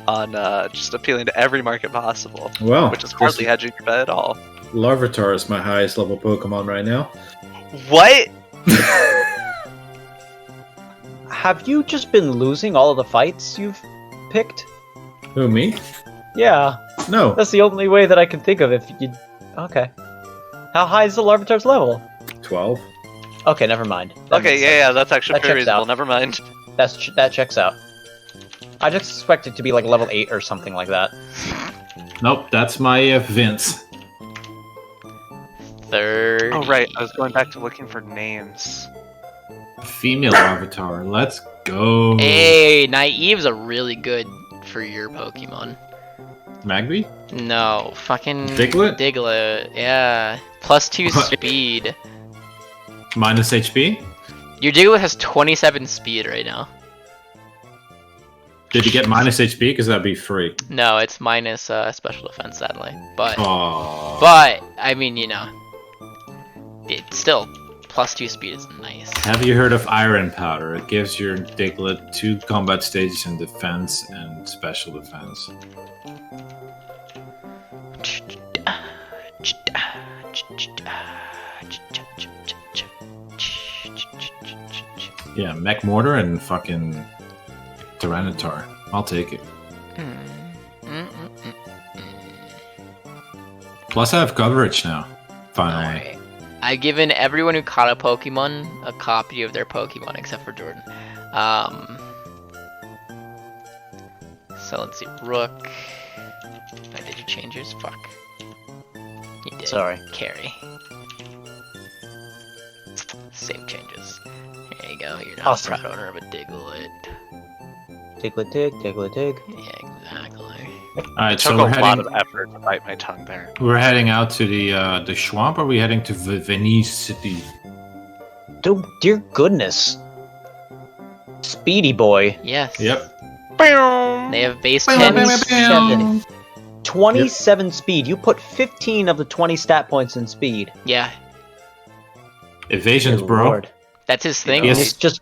on just appealing to every market possible, Well, which is hardly hedging your bet at all. Larvitar is my highest level Pokemon right now. What? Have you just been losing all of the fights you've picked? Who, me? Yeah, No, that's the only way that I can think of if you... Okay. How high is the Larvitar's level? 12. Okay, never mind. That Okay, makes yeah, sense. yeah, that's actually That pretty checks reasonable. out. Never mind. That checks out. I just expect it to be like level 8 or something like that. Nope, that's my Vince. 30. Oh right, I was going back to looking for names. Female Avatar. Let's go. Hey, Naive's a really good for your Pokemon. Magby? No, fucking Diglett? Diglett, yeah. +2 What? speed. Minus HP? Your Diglett has 27 speed right now. Did he get minus HP? Because that'd be free. No, it's minus special defense, sadly. But Oh. I mean, you know, it's still +2 speed is nice. Have you heard of Iron Powder? It gives your Diglett 2 combat stages in defense and special defense. Yeah, Mech Mortar and fucking Tyranitar. I'll take it. Plus, I have coverage now. Finally. Alright. I've given everyone who caught a Pokemon a copy of their Pokemon except for Jordan. So let's see. Rook. Did you change yours? Fuck. You did. Sorry. Carry. Save changes. There you go. You're now Awesome. proud owner of a Diglett. Diglett dig, Diglett dig. Yeah, exactly. Alright, It so took we're a lot heading, of effort to bite my tongue there. we're heading out to the swamp, or are we heading to Venice City? Dude, dear goodness. Speedy boy. Yes. Yep. They have base 10 speed. 27 speed. You put 15 of the 20 stat points in speed. Yeah, Evasions, Good bro. lord. that's his thing. Yes. It's just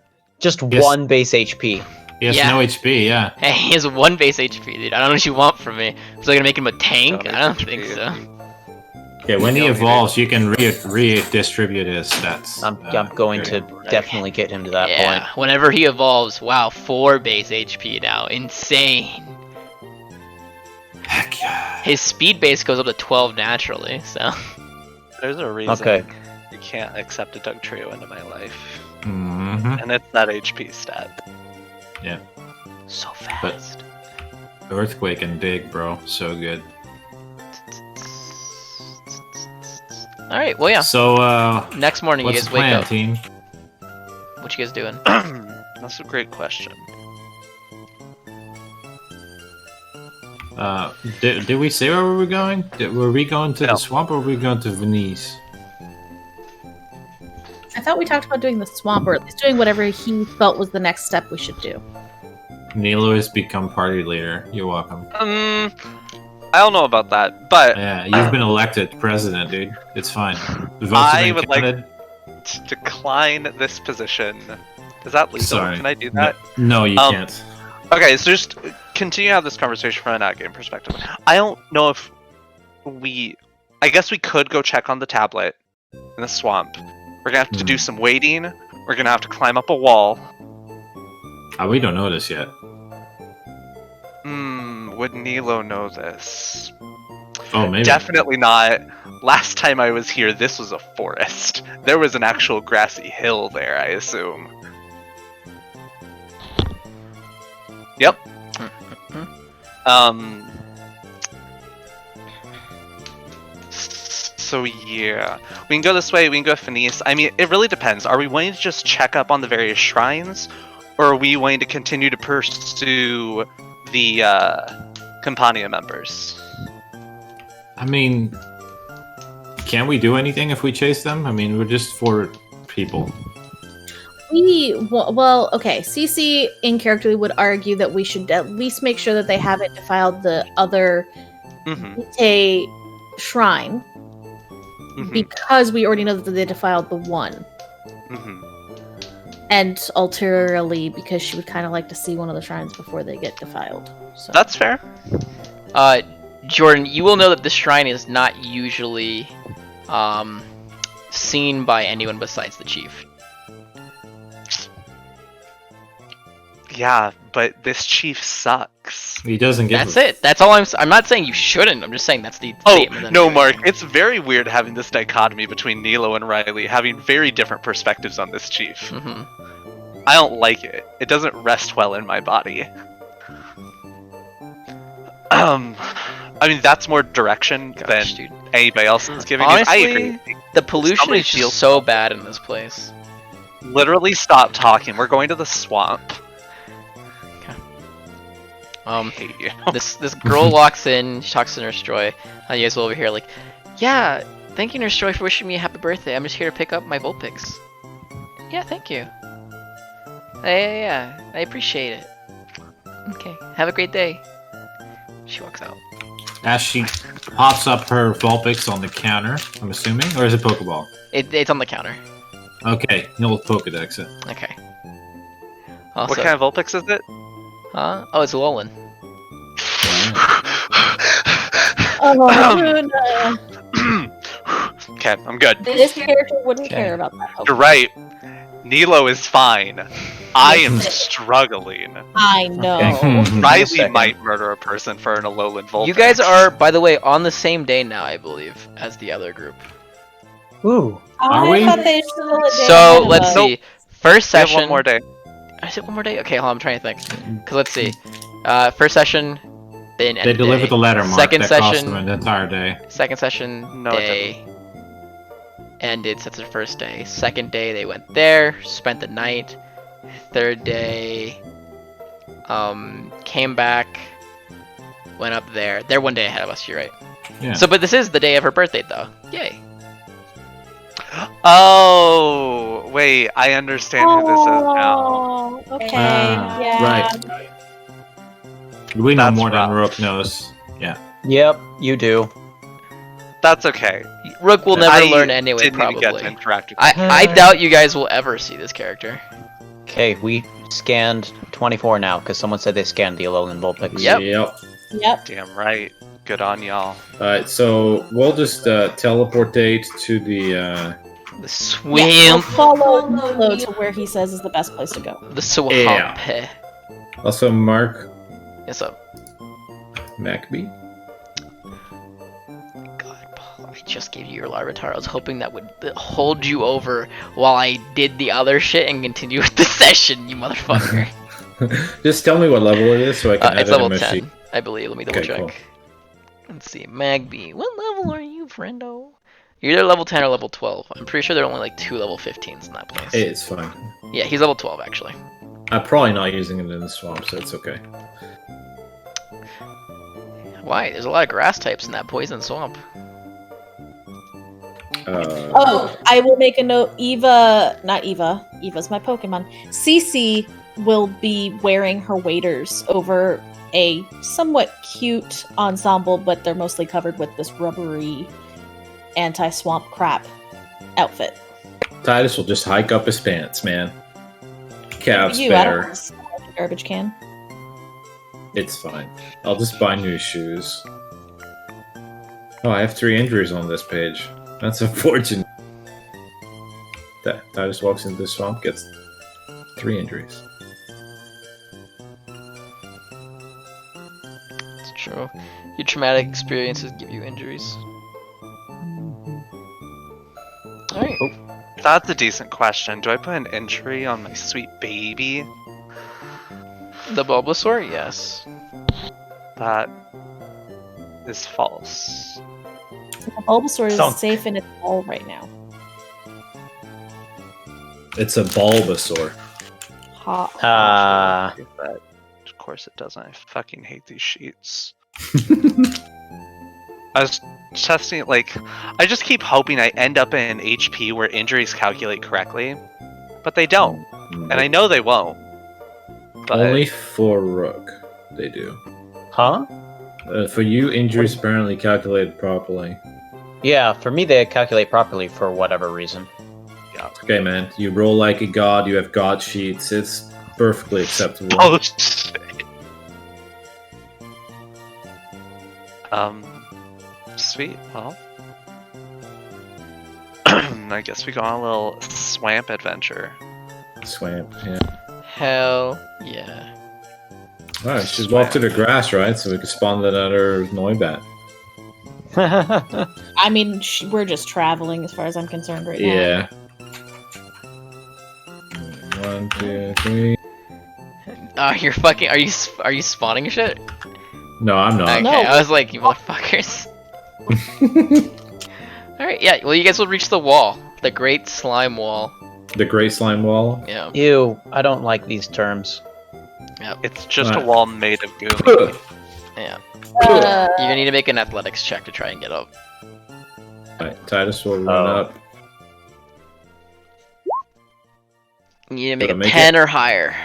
Yes. one base HP. He has Yeah. no HP, yeah. Hey, he has 1 base HP, dude. I don't know what you want from me. Was I gonna make him a tank? Don't I don't HP. think so. Okay, when he don't need evolves, you can redistribute his stats. I'm going to definitely get him to that Yeah, point. whenever he evolves, wow, 4 base HP now. Insane. Heck yeah. His speed base goes up to 12 naturally, so. There's a reason Okay. you can't accept a Dugtrio into my life, Mm-hmm. and it's that HP stat. So fast. Earthquake and Dig, bro. So good. Alright, well, yeah. So, Next morning, you what's guys the wake plan, up. team? What you guys doing? That's a great question. Did we say where we were going? Were we going to No. the swamp, or were we going to Venice? I thought we talked about doing the swamp, or at least doing whatever he felt was the next step we should do. Nilo has become party leader. You're welcome. I don't know about that, but Yeah, you've been elected president, dude. It's fine. The votes I have been would like- counted. to decline this position. Is that legal? Sorry. Can I do that? No, you Um, can't. Okay, so just continue to have this conversation from an out-game perspective. I don't know if I guess we could go check on the tablet in the swamp. We're gonna have to do some waiting. We're gonna have to climb up a wall. We don't know this yet. Would Nilo know this? Oh, maybe. Definitely not. Last time I was here, this was a forest. There was an actual grassy hill there, I assume. Yep. So yeah, we can go this way. We can go to Venice. I mean, it really depends. Are we wanting to just check up on the various shrines, or are we wanting to continue to pursue the Campania members? I mean, can we do anything if we chase them? I mean, we're just 4 people. Well, okay. CC in character would argue that we should at least make sure that they haven't defiled the other Ite shrine, because we already know that they defiled the one. And ulteriorly, because she would kind of like to see one of the shrines before they get defiled. So. That's fair. Jordan, you will know that the shrine is not usually seen by anyone besides the chief. Yeah, but this chief sucks. He doesn't give That's it. That's all I'm not saying you shouldn't. I'm just saying that's the Oh, statement. no, Mark. It's very weird having this dichotomy between Nilo and Riley, having very different perspectives on this chief. I don't like it. It doesn't rest well in my body. I mean, that's more direction than Dude. anybody else is giving Honestly, you. I agree. The pollution Somebody is feels- just so bad in this place. Literally stop talking. We're going to the swamp. I hate you. This girl walks in, she talks to Nurse Joy. You guys will over here like, yeah, thank you Nurse Joy for wishing me a happy birthday. I'm just here to pick up my Vulpix. Yeah, thank you. Yeah, I appreciate it. Okay. Have a great day. She walks out. As she pops up her Vulpix on the counter, I'm assuming, or is it Pokeball? It's on the counter. Okay, you'll Pokedex it. Okay. Also, What kind of Vulpix is it? Huh? Oh, it's Alolan. Oh, Okay, I'm good. this character wouldn't Okay. care about that. You're right. Nilo is fine. I am struggling. I know. Okay. Riley second. might murder a person for an Alolan Vulpix. You guys are, by the way, on the same day now, I believe, as the other group. Ooh. Are I we? thought they still a day ahead So of let's us. see. First We have session. one more day. Is it one more day? Okay, hold on, I'm trying to think. Cause let's see. First session. They didn't end They the delivered day. the letter, Mark. Second that cost session. them an entire day. Second session No, it day ended since the first day. Second day they went there, spent the night. Third day, came back, went up there. They're one day ahead of us. You're right. Yeah. So, but this is the day of her birthday, though. Yay! Oh, wait. I understand who this is now. Oh, okay. Ah, yeah. right. We know That's more than rough. Rook knows. Yeah. Yep, you do. That's okay. Rook will never I learn anyway, didn't even get to probably. interact with I doubt you guys will ever see this character. Okay, we scanned 24 now because someone said they scanned the Alolan Vulpix. Yep. Yep. Damn right. Good on y'all. Alright, so we'll just teleportate to the The Yeah, we'll swamp. follow Nilo to where he says is the best place to go. The swamp. Yeah. also mark Yes, up. Macbee. God, Paul, I just gave you your Larvitar. I was hoping that would hold you over while I did the other shit and continue with the session, you motherfucker. Just tell me what level it is so I can add It's it in level my 10, sheet. I believe. Let me double Okay, check. cool. Let's see. Magby. What level are you, friendo? You're either level 10 or level 12. I'm pretty sure there are only like 2 level 15s in that place. It's fine. Yeah, he's level 12 actually. I'm probably not using it in the swamp, so it's okay. Why? There's a lot of grass types in that poison swamp. Oh, I will make a note. Not Eva. Eva's my Pokemon. Cece will be wearing her waders over a somewhat cute ensemble, but they're mostly covered with this rubbery anti-swamp crap outfit. Titus will just hike up his pants, man. Calves You, I don't better. want to smell like a garbage can. It's fine. I'll just buy new shoes. Oh, I have 3 injuries on this page. That's unfortunate. That Titus walks into the swamp, gets 3 injuries. It's true. Your traumatic experiences give you injuries. Alright. That's a decent question. Do I put an injury on my sweet baby? The Bulbasaur? Yes. That is false. The Bulbasaur is Don't. safe in its hole right now. It's a Bulbasaur. Ha. But of course it doesn't. I fucking hate these sheets. I was testing it, like, I just keep hoping I end up in HP where injuries calculate correctly, but they don't, and I know they won't. But Only for Rook, they do. Huh? For you, injuries apparently calculated properly. Yeah, for me they calculate properly for whatever reason. Okay, man. You roll like a god. You have god sheets. It's perfectly acceptable. oh shit. Sweet. Well, I guess we go on a little swamp adventure. Swamp. Yeah. Hell yeah. Alright, just walk to the grass, right? So we can spawn another Noibat. I mean, we're just traveling as far as I'm concerned right now. Yeah. 1, 2, 3. You're fucking. Are you spawning shit? No, I'm not. Okay, No. I was like, you motherfuckers. Alright, yeah, well, you guys will reach the wall. The Great Slime Wall. The Great Slime Wall. Yeah. Ew, I don't like these terms. It's just a Right. wall made of goo. Yeah. Uh, You're gonna need to make an athletics check to try and get up. Alright, Titus will run Oh. up. You need to make Gotta a make 10 or higher.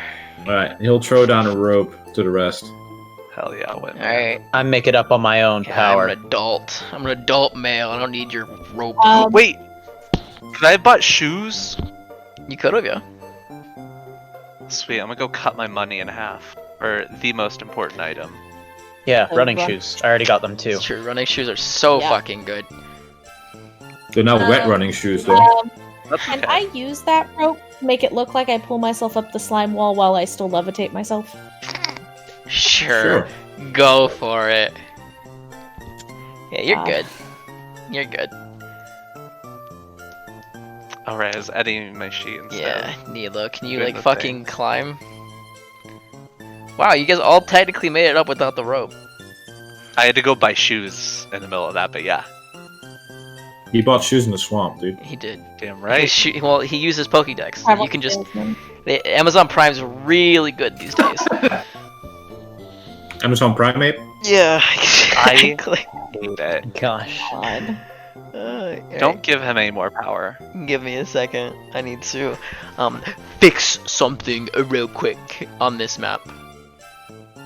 All right, he'll throw down a rope to the rest. Hell yeah, Whitman. Alright. I make it up on my own Yeah, power. I'm an adult. I'm an adult male. I don't need your rope. Wait, could I have bought shoes? You could have, yeah. Sweet, I'm gonna go cut my money in half. For the most important item. Yeah, Oh, running run- shoes. I already got them too. It's true. Running shoes are so Yeah. fucking good. They're not wet Um, running shoes though. That's Can okay. I use that rope to make it look like I pull myself up the slime wall while I still levitate myself? Sure. Go for it. Yeah, you're Ah. good. You're good. Alright, I was editing my sheet instead. Yeah, Nilo, can you Doing like the fucking climb? Wow, you guys all technically made it up without the rope. I had to go buy shoes in the middle of that, but yeah. He bought shoes in the swamp, dude. He did. Damn right. Well, he uses Pokédex. So Travel you can just. salesman. Amazon Prime's really good these days. Amazon Prime, mate. Yeah, I exactly. hate it. Gosh. God. Don't give him any more power. Give me a second. I need to fix something real quick on this map.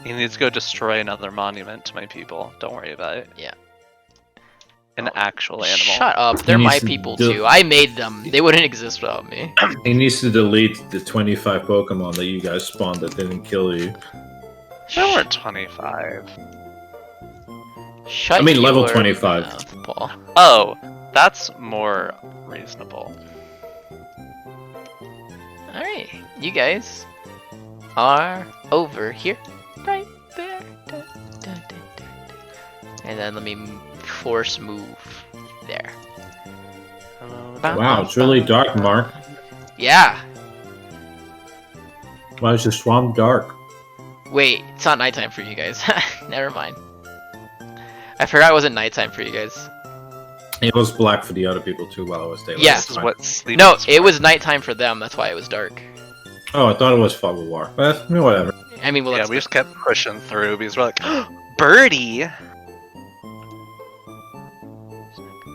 He needs to go destroy another monument to my people. Don't worry about it. Yeah. An actual animal. Shut up. They're He my needs to people do- too. I made them. They wouldn't exist without me. He needs to delete the 25 Pokemon that you guys spawned that didn't kill you. There weren't 25. Shut I mean, level your 25. mouth, Paul. Oh, that's more reasonable. Alright, you guys are over here. Right there. Da, da, da, da. And then let me force move there. Wow, it's really dark, Mark. Yeah. Why is the swamp dark? Wait, it's not nighttime for you guys. Never mind. I forgot it wasn't nighttime for you guys. It was black for the other people too while it was daylight. Yeah. This is what sleep No, is it for. was nighttime for them. That's why it was dark. Oh, I thought it was fog of war. But whatever. I mean, well, Yeah, that's we just kept pushing through because we're like, Birdie!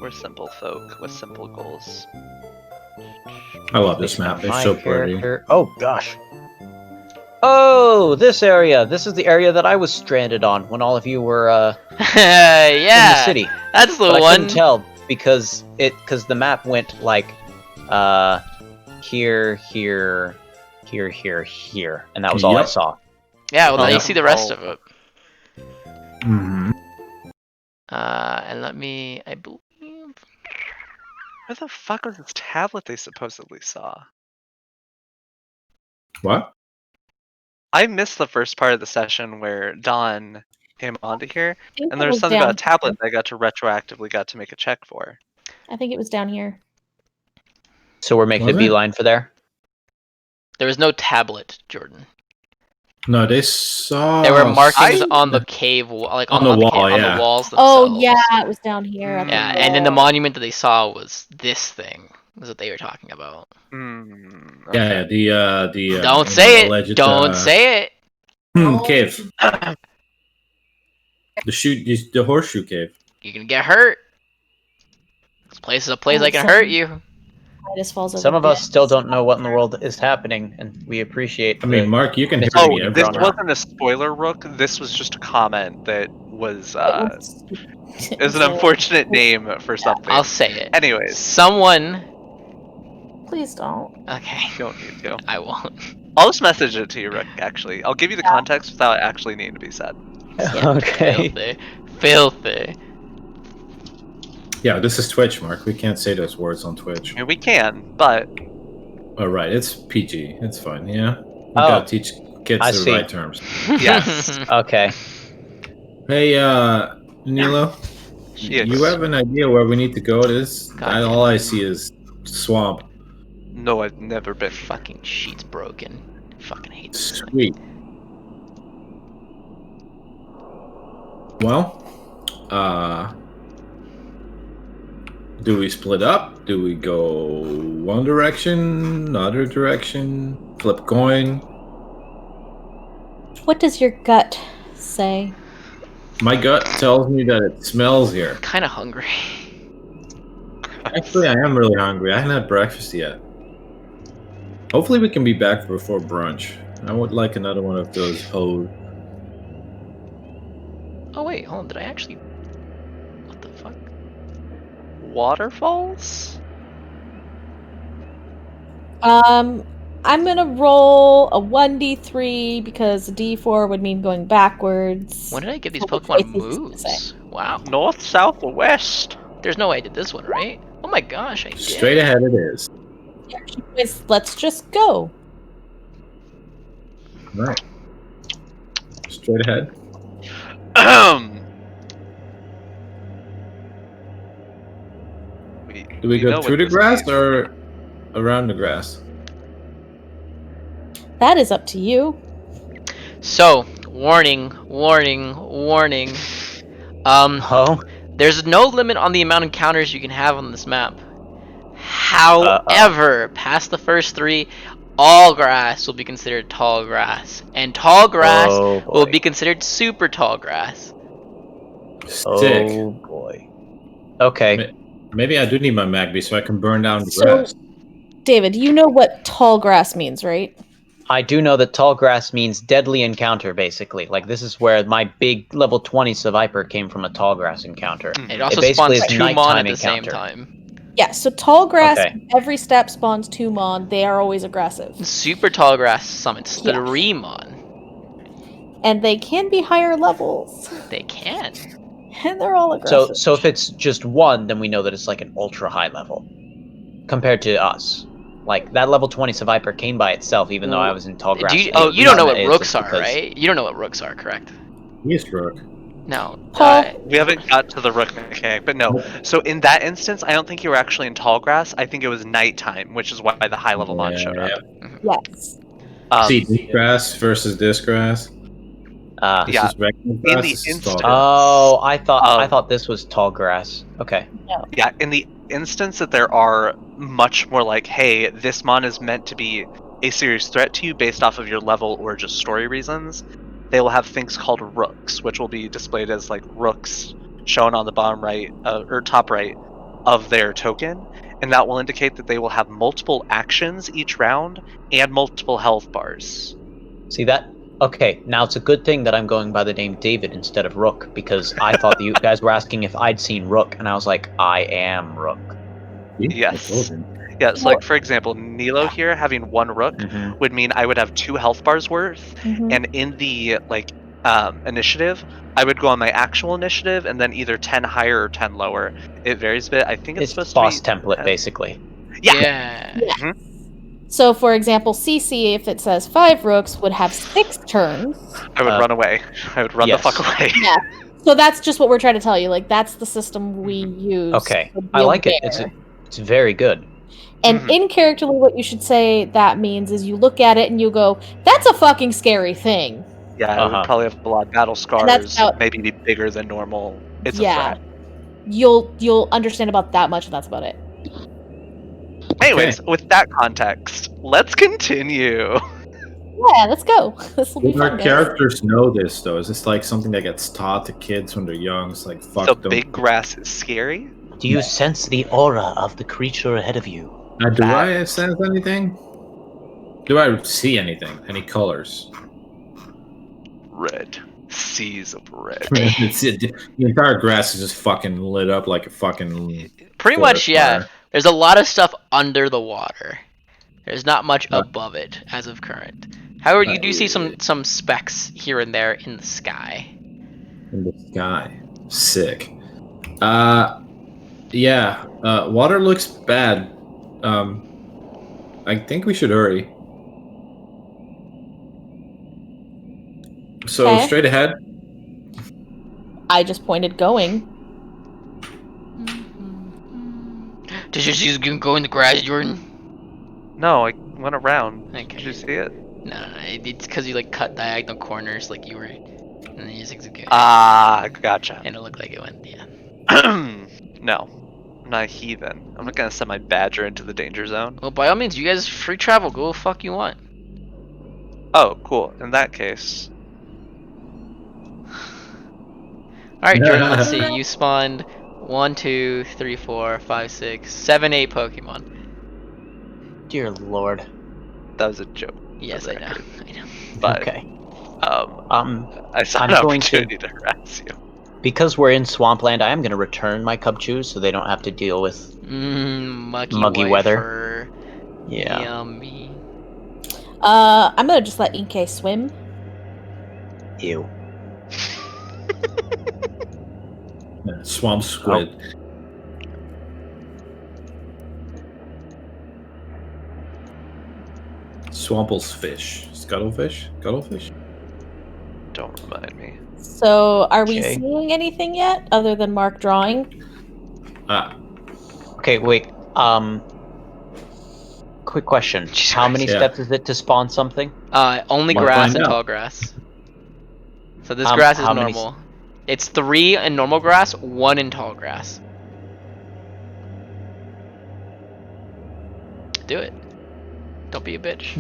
We're simple folk with simple goals. I love this map. It's My so pretty. character- Oh gosh. Oh, this area. This is the area that I was stranded on when all of you were in yeah. the city. That's the But I one. couldn't tell because the map went like here, here, here, here, here, and that was all I Yep. saw. Yeah, well, now Oh, you yeah. see the rest of it. Mm-hmm. And let me, I believe. Where the fuck was this tablet they supposedly saw? What? I missed the first part of the session where Don came onto here, I think and it there was was something about a down tablet that I got to retroactively to make a check for. here. I think it was down here. So we're making Was a it? beeline for there. There was no tablet, Jordan. No, they saw. There were markings I- on the cave, like On on, the the wall, on yeah. the walls Oh themselves. yeah, it was down here. at the Yeah, and then the wall. monument that they saw was this thing. Was what they were talking about. Yeah, the. Don't say it. alleged, Don't say it. Cave. The horseshoe cave. You're gonna get hurt. This place is a place Oh, that can something. hurt you. Titus falls over Some of the us still edge. don't know what in the world is happening, and we appreciate. I mean, the- Mark, you can hear Oh, me Oh, this everywhere. wasn't a spoiler, Rook. This was just a comment that was it was an unfortunate name for something. I'll say it. Anyways, Someone. Please don't. Okay, you don't need to. I won't. I'll just message it to you, Rook. Actually, I'll give you the context without it actually needing to be said. Okay. Filthy. Filthy. Yeah, this is Twitch, Mark. We can't say those words on Twitch. I mean, we can, but All right, it's PG. It's fine. Yeah, we Oh, gotta teach kids I the see. right terms. Yes. Okay. Hey, Nilo, Yes. you have an idea where we need to go? God All I see is swamp. No, I've never been. Fucking sheet's broken. Fucking hate this. Sweet. Well, do we split up? Do we go one direction, other direction, flip coin? What does your gut say? My gut tells me that it smells here. Kind of hungry. Actually, I am really hungry. I haven't had breakfast yet. Hopefully, we can be back before brunch. I would like another one of those hoes. Oh wait, hold on. Did I actually? What the fuck? Waterfalls? I'm gonna roll a 1d3 because a d4 would mean going backwards. When did I give these Holy Pokemon Faith is the same. moves? Wow. North, south, or west? There's no way I did this one, right? Oh my gosh, I did. Straight ahead it is. Yeah, let's just go. All right. Straight ahead. Do we go through the grass or around the grass? That is up to you. So, warning, warning, warning. Oh, There's no limit on the amount of encounters you can have on this map. However, past the first 3, all grass will be considered tall grass, and tall grass will be considered super tall grass. Sick. Oh boy. Okay. Maybe I do need my Magby so I can burn down the grass. David, you know what tall grass means, right? I do know that tall grass means deadly encounter, basically. Like, this is where my big level 20 Seviper came from, a tall grass encounter. It also basically spawns is 2 Mon at nighttime the same encounter. time. Yeah, so tall grass, Okay. every step spawns 2 Mon. They are always aggressive. Super tall grass summons Yeah. 3 Mon. And they can be higher levels. They can. And they're all aggressive. So if it's just 1, then we know that it's like an ultra high level compared to us. Like, that level 20 Seviper came by itself, even though I was in tall grass. You And don't know what it's rooks just are, because- right? You don't know what rooks are, correct? Yes, Rook. No. Paul. We haven't got to the rook mechanic, but no. So in that instance, I don't think you were actually in tall grass. I think it was nighttime, which is why the high level mon showed up. Yes. See, this grass versus this grass. This Yeah. is regular In grass. the This is instant- tall grass. Oh, I thought this was tall grass. Okay. Yeah, in the instance that there are much more like, hey, this mon is meant to be a serious threat to you based off of your level or just story reasons, they will have things called rooks, which will be displayed as like rooks shown on the bottom right or top right of their token, and that will indicate that they will have multiple actions each round and multiple health bars. See that? Okay, now it's a good thing that I'm going by the name David instead of Rook, because I thought that you guys were asking if I'd seen Rook, and I was like, I am Rook. Yes. I told him. Yeah, so like for example, Nilo here having 1 rook Mhm. would mean I would have 2 health bars worth, Mhm. and in the like initiative, I would go on my actual initiative and then either 10 higher or 10 lower. It varies a bit. I think it's It's supposed boss to be template, 10. basically. Yeah. So, for example, CC, if it says 5 rooks, would have 6 turns. I would run away. I would run yes. the fuck away. Yeah. So that's just what we're trying to tell you. Like, that's the system we use. Okay, to I deal like it. there. It's very good. And Mhm. in characterly, what you should say that means is you look at it and you go, "That's a fucking scary thing." Yeah, I would probably have a lot of battle that's scars, how- maybe be bigger than normal. It's a Yeah. threat. You'll understand about that much, and that's about it. Anyways, with that context, let's continue. Yeah, let's go. This will be Do our fun, guys. characters know this though? Is this like something that gets taught to kids when they're young? It's like fuck So them. big grass is scary. Do you sense the aura of the creature ahead of you? Do I sense anything? Do I see anything? Any colors? Red. Seas of red. The entire grass is just fucking lit up like a fucking. Pretty much, forest yeah. fire. There's a lot of stuff under the water. There's not much above it as of current. However, you do see some specks here and there in the sky. In the sky. Sick. Yeah. Water looks bad. I think we should hurry. So Okay. straight ahead. I just pointed going. Did you just go in the grass, Jordan? No, I went around. Okay. Did you see it? No, it's because you like cut diagonal corners like you were, and then you just execute. Ah, gotcha. And it looked like it went, yeah. No, I'm not a heathen. I'm not gonna send my badger into the danger zone. Well, by all means, you guys free travel. Go the fuck you want. Oh, cool. In that case, All right, Jordan. Let's see. You spawned 1, 2, 3, 4, 5, 6, 7, 8 Pokemon. Dear Lord. that was a joke. Yes, the I know. record. I know. But Okay. I saw I'm an going to- opportunity to harass you. Because we're in swampland, I am going to return my cub chews so they don't have to deal with. Muggy Muggy white weather. fur. Yeah. Yummy. I'm gonna just let Inkay swim. Ew. Yeah, swamp squid. Swample's fish. Scuttlefish? Cuttlefish? Don't remind me. So, are we Okay. seeing anything yet other than Mark drawing? Okay, wait. Quick question. Jesus How many Christ. steps is it to spawn something? Only We'll grass find and out. tall grass. So this grass is how many normal. It's 3 in normal grass, 1 in tall grass. Do it. Don't be a bitch.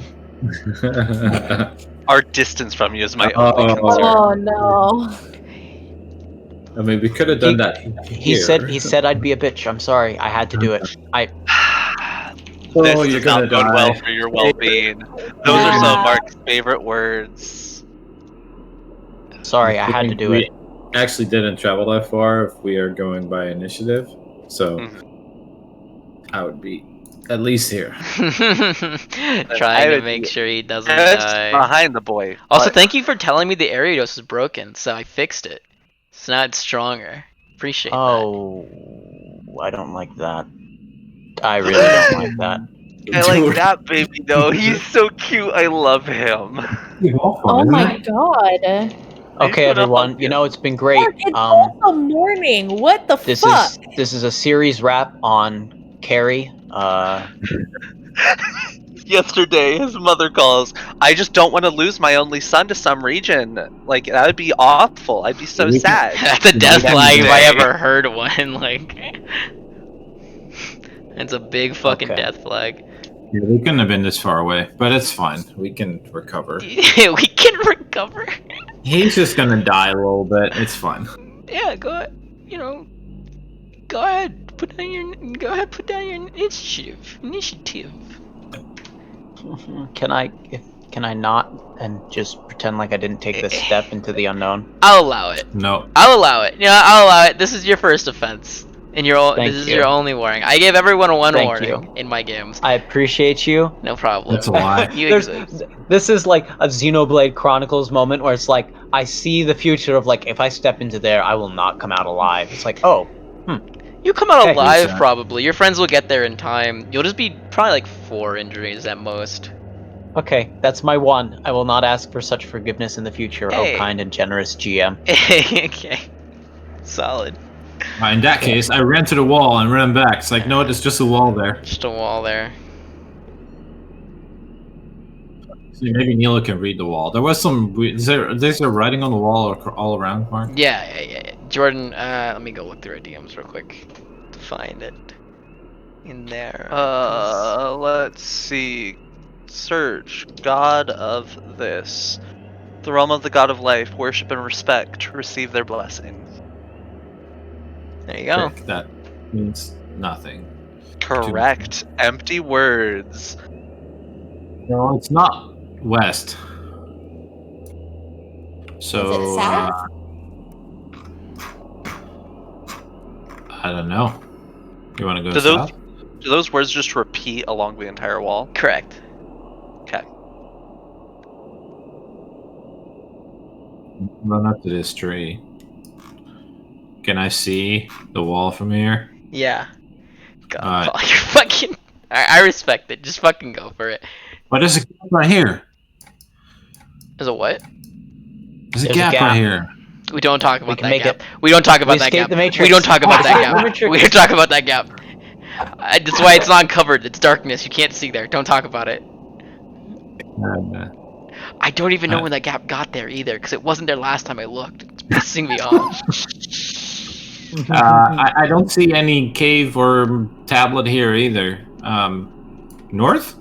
Our distance from you is my only Oh. concern. Oh no. I mean, we could have done that. He said I'd be a bitch. I'm sorry. I had to do it. This Oh, does you're not gonna bode well die. for your well-being. Those are some of Yeah. Mark's favorite words. Sorry, I had to do it. We actually didn't travel that far if we are going by initiative, so I would be at least here. Trying to make sure he doesn't Just die. behind the boy. Also, but thank you for telling me the Ariados was broken, so I fixed it. So now it's stronger. Appreciate that. Oh, I don't like that. I really don't like that. I like that baby though. He's so cute. I love him. Oh my god. Okay, gonna everyone. hug You you. know it's been great. Mark, it's also morning. What the This fuck? is a series wrap on Carrie. Yesterday, his mother calls. I just don't want to lose my only son to some region. Like that would be awful. I'd be so sad. That's a death flag if I ever heard one. Like, it's a big fucking Okay. death flag. Yeah, we couldn't have been this far away, but it's fine. We can recover. We can recover. He's just gonna die a little bit. It's fine. Yeah, go ahead. Go ahead. Put down your initiative. Can I not and just pretend like I didn't take this step into the unknown? I'll allow it. No. I'll allow it. Yeah, I'll allow it. This is your first offense, and Thank this is you. your only warning. I gave everyone one Thank warning you. in my games. I appreciate you. No problem. That's a lie. You exist. This is like a Xenoblade Chronicles moment where it's like I see the future of like if I step into there, I will not come out alive. It's like, oh, You come out Okay. alive, Exactly. probably. Your friends will get there in time. You'll just be probably like 4 injuries at most. okay, that's my one. I will not ask for such forgiveness in the future. Hey. Oh, kind and generous GM. Okay. Solid. In that case, I ran to the wall and ran back. It's like, no, there's just a wall there. Just a wall there. See, maybe Neela can read the wall. There was some. Is there writing on the wall all around, Mark? Yeah. Jordan, let me go look through our DMs real quick to find it in there. Let's see. Search God of this. The realm of the God of life, worship and respect, receive their blessing. There you go. Frick, that means nothing. Correct. Empty words. No, it's not west. So. Is it south? I don't know. You want to go Do those- south? Do those words just repeat along the entire wall? Correct. Okay. Run up to this tree. Can I see the wall from here? Yeah. God, Alright. Paul, you're fucking. I respect it. Just fucking go for it. But there's a gap right here. There's a what? There's a There's a gap gap. right here. We don't talk about can that make gap. it- We don't talk about We that escaped gap. the Matrix. We don't talk about that escaped the gap. Matrix. We don't talk about that gap. That's why it's not covered. It's darkness. You can't see there. Don't talk about it. I don't even know when that gap got there either, because it wasn't there last time I looked. It's pissing me off. I don't see any cave or tablet here either. North?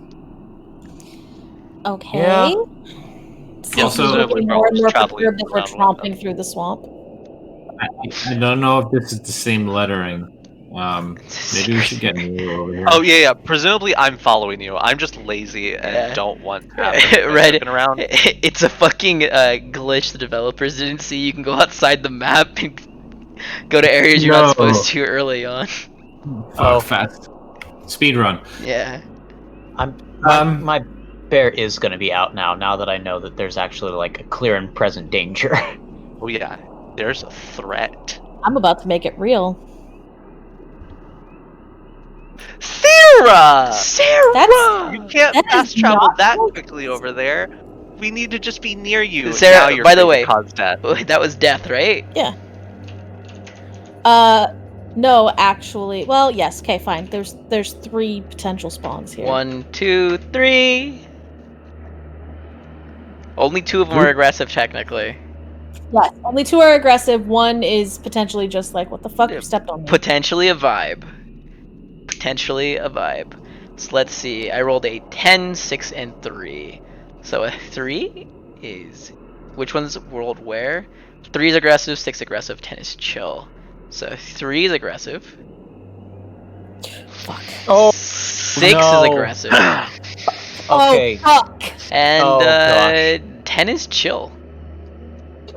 Okay. Yeah. Seems Also- to be getting more and more Traveling perturbed as we're around one tromping through the swamp. I don't know if this is the same lettering Maybe we should get Nero over here. Oh yeah. Presumably, I'm following you. I'm just lazy and Yeah. don't want to have you Red, looking around. it's a fucking glitch the developers didn't see. You can go outside the map and go to areas you're not supposed to early on. Fuck, fast. Speed run. Yeah. My bear is going to be out now that I know that there's actually like a clear and present danger. Oh yeah, there's a threat. I'm about to make it real. Sarah! That's You can't that is fast travel not that right. quickly over there. We need to just be near you. Sarah, now you're by the afraid way- to cause death. That was death, right? No, actually. Well, yes. Okay, fine. There's 3 potential spawns here. 1, 2, 3. Only 2 of them are aggressive, technically. Yes, only 2 are aggressive. 1 is potentially just like, what the fuck? Yeah, You stepped on me. Potentially a vibe. Potentially a vibe. So let's see. I rolled a 10, 6, and 3. So a 3 is... Which one's rolled where? 3 is aggressive, 6 aggressive, 10 is chill. So 3 is aggressive. Fuck. Oh, 6 no. is aggressive. okay. Oh, fuck. And Oh, gosh. 10 is chill.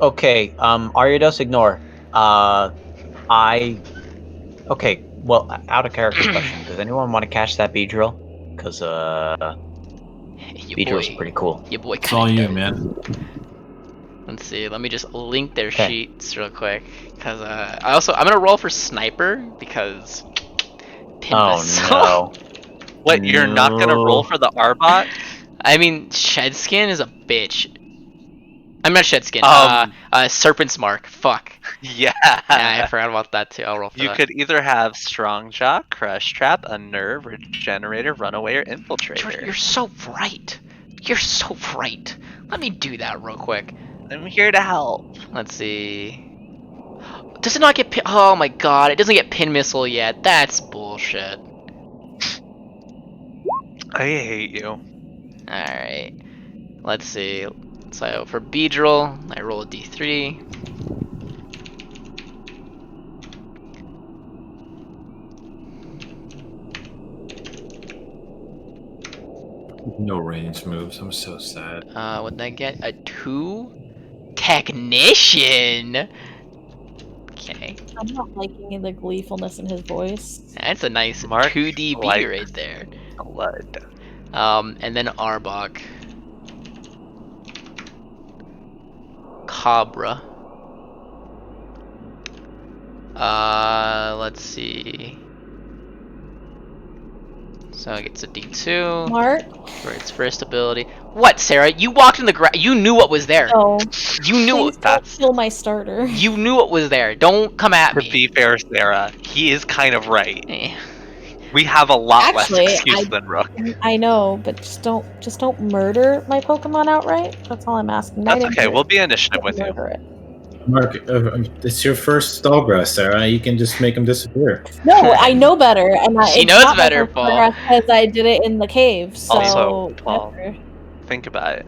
Okay, Ariados, ignore. Okay, well, out of character question. Does anyone want to catch that Beedrill? Because, Beedrill's pretty cool. Your boy It's all kinda you, does. man. Let's see. Let me just link their Okay. sheets real quick. Because I'm gonna roll for sniper because. Oh, Pinball. no. What, you're not gonna roll No. for the Arbot? I mean, Shedskin is a bitch. I'm not Shedskin. Serpent's Mark. Fuck. Yeah. I forgot about that too. I'll roll for You that. could either have Strong Jaw, Crush Trap, Unnerve, Regenerator, Runaway, or Infiltrator. Jordan, you're so right. You're so right. Let me do that real quick. I'm here to help. Let's see. Does it not get pin? Oh my god, it doesn't get pin missile yet. That's bullshit. I hate you. Alright. Let's see. So for Beedrill, I roll a d3. No range moves. I'm so sad. What did I get? A 2? Technician! Okay. I'm not liking the gleefulness in his voice. That's a nice Mark 2 dB like right there. Blood. And then Arbok. Cobra. Let's see. So it gets a D2 Mark? for its first ability. What, Sarah? You walked in the ground. You knew what was there. No. You knew Please it. don't kill my starter. You knew what was there. Don't come at To me. be fair, Sarah, he is kind of right. Eh. We have a lot Actually, less excuse I- than Rook. I know, but just don't murder my Pokemon outright. That's all I'm asking. That's Knight okay. Injury. We'll be initiative Don't with you. murder it. Mark, it's your first Stallgrass, Sarah. You can just make him disappear. No, I know better, and She it's knows not my better, first Paul. progress because I did it in the cave. So Also, Paul. whatever. Think about it.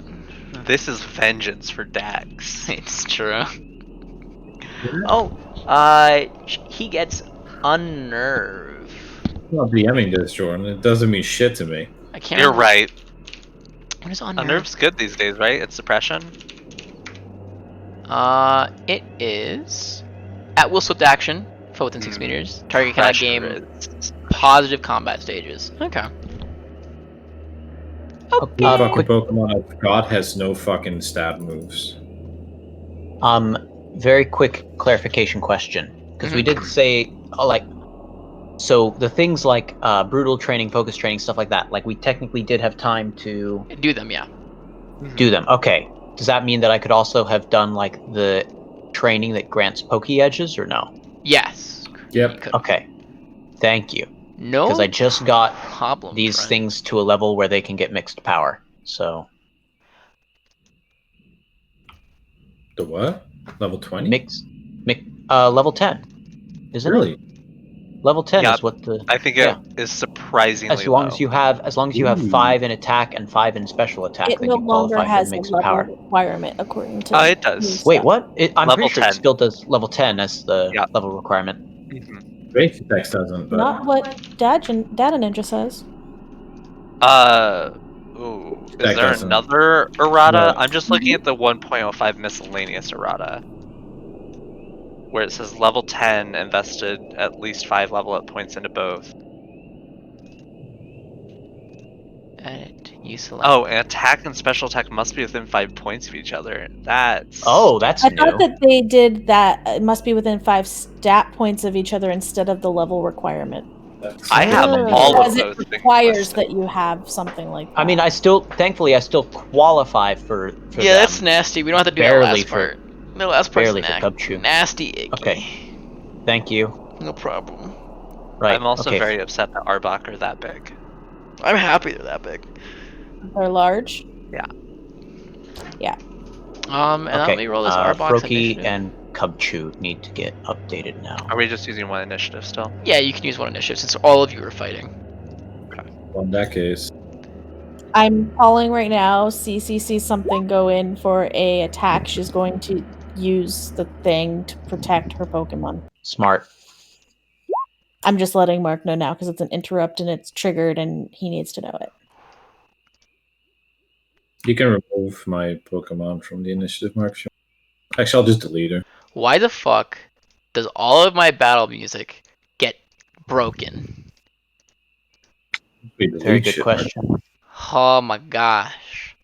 This is vengeance for Dax. It's true. Oh, he gets Unnerve. I'm not DMing this, Jordan. It doesn't mean shit to me. I can't. You're remember- right. What is Unnerve? Unnerve's good these days, right? It's suppression. It is at will swift action for within 6 meters. Target cannot Pressure gain is- positive combat stages. Okay. Okay. The fucking Quick, Pokemon I've got has no fucking stab moves. very quick clarification question. Because we Mhm. did say, so the things like brutal training, focus training, stuff like that, like we technically did have time to Do them, yeah. do them. Okay. Does that mean that I could also have done like the training that grants pokey edges or no? Yes. Yep. You could. Okay. Thank you. No. Because I just got problem. these friend. things to a level where they can get mixed power. So The what? Level 20? level 10. Isn't Really? it? Level 10 Yeah, is what the I think Yeah. it is surprisingly as long low. as you have Ooh. 5 in attack and 5 in special attack, It then no you longer qualify for has the a mixed level power. requirement according to. It does. new Wait, stuff. what? I'm Level pretty sure 10. it still does level 10 as the Yeah. level requirement. Mhm. Range attacks doesn't, but Not what Data Ninja says. Ooh. That Is there doesn't. another errata? No. I'm just looking at the 1.05 miscellaneous errata. Where it says level 10 invested at least 5 level up points into both. Edit. You select. Oh, and attack and special attack must be within 5 points of each other. That's. Oh, that's I new. thought that they did that. It must be within 5 stat points of each other instead of the level requirement. I have Oh. all Because of it those things requires listed. that you have something like that. I mean, thankfully, I still qualify for Yeah, them. that's nasty. We don't have to do that Barely last for- part. The last part's barely for Cubchoo. nasty icky. Okay. Thank you. No problem. Right. I'm also okay. very upset that Arbok are that big. I'm happy they're that big. They're large. And let me roll this Arbok Froki initiative. and Cubchoo need to get updated now. Are we just using one initiative still? Yeah, you can use one initiative since all of you are fighting. Well, in that case, I'm calling right now. CC sees something go in for a attack. She's going to use the thing to protect her Pokemon. Smart. I'm just letting Mark know now because it's an interrupt and it's triggered and he needs to know it. you can remove my Pokemon from the initiative mark. Actually, I'll just delete her. Why the fuck does all of my battle music get broken? We Very delete good shit, question. Oh my gosh.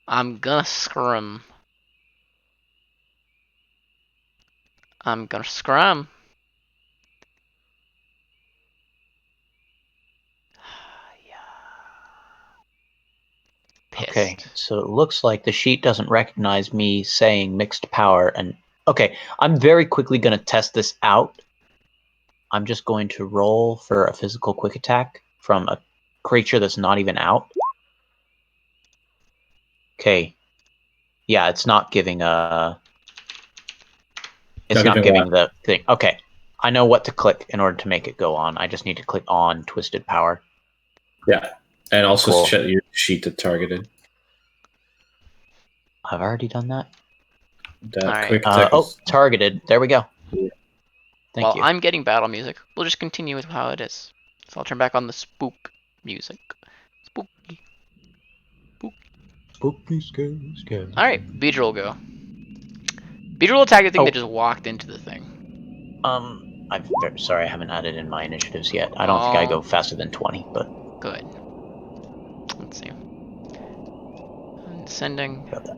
I'm gonna scrum. I'm gonna scrum. Pissed. Okay, so it looks like the sheet doesn't recognize me saying mixed power. And okay, I'm very quickly going to test this out. I'm just going to roll for a physical quick attack from a creature that's not even out. Okay. Yeah, it's not giving a... It's not giving the thing. Okay. I know what to click in order to make it go on. I just need to click on Twisted Power. Yeah, and also Cool. set your sheet to targeted. I've already done that. That Alright. quick attack. Targeted. There we go. Yeah. Thank While you. I'm getting battle music, we'll just continue with how it is. So I'll turn back on the spook music. Spooky. Spooky, scary. Alright, Beedrill will go. Beedrill will attack the thing Oh. that just walked into the thing. I'm very sorry I haven't added in my initiatives yet. I don't think I go faster than 20, but... Good. Let's see. Sending. Got that.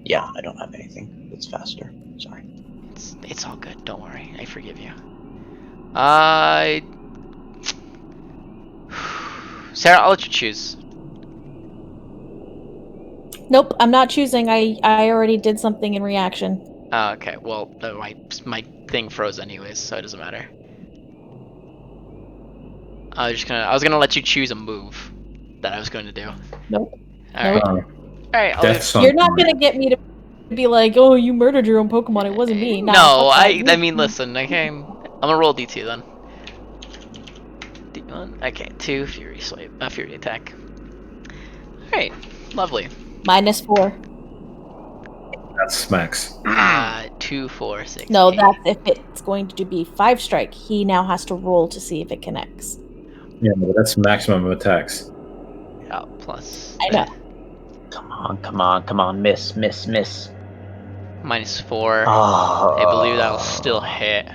Yeah, I don't have anything that's faster. Sorry. It's all good. Don't worry. I forgive you. Sarah, I'll let you choose. Nope, I'm not choosing. I already did something in reaction. Okay. Well, my thing froze anyways, so it doesn't matter. I was gonna let you choose a move that I was going to do. Nope. All right. All right. You're not gonna get me to be like, "Oh, you murdered your own Pokemon. It wasn't me." Nah, No, fuck I that. mean, listen. Okay, I'm gonna roll D2 then. D1. Okay, 2 Fury Swipe. Fury attack. All right. Lovely. -4. That's max. 2, 4, 6. No, 8. that's if it's going to be 5 strike. He now has to roll to see if it connects. Yeah, but that's maximum attacks. Yeah, plus. I know. Come on. Miss. -4. Oh. I believe that'll still hit.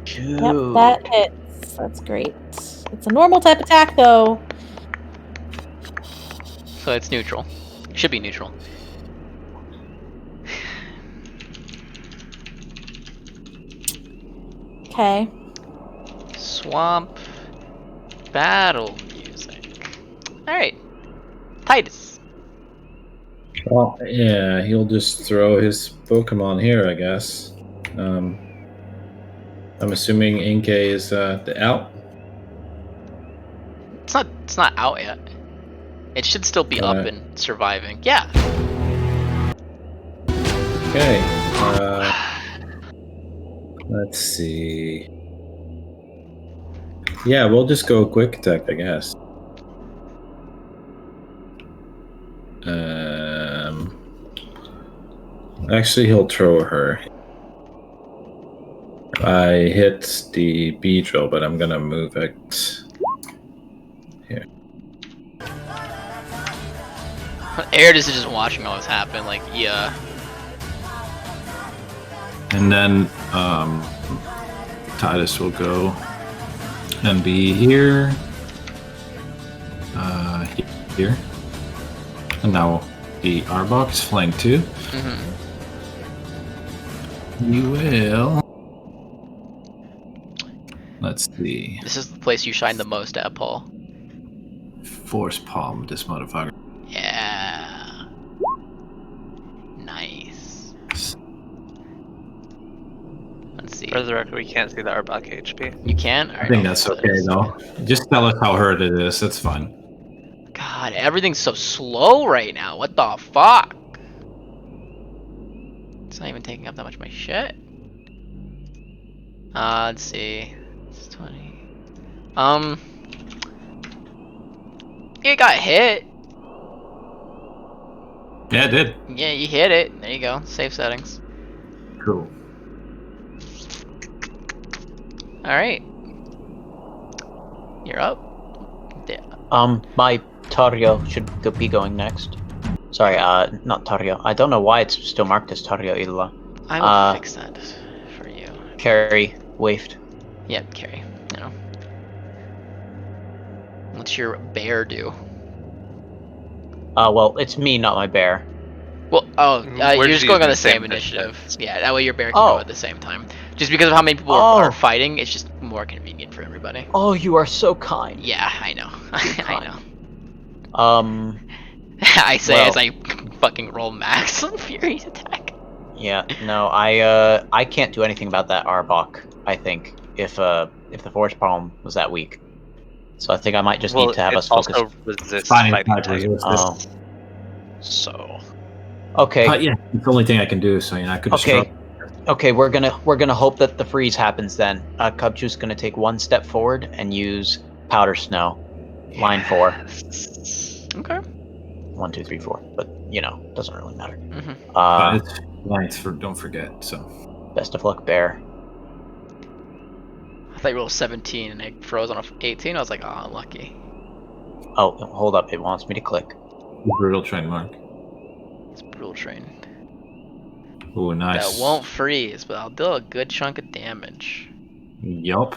Dude. Yep, that hits. That's great. It's a normal type attack, though. So it's neutral. Should be neutral. Okay. Swamp. Battle music. Alright. Titus. Well, yeah, he'll just throw his Pokemon here, I guess. I'm assuming Inkay is out. It's not out yet. It should still be up and surviving. Yeah. Okay. Let's see. Yeah, we'll just go quick attack, I guess. Actually, he'll throw her. I hit the B drill, but I'm gonna move it here. Arid is just watching all this happen, like, yeah. And then Titus will go and be here. Here. And now the Arbok is flanked too. You will. Let's see. This is the place you shine the most at, Paul. Force palm this motherfucker. Yeah. Nice. Let's see. For the record, we can't see the Arbok HP. You can? I think that's okay though. Just tell us how hurt it is. That's fine. God, everything's so slow right now. What the fuck? It's not even taking up that much of my shit. Let's see. It's 20. It got hit. Yeah, it did. Yeah, you hit it. There you go. Save settings. Cool. Alright. You're up. My Tario should be going next. Sorry, not Tario. I don't know why it's still marked as Tario Illa. I will fix that for you. Carrie waved. Yep, Carrie. You know. What's your bear do? Well, it's me, not my bear. Well, We're you're just going on the using same the same initiative. Yeah, that way your bear can go at the same time. Just because of how many people are fighting, it's just more convenient for everybody. Oh, you are so kind. Yeah, I know. I know. I say well, as I fucking roll max on Fury's attack. Yeah, no, I can't do anything about that Arbok, I think, if the Force Palm was that weak. So I think I might just need to have us focus. Also resists Fighting fighting type type. resistance. Oh, So okay. Yeah, it's the only thing I can do. So I could. Okay. Okay, we're gonna hope that the freeze happens then. Cubchoo's gonna take one step forward and use Powder Snow. Line 4. Okay. 1, 2, 3, 4. But doesn't really matter. It's length for don't forget. So Best of luck, Bear. I thought you rolled 17 and it froze on a 18. I was like, oh, lucky. Oh, hold up! It wants me to click. brutal train mark. It's brutal train. Oh, nice. That won't freeze, but I'll do a good chunk of damage. Yup.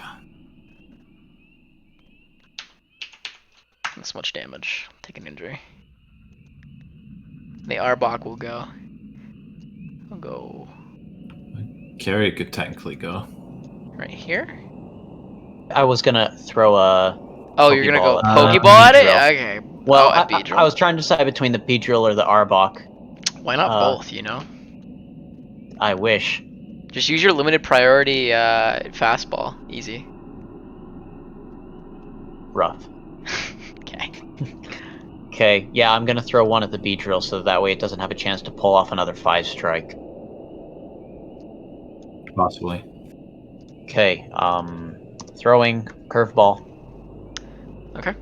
This much damage. Take an injury. The Arbok will go. I'll go Carry could technically go. right here. I was gonna throw a. Oh, you're gonna go Pokeball Pokeball at it? Beedrill. Okay. Well, at I was trying to decide between the Beedrill or the Arbok. Why not both, you know? I wish. Just use your limited priority fastball. Easy. Rough. Okay. Okay, yeah, I'm gonna throw one at the Beedrill so that way it doesn't have a chance to pull off another 5-strike. Possibly. Okay, throwing curveball. Okay.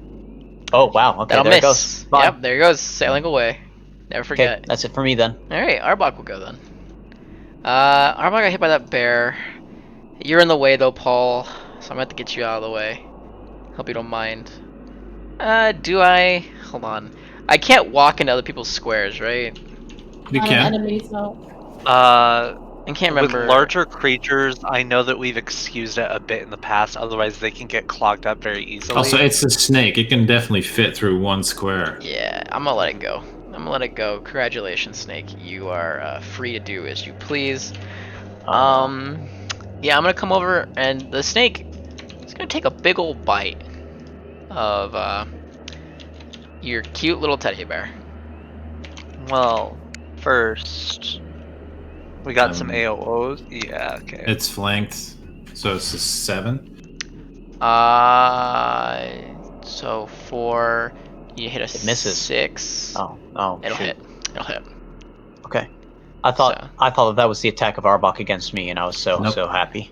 Oh wow, okay, That'll there miss. it goes. Bye. Yep, there it goes. Sailing away. Never Okay, forget. that's it for me then. Alright, Arbok will go then. Arbok got hit by that bear. You're in the way though, Paul. So I'm gonna have to get you out of the way. Hope you don't mind. Do I? Hold on. I can't walk into other people's squares, right? You Not can. an enemy, so. I can't remember. with larger creatures, I know that we've excused it a bit in the past. Otherwise, they can get clogged up very easily. Also, it's a snake. It can definitely fit through one square. Yeah, I'm gonna let it go. I'm gonna let it go. Congratulations, Snake. You are free to do as you please. Yeah, I'm gonna come over and the snake is gonna take a big old bite of your cute little teddy bear. Well, first we got some Um, AOOs. Yeah, okay. It's flanked, so it's a 7. So for you hit a It misses. 6. Oh, It'll shoot. hit. It'll hit. Okay. I thought that was the attack of Arbok against me, and I was so Nope. happy.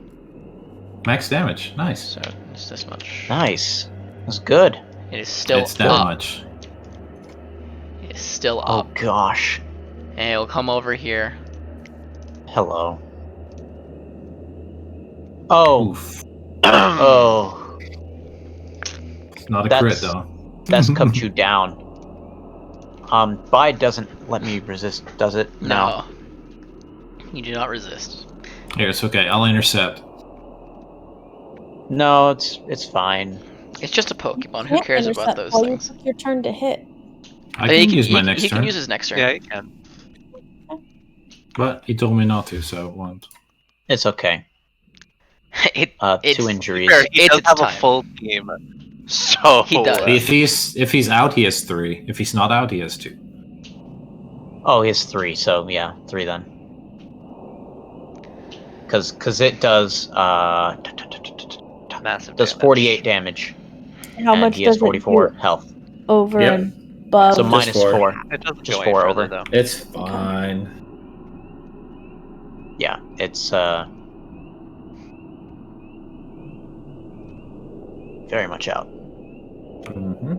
Max damage. Nice. So it's this much. Nice. That's good. It is still It's that up. much. It is still Oh up. gosh. And it'll come over here. Hello. Oh, Oof. oh, Not a That's- crit though. that's cupped you down. Bide doesn't let me resist, does it? No. You do not resist. Here, it's okay. I'll intercept. No, it's fine. It's just a Pokemon. Who Can't cares about intercept those while things? you took your turn to hit. I can use my next he turn, can use his next turn. Yeah, you can. but he told me not to, so I won't. It's okay. It's 2 injuries. Fair, he It's does its have a time. full team. So He does. If he's out, he has 3. If he's not out, he has 2. Oh, he has 3, so yeah, 3 then. Because it does massive does damage. 48 damage. How and much he has does 44 it do health. over Yep. and above? So Just minus 4. 4. It doesn't Just go any 4 further, over. though. It's fine. Yeah, it's very much out. Mm-hmm.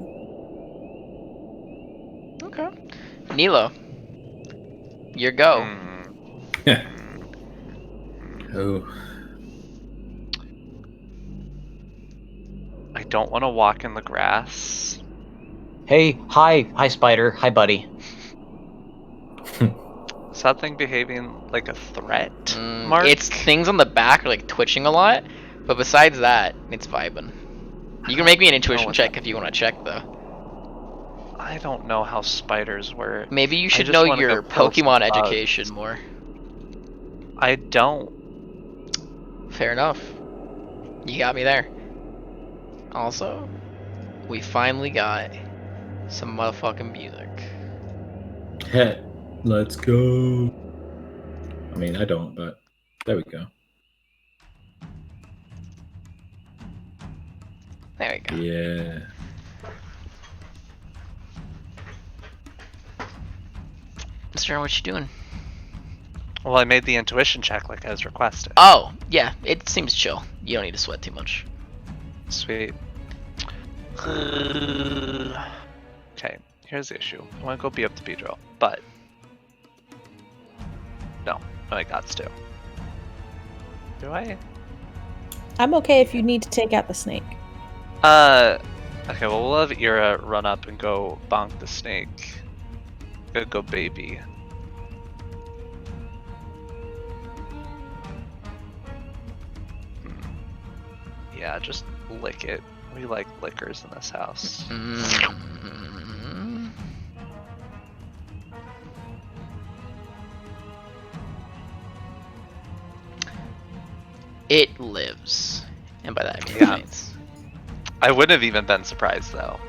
Okay. Nilo. Your go. Oh. I don't want to walk in the grass. Hey, hi spider, hi buddy. Is that thing behaving like a threat? Mark? Its things on the back are like twitching a lot, but besides that, it's vibing. You can make me an intuition what check that if you want to check though. I don't know how spiders work. Maybe you I should just know wanna your go kill some Pokemon bugs. education more. I don't. Fair enough. You got me there. Also, we finally got some motherfucking music. Het. Let's go. I mean, I don't, but there we go. There we go. Yeah. Mr. What you doing? Well, I made the intuition check like as requested. Oh, yeah, it seems chill. You don't need to sweat too much. Sweet. Okay, here's the issue. I want to go be up to Beedrill, but no, I got to. Do I? I'm okay if you need to take out the snake. Okay, well, we'll have Ira run up and go bonk the snake. Go baby. Yeah, just lick it. We like lickers in this house. Mm. It lives. And by that I mean Yeah. faints. I wouldn't have even been surprised though.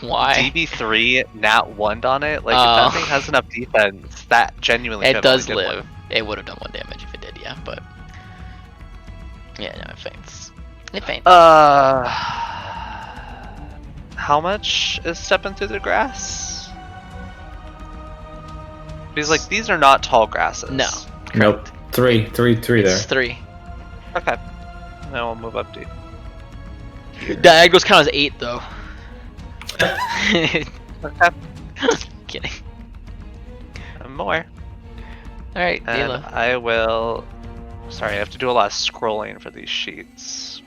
Why? DB3 nat 1'd on it. Like if Oh. that thing has enough defense, that genuinely It could've does only did live. It would have done 1 damage if it did, yeah, but yeah, no, it faints. It faints. How much is stepping through the grass? Because like these are not tall grasses. No. Nope. Three there. It's 3. Okay. Then we'll move up to Diagonals count as 8 though. Okay. Kidding. And more. Alright, And Dila. I will. Sorry, I have to do a lot of scrolling for these sheets.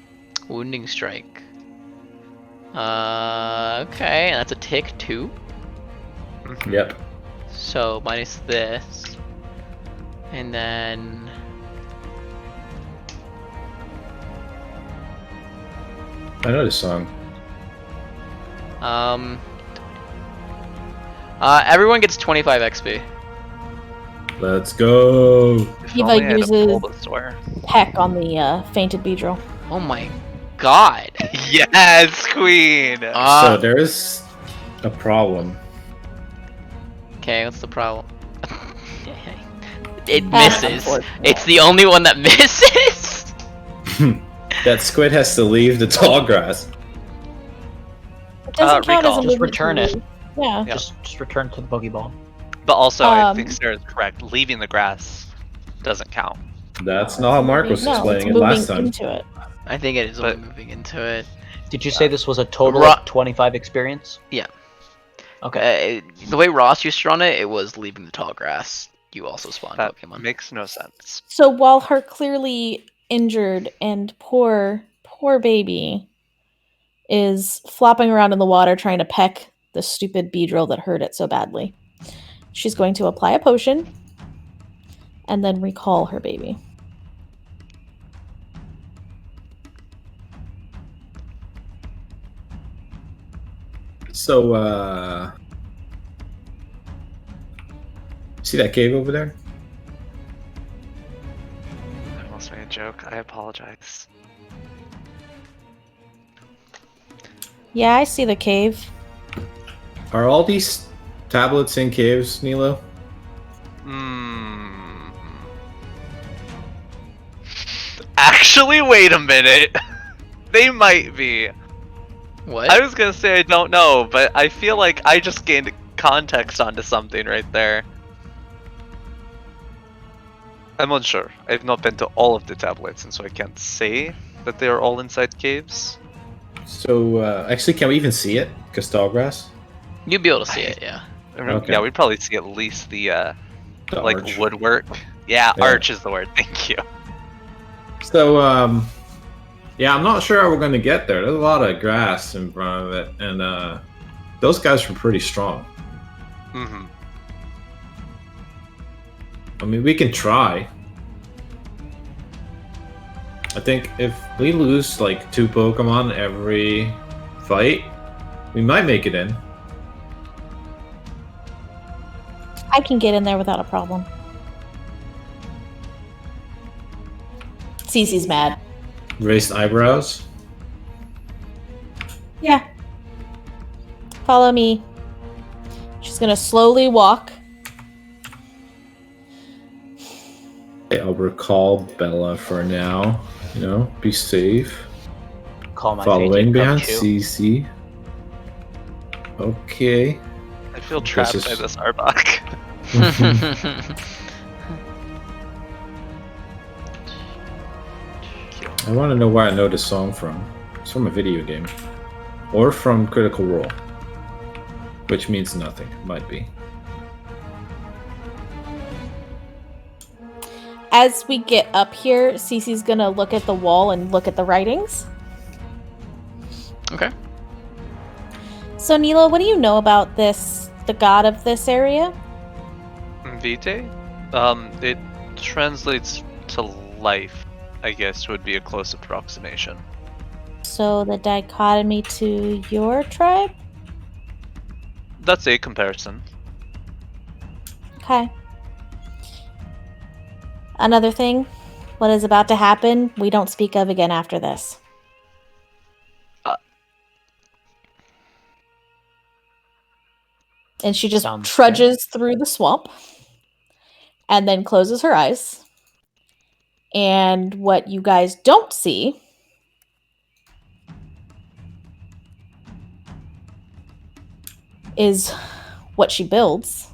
Wounding strike. Okay, and that's a tick 2. Yep. So minus this. And then I know this song. everyone gets 25 XP. Let's go. If Eva only I had a uses- Bulbasaur. Heck on the fainted Beedrill. Oh my god. Yes, Queen. So there's a problem. Okay, what's the problem? It That's misses. unfortunate. It's the only one that misses. That squid has to leave the tall grass. It doesn't count as recall. a Just movement return to it. leave. Yeah. Yeah. Just return to the Pokeball. But also, I think Um, Sarah's correct. Leaving the grass doesn't count. That's not how Mark was No, it's explaining it moving last time. into it. I think it is only But- moving into it. Did you say this was a total Ro- of 25 experience? Yeah. Okay. The way Ross used to run it, it was leaving the tall grass. You also spawn That Pokemon. makes no sense. So while her clearly injured, and poor baby is flopping around in the water trying to peck the stupid beedrill that hurt it so badly. She's going to apply a potion and then recall her baby. So, see that cave over there? I almost made a joke. I apologize. Yeah, I see the cave. Are all these tablets in caves, Nilo? Actually, wait a minute. They might be. What? I was gonna say I don't know, but I feel like I just gained context onto something right there. I'm unsure. I've not been to all of the tablets, and so I can't say that they are all inside caves. So, actually, can we even see it? Castellgrass? You'd be able to see it, yeah. Okay. Yeah, we'd probably see at least the The like arch. woodwork. Yeah, Yeah. arch is the word. Thank you. So, yeah, I'm not sure how we're going to get there. There's a lot of grass in front of it, and those guys were pretty strong. Mm-hmm. I mean, we can try. I think if we lose like 2 Pokemon every fight, we might make it in. I can get in there without a problem. Cece's mad. Raised eyebrows. Yeah. Follow me. She's gonna slowly walk. I'll recall Bella for now. You know, be safe. Call my Following fate to come behind true. CC. Okay. I feel trapped is- by this Arbok. I want to know where I know this song from. It's from a video game. Or from Critical Role. Which means nothing. Might be. As we get up here, Cece's gonna look at the wall and look at the writings. Okay. So, Nilo, what do you know about this, the god of this area? Vitae? It translates to life, I guess would be a close approximation. So, the dichotomy to your tribe? That's a comparison. Okay. Another thing, what is about to happen, we don't speak of again after this. And she just Sounds trudges through the swamp and then closes her eyes. And what you guys don't see is what she builds.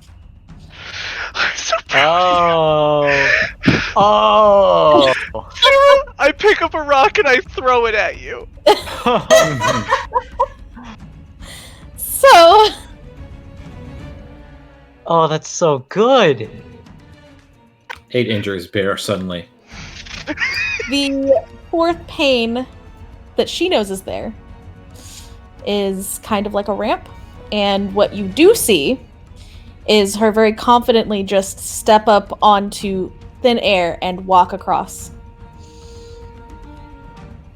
I'm so proud. Oh. I pick up a rock and I throw it at you. So, Oh, that's so good. 8 injuries bear suddenly. the fourth pane that she knows is there is kind of like a ramp. And what you do see is her very confidently just step up onto thin air and walk across.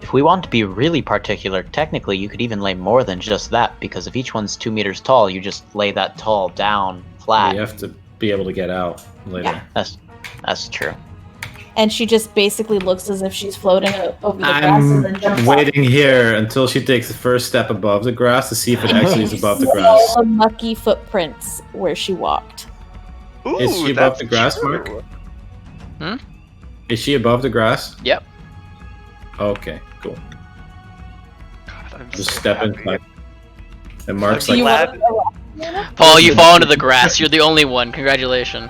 If we want to be really particular, technically you could even lay more than just that, because if each one's 2 meters tall, you just lay that tall down flat. You have to be able to get out later. Yeah. That's true. And she just basically looks as if she's floating over the grass and then I'm jumps waiting here until she takes the first step above the grass to see if it actually is above the off. grass. All the mucky footprints where she walked. Ooh, Is she above that's the grass, true. Mark? Is she above the grass? Yep. Okay, cool. God, I'm Just so step happy. inside. And Mark's I'm like, glad- Paul, you fall into the grass. You're the only one. Congratulations.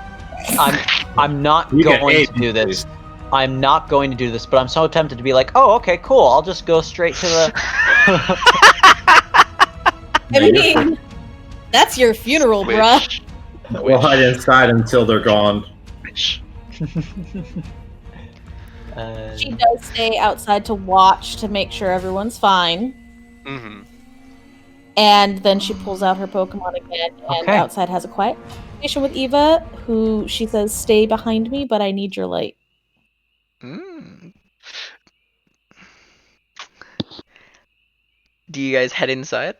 I'm not You get going 8 to do this. injuries. I'm not going to do this, but I'm so tempted to be like, oh, okay, cool. I'll just go straight to the. I mean, that's your funeral, bruh. Wish. We'll hide inside until they're gone. Wish. She does stay outside to watch to make sure everyone's fine. Mm-hmm. And then she pulls out her Pokemon again, and Okay. outside has a quiet conversation with Eva, who she says, "Stay behind me, but I need your light." Mm. Do you guys head inside?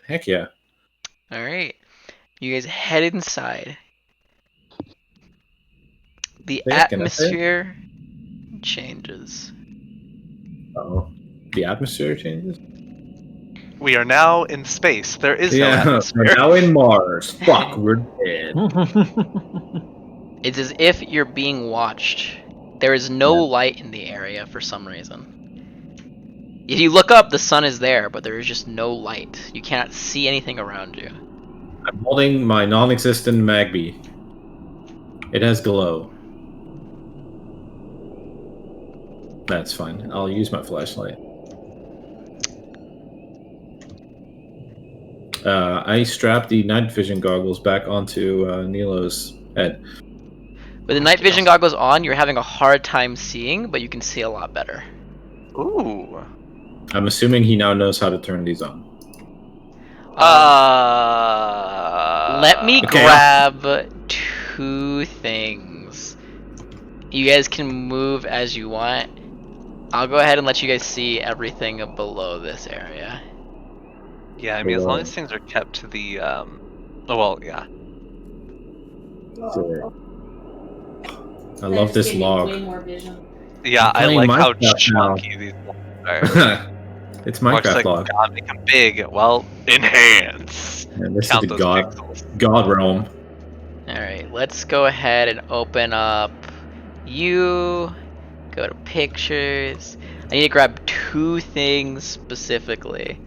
Heck yeah. All right. You guys head inside. The Yes, can I say it? atmosphere changes. Oh, the atmosphere changes. We are now in space. There is no Yeah, we're atmosphere. now in Mars. Fuck, we're dead. It's as if you're being watched. There is no Yeah. light in the area for some reason. If you look up, the sun is there, but there is just no light. You cannot see anything around you. I'm holding my non-existent Magby. It has glow. That's fine. I'll use my flashlight. I strap the night vision goggles back onto Nilo's head. With the night vision goggles on, you're having a hard time seeing, but you can see a lot better. Ooh. I'm assuming he now knows how to turn these on. Let me Okay. grab 2 things. You guys can move as you want. I'll go ahead and let you guys see everything below this area. Yeah, I mean, as long as things are kept to the, oh, well, yeah. Sure. I love this log. Yeah, I playing like how Minecraft now. chunky these ones are. It's Mark's Minecraft like, log. God, make them big. Well, enhance. And this Count is the those god pixels. god realm. Alright, let's go ahead and open up you. Go to pictures. I need to grab 2 things specifically.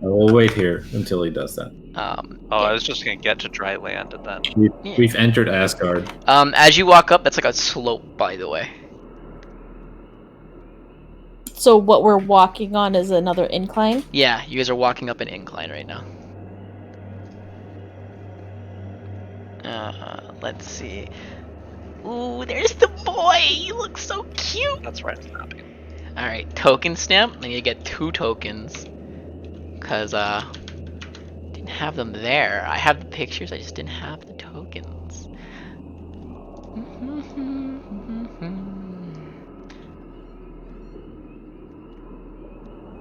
I will wait here until he does that. Oh, yeah. I was just gonna get to dry land and then. We've entered Asgard. As you walk up, that's like a slope, by the way. So what we're walking on is another incline. Yeah, you guys are walking up an incline right now. Let's see. Ooh, there's the boy! He looks so cute! That's right, snapping. Alright, token stamp. I need to get 2 tokens. Cause, didn't have them there. I have the pictures, I just didn't have the tokens.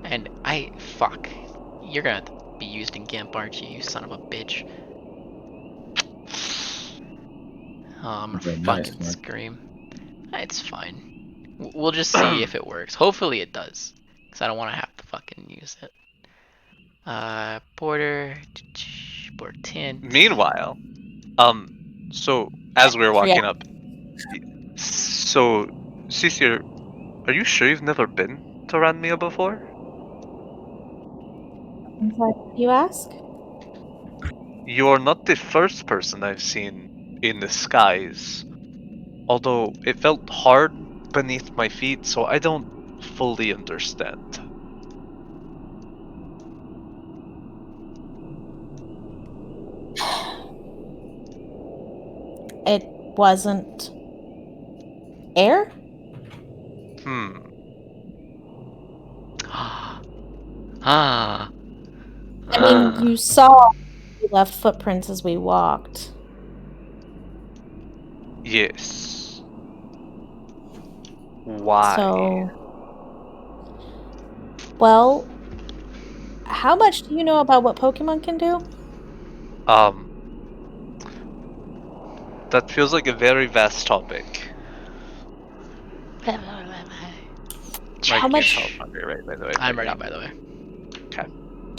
And fuck. You're gonna have to be used in GIMP, aren't you son of a bitch? Oh, I'm gonna Very fucking nice, man. scream. It's fine. We'll just see if it works. Hopefully it does. Because I don't want to have to fucking use it. Border 10. Meanwhile, so as we were walking up, so Cecil, are you sure you've never been to Ranmia before? You ask? You're not the first person I've seen in the skies. Although it felt hard beneath my feet, so I don't fully understand. It wasn't air? Ah. I mean, you saw we left footprints as we walked. Yes. Why? So, well, how much do you know about what Pokemon can do? That feels like a very vast topic. How much Hungry, right, by the way. I'm ready, by the way. Okay.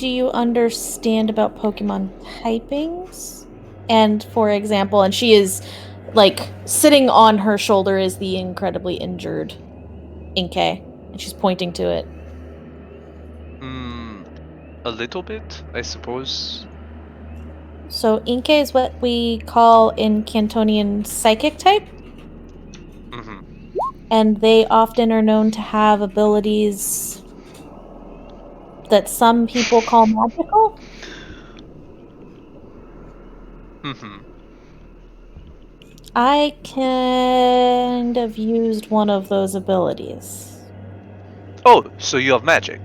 do you understand about Pokemon typings? And for example, and she is like sitting on her shoulder is the incredibly injured Inkay, and she's pointing to it. A little bit, I suppose. So Inkay is what we call in Cantonian psychic type. And they often are known to have abilities that some people call magical. I kind of used one of those abilities. Oh, so you have magic.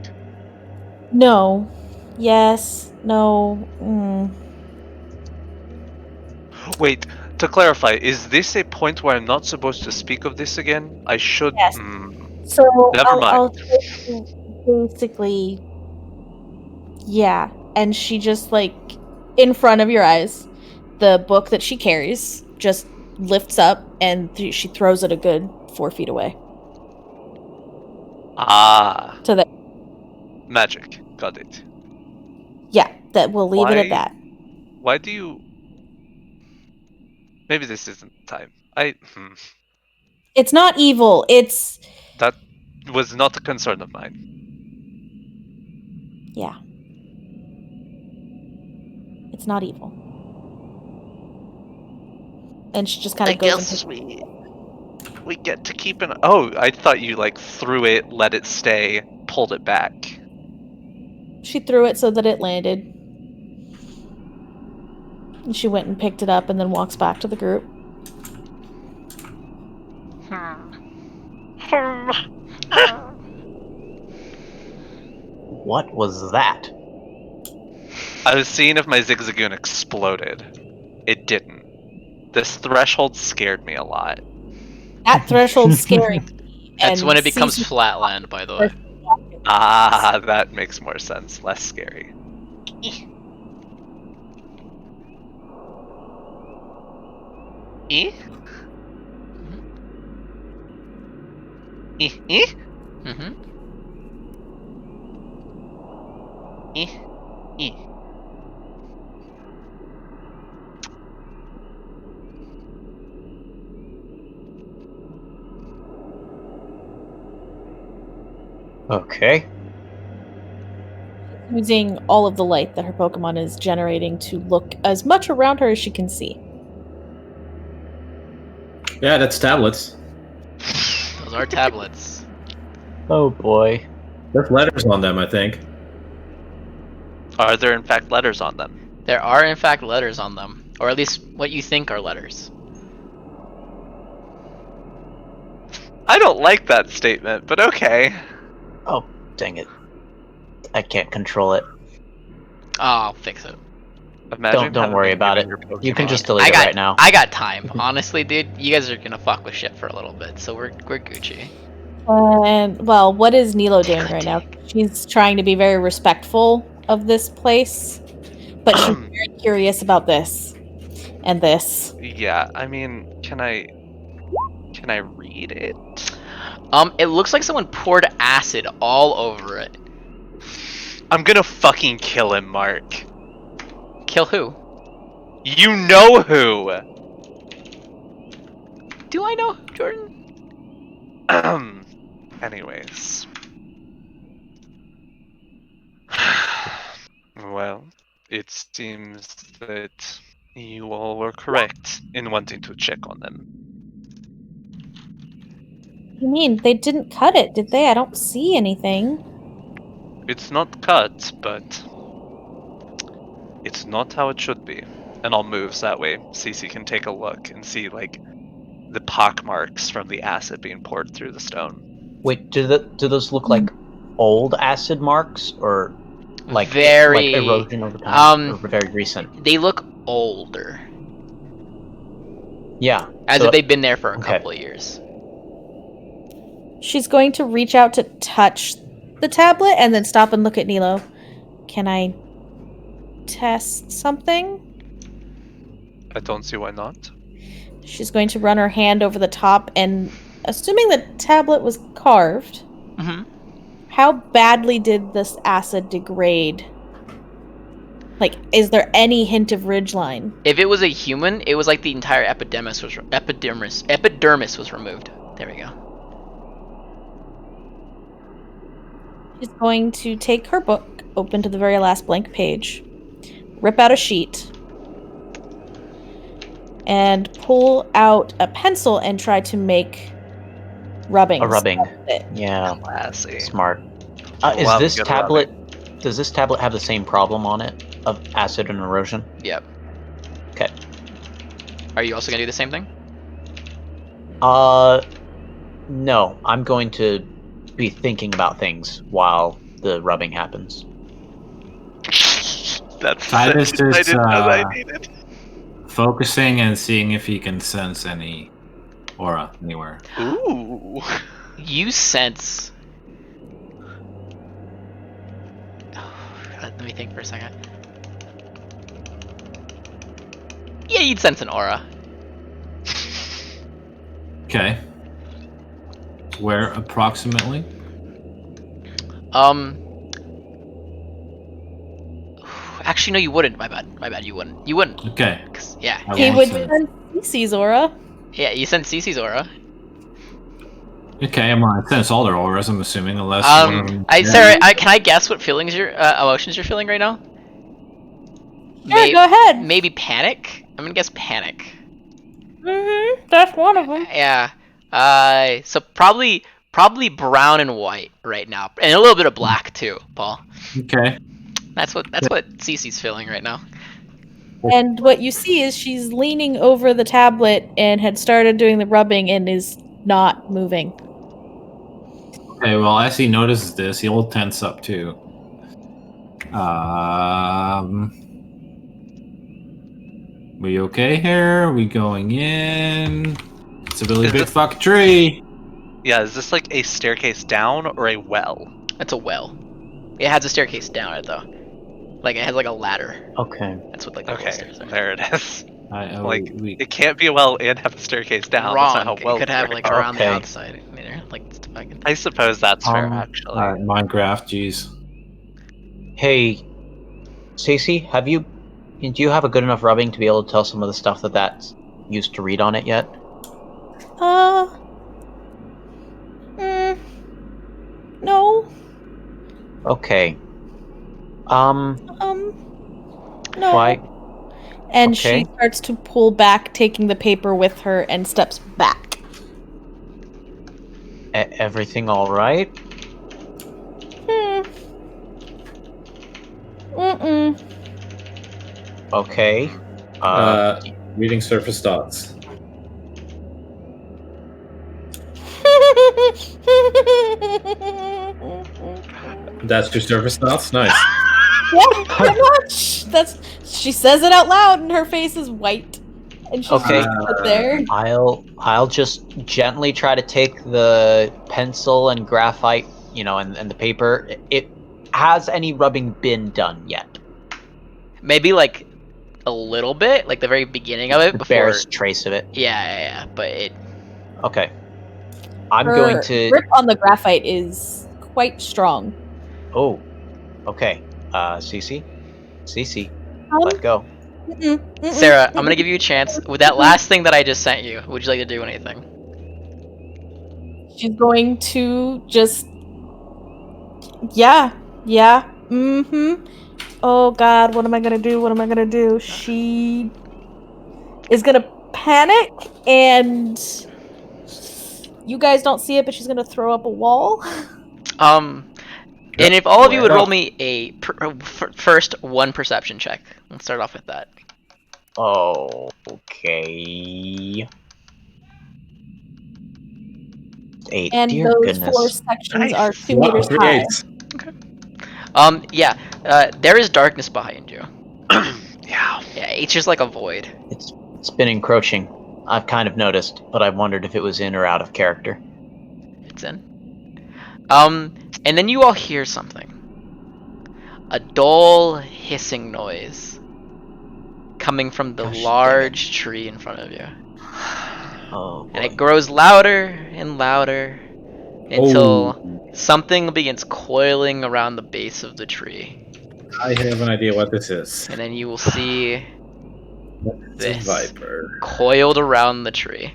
No. Yes. No. Mm. Wait, to clarify, is this a point where I'm not supposed to speak of this again? I should. Yes. So Never mind. I'll tell you basically, yeah. And she just like in front of your eyes, the book that she carries just lifts up and she throws it a good 4 feet away. Ah, So that magic. Got it. yeah, that we'll leave it at that. Why do you? Maybe this isn't the time. It's not evil. It's That was not a concern of mine. yeah. It's not evil. And she just kind of goes and takes we get to keep an. Oh, I thought you like threw it, let it stay, pulled it back. She threw it so that it landed. And she went and picked it up and then walks back to the group. What was that? I was seeing if my Zigzagoon exploded. It didn't. This threshold scared me a lot. That threshold's scary. That's And when it becomes Cece- flatland, by the way. Ah, that makes more sense. Less scary. Mm-hmm. Okay. using all of the light that her Pokemon is generating to look as much around her as she can see. Yeah, that's tablets. Those are tablets. Oh boy. There's letters on them, I think. Are there in fact letters on them? There are in fact letters on them, or at least what you think are letters. I don't like that statement, but okay. Oh, dang it. I can't control it. Oh, I'll fix it. Imagine Don't worry having about it. your You can Pokemon- just delete it got right now. I got time. Honestly, dude, you guys are gonna fuck with shit for a little bit, so we're Gucci. And well, what is Nilo doing God right now? dang. She's trying to be very respectful of this place, but she's very curious about this and this. Yeah, I mean, can I read it? It looks like someone poured acid all over it. I'm gonna fucking kill him, Mark. Kill who? You know who. Do I know, Jordan? Anyways. Well, it seems that you all were correct in wanting to check on them. You mean they didn't cut it, did they? I don't see anything. It's not cut, but it's not how it should be. And I'll move so that way Cece can take a look and see like the pock marks from the acid being poured through the stone. Wait, do those look like old acid marks or like Very- like erosion over time or very recent? They look older, Yeah. as so- if they've been there for a okay. couple of years. She's going to reach out to touch the tablet and then stop and look at Nilo. Can I test something? I don't see why not. She's going to run her hand over the top and, assuming the tablet was carved, Mm-hmm. how badly did this acid degrade? Like, is there any hint of ridgeline? If it was a human, it was like the entire epidermis was removed. There we go. She's going to take her book, open to the very last blank page, rip out a sheet, and pull out a pencil and try to make rubbings. A rubbing. out of it. Yeah. Classy. Smart. I Is love this good tablet? Does this tablet have the same problem on it of acid and erosion? Yep. Okay. Are you also gonna do the same thing? No. I'm going to be thinking about things while the rubbing happens. That's Titus the I is didn't know that I needed. focusing and seeing if he can sense any aura anywhere. Ooh. You sense. Let me think for a second. Yeah, you'd sense an aura. Okay. Where approximately? Actually, no, you wouldn't. My bad. My bad. You wouldn't. You wouldn't. Okay. 'Cause, yeah. I He won't would sense. sense Cece's aura. Yeah, you sense Cece's aura. Okay, I'm gonna sense all their auras. I'm assuming, unless one of them. Sarah, can I guess what feelings emotions you're feeling right now? Sure, go ahead. Maybe panic. I'm gonna guess panic. That's one of them. Yeah. So probably brown and white right now, and a little bit of black too, Paul. Okay. That's what Cece's feeling right now. And what you see is she's leaning over the tablet and had started doing the rubbing and is not moving. Okay. Well, as he notices this, he'll tense up too. We okay here? We going in? It's a really Is big this- fuck tree. Yeah, is this like a staircase down or a well? It's a well. It has a staircase down it though. Like it has like a ladder. Okay. That's what like the Okay, stairs are. there it is. Like, We it can't be a well and have a staircase down. Wrong. That's not how It wells could have work. like around the Okay. outside. There, like it's fucking. I suppose that's fair, actually. Minecraft. Jeez. Hey, Stacey, do you have a good enough rubbing to be able to tell some of the stuff that's used to read on it yet? No. Okay. No. Why? And Okay. she starts to pull back, taking the paper with her, and steps back. Everything all right? Mm-mm. Okay. Reading surface thoughts. That's your surface thoughts? Nice. Yeah, pretty much. She says it out loud, and her face is white, and she's Okay. just sit there. I'll just gently try to take the pencil and graphite, and the paper. Has any rubbing been done yet? Maybe like a little bit, like the very beginning of it The before. barest trace of it. Yeah, but it. Okay. I'm Her going to. grip on the graphite is quite strong. Oh. Okay. Cece, let go. Sarah, I'm gonna give you a chance with that last thing that I just sent you. Would you like to do anything? She's going to just. Yeah. Oh God, what am I gonna do? She is gonna panic, and you guys don't see it, but she's gonna throw up a wall. And if all of you would Well. roll me a first one perception check. Let's start off with that. Oh, okay. 8. And Dear those goodness. 4 sections Nice. are 2 Wow, meters 3 high. 8s. There is darkness behind you. Yeah. Yeah, it's just like a void. It's been encroaching. I've kind of noticed, but I've wondered if it was in or out of character. It's in. And then you all hear something. A dull hissing noise coming from the Gosh, large tree in front of you. Oh, And it boy. grows louder and louder until something begins coiling around the base of the tree. I have an idea what this is. And then you will see It's this a viper. coiled around the tree.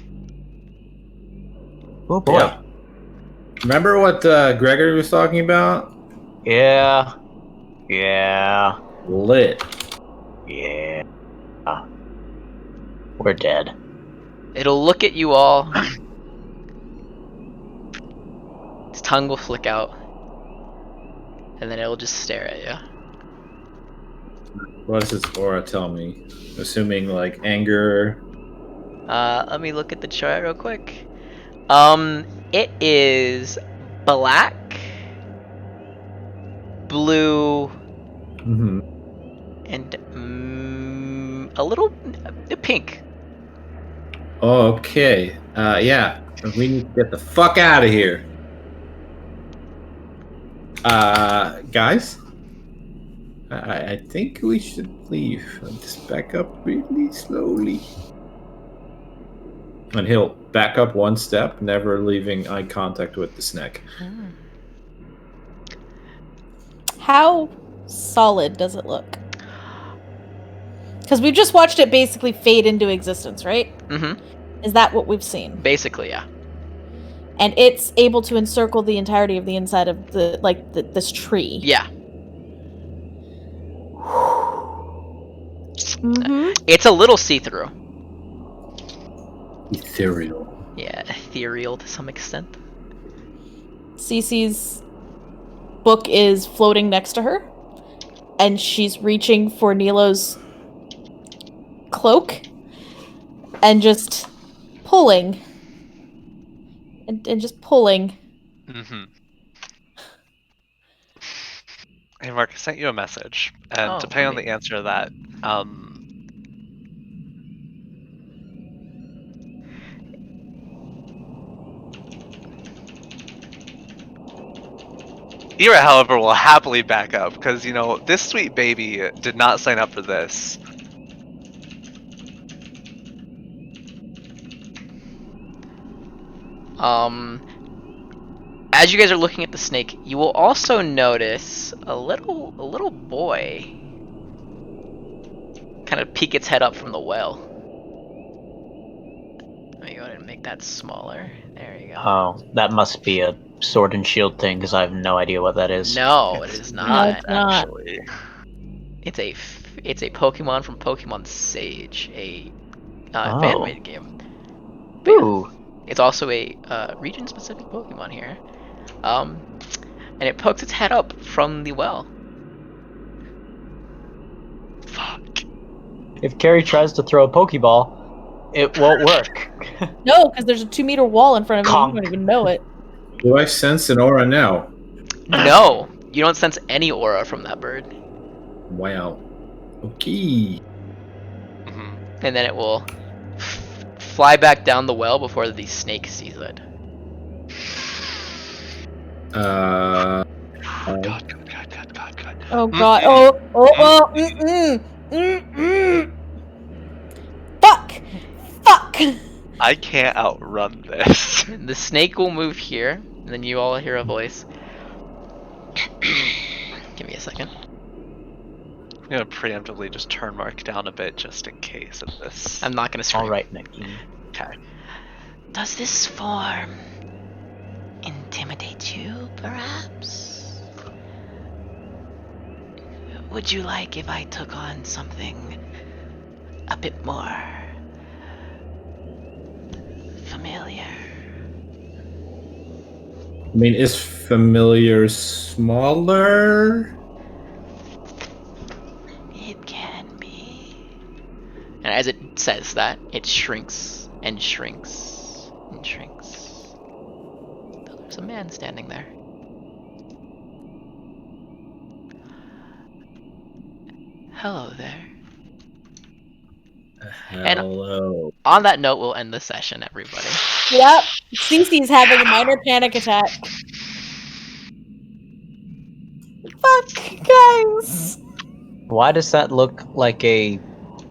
Oh boy. Yeah. Remember what Gregory was talking about? Yeah. Lit. Yeah. We're dead. It'll look at you all. Its tongue will flick out. And then it'll just stare at you. What does its aura tell me? Assuming like anger. Let me look at the chart real quick. It is black, blue, Mm-hmm. and a little pink. Okay. Yeah. We need to get the fuck out of here. Guys? I think we should leave. Just back up really slowly. And he'll back up one step, never leaving eye contact with the Snek. How solid does it look? Because we've just watched it basically fade into existence, right? Mm-hmm. Is that what we've seen? Basically, yeah. And it's able to encircle the entirety of the inside of this tree. Yeah. Mm-hmm. It's a little see-through. Ethereal. Yeah, ethereal to some extent. Cece's book is floating next to her, and she's reaching for Nilo's cloak and just pulling. And just pulling. Mm-hmm. Hey, Mark, I sent you a message, and Oh, depending on maybe. the answer to that, Ira, however, will happily back up because this sweet baby did not sign up for this. As you guys are looking at the snake, you will also notice a little boy kind of peek its head up from the well. Let me go ahead and make that smaller. There you go. Oh, that must be a sword and shield thing because I have no idea what that is. No, it is not. it's not. Actually, It's a Pokemon from Pokemon Sage, a Oh. fan-made game. But yeah, Ooh. it's also a region-specific Pokemon here. And it pokes its head up from the well. fuck. If Carrie tries to throw a Pokeball, it won't work. No, because there's a 2-meter wall in front of you. Conk. You don't even know it. Do I sense an aura now? No, you don't sense any aura from that bird. Wow. Okay. Mhm. And then it will fly back down the well before the snake sees it. Uh, God. Oh god. Oh. Fuck. I can't outrun this. The snake will move here, and then you all hear a voice. Give me a second. I'm gonna preemptively just turn Mark down a bit just in case of this. I'm not gonna scream. All right, Nikki. Okay. Does this form intimidate you, perhaps? Would you like if I took on something a bit more familiar? I mean, is familiar smaller? It can be. And as it says that, it shrinks and shrinks and shrinks. There's a man standing there. Hello there. Hello. On that note, we'll end the session, everybody. Yep. Cece's having a minor panic attack. Fuck, guys. Why does that look like a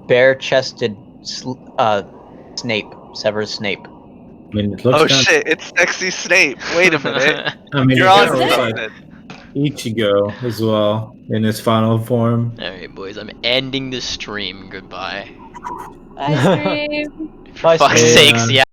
bare-chested Snape? Severus Snape. I mean, it looks Oh kinda, shit! It's sexy Snape. Wait a minute. I mean, You're it on kinda looks like something. Ichigo as well in his final form. Alright, boys, I'm ending the stream. Goodbye. Bye, stream. Bye, Fuck's Snape. sakes, yeah.